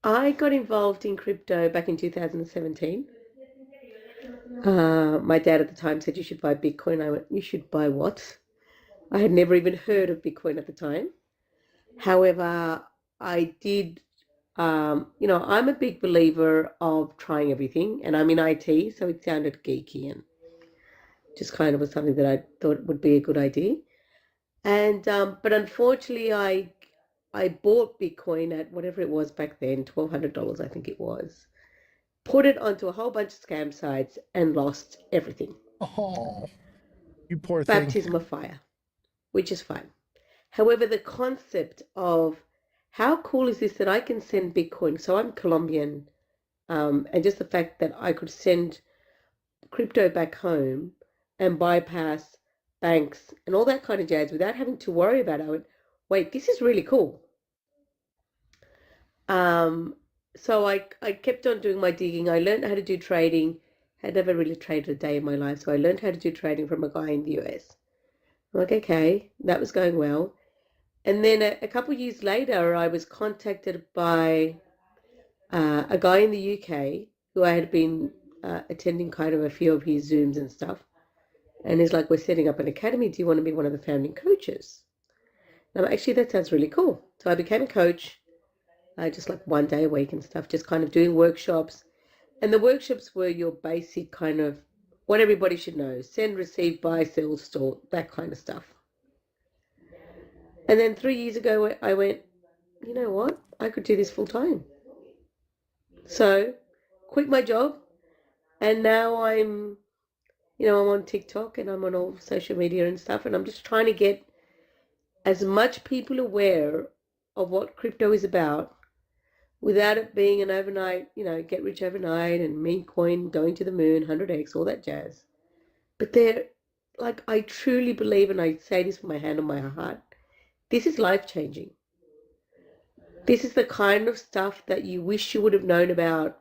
I got involved in crypto back in 2017. My dad at the time said you should buy Bitcoin. I went, you should buy what? I had never even heard of Bitcoin at the time. However, I did, I'm a big believer of trying everything, and I'm in IT, so it sounded geeky and just kind of was something that I thought would be a good idea. And but unfortunately, I bought Bitcoin at whatever it was back then, $1,200, I think it was. Put it onto a whole bunch of scam sites and lost everything. Oh, you poor thing. Baptism of fire, which is fine. However, the concept of how cool is this that I can send Bitcoin? So I'm Colombian, and just the fact that I could send crypto back home and bypass banks and all that kind of jazz without having to worry about it. I went, wait, this is really cool. So I kept on doing my digging. I learned how to do trading. Had never really traded a day in my life, so I learned how to do trading from a guy in the US. I'm like, okay, that was going well. And then a couple of years later, I was contacted by a guy in the UK who I had been attending kind of a few of his Zooms and stuff. And he's like, we're setting up an academy. Do you want to be one of the founding coaches? And I'm like, actually, that sounds really cool. So I became a coach, just like one day a week and stuff, just kind of doing workshops. And the workshops were your basic kind of what everybody should know: send, receive, buy, sell, store, that kind of stuff. And then 3 years ago, I went, you know what? I could do this full time. So quit my job, and now I'm on TikTok and I'm on all social media and stuff, and I'm just trying to get as much people aware of what crypto is about without it being an overnight, get rich overnight and meme coin going to the moon, 100x, all that jazz. But I truly believe, and I say this with my hand on my heart, this is life-changing. This is the kind of stuff that you wish you would have known about.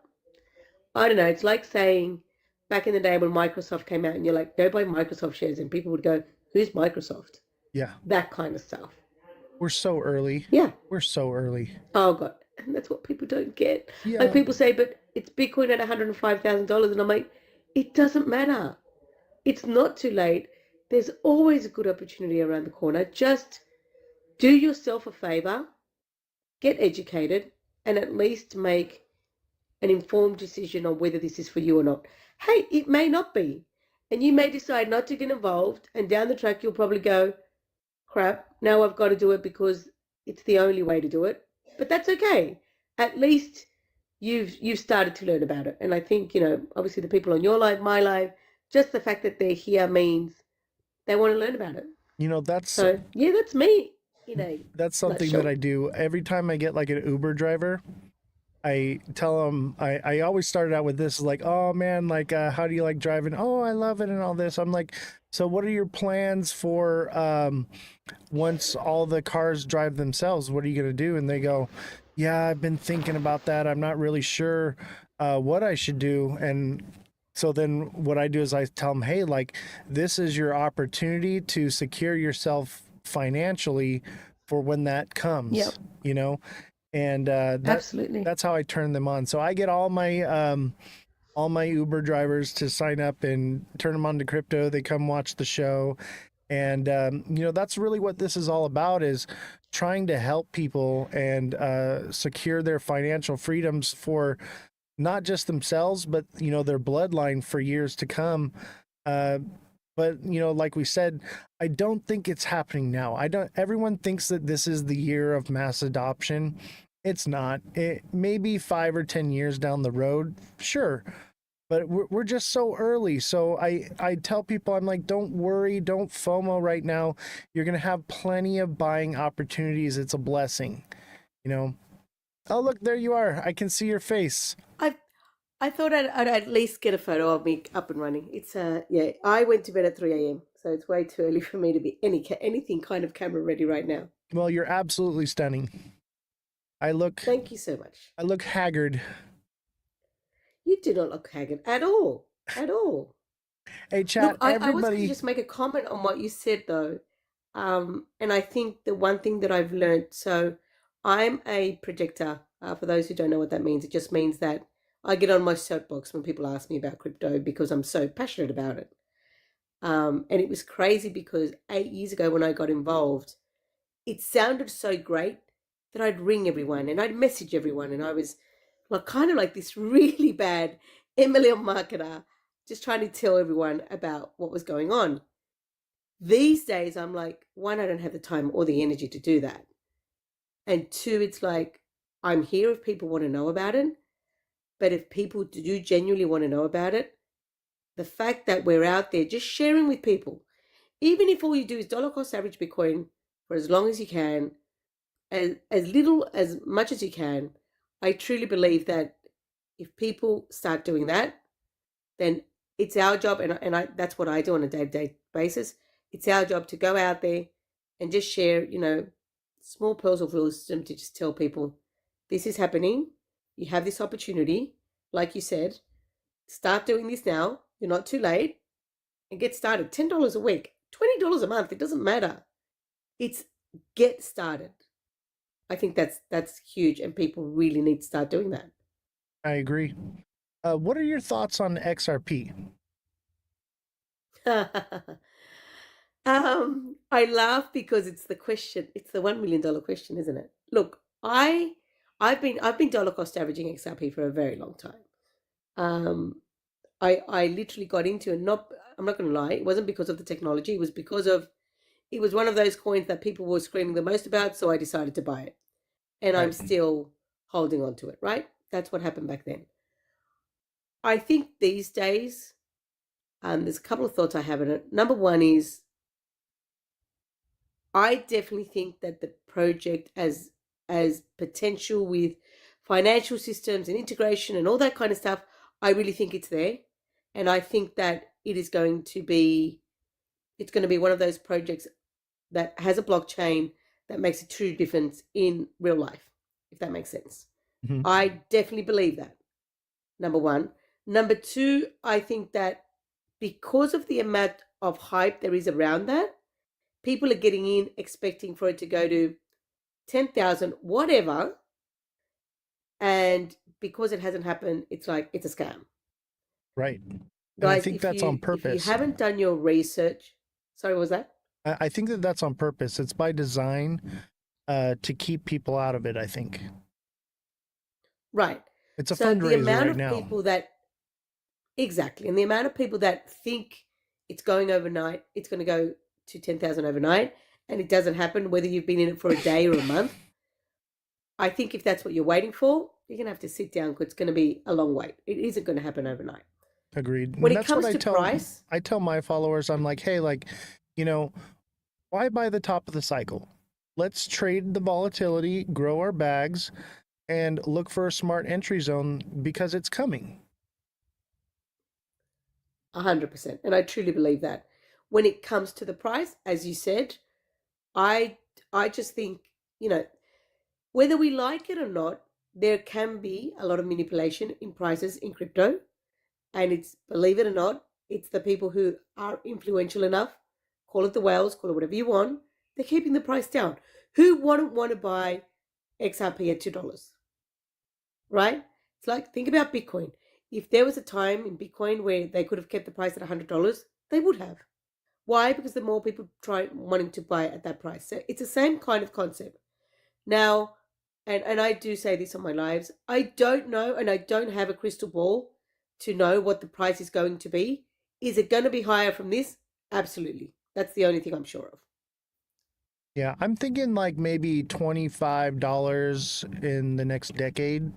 I don't know, it's like saying back in the day when Microsoft came out and you're like, go buy Microsoft shares, and people would go, who's Microsoft? Yeah. That kind of stuff. We're so early. Yeah. We're so early. Oh, God. And that's what people don't get. Yeah. Like people say, but it's Bitcoin at $105,000. And I'm like, it doesn't matter. It's not too late. There's always a good opportunity around the corner. Just do yourself a favor, get educated, and at least make an informed decision on whether this is for you or not. Hey, it may not be. And you may decide not to get involved, and down the track you'll probably go, crap, now I've got to do it because it's the only way to do it. But that's okay. At least you've started to learn about it. And I think, obviously the people on your live, my live, just the fact that they're here means they want to learn about it. That's that's me. That's something that I do every time I get like an Uber driver. I tell them, I always started out with this, like, oh man, like, how do you like driving? Oh, I love it and all this. I'm like, so what are your plans for once all the cars drive themselves? What are you going to do? And they go, yeah, I've been thinking about that. I'm not really sure what I should do. And so then what I do is I tell them, hey, like, this is your opportunity to secure yourself financially for when that comes, Yep. you know? And Absolutely. that's how I turn them on. So I get all my Uber drivers to sign up and turn them on to crypto. They come watch the show, and you know, that's really what this is all about, is trying to help people and secure their financial freedoms for not just themselves, but you know, their bloodline for years to come. But you know, like we said, I don't think it's happening now. I don't. Everyone thinks that this is the year of mass adoption. It's not. It maybe 5 or 10 years down the road, sure, but we're just so early. So I tell people, I'm like, don't worry, don't FOMO right now. You're gonna have plenty of buying opportunities. It's a blessing, you know. Oh look, there you are. I can see your face. I thought I'd at least get a photo of me up and running. It's yeah. I went to bed at 3 a.m., so it's way too early for me to be anything kind of camera ready right now. Well, you're absolutely stunning. Thank you so much. I look haggard. You do not look haggard at all. At all. Hey, chat, Look, I was going everybody. to just make a comment on what you said though. And I think the one thing that I've learned, so I'm a projector. For those who don't know what that means, it just means that I get on my soapbox when people ask me about crypto because I'm so passionate about it. And it was crazy because 8 years ago when I got involved, it sounded so great that I'd ring everyone and I'd message everyone, and I was like kind of like this really bad MLM marketer, just trying to tell everyone about what was going on. These days, I'm like, one, I don't have the time or the energy to do that. And two, it's like, I'm here if people want to know about it. But if people do genuinely want to know about it, the fact that we're out there just sharing with people, even if all you do is dollar cost average Bitcoin for as long as you can, as much as you can, I truly believe that if people start doing that, then it's our job, and that's what I do on a day-to-day basis. It's our job to go out there and just share, you know, small pearls of wisdom to just tell people, this is happening. You have this opportunity. Like you said, start doing this now. You're not too late. And get started. $10 a week, $20 a month. It doesn't matter. It's get started. I think that's huge, and people really need to start doing that. I agree. What are your thoughts on XRP? I laugh because it's the question. It's the $1 million question, isn't it? Look, I've been dollar cost averaging XRP for a very long time. I literally got into it. I'm not going to lie. It wasn't because of the technology. It was because it was one of those coins that people were screaming the most about. So I decided to buy it, and I'm still holding on to it. Right? That's what happened back then. I think these days, there's a couple of thoughts I have in it. Number one is, I definitely think that the project as potential with financial systems and integration and all that kind of stuff, I really think it's there. And I think that it's going to be one of those projects that has a blockchain that makes a true difference in real life, if that makes sense. Mm-hmm. I definitely believe that, number one. Number two, I think that because of the amount of hype there is around that, people are getting in expecting for it to go to 10,000, whatever. And because it hasn't happened, it's like, it's a scam. Right. And guys, I think that's on purpose. If you haven't done your research, sorry, what was that? I think that that's on purpose. It's by design to keep people out of it, I think. Right. It's a fundraiser right now. People that, exactly. And the amount of people that think it's going overnight, it's going to go to 10,000 overnight, and it doesn't happen, whether you've been in it for a day or a month. I think if that's what you're waiting for, you're going to have to sit down because it's going to be a long wait. It isn't going to happen overnight. Agreed. When it comes to price, I tell my followers, I'm like, hey, like, you know, why buy the top of the cycle? Let's trade the volatility, grow our bags, and look for a smart entry zone because it's coming. 100%. And I truly believe that. When it comes to the price, as you said, I just think, whether we like it or not, there can be a lot of manipulation in prices in crypto. And it's, believe it or not, it's the people who are influential enough, call it the whales, call it whatever you want, they're keeping the price down. Who wouldn't want to buy XRP at $2? Right? It's like, think about Bitcoin. If there was a time in Bitcoin where they could have kept the price at $100, they would have. Why? Because the more people try wanting to buy it at that price. So it's the same kind of concept. Now, and I do say this on my lives, I don't know, and I don't have a crystal ball to know what the price is going to be. Is it going to be higher from this? Absolutely. That's the only thing I'm sure of. Yeah, I'm thinking like maybe $25 in the next decade.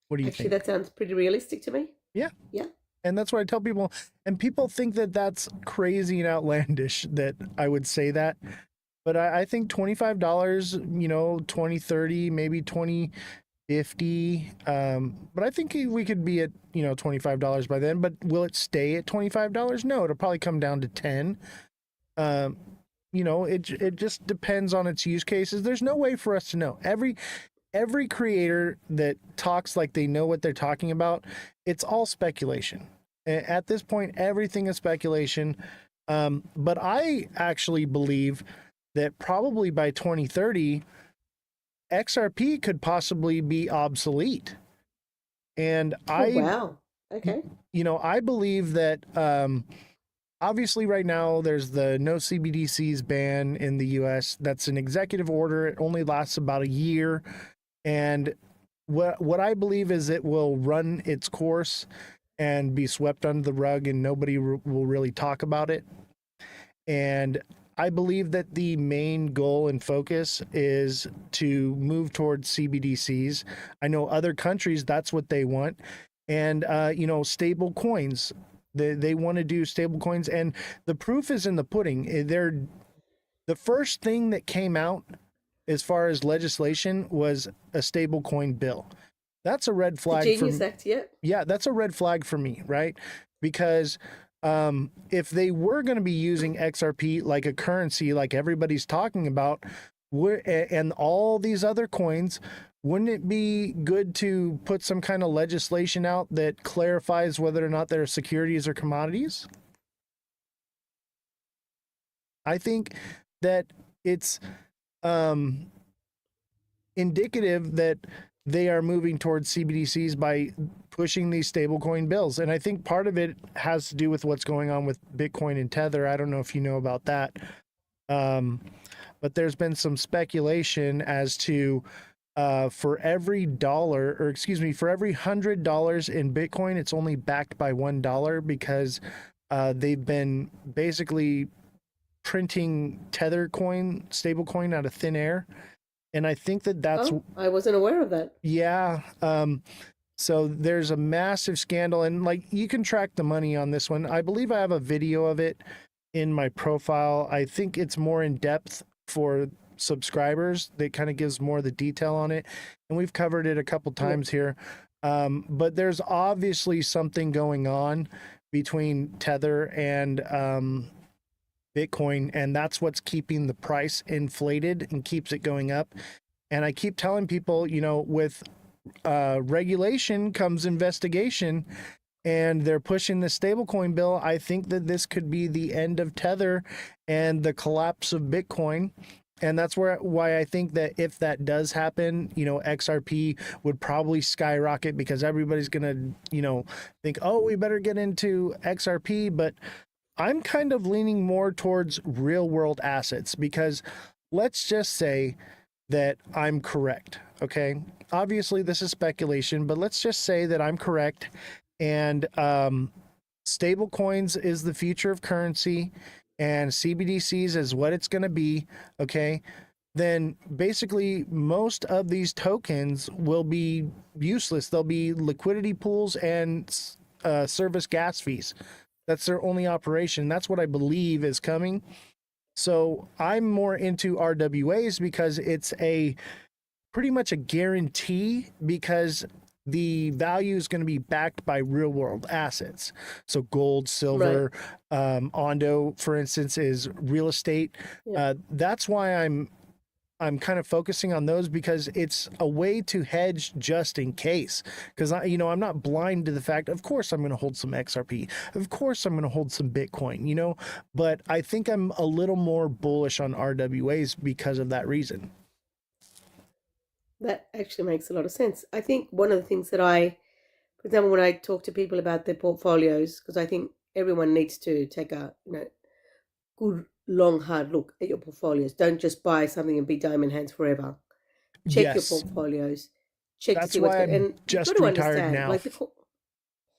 What do you Actually, think? that sounds pretty realistic to me. Yeah. Yeah. And that's what I tell people. And people think that that's crazy and outlandish that I would say that. But I think $25, 2030, maybe 2050. But I think we could be at, $25 by then. But will it stay at $25? No, it'll probably come down to 10. It just depends on its use cases. There's no way for us to know. Every creator that talks like they know what they're talking about, it's all speculation. At this point, everything is speculation. But I actually believe that probably by 2030, XRP could possibly be obsolete. And wow. Okay. I believe that obviously right now there's the no CBDCs ban in the US. That's an executive order. It only lasts about a year. And what I believe is it will run its course and be swept under the rug and nobody will really talk about it. And I believe that the main goal and focus is to move towards CBDCs. I know other countries, that's what they want. And, stable coins. They want to do stable coins. And the proof is in the pudding. The first thing that came out as far as legislation was a stable coin bill. That's a red flag. The Genius Act, yeah. Yeah, that's a red flag for me, right? Because if they were going to be using XRP like a currency, like everybody's talking about, and all these other coins, wouldn't it be good to put some kind of legislation out that clarifies whether or not they're securities or commodities? I think that it's indicative that they are moving towards CBDCs by pushing these stablecoin bills. And I think part of it has to do with what's going on with Bitcoin and Tether. I don't know if you know about that. But there's been some speculation as to for every for every $100 in Bitcoin, it's only backed by $1 because they've been basically printing Tether coin, stablecoin out of thin air. And I think that's... Oh, I wasn't aware of that. Yeah. So there's a massive scandal, and you can track the money on this one. I believe I have a video of it in my profile. I think it's more in depth for subscribers. That kind of gives more of the detail on it. And we've covered it a couple times here. But there's obviously something going on between Tether and Bitcoin, and that's what's keeping the price inflated and keeps it going up. And I keep telling people, with regulation comes investigation, and they're pushing the stablecoin bill. I think that this could be the end of Tether and the collapse of Bitcoin. And that's why I think that if that does happen, XRP would probably skyrocket because everybody's going to, think, oh, we better get into XRP. But I'm kind of leaning more towards real world assets because let's just say that I'm correct. Okay. Obviously this is speculation, but let's just say that I'm correct. And stable coins is the future of currency and CBDCs is what it's going to be. Okay. Then basically most of these tokens will be useless. They'll be liquidity pools and service gas fees. That's their only operation. That's what I believe is coming. So I'm more into RWAs because it's a pretty much a guarantee because the value is going to be backed by real world assets. So gold, silver, Ondo, for instance, is real estate. That's why I'm kind of focusing on those, because it's a way to hedge just in case. Because I'm not blind to the fact, of course I'm going to hold some XRP, of course I'm going to hold some Bitcoin, but I think I'm a little more bullish on RWAs because of that reason. That actually makes a lot of sense. I think one of the things that for example, when I talk to people about their portfolios, because I think everyone needs to take a good, long, hard look at your portfolios. Don't just buy something and be diamond hands forever. Check your portfolios. Check to see what's going on. And you've got to understand, now.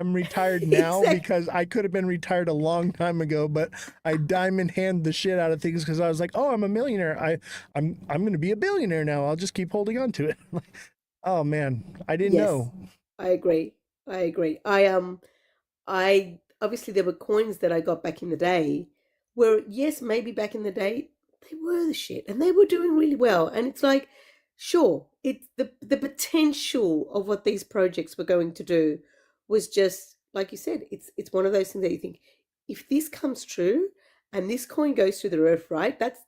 I'm retired now because I could have been retired a long time ago, but I diamond hand the shit out of things because I was like, oh, I'm a millionaire. I'm going to be a billionaire now. I'll just keep holding on to it. Oh man, I didn't know. I agree. I obviously there were coins that I got back in the day where, yes, maybe back in the day they were the shit and they were doing really well. And it's like, sure, it's the potential of what these projects were going to do was just, like you said, it's one of those things that you think, if this comes true and this coin goes through the roof, right? That's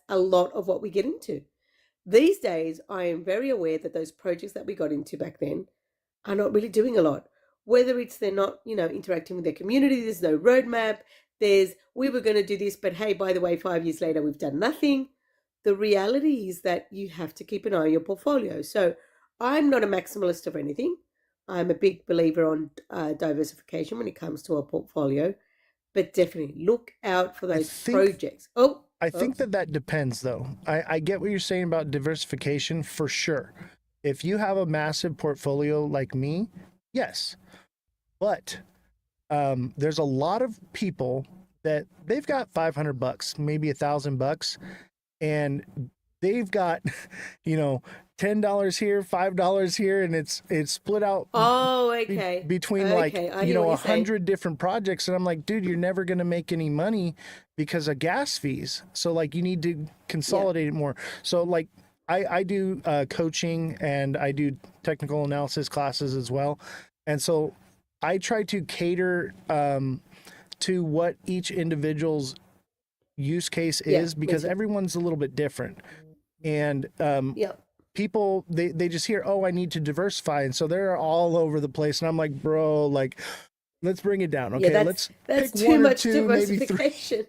a lot of what we get into. These days, I am very aware that those projects that we got into back then are not really doing a lot. Whether it's they're not, interacting with their community, there's no roadmap, we were going to do this, but hey, by the way, 5 years later, we've done nothing. The reality is that you have to keep an eye on your portfolio. So I'm not a maximalist of anything. I'm a big believer on diversification when it comes to a portfolio, but definitely look out for those projects. I think that depends, though. I get what you're saying about diversification for sure. If you have a massive portfolio like me, yes. But there's a lot of people that they've got $500, maybe $1,000, and they've got, $10 here, $5 here, and it's split out. Between 100 different projects, and I'm like, dude, you're never gonna make any money because of gas fees. So you need to consolidate it more. So I do coaching and I do technical analysis classes as well, and so I try to cater to what each individual's use case is, because everyone's a little bit different. And people, they just hear, oh, I need to diversify, and so they're all over the place, and I'm like, bro, let's bring it down. Okay, that's pick too one or much two, maybe three. diversification.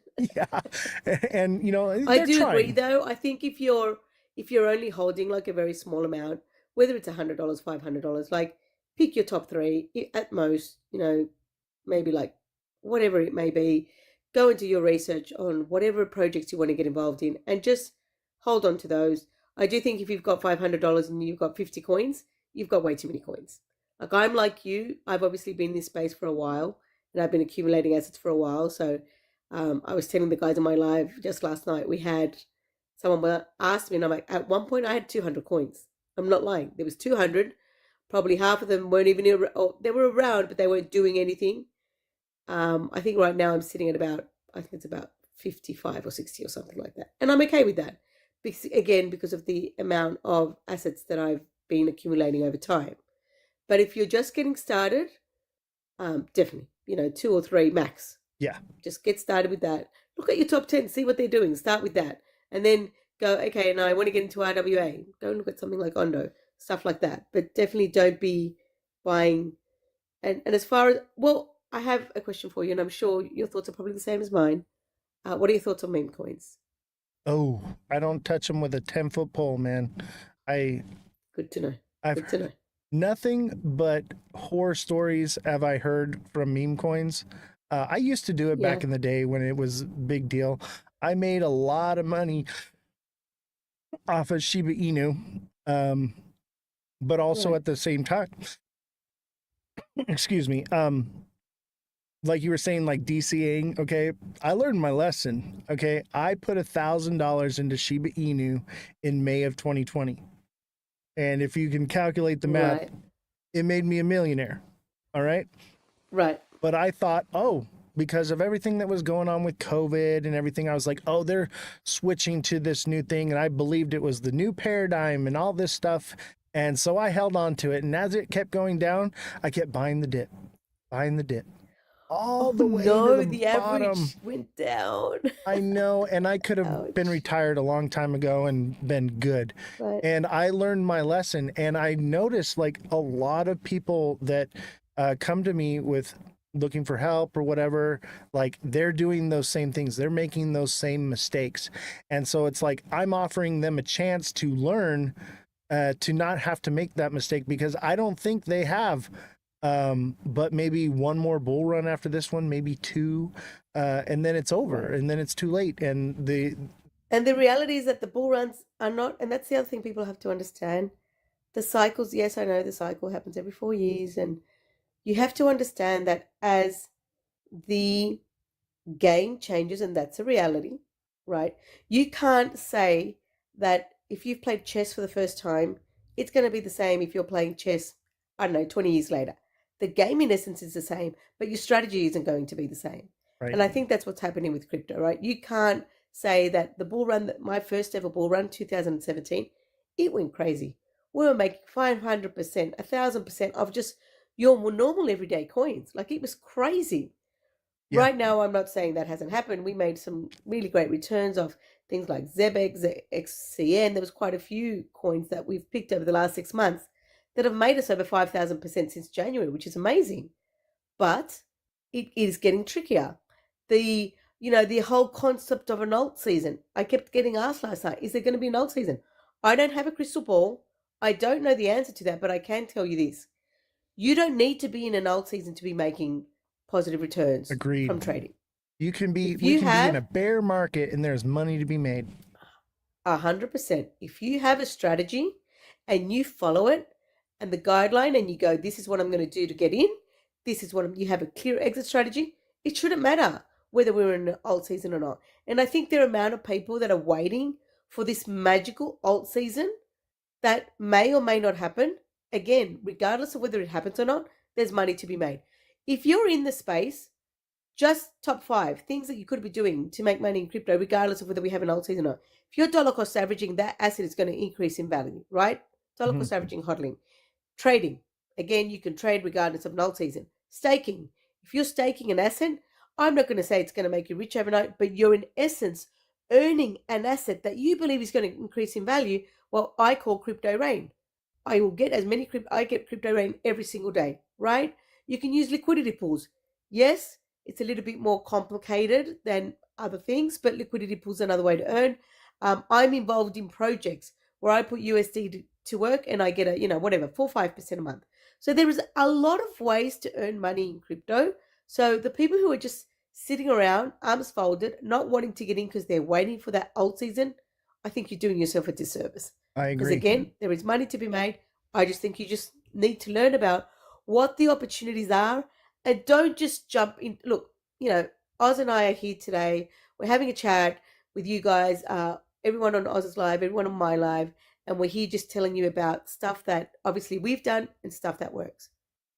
And I do trying. agree, though. I think if you're only holding a very small amount, whether it's $100, $500, pick your top three at most. Maybe whatever it may be. Go into your research on whatever projects you want to get involved in, and just hold on to those. I do think if you've got $500 and you've got 50 coins, you've got way too many coins. I'm like you. I've obviously been in this space for a while, and I've been accumulating assets for a while. So I was telling the guys in my live just last night, we had someone asked me, and I'm like, at one point I had 200 coins. I'm not lying. There was 200. Probably half of them weren't even, they were around, but they weren't doing anything. I think right now I'm sitting at about 55 or 60 or something like that. And I'm okay with that. Because of the amount of assets that I've been accumulating over time. But if you're just getting started, definitely, 2 or 3 max. Yeah. Just get started with that. Look at your top 10, see what they're doing. Start with that. And then go, okay, now I want to get into RWA. Go and look at something like Ondo, stuff like that. But definitely don't be buying. And as far as, I have a question for you, and I'm sure your thoughts are probably the same as mine. What are your thoughts on meme coins? Oh, I don't touch them with a 10-foot pole, man. Good to know. Good to know. Nothing but horror stories have I heard from meme coins. I used to do it back in the day when it was a big deal. I made a lot of money off of Shiba Inu, but also at the same time, excuse me, like you were saying, DCAing, okay, I learned my lesson, okay? I put $1,000 into Shiba Inu in May of 2020. And if you can calculate the math, it made me a millionaire, all right? Right. But I thought, oh, because of everything that was going on with COVID and everything. I was like, oh, they're switching to this new thing. And I believed it was the new paradigm and all this stuff. And so I held on to it. And as it kept going down, I kept buying the dip, all the way to the bottom. Average went down. I know, and I could have been retired a long time ago and been good. Right. And I learned my lesson, and I noticed like a lot of people that come to me with looking for help or whatever, like they're doing those same things. They're making those same mistakes. And so it's like I'm offering them a chance to learn to not have to make that mistake, because I don't think they have. But maybe one more bull run after this one, maybe two, and then it's over, and then it's too late. And the reality is that the bull runs are not, and that's the other thing people have to understand. The cycles, yes, I know the cycle happens every 4 years, and you have to understand that as the game changes, and that's a reality, right? You can't say that if you've played chess for the first time, it's going to be the same if you're playing chess, I don't know, 20 years later. The game in essence is the same, but your strategy isn't going to be the same. Right. And I think that's what's happening with crypto, right? You can't say that the bull run, my first ever bull run, 2017, it went crazy. We were making 500%, 1,000% of just your normal everyday coins. Like, it was crazy. Yeah. Right now, I'm not saying that hasn't happened. We made some really great returns of things like ZEBEX, XCN. There was quite a few coins that we've picked over the last 6 months that have made us over 5,000% since January, which is amazing. But it is getting trickier. The whole concept of an alt season. I kept getting asked last night, is there going to be an alt season? I don't have a crystal ball. I don't know the answer to that, but I can tell you this. You don't need to be in an alt season to be making positive returns from trading. You can be, we can be in a bear market and there's money to be made. 100%. If you have a strategy and you follow it and the guideline, and you go, this is what I'm going to do to get in, this is what you have a clear exit strategy, it shouldn't matter whether we're in an alt season or not. And I think the amount of people that are waiting for this magical alt season that may or may not happen, again, regardless of whether it happens or not, there's money to be made. If you're in the space, just top 5 things that you could be doing to make money in crypto, regardless of whether we have an alt season or not. If you're dollar cost averaging, that asset is going to increase in value, right? Dollar cost averaging, hodling. Trading. Again, you can trade regardless of an alt season. Staking. If you're staking an asset, I'm not going to say it's going to make you rich overnight, but you're in essence earning an asset that you believe is going to increase in value. Well, I call crypto rain. I will get I get crypto rain every single day, right? You can use liquidity pools. Yes, it's a little bit more complicated than other things, but liquidity pools are another way to earn. I'm involved in projects where I put USD to work and I get a, 4-5% a month. So there is a lot of ways to earn money in crypto. So the people who are just sitting around, arms folded, not wanting to get in because they're waiting for that alt season, I think you're doing yourself a disservice. I agree. Because again, there is money to be made. I just think you just need to learn about what the opportunities are, and don't just jump in. Look, Oz and I are here today. We're having a chat with you guys, everyone on Oz's live, everyone on my live, and we're here just telling you about stuff that obviously we've done and stuff that works.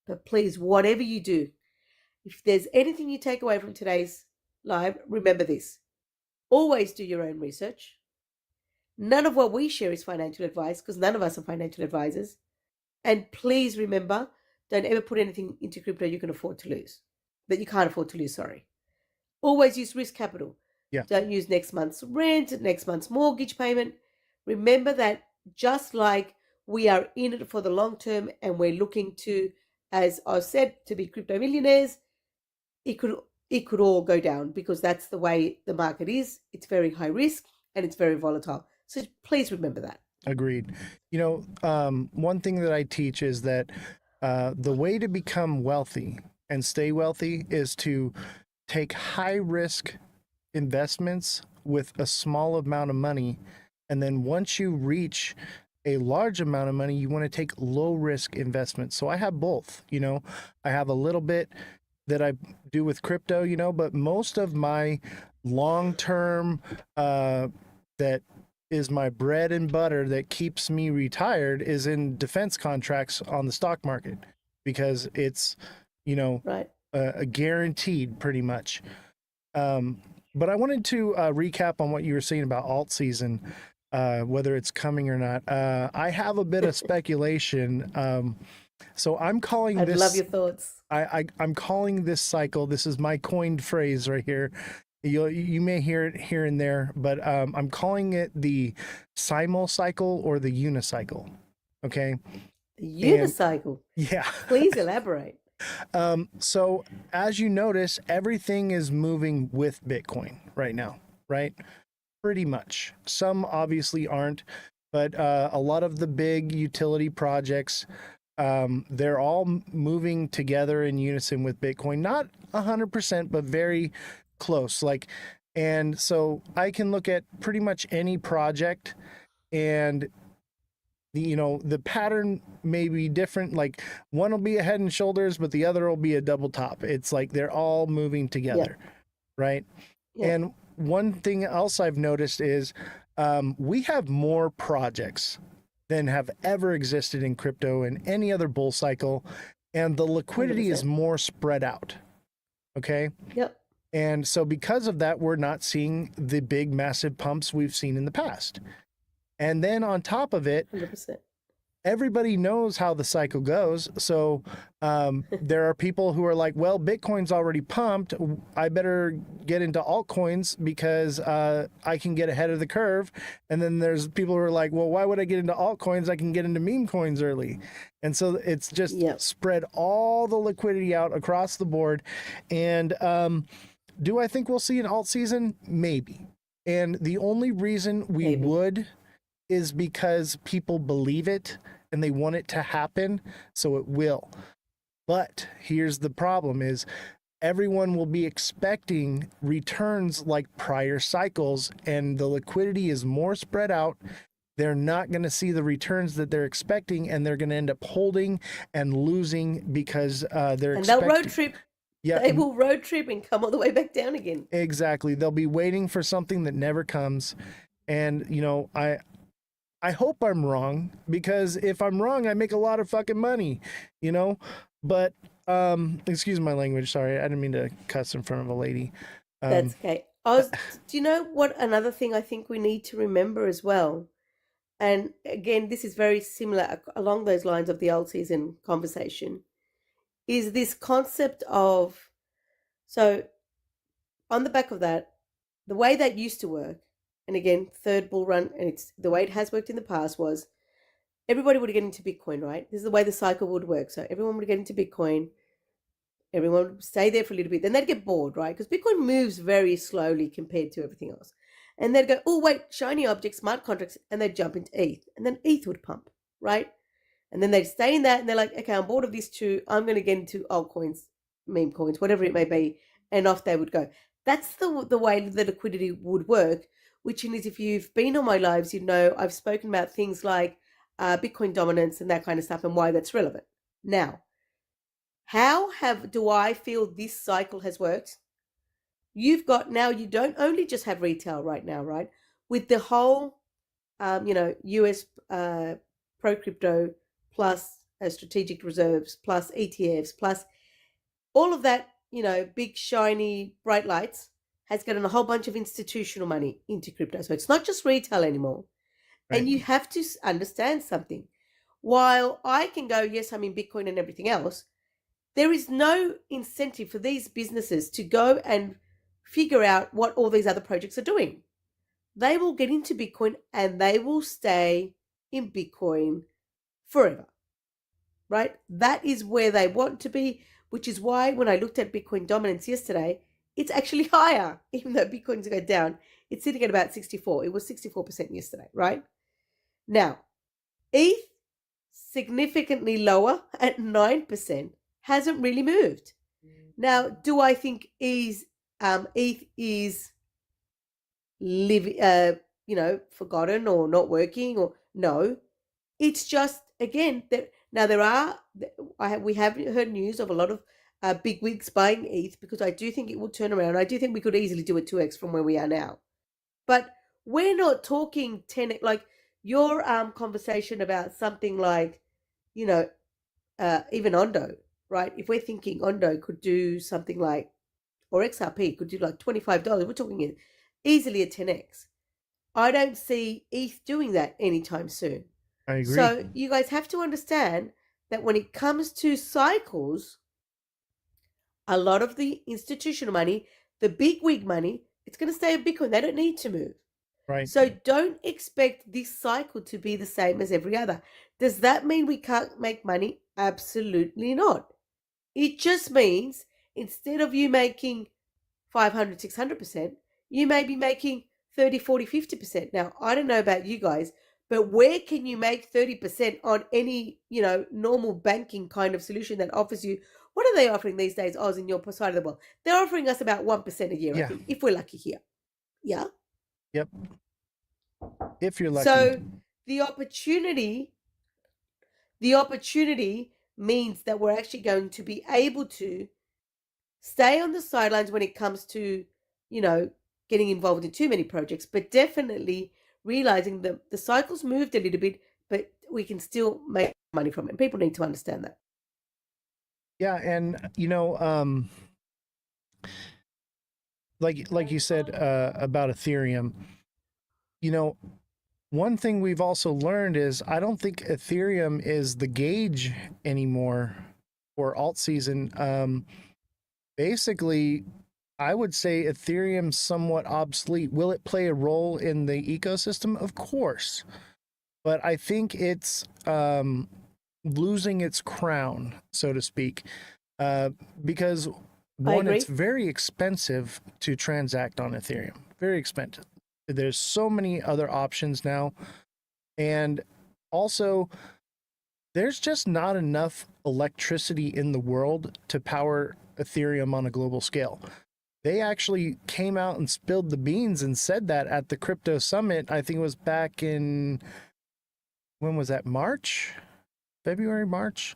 But please, whatever you do, if there's anything you take away from today's live, remember this. Always do your own research. None of what we share is financial advice, because none of us are financial advisors. And please remember, don't ever put anything into crypto you can afford to lose. That you can't afford to lose, sorry. Always use risk capital. Yeah. Don't use next month's rent, next month's mortgage payment. Remember that just like we are in it for the long term and we're looking to, as I said, to be crypto millionaires, it could all go down, because that's the way the market is. It's very high risk and it's very volatile. So please remember that. Agreed. One thing that I teach is that the way to become wealthy and stay wealthy is to take high risk investments with a small amount of money. And then once you reach a large amount of money, you want to take low risk investments. So I have both. I have a little bit that I do with crypto, but most of my long term that is my bread and butter that keeps me retired is in defense contracts on the stock market, because it's, Right. guaranteed pretty much. But I wanted to recap on what you were saying about alt season, whether it's coming or not. I have a bit of speculation. So I'm calling I'd this. love your thoughts. I'm calling this cycle. This is my coined phrase right here. You may hear it here and there, but I'm calling it the simul cycle or the unicycle. Okay. The unicycle. Yeah. Please elaborate. So as you notice, everything is moving with Bitcoin right now, right? Pretty much. Some obviously aren't, but a lot of the big utility projects, they're all moving together in unison with Bitcoin. Not 100%, but very close. And so I can look at pretty much any project, and the pattern may be different. Like one will be a head and shoulders, but the other will be a double top. It's like they're all moving together, right? And one thing else I've noticed is we have more projects than have ever existed in crypto in any other bull cycle, and the liquidity 100%. is more spread out. Okay. Yep. And so because of that, we're not seeing the big, massive pumps we've seen in the past. And then on top of it, 100%. everybody knows how the cycle goes. So there are people who are like, well, Bitcoin's already pumped. I better get into altcoins because I can get ahead of the curve. And then there's people who are like, well, why would I get into altcoins? I can get into meme coins early. And so it's just spread all the liquidity out across the board. And do I think we'll see an alt season? Maybe. And the only reason we would is because people believe it and they want it to happen, so it will. But here's the problem is everyone will be expecting returns like prior cycles, and the liquidity is more spread out. They're not going to see the returns that they're expecting, and they're going to end up holding and losing because they're And they'll road trip. Yeah, They will road trip and come all the way back down again. Exactly. They'll be waiting for something that never comes. And, I hope I'm wrong, because if I'm wrong, I make a lot of fucking money, but, excuse my language. Sorry. I didn't mean to cuss in front of a lady. That's okay. Do you know what another thing I think we need to remember as well? And again, this is very similar along those lines of the old season conversation, is this concept of, so on the back of that, the way that used to work, and again, third bull run, and it's the way it has worked in the past, was everybody would get into Bitcoin, right? This is the way the cycle would work. So everyone would get into Bitcoin, everyone would stay there for a little bit, then they'd get bored, right? Because Bitcoin moves very slowly compared to everything else. And they'd go, oh, wait, shiny objects, smart contracts, and they'd jump into ETH. And then ETH would pump, right? And then they'd stay in that, and they're like, okay, I'm bored of this too. I'm going to get into altcoins, meme coins, whatever it may be. And off they would go. That's the way the liquidity would work, which is, if you've been on my lives, I've spoken about things like Bitcoin dominance and that kind of stuff and why that's relevant. Now, do I feel this cycle has worked? You've got now, you don't only just have retail right now, right? With the whole, US pro crypto plus strategic reserves plus ETFs plus all of that, big shiny bright lights has gotten a whole bunch of institutional money into crypto. So it's not just retail anymore. Right. And you have to understand something. While I can go, yes, I'm in Bitcoin and everything else, there is no incentive for these businesses to go and figure out what all these other projects are doing. They will get into Bitcoin and they will stay in Bitcoin forever, right? That is where they want to be, which is why when I looked at Bitcoin dominance yesterday, it's actually higher. Even though Bitcoin's going down, it's sitting at about 64. It was 64% yesterday, right? Now, ETH, significantly lower at 9%, hasn't really moved. Now, do I think ETH is forgotten or not working? Or no, it's just, again, that now we have heard news of a lot of big wigs buying ETH, because I do think it will turn around. I do think we could easily do a 2x from where we are now. But we're not talking 10x, like your conversation about something like, even Ondo, right? If we're thinking Ondo could do something like, or XRP could do like $25, we're talking easily a 10x. I don't see ETH doing that anytime soon. I agree. So you guys have to understand that when it comes to cycles, a lot of the institutional money, the big wig money, it's going to stay in Bitcoin. They don't need to move. Right. So don't expect this cycle to be the same as every other. Does that mean we can't make money? Absolutely not. It just means instead of you making 500, 600%, you may be making 30, 40, 50%. Now, I don't know about you guys, but where can you make 30% on any, normal banking kind of solution that offers you? What are they offering these days, Oz, in your side of the world? They're offering us about 1% a year, I think, if we're lucky here. Yeah? Yep. If you're lucky. So the opportunity means that we're actually going to be able to stay on the sidelines when it comes to, getting involved in too many projects, but definitely realizing that the cycle's moved a little bit, but we can still make money from it. People need to understand that. Yeah, and like you said about Ethereum, one thing we've also learned is I don't think Ethereum is the gauge anymore for alt season. Basically, I would say Ethereum's somewhat obsolete. Will it play a role in the ecosystem? Of course. But I think it's losing its crown, so to speak, because one, it's very expensive to transact on Ethereum. Very expensive. There's so many other options now. And also, there's just not enough electricity in the world to power Ethereum on a global scale. They actually came out and spilled the beans and said that at the crypto summit. I think it was back in, when was that? March? February, March?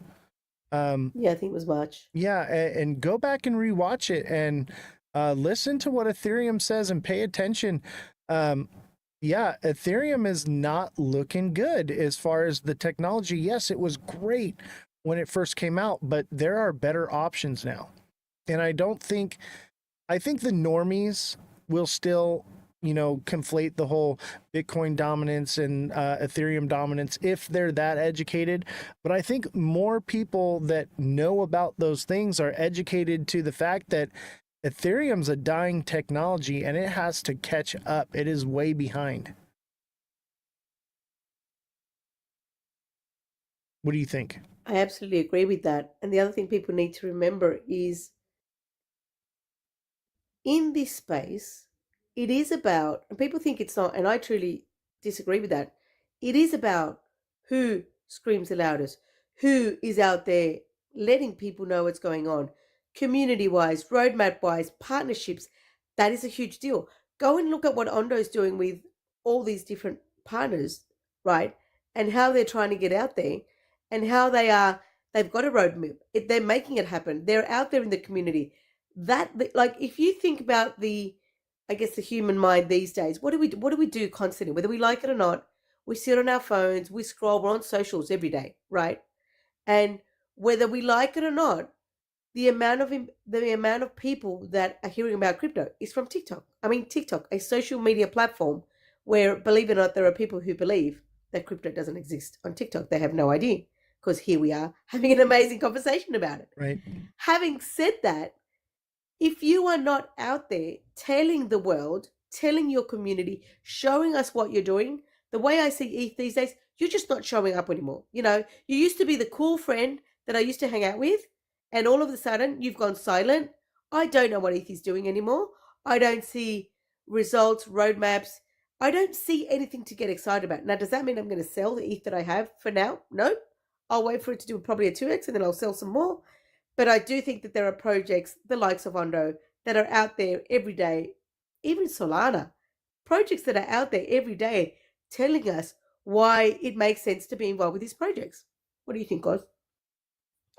Yeah, I think it was March. Yeah, and go back and rewatch it and listen to what Ethereum says and pay attention. Yeah, Ethereum is not looking good as far as the technology. Yes, it was great when it first came out, but there are better options now. And I think the normies will still, conflate the whole Bitcoin dominance and Ethereum dominance if they're that educated. But I think more people that know about those things are educated to the fact that Ethereum's a dying technology and it has to catch up. It is way behind. What do you think? I absolutely agree with that. And the other thing people need to remember is in this space, it is about, and people think it's not, and I truly disagree with that. It is about who screams the loudest, who is out there letting people know what's going on, community wise, roadmap wise, partnerships. That is a huge deal. Go and look at what Ondo is doing with all these different partners, right? And how they're trying to get out there and how they've got a roadmap. They're making it happen. They're out there in the community. If you think about the human mind these days, what do we do constantly, whether we like it or not? We sit on our phones, we scroll, we're on socials every day, right? And whether we like it or not, the amount of people that are hearing about crypto is from TikTok. I mean, TikTok, a social media platform where, believe it or not, there are people who believe that crypto doesn't exist on TikTok. They have no idea, because here we are having an amazing conversation about it. Right. Having said that, if you are not out there telling the world, telling your community, showing us what you're doing, the way I see ETH these days, you're just not showing up anymore. You used to be the cool friend that I used to hang out with, and all of a sudden you've gone silent. I don't know what ETH is doing anymore. I don't see results, roadmaps. I don't see anything to get excited about. Now, does that mean I'm going to sell the ETH that I have for now? No. I'll wait for it to do probably a 2x and then I'll sell some more. But I do think that there are projects, the likes of Ondo, that are out there every day, even Solana, projects that are out there every day telling us why it makes sense to be involved with these projects. What do you think, Oz?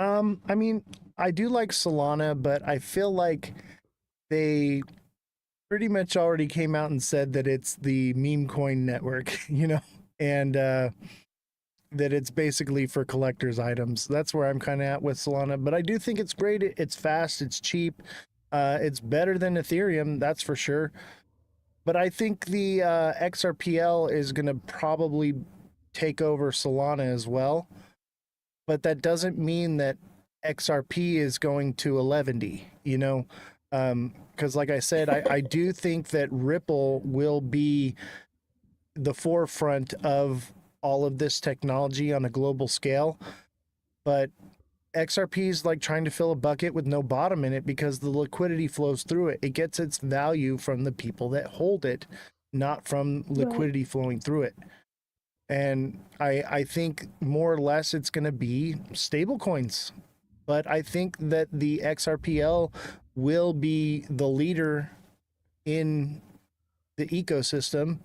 I mean, I do like Solana, but I feel like they pretty much already came out and said that it's the meme coin network, and that it's basically for collector's items. That's where I'm kind of at with Solana, but I do think it's great. It's fast, it's cheap, it's better than Ethereum, that's for sure. But I think the XRPL is going to probably take over Solana as well. But that doesn't mean that XRP is going to 11D, you know? Because like I said, I do think that Ripple will be the forefront of all of this technology on a global scale. But XRP is like trying to fill a bucket with no bottom in it because the liquidity flows through it. It gets its value from the people that hold it, not from liquidity flowing through it. And I think more or less it's going to be stable coins. But I think that the XRPL will be the leader in the ecosystem.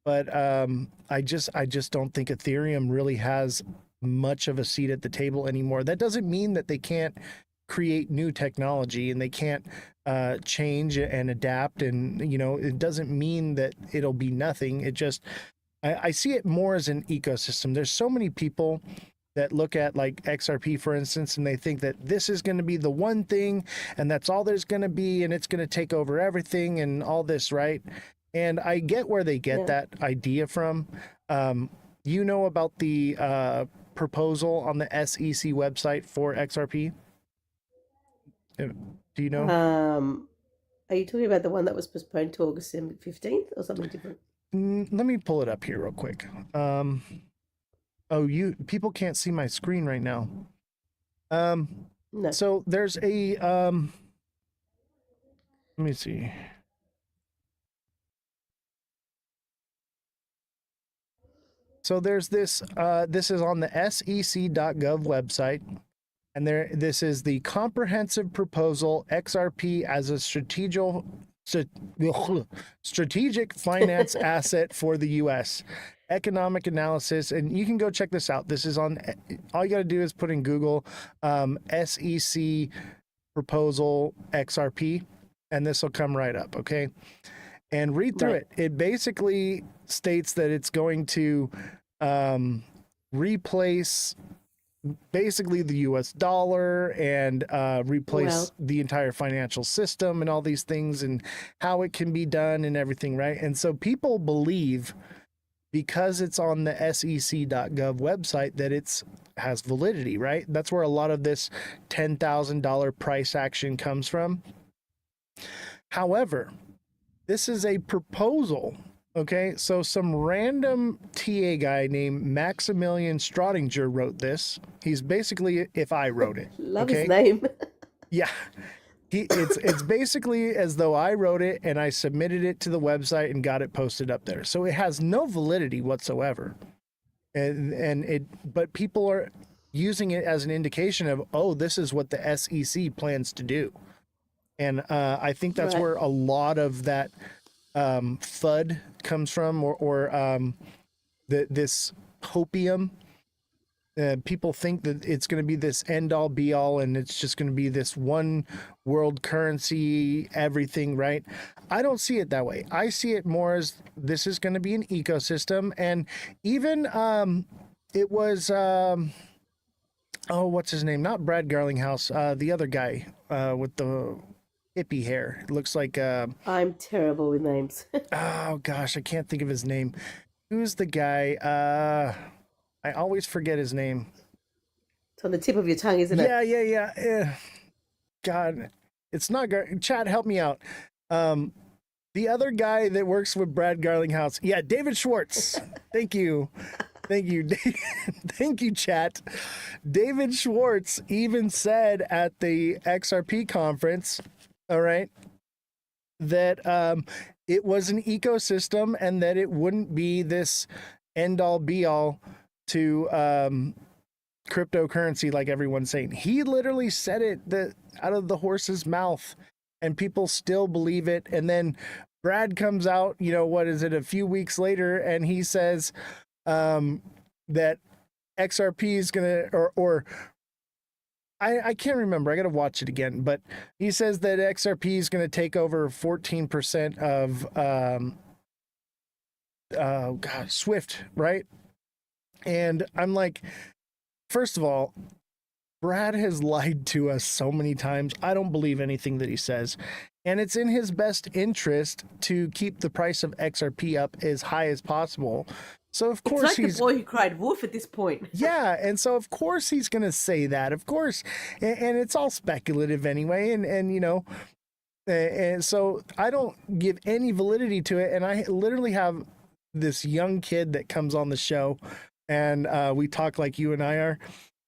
But I just don't think Ethereum really has much of a seat at the table anymore. That doesn't mean that they can't create new technology and they can't change and adapt. And, you know, it doesn't mean that it'll be nothing. It just, I see it more as an ecosystem. There's so many people that look at like XRP, for instance, and they think that this is going to be the one thing and that's all there's going to be and it's going to take over everything and all this, right? And I get where they get that idea from. You know about the proposal on the SEC website for XRP? Do you know? Are you talking about the one that was postponed to August 15th or something different? Let me pull it up here real quick. People can't see my screen right now. No. So there's a let me see. So there's this this is on the sec.gov website, and this is the comprehensive proposal XRP as a strategic finance asset for the US. Economic analysis, and you can go check this out. This is on, all you got to do is put in Google SEC proposal XRP, and this will come right up, okay? And read through it. It basically states that it's going to replace basically the US dollar and replace the entire financial system and all these things and how it can be done and everything, right? And so people believe, because it's on the sec.gov website, that it's has validity, right? That's where a lot of this $10,000 price action comes from. However, this is a proposal, okay? So some random TA guy named Maximilian Strodinger wrote this. He's basically if I wrote it. Love his name. Yeah. It's basically as though I wrote it and I submitted it to the website and got it posted up there. So it has no validity whatsoever. But people are using it as an indication of, oh, this is what the SEC plans to do. And I think that's where a lot of that FUD comes from, or this hopium. People think that it's going to be this end all be all and it's just going to be this one world currency, everything, right? I don't see it that way. I see it more as this is going to be an ecosystem. And even it was, what's his name? Not Brad Garlinghouse, the other guy with the hippie hair. It looks like... I'm terrible with names. Oh, gosh, I can't think of his name. Who's the guy? I always forget his name. It's on the tip of your tongue, isn't it? Yeah. God, it's not... Chad, help me out. The other guy that works with Brad Garlinghouse. Yeah, David Schwartz. Thank you. Thank you, chat. David Schwartz even said at the XRP conference, all right, that it was an ecosystem and that it wouldn't be this end-all be-all to cryptocurrency like everyone's saying. He literally said it out of the horse's mouth, and people still believe it. And then Brad comes out, a few weeks later, and he says that XRP is gonna, or I can't remember. I got to watch it again, but he says that XRP is going to take over 14% of Swift, right? And I'm like, first of all, Brad has lied to us so many times. I don't believe anything that he says. And it's in his best interest to keep the price of XRP up as high as possible. So of course it's like the boy who cried wolf at this point. Yeah, and so of course he's going to say that. Of course. And it's all speculative anyway, and you know, and so I don't give any validity to it. And I literally have this young kid that comes on the show, and we talk like you and I are,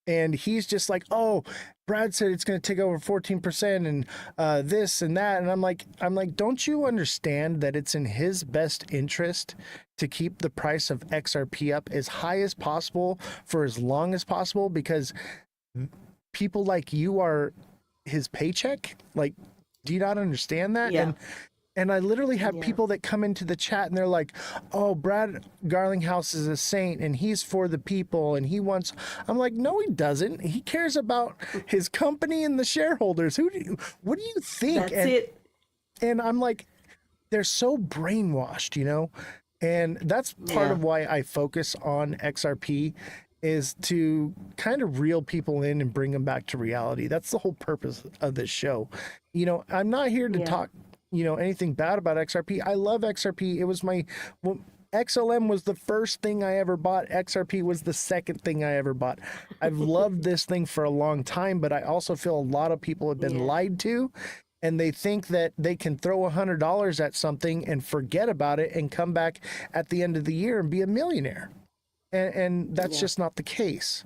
and he's just like, oh, Brad said it's going to take over 14% and this and that. And I'm like, don't you understand that it's in his best interest to keep the price of XRP up as high as possible for as long as possible? Because people like you are his paycheck. Like, do you not understand that? Yeah. And I literally have people that come into the chat and they're like, oh, Brad Garlinghouse is a saint and he's for the people and he wants, I'm like, no, he doesn't. He cares about his company and the shareholders. What do you think? That's it. And I'm like, they're so brainwashed, you know? And that's part of why I focus on XRP, is to kind of reel people in and bring them back to reality. That's the whole purpose of this show. You know, I'm not here to talk, you know, anything bad about XRP. I love XRP. It was XLM was the first thing I ever bought. XRP was the second thing I ever bought. I've loved this thing for a long time, but I also feel a lot of people have been lied to, and they think that they can throw $100 at something and forget about it and come back at the end of the year and be a millionaire. And that's just not the case.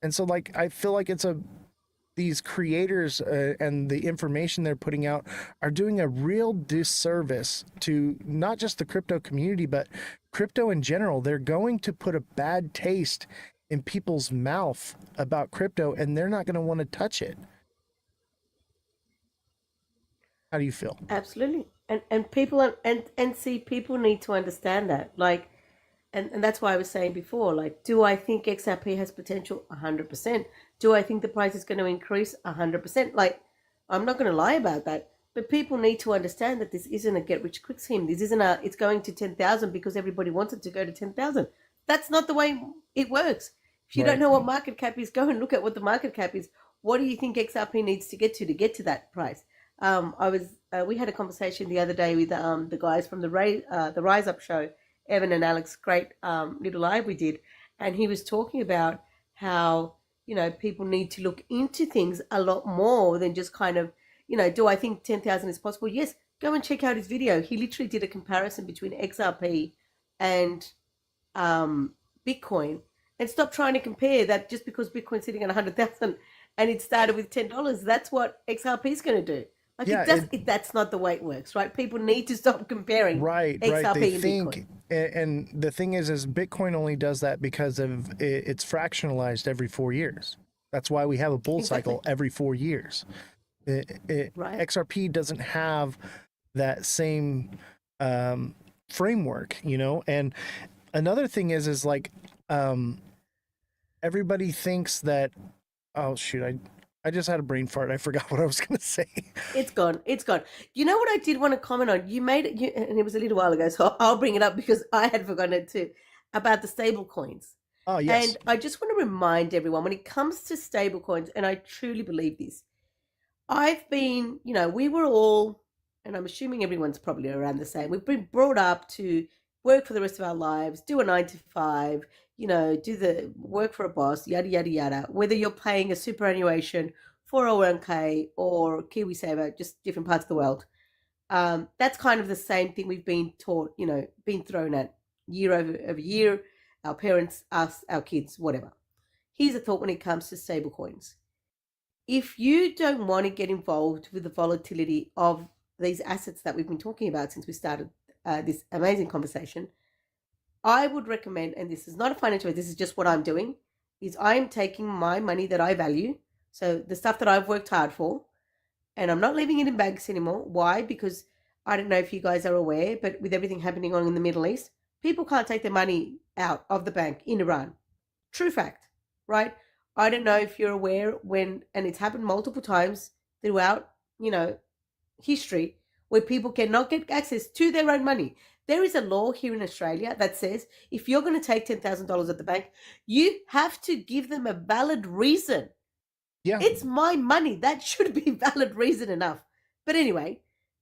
And so, like, I feel like these creators and the information they're putting out are doing a real disservice to not just the crypto community, but crypto in general. They're going to put a bad taste in people's mouth about crypto, and they're not going to want to touch it. How do you feel? Absolutely. And people and see, people need to understand that. Like, and that's why I was saying before, like, do I think XRP has potential? 100%. Do I think the price is going to increase? 100%. Like, I'm not going to lie about that. But people need to understand that this isn't a get rich quick scheme. This isn't it's going to 10,000 because everybody wants it to go to 10,000. That's not the way it works. If you don't know what market cap is, go and look at what the market cap is. What do you think XRP needs to get to that price? We had a conversation the other day with the guys from the Rise Up show, Evan and Alex. Great little live we did, and he was talking about how, you know, people need to look into things a lot more than just kind of, you know, do I think 10,000 is possible? Yes, go and check out his video. He literally did a comparison between XRP and Bitcoin, and stop trying to compare that just because Bitcoin's sitting at 100,000 and it started with $10. That's what XRP is going to do. Like, that's not the way it works, right? People need to stop comparing XRP They and think, Bitcoin. and the thing is Bitcoin only does that because of it's fractionalized every 4 years. That's why we have a bull cycle every 4 years. XRP doesn't have that same framework, you know. And another thing is like everybody thinks that, oh shoot, I just had a brain fart. I forgot what I was going to say. It's gone. You know what I did want to comment on? You made it, and it was a little while ago, so I'll bring it up because I had forgotten it too, about the stable coins. Oh, yes. And I just want to remind everyone, when it comes to stable coins, and I truly believe this, I've been, you know, we were all, and I'm assuming everyone's probably around the same, we've been brought up to work for the rest of our lives, do a 9 to 5, you know, do the work for a boss, yada, yada, yada. Whether you're paying a superannuation, 401k, or KiwiSaver, just different parts of the world. That's kind of the same thing we've been taught, you know, been thrown at year over year, our parents, us, our kids, whatever. Here's a thought when it comes to stable coins. If you don't want to get involved with the volatility of these assets that we've been talking about since we started this amazing conversation, I would recommend, and this is not a financial, this is just what I'm doing, is I'm taking my money that I value, so the stuff that I've worked hard for, and I'm not leaving it in banks anymore. Why? Because I don't know if you guys are aware, but with everything happening on in the Middle East, people can't take their money out of the bank in Iran. True fact, right? I don't know if you're aware and it's happened multiple times throughout, you know, history, where people cannot get access to their own money. There is a law here in Australia that says if you're going to take $10,000 at the bank, you have to give them a valid reason. Yeah. It's my money. That should be valid reason enough. But anyway,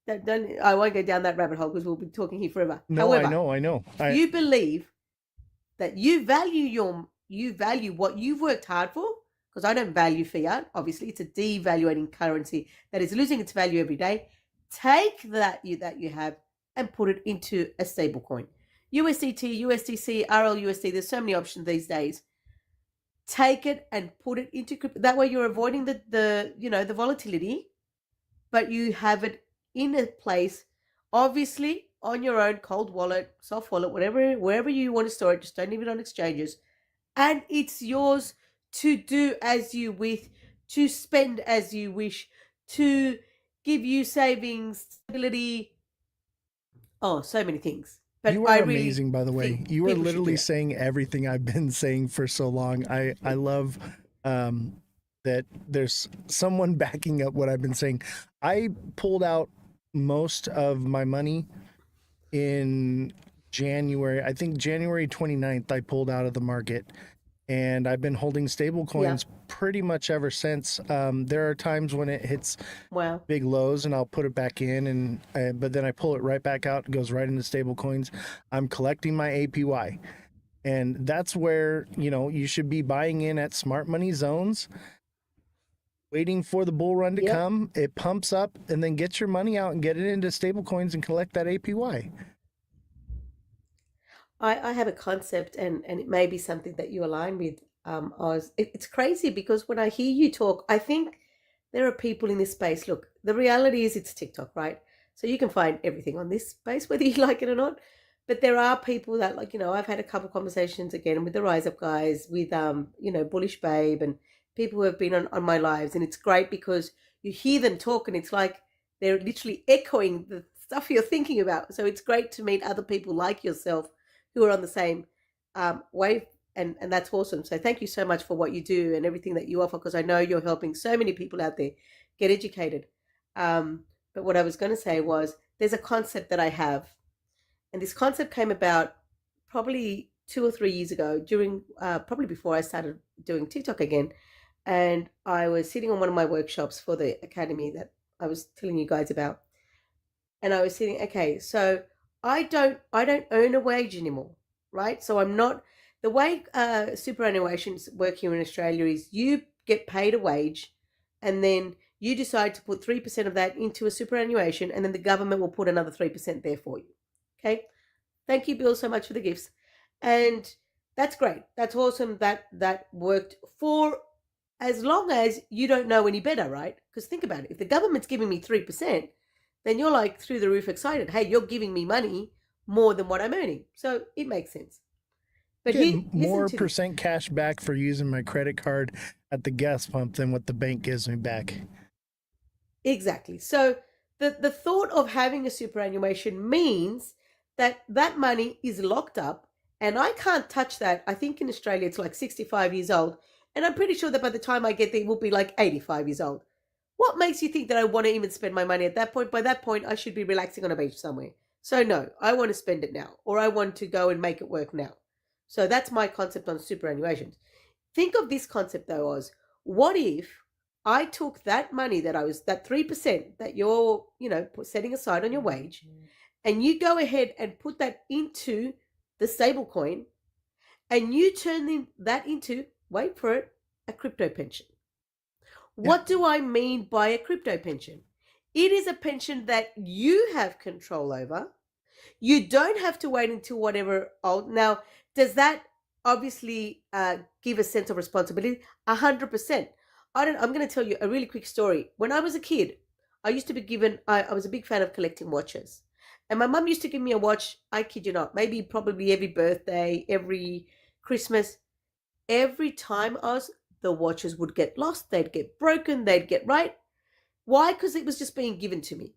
I won't go down that rabbit hole because we'll be talking here forever. No, However, I know. if you believe that you value what you've worked hard for, because I don't value fiat. Obviously, it's a devaluating currency that is losing its value every day. Take that you have and put it into a stable coin. USDT, USDC, RLUSD, there's so many options these days. Take it and put it into crypto. That way you're avoiding the volatility, but you have it in a place, obviously on your own cold wallet, soft wallet, wherever you want to store it. Just don't leave it on exchanges. And it's yours to do as you wish, to spend as you wish, to give you savings, stability. Oh, so many things. But you are amazing, by the way. You are literally saying everything I've been saying for so long. I love that there's someone backing up what I've been saying. I pulled out most of my money in January. I think January 29th, I pulled out of the market. And I've been holding stable coins pretty much ever since. There are times when it hits big lows and I'll put it back in, but then I pull it right back out. It goes right into stable coins. I'm collecting my APY. And that's where, you should be buying in at smart money zones, waiting for the bull run to come. It pumps up and then get your money out and get it into stable coins and collect that APY. I have a concept, and it may be something that you align with, Oz. It's crazy because when I hear you talk, I think there are people in this space. Look, the reality is it's TikTok, right? So you can find everything on this space, whether you like it or not. But there are people that, I've had a couple conversations again with the Rise Up guys, with, Bullish Babe, and people who have been on my lives. And it's great because you hear them talk and it's like they're literally echoing the stuff you're thinking about. So it's great to meet other people like yourself who are on the same wave, and that's awesome. So thank you so much for what you do and everything that you offer, because I know you're helping so many people out there get educated. But what I was going to say was there's a concept that I have, and this concept came about probably 2 or 3 years ago, during probably before I started doing TikTok again. And I was sitting on one of my workshops for the academy that I was telling you guys about, and I was sitting, okay, so I don't earn a wage anymore, right? So I'm not, the way superannuations work here in Australia is you get paid a wage and then you decide to put 3% of that into a superannuation, and then the government will put another 3% there for you. Okay. Thank you, Bill, so much for the gifts. And that's great. That's awesome. That worked for as long as you don't know any better, right? Because think about it. If the government's giving me 3%, then you're like through the roof excited. Hey, you're giving me money more than what I'm earning. So it makes sense. But more percent cash back for using my credit card at the gas pump than what the bank gives me back. Exactly. So the thought of having a superannuation means that that money is locked up and I can't touch that. I think in Australia it's like 65 years old. And I'm pretty sure that by the time I get there, it will be like 85 years old. What makes you think that I want to even spend my money at that point? By that point, I should be relaxing on a beach somewhere. So no, I want to spend it now, or I want to go and make it work now. So that's my concept on superannuations. Think of this concept though, Oz. What if I took that money that 3% that you're, setting aside on your wage, and you go ahead and put that into the stable coin, and you turn that into, wait for it, a crypto pension. What do I mean by a crypto pension? It is a pension that you have control over. You don't have to wait until whatever old. Now, does that obviously give a sense of responsibility? 100%. I'm going to tell you a really quick story. When I was a kid, I used to be given, I was a big fan of collecting watches. And my mum used to give me a watch, I kid you not, probably every birthday, every Christmas. Every time the watches would get lost, they'd get broken, they'd get right. Why? Because it was just being given to me.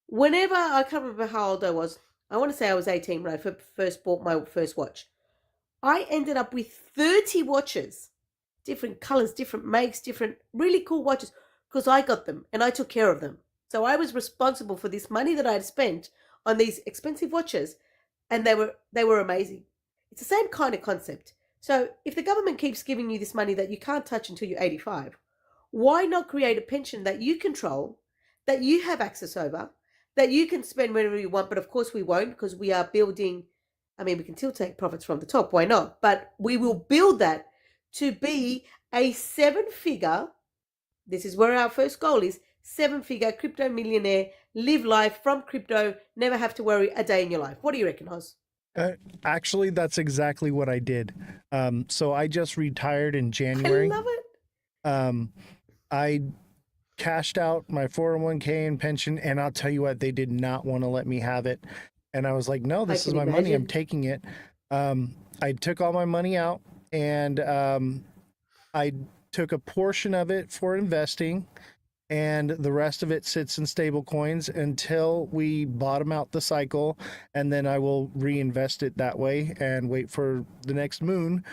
Whenever, I can't remember how old I was, I want to say I was 18 when I first bought my first watch. I ended up with 30 watches, different colors, different makes, different really cool watches, because I got them and I took care of them. So I was responsible for this money that I had spent on these expensive watches, and they were amazing. It's the same kind of concept. So if the government keeps giving you this money that you can't touch until you're 85, why not create a pension that you control, that you have access over, that you can spend whenever you want? But of course we won't, because we are building, I mean, we can still take profits from the top, why not? But we will build that to be a 7-figure, this is where our first goal is, 7-figure crypto millionaire, live life from crypto, never have to worry a day in your life. What do you reckon, Oz? Actually, that's exactly what I did. So I just retired in January. I love it. I cashed out my 401k and pension, and I'll tell you what, they did not want to let me have it. And I was like, no, this is my money. I'm taking it. I took all my money out, and I took a portion of it for investing, and the rest of it sits in stable coins until we bottom out the cycle, and then I will reinvest it that way and wait for the next moon.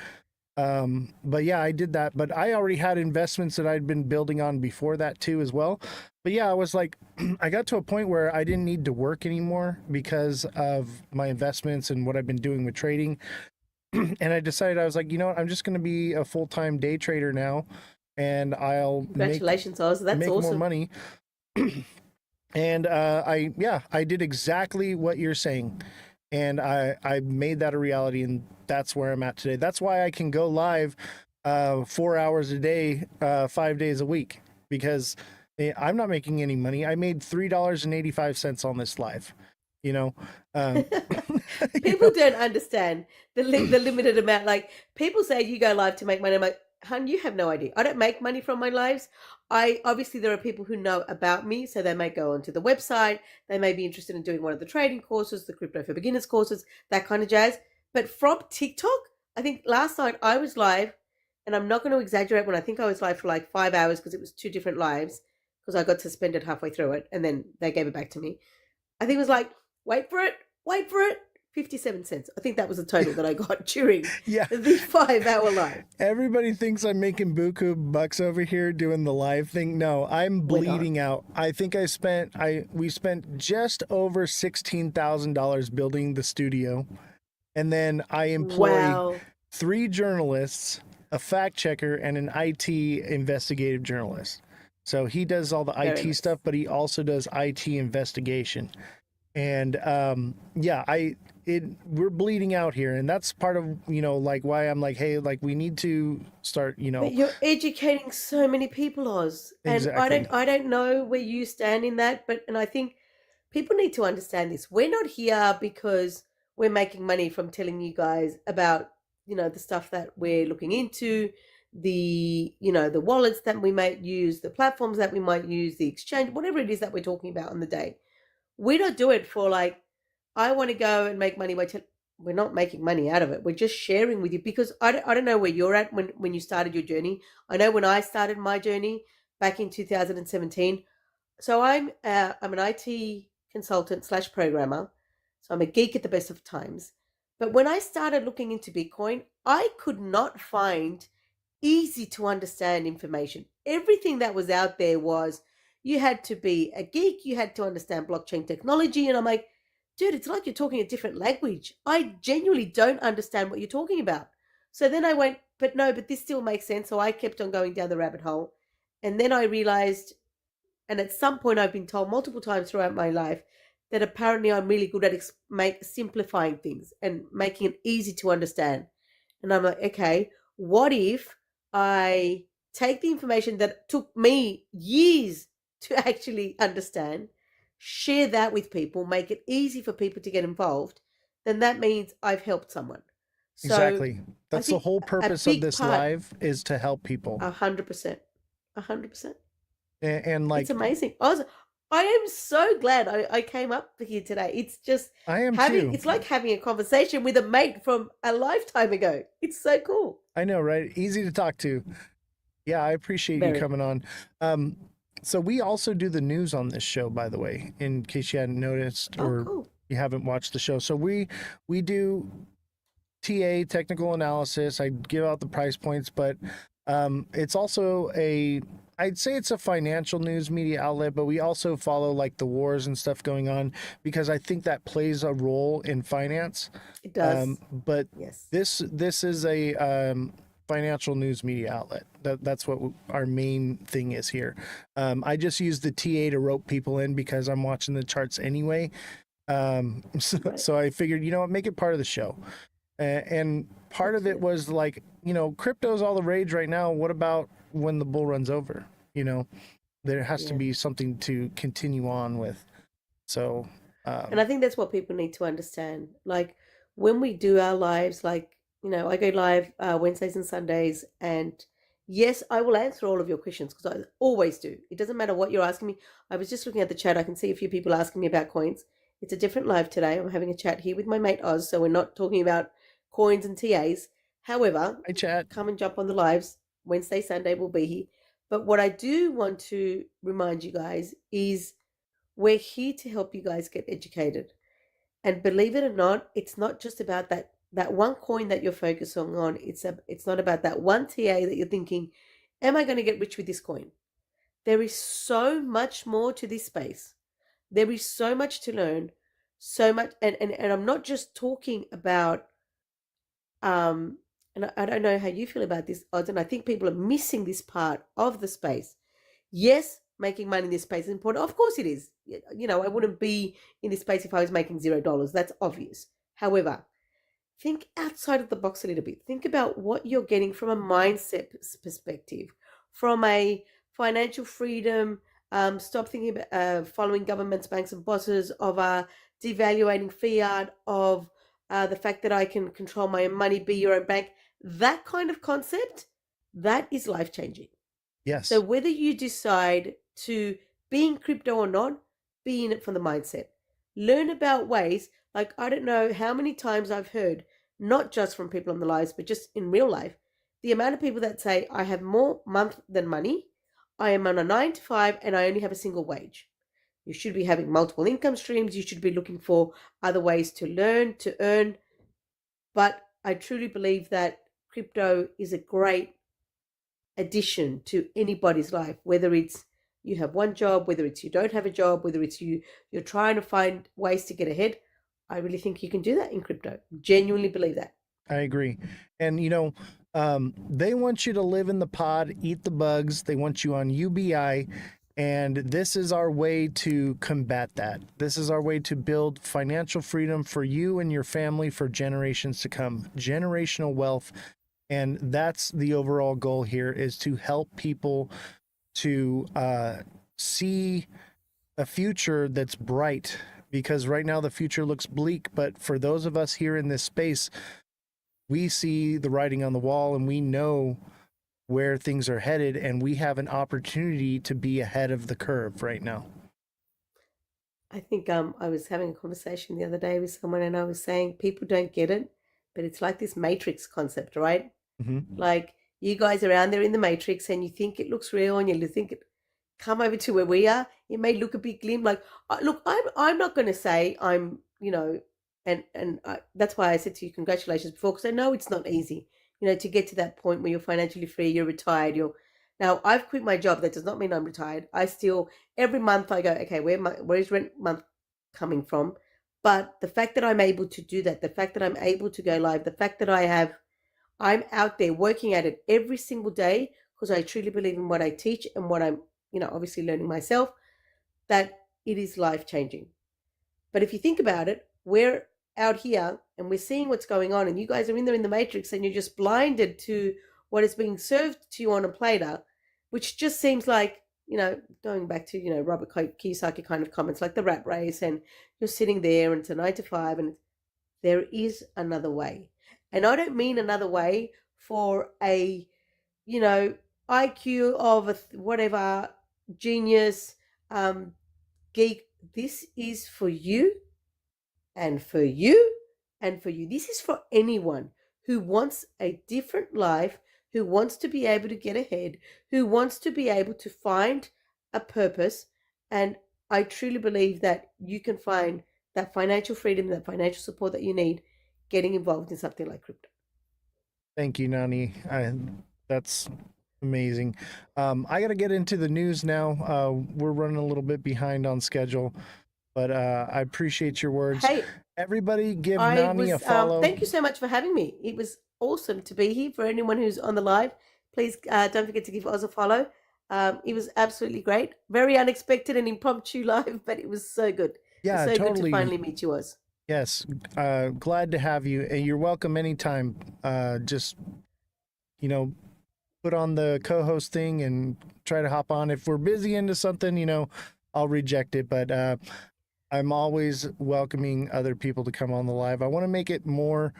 But yeah, I did that, but I already had investments that I'd been building on before that too as well. But yeah, I was like, I got to a point where I didn't need to work anymore because of my investments and what I've been doing with trading. And I decided, I was like, you know what, I'm just going to be a full-time day trader now, and I'll Congratulations, Oz. That's make awesome. more money. And I did exactly what you're saying. And I made that a reality, and that's where I'm at today. That's why I can go live 4 hours a day, 5 days a week, because I'm not making any money. I made $3.85 on this live. You know, People don't understand the limited amount. Like, people say you go live to make money. I'm like, hun, you have no idea. I don't make money from my lives. Obviously there are people who know about me, so they may go onto the website. They may be interested in doing one of the trading courses, the Crypto for Beginners courses, that kind of jazz. But from TikTok, I think last night I was live, and I'm not going to exaggerate when I think I was live for like 5 hours, because it was 2 different lives, because I got suspended halfway through it, and then they gave it back to me. I think it was like, wait for it, 57 cents. I think that was the total that I got during the 5-hour live. Everybody thinks I'm making buku bucks over here doing the live thing. No, I'm bleeding out. I think we spent just over $16,000 building the studio. And then I employ 3 journalists, a fact checker, and an IT investigative journalist. So he does all the IT stuff, but he also does IT investigation. And we're bleeding out here, and that's part of, like, why I'm like, hey, like, we need to start, But you're educating so many people, Oz. And Exactly. I don't know where you stand in that, and I think people need to understand this. We're not here because we're making money from telling you guys about, the stuff that we're looking into, the wallets that we might use, the platforms that we might use, the exchange, whatever it is that we're talking about on the day. We don't do it for like, I want to go and make money. We're not making money out of it. We're just sharing with you, because I don't know where you're at when you started your journey. I know when I started my journey back in 2017. So I'm an IT consultant / programmer. So I'm a geek at the best of times. But when I started looking into Bitcoin, I could not find easy to understand information. Everything that was out there was, you had to be a geek, you had to understand blockchain technology. And I'm like, dude, it's like you're talking a different language. I genuinely don't understand what you're talking about. So then I went, but this still makes sense. So I kept on going down the rabbit hole. And then I realized, and at some point I've been told multiple times throughout my life, that apparently I'm really good at simplifying things and making it easy to understand. And I'm like, okay, what if I take the information that took me years to actually understand, share that with people, make it easy for people to get involved, then that means I've helped someone. So exactly. That's the whole purpose of this live, is to help people. 100%. 100%. And like, it's amazing. I am so glad I came up here today. It's just, I am too. It's like having a conversation with a mate from a lifetime ago. It's so cool. I know, right? Easy to talk to. Yeah, I appreciate you coming on. So we also do the news on this show, by the way, in case you hadn't noticed or you haven't watched the show. So we do TA, technical analysis. I give out the price points, but it's also a I'd say it's a financial news media outlet, but we also follow like the wars and stuff going on because I think that plays a role in finance. It does. But yes. This is a financial news media outlet. That's what our main thing is here. I just use the TA to rope people in because I'm watching the charts anyway. So I figured, you know what, make it part of the show. And part of it was like, you know, crypto's all the rage right now. What about when the bull runs over? You know, there has to be something to continue on with. So, and I think that's what people need to understand. Like when we do our lives, like, you know, I go live Wednesdays and Sundays, and yes, I will answer all of your questions because I always do. It doesn't matter what you're asking me. I was just looking at the chat. I can see a few people asking me about coins. It's a different live today. I'm having a chat here with my mate Oz, so we're not talking about coins and TAs. However, hi chat. Come and jump on the lives. Wednesday, Sunday will be here. But what I do want to remind you guys is we're here to help you guys get educated. And believe it or not, it's not just about that one coin that you're focusing on. It's not about that one TA that you're thinking, am I going to get rich with this coin? There is so much more to this space. There is so much to learn, so much, and I'm not just talking about and I don't know how you feel about this, Oz, and I think people are missing this part of the space. Yes, making money in this space is important. Of course it is. You know, I wouldn't be in this space if I was making $0. That's obvious. However, think outside of the box a little bit. Think about what you're getting from a mindset perspective, from a financial freedom. Stop thinking about following governments, banks, and bosses, of devaluating fiat, of the fact that I can control my own money, be your own bank. That kind of concept, that is life changing. Yes. So whether you decide to be in crypto or not, be in it from the mindset. Learn about ways, like I don't know how many times I've heard, not just from people on the lives, but just in real life, the amount of people that say, I have more month than money, I am on a 9 to 5 and I only have a single wage. You should be having multiple income streams. You should be looking for other ways to learn, to earn. But I truly believe that crypto is a great addition to anybody's life, whether it's you have one job, whether it's you don't have a job, whether it's you're trying to find ways to get ahead. I really think you can do that in crypto. Genuinely believe that. I agree. And, you know, they want you to live in the pod, eat the bugs. They want you on UBI. And this is our way to combat that. This is our way to build financial freedom for you and your family for generations to come. Generational wealth. And that's the overall goal here, is to help people to see a future that's bright, because right now the future looks bleak. But for those of us here in this space, we see the writing on the wall and we know where things are headed, and we have an opportunity to be ahead of the curve right now. I think I was having a conversation the other day with someone, and I was saying people don't get it, but it's like this matrix concept, right? Mm-hmm. Like you guys are out there in the matrix and you think it looks real, and you think it, come over to where we are, it may look a bit glim. Like, look, I'm not going to say I'm, you know, and that's why I said to you congratulations before, because I know it's not easy, you know, to get to that point where you're financially free, you're retired, now I've quit my job. That does not mean I'm retired. I still, every month I go, okay, where is rent month coming from? But the fact that I'm able to do that, the fact that I'm able to go live, the fact that I'm out there working at it every single day, because I truly believe in what I teach and what I'm, you know, obviously learning myself, that it is life changing. But if you think about it, we're out here and we're seeing what's going on, and you guys are in there in the matrix and you're just blinded to what is being served to you on a platter, which just seems like, you know, going back to, you know, Robert Kiyosaki kind of comments, like the rat race, and you're sitting there and it's a 9 to 5, and there is another way. And I don't mean another way for a, you know, IQ of a whatever genius, geek. This is for you and for you and for you. This is for anyone who wants a different life, who wants to be able to get ahead, who wants to be able to find a purpose. And I truly believe that you can find that financial freedom, that financial support that you need, getting involved in something like crypto. Thank you, Nani. That's Amazing. I got to get into the news now. We're running a little bit behind on schedule, but I appreciate your words. Hey, Everybody give I Nani a was. follow. Thank you so much for having me. It was awesome to be here. For anyone who's on the live, please don't forget to give Oz a follow. It was absolutely great. Very unexpected and impromptu live, but it was so good. Yeah, It's so good to totally. finally meet you, Oz. Yes, glad to have you, and you're welcome anytime. Just, you know, put on the co-host thing and try to hop on. If we're busy into something, I'll reject it, but I'm always welcoming other people to come on the live. I want to make it more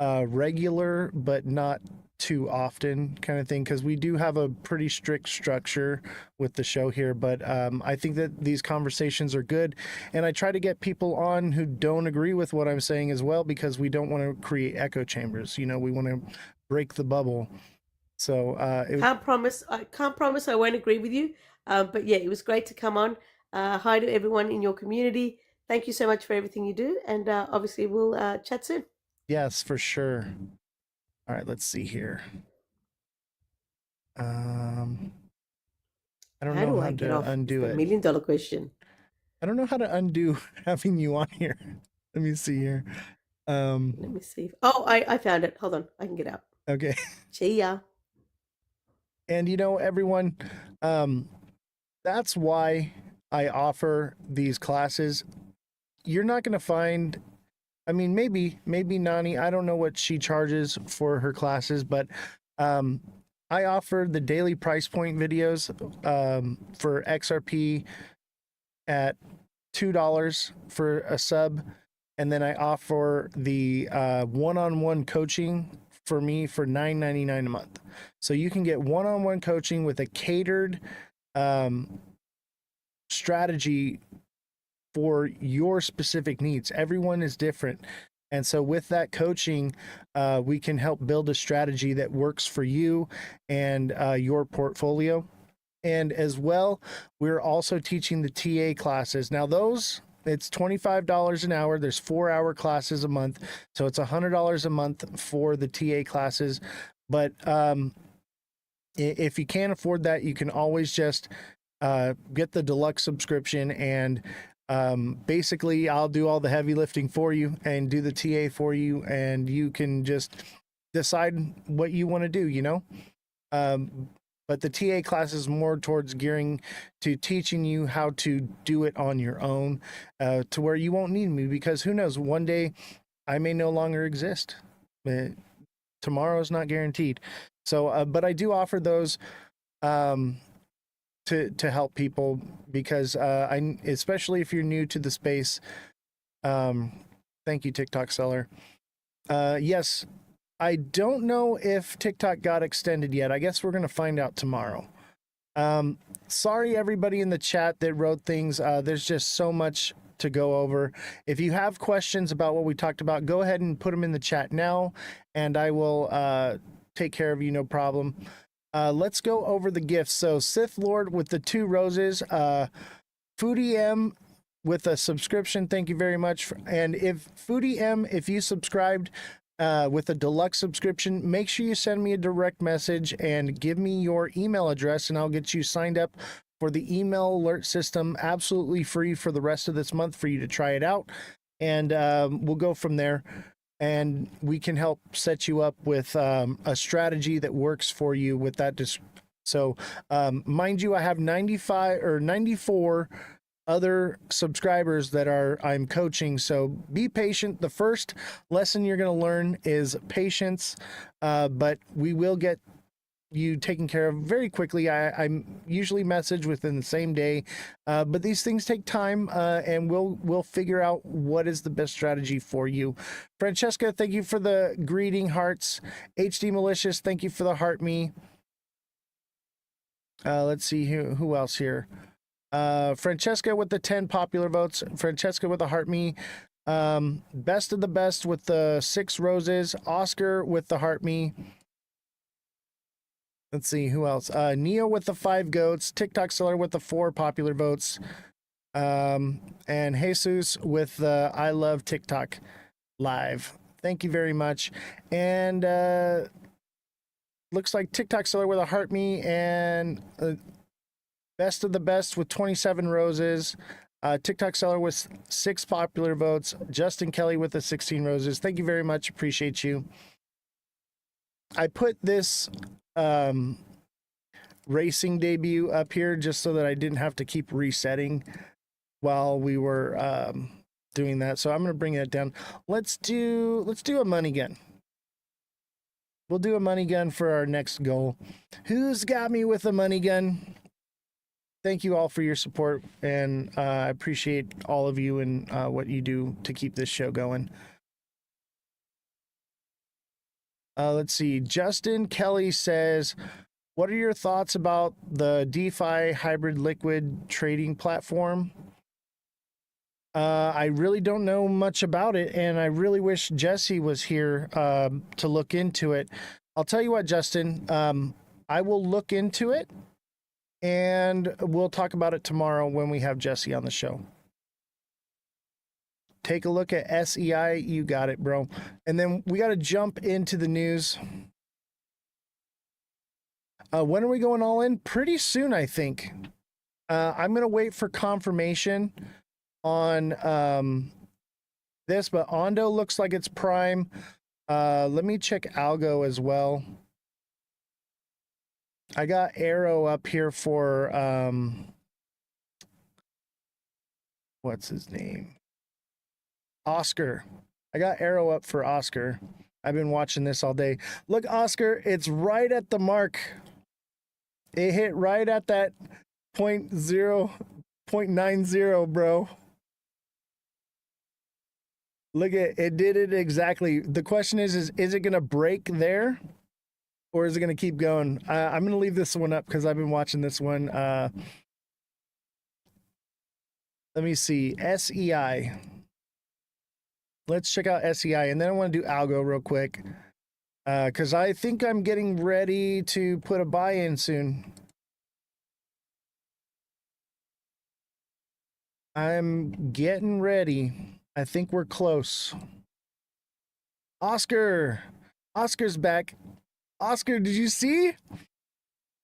regular, but not too often kind of thing, because we do have a pretty strict structure with the show here. But I think that these conversations are good, and I try to get people on who don't agree with what I'm saying as well, because we don't want to create echo chambers. We want to break the bubble. So Can't promise. I can't promise I won't agree with you. But yeah, it was great to come on. Hi to everyone in your community. Thank you so much for everything you do, and obviously we'll chat soon. Yes, for sure. All right, let's see here. I don't know how to undo it. $1 million question. I don't know how to undo having you on here. Let me see here. Let me see. Oh, I found it. Hold on, I can get out. Okay. See ya. And everyone, that's why I offer these classes. You're not going to find, I mean, maybe Nani, I don't know what she charges for her classes, but I offer the daily price point videos for XRP at $2 for a sub. And then I offer the one-on-one coaching for me for $9.99 a month. So you can get one-on-one coaching with a catered strategy for your specific needs. Everyone is different. And so with that coaching, we can help build a strategy that works for you and your portfolio. And as well, we're also teaching the TA classes. Now those, it's $25 an hour. There's 4-hour classes a month. So it's $100 a month for the TA classes. But if you can't afford that, you can always just get the deluxe subscription, and basically I'll do all the heavy lifting for you and do the TA for you, and you can just decide what you want to do, but the TA class is more towards gearing to teaching you how to do it on your own, to where you won't need me, because who knows, one day I may no longer exist. Tomorrow is not guaranteed. So, but I do offer those to help people, because especially if you're new to the space. Thank you, TikTok seller. Yes, I don't know if TikTok got extended yet. I guess we're going to find out tomorrow. Sorry, everybody in the chat that wrote things. There's just so much to go over. If you have questions about what we talked about, go ahead and put them in the chat now, and I will take care of you, no problem. Let's go over the gifts. So Sith Lord with the 2 roses, Foodie M with a subscription. Thank you very much. And if Foodie M, if you subscribed with a deluxe subscription, make sure you send me a direct message and give me your email address, and I'll get you signed up for the email alert system, absolutely free for the rest of this month for you to try it out. And we'll go from there. And we can help set you up with a strategy that works for you with that. So mind you, I have 95 or 94 other subscribers that I'm coaching. So be patient. The first lesson you're going to learn is patience, but we will get you taken care of very quickly. I usually message within the same day, but these things take time, and we'll figure out what is the best strategy for you. Francesca, thank you for the greeting hearts. HD Malicious, thank you for the heart me. Let's see who else here. Francesca with the 10 popular votes. Francesca with the heart me. Best of the best with the 6 roses. Oscar with the heart me. Let's see who else. Neo with the 5 goats. TikTok seller with the 4 popular votes. And Jesus with the I love TikTok live. Thank you very much. And looks like TikTok seller with a heart me and best of the best with 27 roses. TikTok seller with 6 popular votes. Justin Kelly with the 16 roses. Thank you very much. Appreciate you. I put this racing debut up here just so that I didn't have to keep resetting while we were doing that. So I'm going to bring that down. Let's do a money gun. We'll do a money gun for our next goal. Who's got me with a money gun? Thank you all for your support, and I appreciate all of you and what you do to keep this show going. Let's see. Justin Kelly says, what are your thoughts about the DeFi hybrid liquid trading platform? I really don't know much about it, and I really wish Jesse was here to look into it. I'll tell you what, Justin, I will look into it, and we'll talk about it tomorrow when we have Jesse on the show. Take a look at SEI. You got it, bro. And then we got to jump into the news. When are we going all in? Pretty soon, I think. I'm going to wait for confirmation on this, but Ondo looks like it's prime. Let me check Algo as well. I got Arrow up here for what's his name? Oscar. I got Arrow up for Oscar. I've been watching this all day. Look, Oscar, it's right at the mark. It hit right at that 0.90, bro. Look at it, did it exactly. The question is it going to break there? Or is it going to keep going? I'm going to leave this one up because I've been watching this one. Let me see. SEI. Let's check out SEI. And then I want to do Algo real quick. Because I think I'm getting ready to put a buy-in soon. I'm getting ready. I think we're close. Oscar. Oscar's back. Oscar, did you see?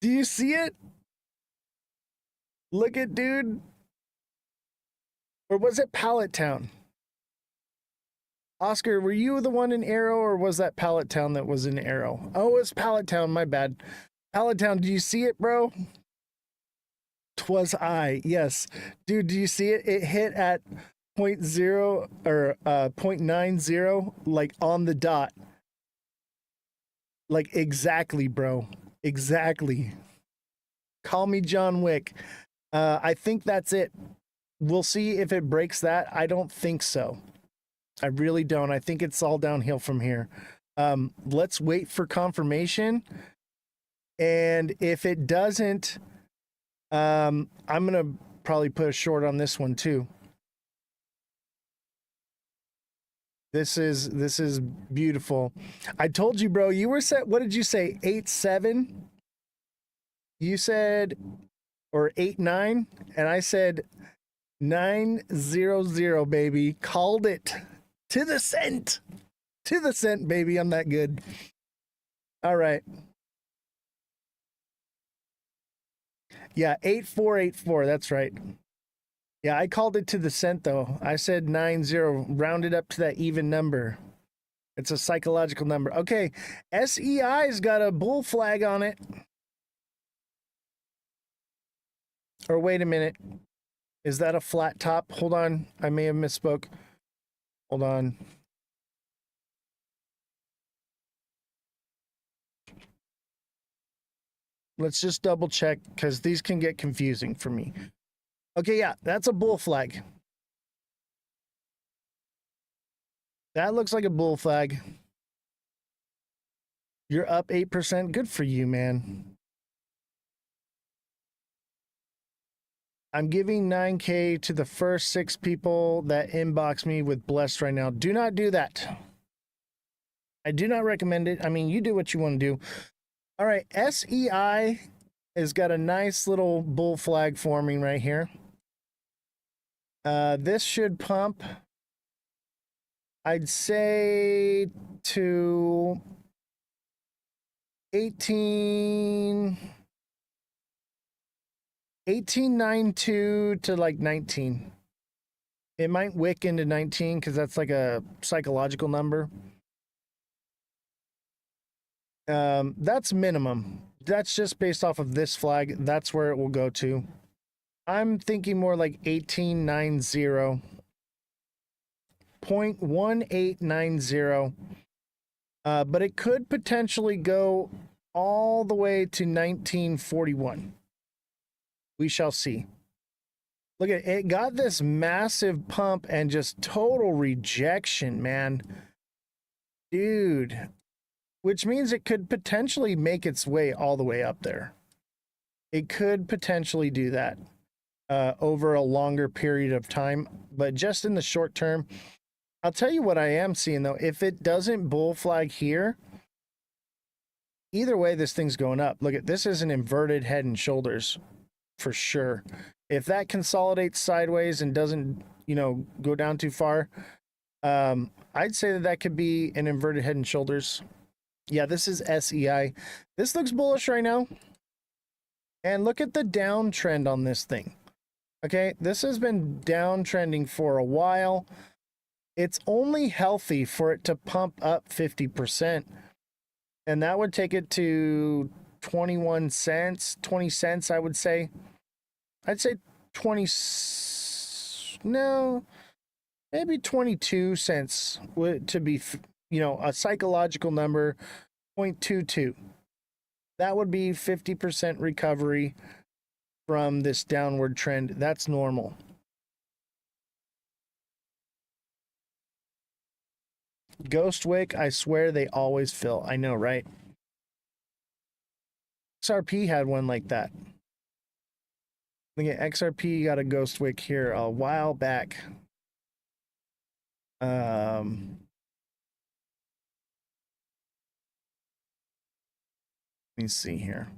Do you see it? Look at dude. Or was it Pallet Town? Oscar, were you the one in Arrow, or was that Pallet Town that was in Arrow? Oh, it's Pallet Town, my bad. Pallet Town, do you see it, bro? 'Twas I, yes. Dude, do you see it? It hit at 0.0 or 0.90, like on the dot. Like exactly, bro. Exactly. Call me John Wick. I think that's it. We'll see if it breaks that. I don't think so. I really don't. I think it's all downhill from here. Let's wait for confirmation. And if it doesn't, I'm going to probably put a short on this one too. This is beautiful. I told you, bro, you were set. What did you say? 8-7? You said, or 8-9? And I said 9-0-0, baby. Called it to the cent. To the cent, baby. I'm that good. All right. Yeah, 8-4-8-4. That's right. Yeah, I called it to the cent, though. I said 9-0, rounded up to that even number. It's a psychological number. Okay, SEI's got a bull flag on it. Or wait a minute. Is that a flat top? Hold on. I may have misspoke. Hold on. Let's just double check, because these can get confusing for me. Okay, yeah, that's a bull flag. That looks like a bull flag. You're up 8%. Good for you, man. I'm giving 9K to the first 6 people that inbox me with blessed right now. Do not do that. I do not recommend it. I mean, you do what you want to do. All right, SEI has got a nice little bull flag forming right here. This should pump, I'd say, to 1892 to like 19. It might wick into 19 because that's like a psychological number. That's minimum. That's just based off of this flag. That's where it will go to. I'm thinking more like 1890. 0.1890. But it could potentially go all the way to 1941. We shall see. Look at it. It got this massive pump and just total rejection, man. Dude. Which means it could potentially make its way all the way up there. It could potentially do that over a longer period of time. But just in the short term, I'll tell you what I am seeing, though. If it doesn't bull flag here, either way, this thing's going up. Look at this is an inverted head and shoulders for sure. If that consolidates sideways and doesn't, you know, go down too far, I'd say that that could be an inverted head and shoulders. Yeah, this is SEI. This looks bullish right now. And look at the downtrend on this thing. Okay, this has been downtrending for a while. It's only healthy for it to pump up 50%. And that would take it to 21 cents, 20 cents, I would say. I'd say 20, no, maybe 22 cents to be, you know, a psychological number, 0.22. That would be 50% recovery from this downward trend. That's normal. Ghost wick, I swear they always fill. I know, right? XRP had one like that. Look at XRP got a ghost wick here a while back. Let me see here.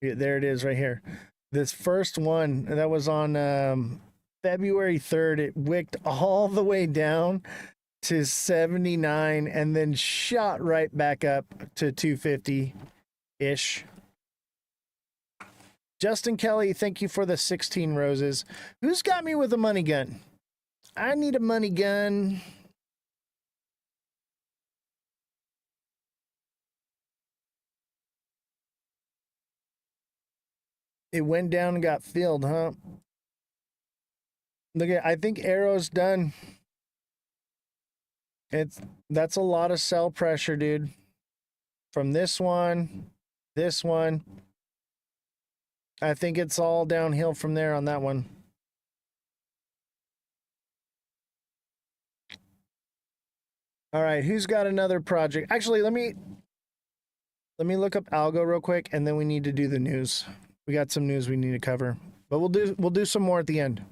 Yeah, there it is right here. This first one that was on February 3rd, it wicked all the way down to 79 and then shot right back up to 250-ish. Justin Kelly, thank you for the 16 roses. Who's got me with a money gun? I need a money gun. It went down and got filled, huh? Look at, I think Arrow's done. That's a lot of sell pressure, dude. From this one. I think it's all downhill from there on that one. All right, who's got another project? Actually, let me look up Algo real quick, and then we need to do the news. We got some news we need to cover, but we'll do some more at the end.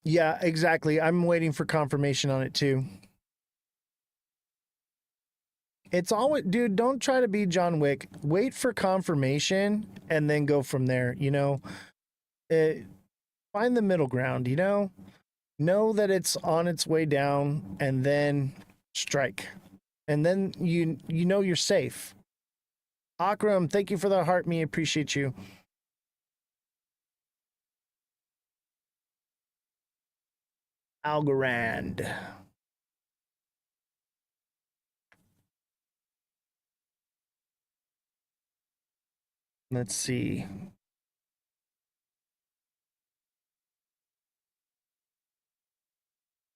Yeah, exactly. I'm waiting for confirmation on it too. It's always, dude, don't try to be John Wick. Wait for confirmation and then go from there, you know? Find the middle ground, you know? Know that it's on its way down and then strike. And then you know you're safe. Akram, thank you for the heart, me. Appreciate you. Algorand. Let's see.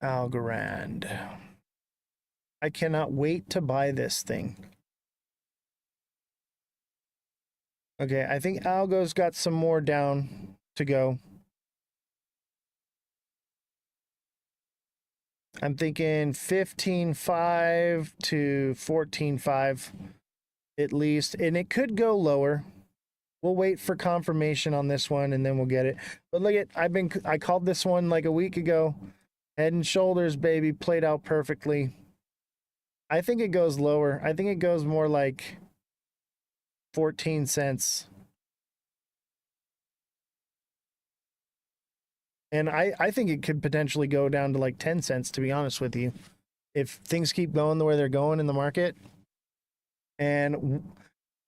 Algorand. I cannot wait to buy this thing. Okay, I think Algo's got some more down to go. I'm thinking 15.5 to 14.5 at least, and it could go lower. We'll wait for confirmation on this one and then we'll get it. But look at, I called this one like a week ago. Head and shoulders, baby, played out perfectly. I think it goes lower. I think it goes more like 14 cents. And I think it could potentially go down to like 10 cents, to be honest with you, if things keep going the way they're going in the market. And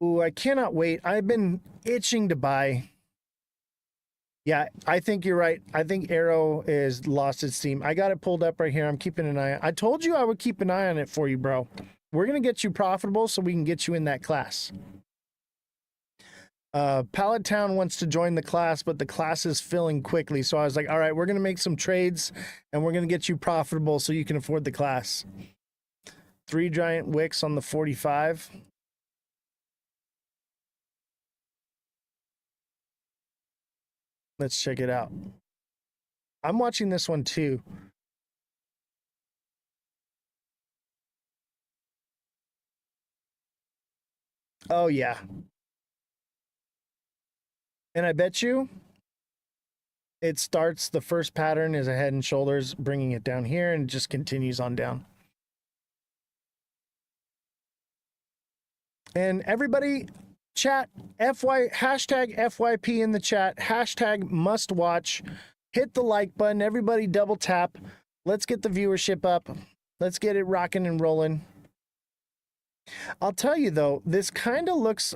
ooh, I cannot wait. I've been itching to buy. Yeah, I think you're right. I think Arrow is lost its steam. I got it pulled up right here. I'm keeping an eye. I told you I would keep an eye on it for you, bro. We're going to get you profitable so we can get you in that class. Pallet Town wants to join the class, but the class is filling quickly. So I was like, all right, we're going to make some trades and we're going to get you profitable so you can afford the class. 3 giant wicks on the 45. Let's check it out. I'm watching this one too. Oh, yeah. And I bet you it starts, the first pattern is a head and shoulders, bringing it down here and just continues on down. And everybody, chat, hashtag FYP in the chat, hashtag must watch, hit the like button, everybody double tap. Let's get the viewership up. Let's get it rocking and rolling. I'll tell you though, this kind of looks,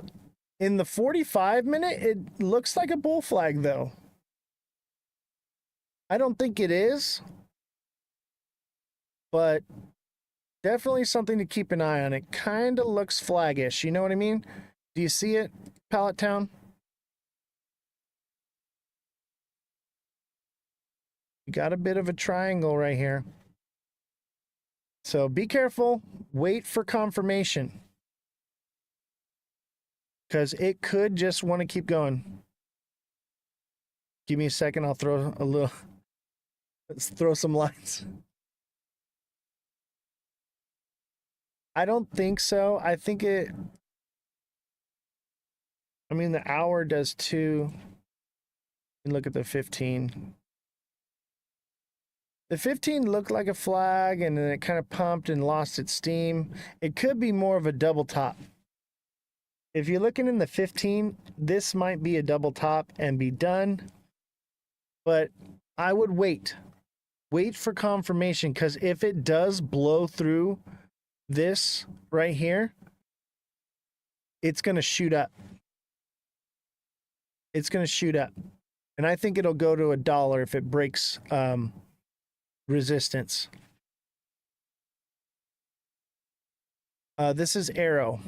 in the 45 minute, it looks like a bull flag though. I don't think it is, but definitely something to keep an eye on. It kind of looks flaggish, you know what I mean? Do you see it, Pallet Town? You got a bit of a triangle right here. So be careful, wait for confirmation, because it could just want to keep going. Give me a second, I'll throw a little, let's throw some lines. I don't think so. I think it, I mean, the hour does too. And look at the 15. The 15 looked like a flag and then it kind of pumped and lost its steam. It could be more of a double top. If you're looking in the 15, this might be a double top and be done. But I would wait. Wait for confirmation, because if it does blow through this right here, it's going to shoot up. It's going to shoot up. And I think it'll go to $1 if it breaks resistance. This is Arrow.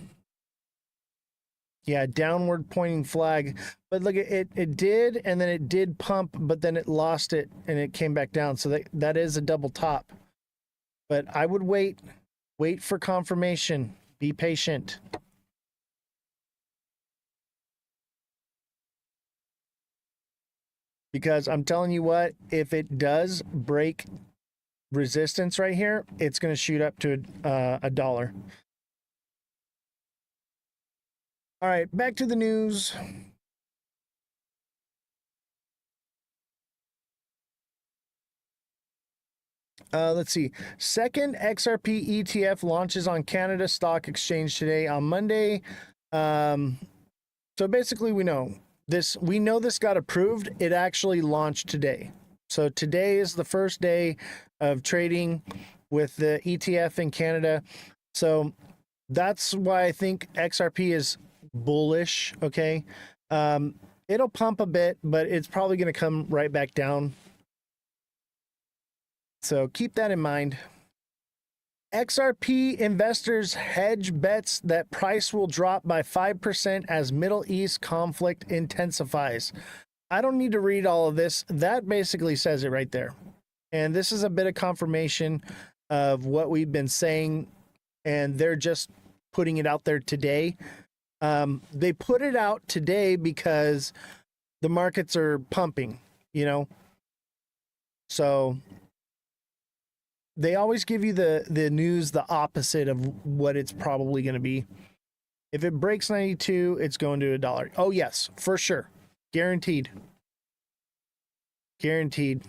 Yeah, downward pointing flag. But look, it did, and then it did pump, but then it lost it and it came back down. So that is a double top. But I would wait for confirmation. Be patient. Because I'm telling you what, if it does break resistance right here, it's going to shoot up to $1. All right, back to the news. Let's see. Second XRP ETF launches on Canada Stock Exchange today on Monday. So basically, we know this got approved. It actually launched today. So today is the first day of trading with the ETF in Canada. So that's why I think XRP is bullish. Okay. It'll pump a bit, but it's probably going to come right back down. So keep that in mind. XRP investors hedge bets that price will drop by 5% as Middle East conflict intensifies. I don't need to read all of this. That basically says it right there. And this is a bit of confirmation of what we've been saying, and they're just putting it out there today. They put it out today because the markets are pumping, you know? So they always give you the news, the opposite of what it's probably going to be. If it breaks 92, it's going to $1. Oh, yes, for sure. Guaranteed. Guaranteed.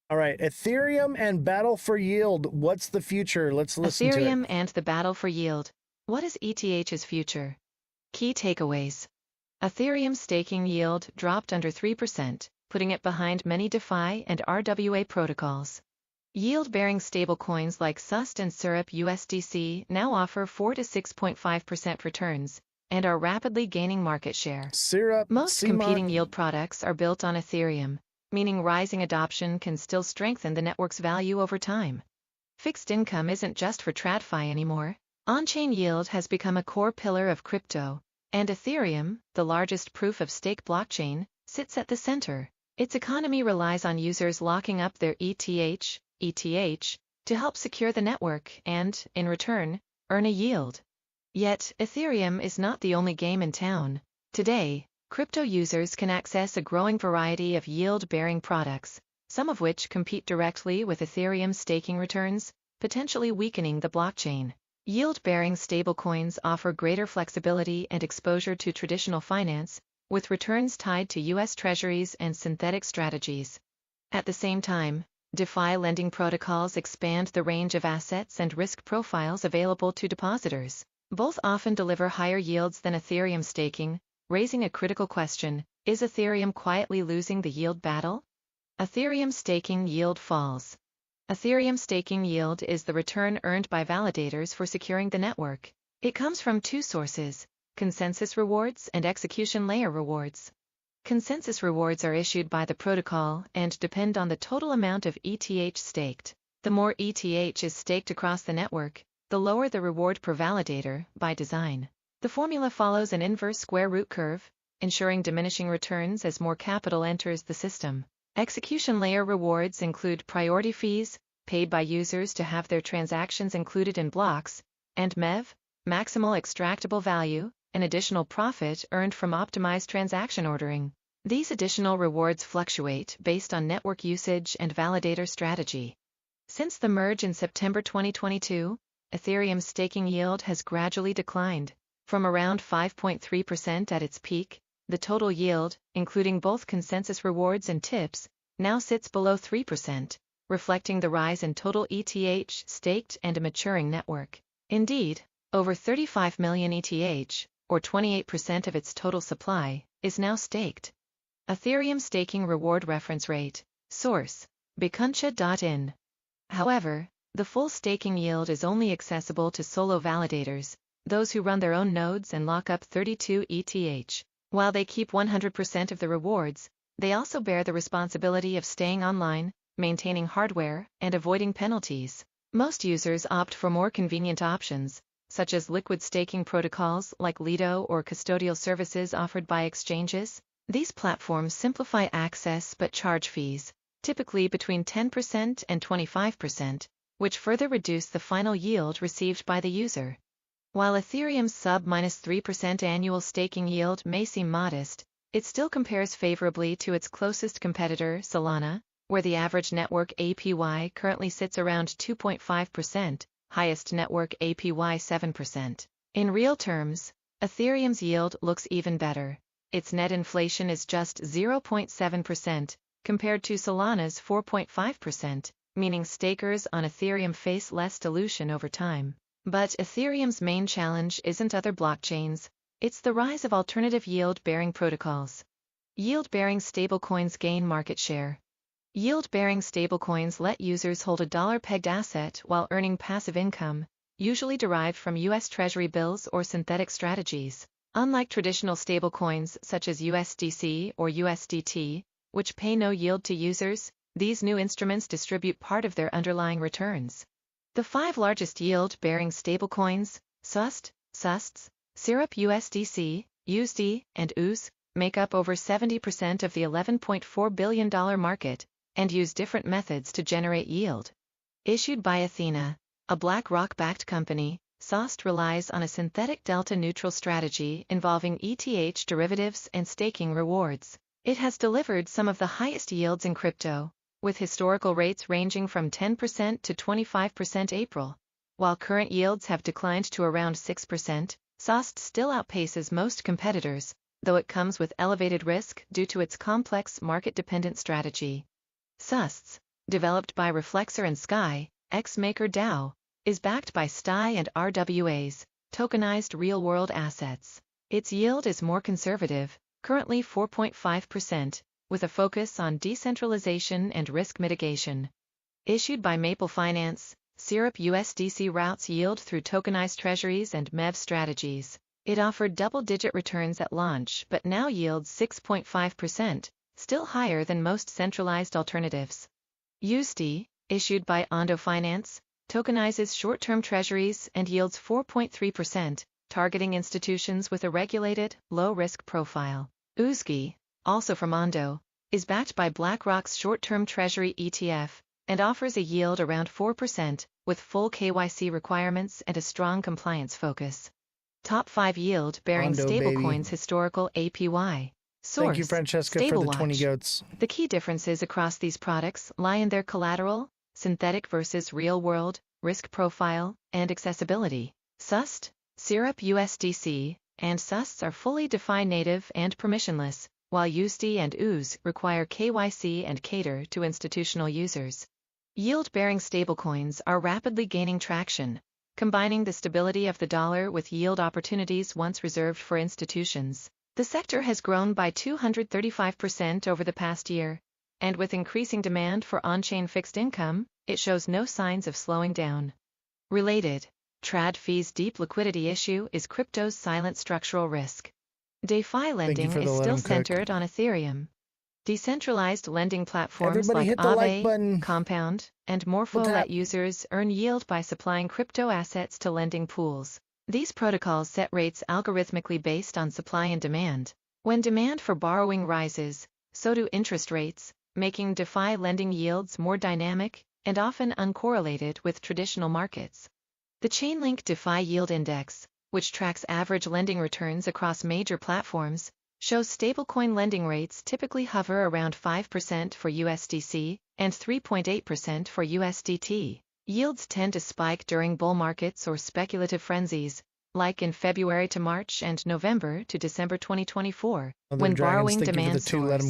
All right, Ethereum and battle for yield. What's the future? Let's listen to it. Ethereum and the battle for yield. What is ETH's future? Key takeaways. Ethereum's staking yield dropped under 3%, putting it behind many DeFi and RWA protocols. Yield-bearing stablecoins like SUST and Syrup USDC now offer 4 to 6.5% returns and are rapidly gaining market share. Most competing yield products are built on Ethereum, meaning rising adoption can still strengthen the network's value over time. Fixed income isn't just for TradFi anymore. On-chain yield has become a core pillar of crypto, and Ethereum, the largest proof-of-stake blockchain, sits at the center. Its economy relies on users locking up their ETH to help secure the network and, in return, earn a yield. Yet, Ethereum is not the only game in town. Today, crypto users can access a growing variety of yield-bearing products, some of which compete directly with Ethereum's staking returns, potentially weakening the blockchain. Yield-bearing stablecoins offer greater flexibility and exposure to traditional finance, with returns tied to U.S. Treasuries and synthetic strategies. At the same time, DeFi lending protocols expand the range of assets and risk profiles available to depositors. Both often deliver higher yields than Ethereum staking, raising a critical question: is Ethereum quietly losing the yield battle? Ethereum staking yield falls. Ethereum staking yield is the return earned by validators for securing the network. It comes from two sources: consensus rewards and execution layer rewards. Consensus rewards are issued by the protocol and depend on the total amount of ETH staked. The more ETH is staked across the network, the lower the reward per validator, by design. The formula follows an inverse square root curve, ensuring diminishing returns as more capital enters the system. Execution layer rewards include priority fees, paid by users to have their transactions included in blocks, and MEV, maximal extractable value, an additional profit earned from optimized transaction ordering. These additional rewards fluctuate based on network usage and validator strategy. Since the merge in September 2022, Ethereum's staking yield has gradually declined. From around 5.3% at its peak, the total yield, including both consensus rewards and tips, now sits below 3%, reflecting the rise in total ETH staked and a maturing network. Indeed, over 35 million ETH, or 28% of its total supply, is now staked. Ethereum staking reward reference rate. Source: Bikuncha.in. However, the full staking yield is only accessible to solo validators, those who run their own nodes and lock up 32 ETH. While they keep 100% of the rewards, they also bear the responsibility of staying online, maintaining hardware, and avoiding penalties. Most users opt for more convenient options, such as liquid staking protocols like Lido or custodial services offered by exchanges. These platforms simplify access but charge fees, typically between 10% and 25%, which further reduce the final yield received by the user. While Ethereum's sub-3% annual staking yield may seem modest, it still compares favorably to its closest competitor, Solana, where the average network APY currently sits around 2.5%, highest network APY 7%. In real terms, Ethereum's yield looks even better. Its net inflation is just 0.7%, compared to Solana's 4.5%, meaning stakers on Ethereum face less dilution over time. But Ethereum's main challenge isn't other blockchains, it's the rise of alternative yield-bearing protocols. Yield-bearing stablecoins gain market share. Yield-bearing stablecoins let users hold a dollar-pegged asset while earning passive income, usually derived from U.S. Treasury bills or synthetic strategies. Unlike traditional stablecoins such as USDC or USDT, which pay no yield to users, these new instruments distribute part of their underlying returns. The 5 largest yield-bearing stablecoins, SUST, SUSTs, Syrup USDC, USD, and OOZ, make up over 70% of the $11.4 billion market, and use different methods to generate yield. Issued by Athena, a BlackRock-backed company, SUST relies on a synthetic delta-neutral strategy involving ETH derivatives and staking rewards. It has delivered some of the highest yields in crypto, with historical rates ranging from 10% to 25% April. While current yields have declined to around 6%, SUST still outpaces most competitors, though it comes with elevated risk due to its complex market-dependent strategy. SUSTs, developed by Reflexer and Sky, ex-Maker DAO, is backed by STI and RWAs, tokenized real-world assets. Its yield is more conservative, currently 4.5%, with a focus on decentralization and risk mitigation. Issued by Maple Finance, Syrup USDC routes yield through tokenized treasuries and MEV strategies. It offered double-digit returns at launch but now yields 6.5%, still higher than most centralized alternatives. USD, issued by Ondo Finance, tokenizes short-term treasuries and yields 4.3%, targeting institutions with a regulated, low-risk profile. USG, also from Ondo, is backed by BlackRock's short-term treasury ETF and offers a yield around 4% with full KYC requirements and a strong compliance focus. Top 5 yield-bearing stablecoins historical APY. Source, Thank you, Francesca, for the 20 goats. The key differences across these products lie in their collateral, synthetic versus real-world, risk profile, and accessibility. SUST, Syrup USDC, and SUSTs are fully DeFi native and permissionless, while USD and OOZ require KYC and cater to institutional users. Yield-bearing stablecoins are rapidly gaining traction, combining the stability of the dollar with yield opportunities once reserved for institutions. The sector has grown by 235% over the past year, and with increasing demand for on-chain fixed income, it shows no signs of slowing down. Related, TradFi's deep liquidity issue is crypto's silent structural risk. DeFi lending is still centered on Ethereum. Decentralized lending platforms like Aave, Compound, and Morpho let users earn yield by supplying crypto assets to lending pools. These protocols set rates algorithmically based on supply and demand. When demand for borrowing rises, so do interest rates, making DeFi lending yields more dynamic and often uncorrelated with traditional markets. The Chainlink DeFi Yield Index, which tracks average lending returns across major platforms, shows stablecoin lending rates typically hover around 5% for USDC and 3.8% for USDT. Yields tend to spike during bull markets or speculative frenzies, like in February to March and November to December 2024, when borrowing demand soars.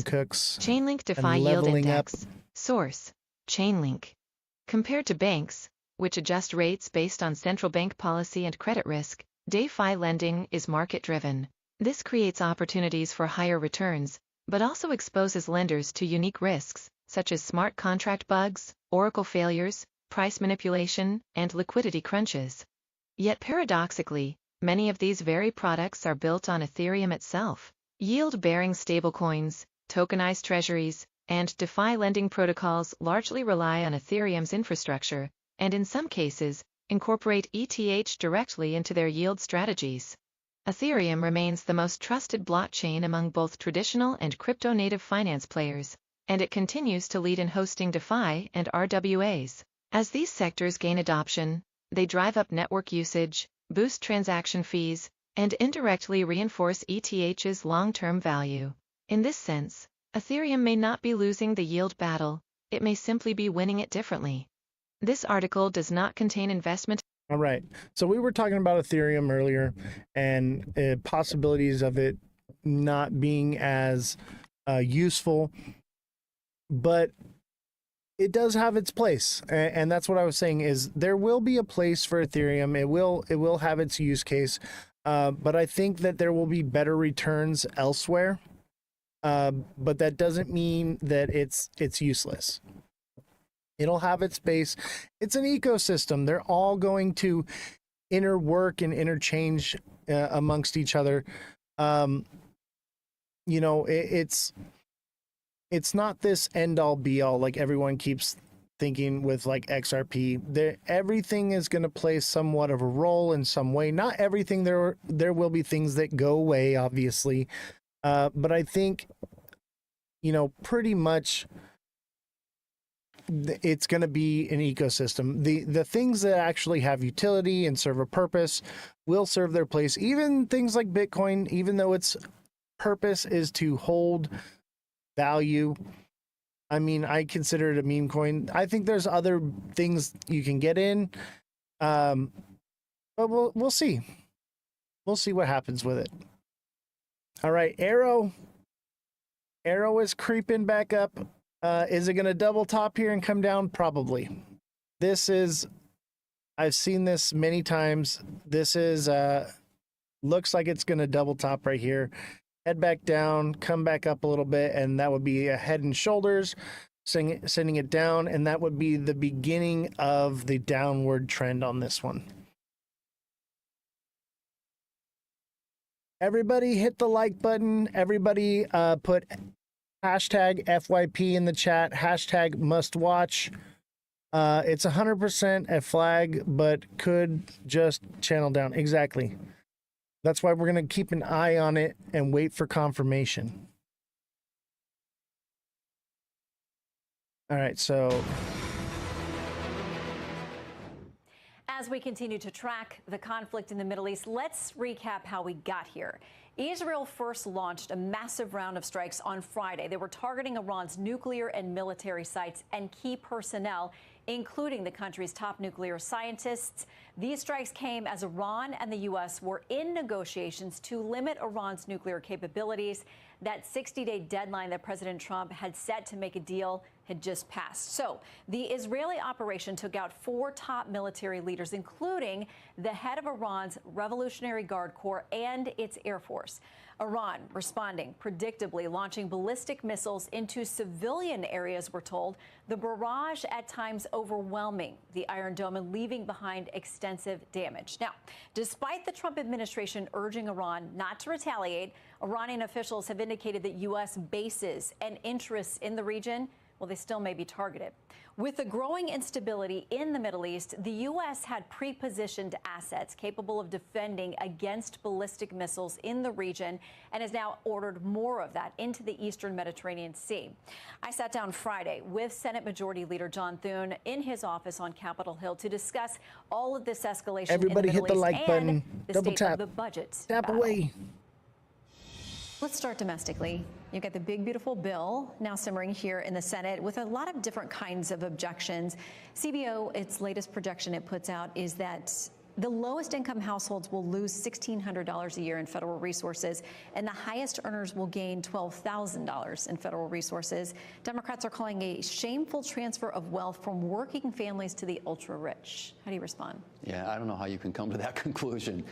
Chainlink DeFi Yield Index. Source: Chainlink. Compared to banks, which adjust rates based on central bank policy and credit risk, DeFi lending is market-driven. This creates opportunities for higher returns, but also exposes lenders to unique risks, such as smart contract bugs, oracle failures, price manipulation, and liquidity crunches. Yet paradoxically, many of these very products are built on Ethereum itself. Yield-bearing stablecoins, tokenized treasuries, and DeFi lending protocols largely rely on Ethereum's infrastructure, and in some cases, incorporate ETH directly into their yield strategies. Ethereum remains the most trusted blockchain among both traditional and crypto-native finance players, and it continues to lead in hosting DeFi and RWAs. As these sectors gain adoption, they drive up network usage, boost transaction fees, and indirectly reinforce ETH's long-term value. In this sense, Ethereum may not be losing the yield battle, it may simply be winning it differently. This article does not contain investment. All right. So we were talking about Ethereum earlier and possibilities of it not being as useful, but it does have its place. And that's what I was saying is there will be a place for Ethereum. It will have its use case. But I think that there will be better returns elsewhere. But that doesn't mean that it's useless. It'll have its space. It's an ecosystem. They're all going to interwork and interchange amongst each other. You know, it's not this end all be all like everyone keeps thinking with like XRP. Everything is going to play somewhat of a role in some way. Not everything. There will be things that go away, obviously. But I think, you know, pretty much it's going to be an ecosystem. The things that actually have utility and serve a purpose will serve their place. Even things like Bitcoin, even though its purpose is to hold value. I mean, I consider it a meme coin. I think there's other things you can get in. But we'll see. We'll see what happens with it. All right, Arrow is creeping back up. Is it going to double top here and come down? Probably. I've seen this many times. This is Looks like it's going to double top right here. Head back down, come back up a little bit, and that would be a head and shoulders, sending it down, and that would be the beginning of the downward trend on this one. Everybody hit the like button. Everybody put hashtag FYP in the chat, hashtag must watch. It's 100% a flag, but could just channel down. Exactly. That's why we're going to keep an eye on it and wait for confirmation. All right, so as we continue to track the conflict in the Middle East, let's recap how we got here. Israel first launched a massive round of strikes on Friday. They were targeting Iran's nuclear and military sites and key personnel, including the country's top nuclear scientists. These strikes came as Iran and the U.S. were in negotiations to limit Iran's nuclear capabilities. That 60-day deadline that President Trump had set to make a deal had just passed. So the Israeli operation took out 4 top military leaders, including the head of Iran's Revolutionary Guard Corps and its Air Force. Iran responding, predictably launching ballistic missiles into civilian areas, we're told. The barrage at times overwhelming the Iron Dome and leaving behind extensive damage. Now, despite the Trump administration urging Iran not to retaliate, Iranian officials have indicated that U.S. bases and interests in the region, well, they still may be targeted. With the growing instability in the Middle East, the U.S. had pre-positioned assets capable of defending against ballistic missiles in the region and has now ordered more of that into the eastern Mediterranean Sea. I sat down Friday with Senate Majority Leader John Thune in his office on Capitol Hill to discuss all of this escalation everybody in the hit the Middle East like and button. the Double state tap. of the budget Tap battle. away. Let's start domestically. You've got the big, beautiful bill now simmering here in the Senate with a lot of different kinds of objections. CBO, its latest projection it puts out is that the lowest income households will lose $1,600 a year in federal resources, and the highest earners will gain $12,000 in federal resources. Democrats are calling a shameful transfer of wealth from working families to the ultra-rich. How do you respond? Yeah, I don't know how you can come to that conclusion.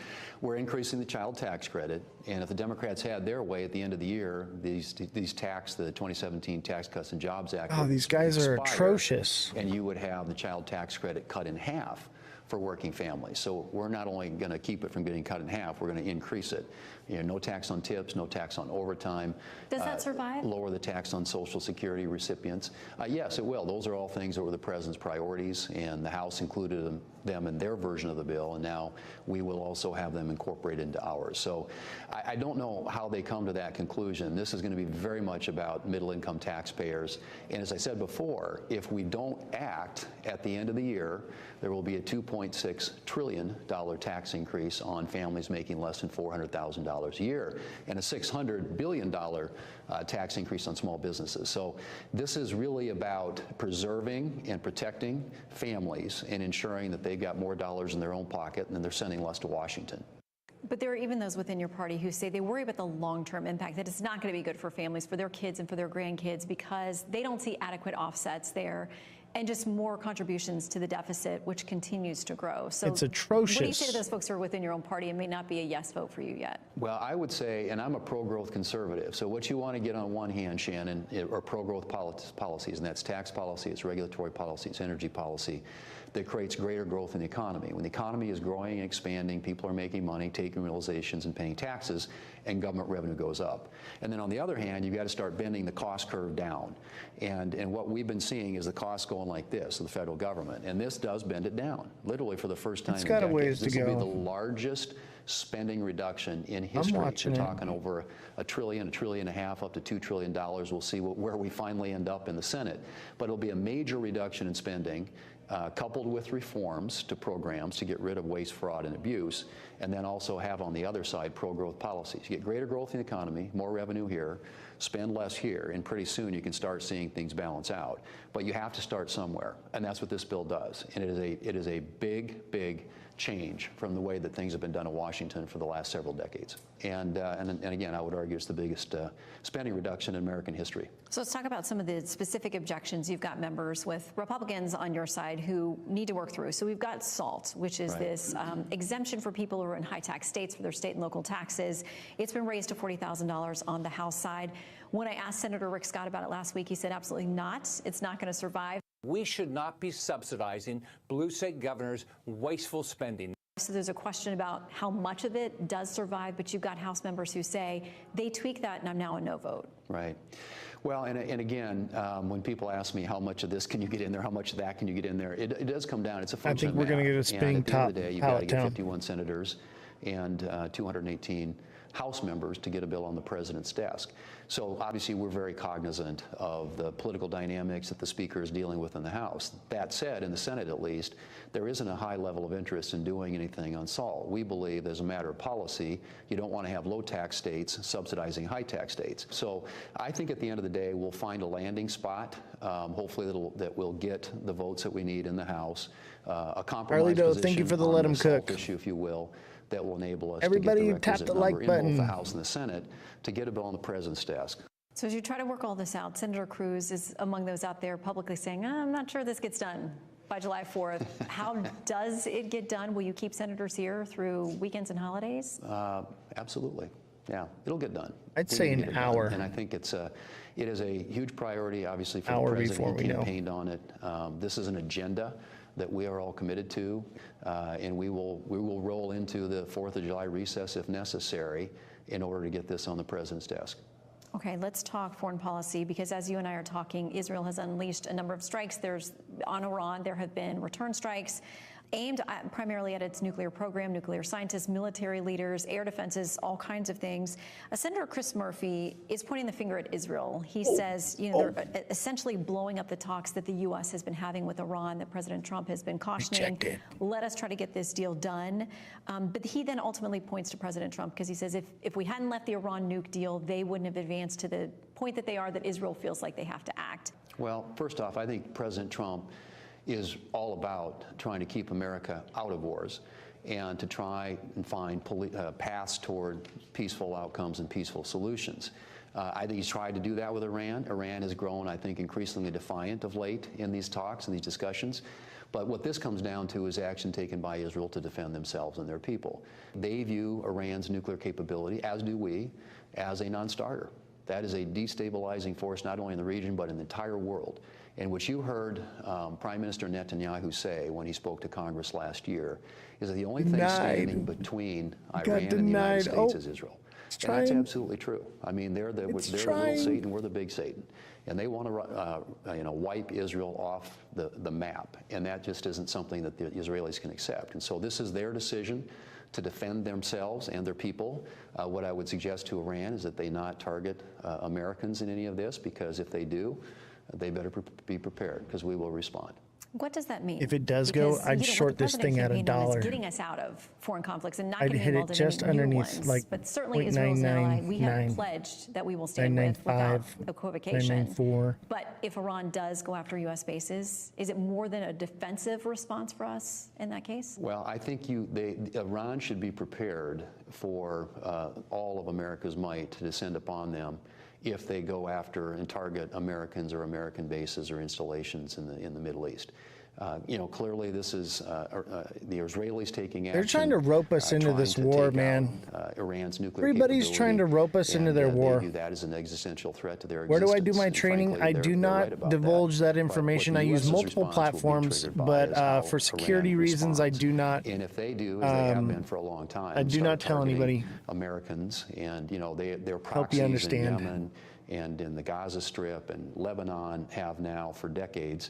We're increasing the child tax credit, and if the Democrats had their way at the end of the year, the 2017 Tax Cuts and Jobs Act. Oh, these guys are atrocious. And you would have the child tax credit cut in half for working families. So we're not only going to keep it from getting cut in half, we're going to increase it. You know, no tax on tips, no tax on overtime. Does that survive? Lower the tax on Social Security recipients. Yes, it will. Those are all things that were the president's priorities, and the House included them in their version of the bill, and now we will also have them incorporated into ours. So I don't know how they come to that conclusion. This is going to be very much about middle-income taxpayers. And as I said before, if we don't act at the end of the year, there will be a $2.6 trillion tax increase on families making less than $400,000 a year and a $600 billion tax increase on small businesses. So this is really about preserving and protecting families and ensuring that they've got more dollars in their own pocket and they're sending less to Washington. But there are even those within your party who say they worry about the long-term impact, that it's not going to be good for families, for their kids and for their grandkids, because they don't see adequate offsets there and just more contributions to the deficit, which continues to grow. So it's atrocious. What do you say to those folks who are within your own party and may not be a yes vote for you yet? Well, I would say, and I'm a pro-growth conservative, so what you want to get on one hand, Shannon, are pro-growth policies, and that's tax policy, it's regulatory policy, it's energy policy, that creates greater growth in the economy. When the economy is growing and expanding, people are making money, taking realizations and paying taxes, and government revenue goes up. And then on the other hand, you've got to start bending the cost curve down. And what we've been seeing is the costs going like this, of the federal government. And this does bend it down, literally for the first time in decades. It's got a ways to go. This will be the largest spending reduction in history. We're talking over $1 trillion, $1.5 trillion, up to $2 trillion. We'll see where we finally end up in the Senate. But it'll be a major reduction in spending, coupled with reforms to programs to get rid of waste, fraud, and abuse, and then also have on the other side pro-growth policies. You get greater growth in the economy, more revenue here, spend less here, and pretty soon you can start seeing things balance out. But you have to start somewhere, and that's what this bill does. And it is a big, big change from the way that things have been done in Washington for the last several decades. And again, I would argue it's the biggest spending reduction in American history. So let's talk about some of the specific objections. You've got members with Republicans on your side who need to work through. So we've got SALT, which is this exemption for people who are in high tax states for their state and local taxes. It's been raised to $40,000 on the House side. When I asked Senator Rick Scott about it last week, he said absolutely not. It's not going to survive. We should not be subsidizing blue state governors' wasteful spending. So there's a question about how much of it does survive, but you've got House members who say they tweak that and I'm now a no vote. Right. Well, and again, when people ask me how much of this can you get in there, how much of that can you get in there, it does come down. It's a function of math. I think we're going to get a spinning top at the end of the day, you've got to get 51 senators and 218 House members to get a bill on the president's desk. So obviously we're very cognizant of the political dynamics that the Speaker is dealing with in the House. That said, in the Senate at least, there isn't a high level of interest in doing anything on SALT. We believe as a matter of policy, you don't want to have low tax states subsidizing high tax states. So I think at the end of the day, we'll find a landing spot, hopefully that will get the votes that we need in the House, a compromise position thank you for the on let the them SALT cook issue, if you will, that will enable us Everybody to get the tap requisite the number like in button. both the House and the Senate to get a bill on the president's desk. So as you try to work all this out, Senator Cruz is among those out there publicly saying, I'm not sure this gets done by July 4th. How does it get done? Will you keep senators here through weekends and holidays? Absolutely. Yeah, it'll get done. I'd say an hour. And I think it is a huge priority, obviously, for Hour the president. before we He know. campaigned on it. This is an agenda that we are all committed to, and we will roll into the 4th of July recess if necessary in order to get this on the president's desk. Okay, let's talk foreign policy, because as you and I are talking, Israel has unleashed a number of strikes. On Iran, there have been return strikes aimed primarily at its nuclear program, nuclear scientists, military leaders, air defenses, all kinds of things. Senator Chris Murphy is pointing the finger at Israel. He says, they're essentially blowing up the talks that the U.S. has been having with Iran, that President Trump has been cautioning. Let us try to get this deal done. But he then ultimately points to President Trump, because he says if we hadn't left the Iran nuke deal, they wouldn't have advanced to the point that they are, that Israel feels like they have to act. Well, first off, I think President Trump is all about trying to keep America out of wars and to try and find paths toward peaceful outcomes and peaceful solutions. I think he's tried to do that with Iran. Iran has grown, I think, increasingly defiant of late in these talks and these discussions. But what this comes down to is action taken by Israel to defend themselves and their people. They view Iran's nuclear capability, as do we, as a non-starter. That is a destabilizing force not only in the region but in the entire world. And what you heard Prime Minister Netanyahu say when he spoke to Congress last year is that the only thing standing between Iran and the United States is Israel. And that's absolutely true. I mean, they're the little Satan, we're the big Satan. And they want to wipe Israel off the map. And that just isn't something that the Israelis can accept. And so this is their decision to defend themselves and their people. What I would suggest to Iran is that they not target Americans in any of this, because if they do, they better be prepared, because we will respond. What does that mean? If it does go, I'd short this thing at $1. Getting us out of foreign conflicts and not I'd getting hit involved it just in any new underneath, ones. like, But certainly Israel's an ally. We have 0.999, pledged that we will stand with without equivocation. 994. But if Iran does go after U.S. bases, is it more than a defensive response for us in that case? Well, I think Iran should be prepared for all of America's might to descend upon them if they go after and target Americans or American bases or installations in the Middle East. Clearly this is the Israelis taking action. They're trying to rope us into this war, man. Iran's nuclear Everybody's trying to rope us into their war. They view that as an existential threat to their Where existence. do I do my And training? frankly, I they're do right not about divulge that information. But I what the use US's multiple response will be platforms, triggered by but is how for Iran security reasons, I responds. do not. And if they do, as they have been for a long time, I do start not tell targeting anybody. Americans, and their Help you proxies in understand. Yemen and in the Gaza Strip and Lebanon have now for decades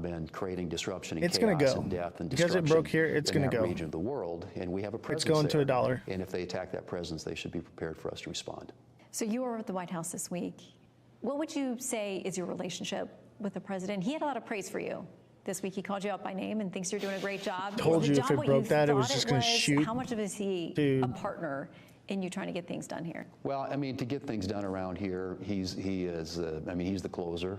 been creating disruption and It's chaos gonna go. and death and Because destruction it broke here, it's in gonna that go. region of the world, and we have a presence It's going to there. $1. And if they attack that presence, they should be prepared for us to respond. So you were at the White House this week. What would you say is your relationship with the president? He had a lot of praise for you. This week he called you out by name and thinks you're doing a great job. Told Is the you job if it what broke you that, it was thought just gonna shoot. How much of is he Dude. a partner in you trying to get things done here? Well, I mean, to get things done around here, he's the closer.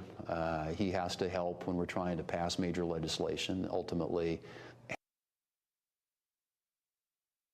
He has to help when we're trying to pass major legislation. Ultimately,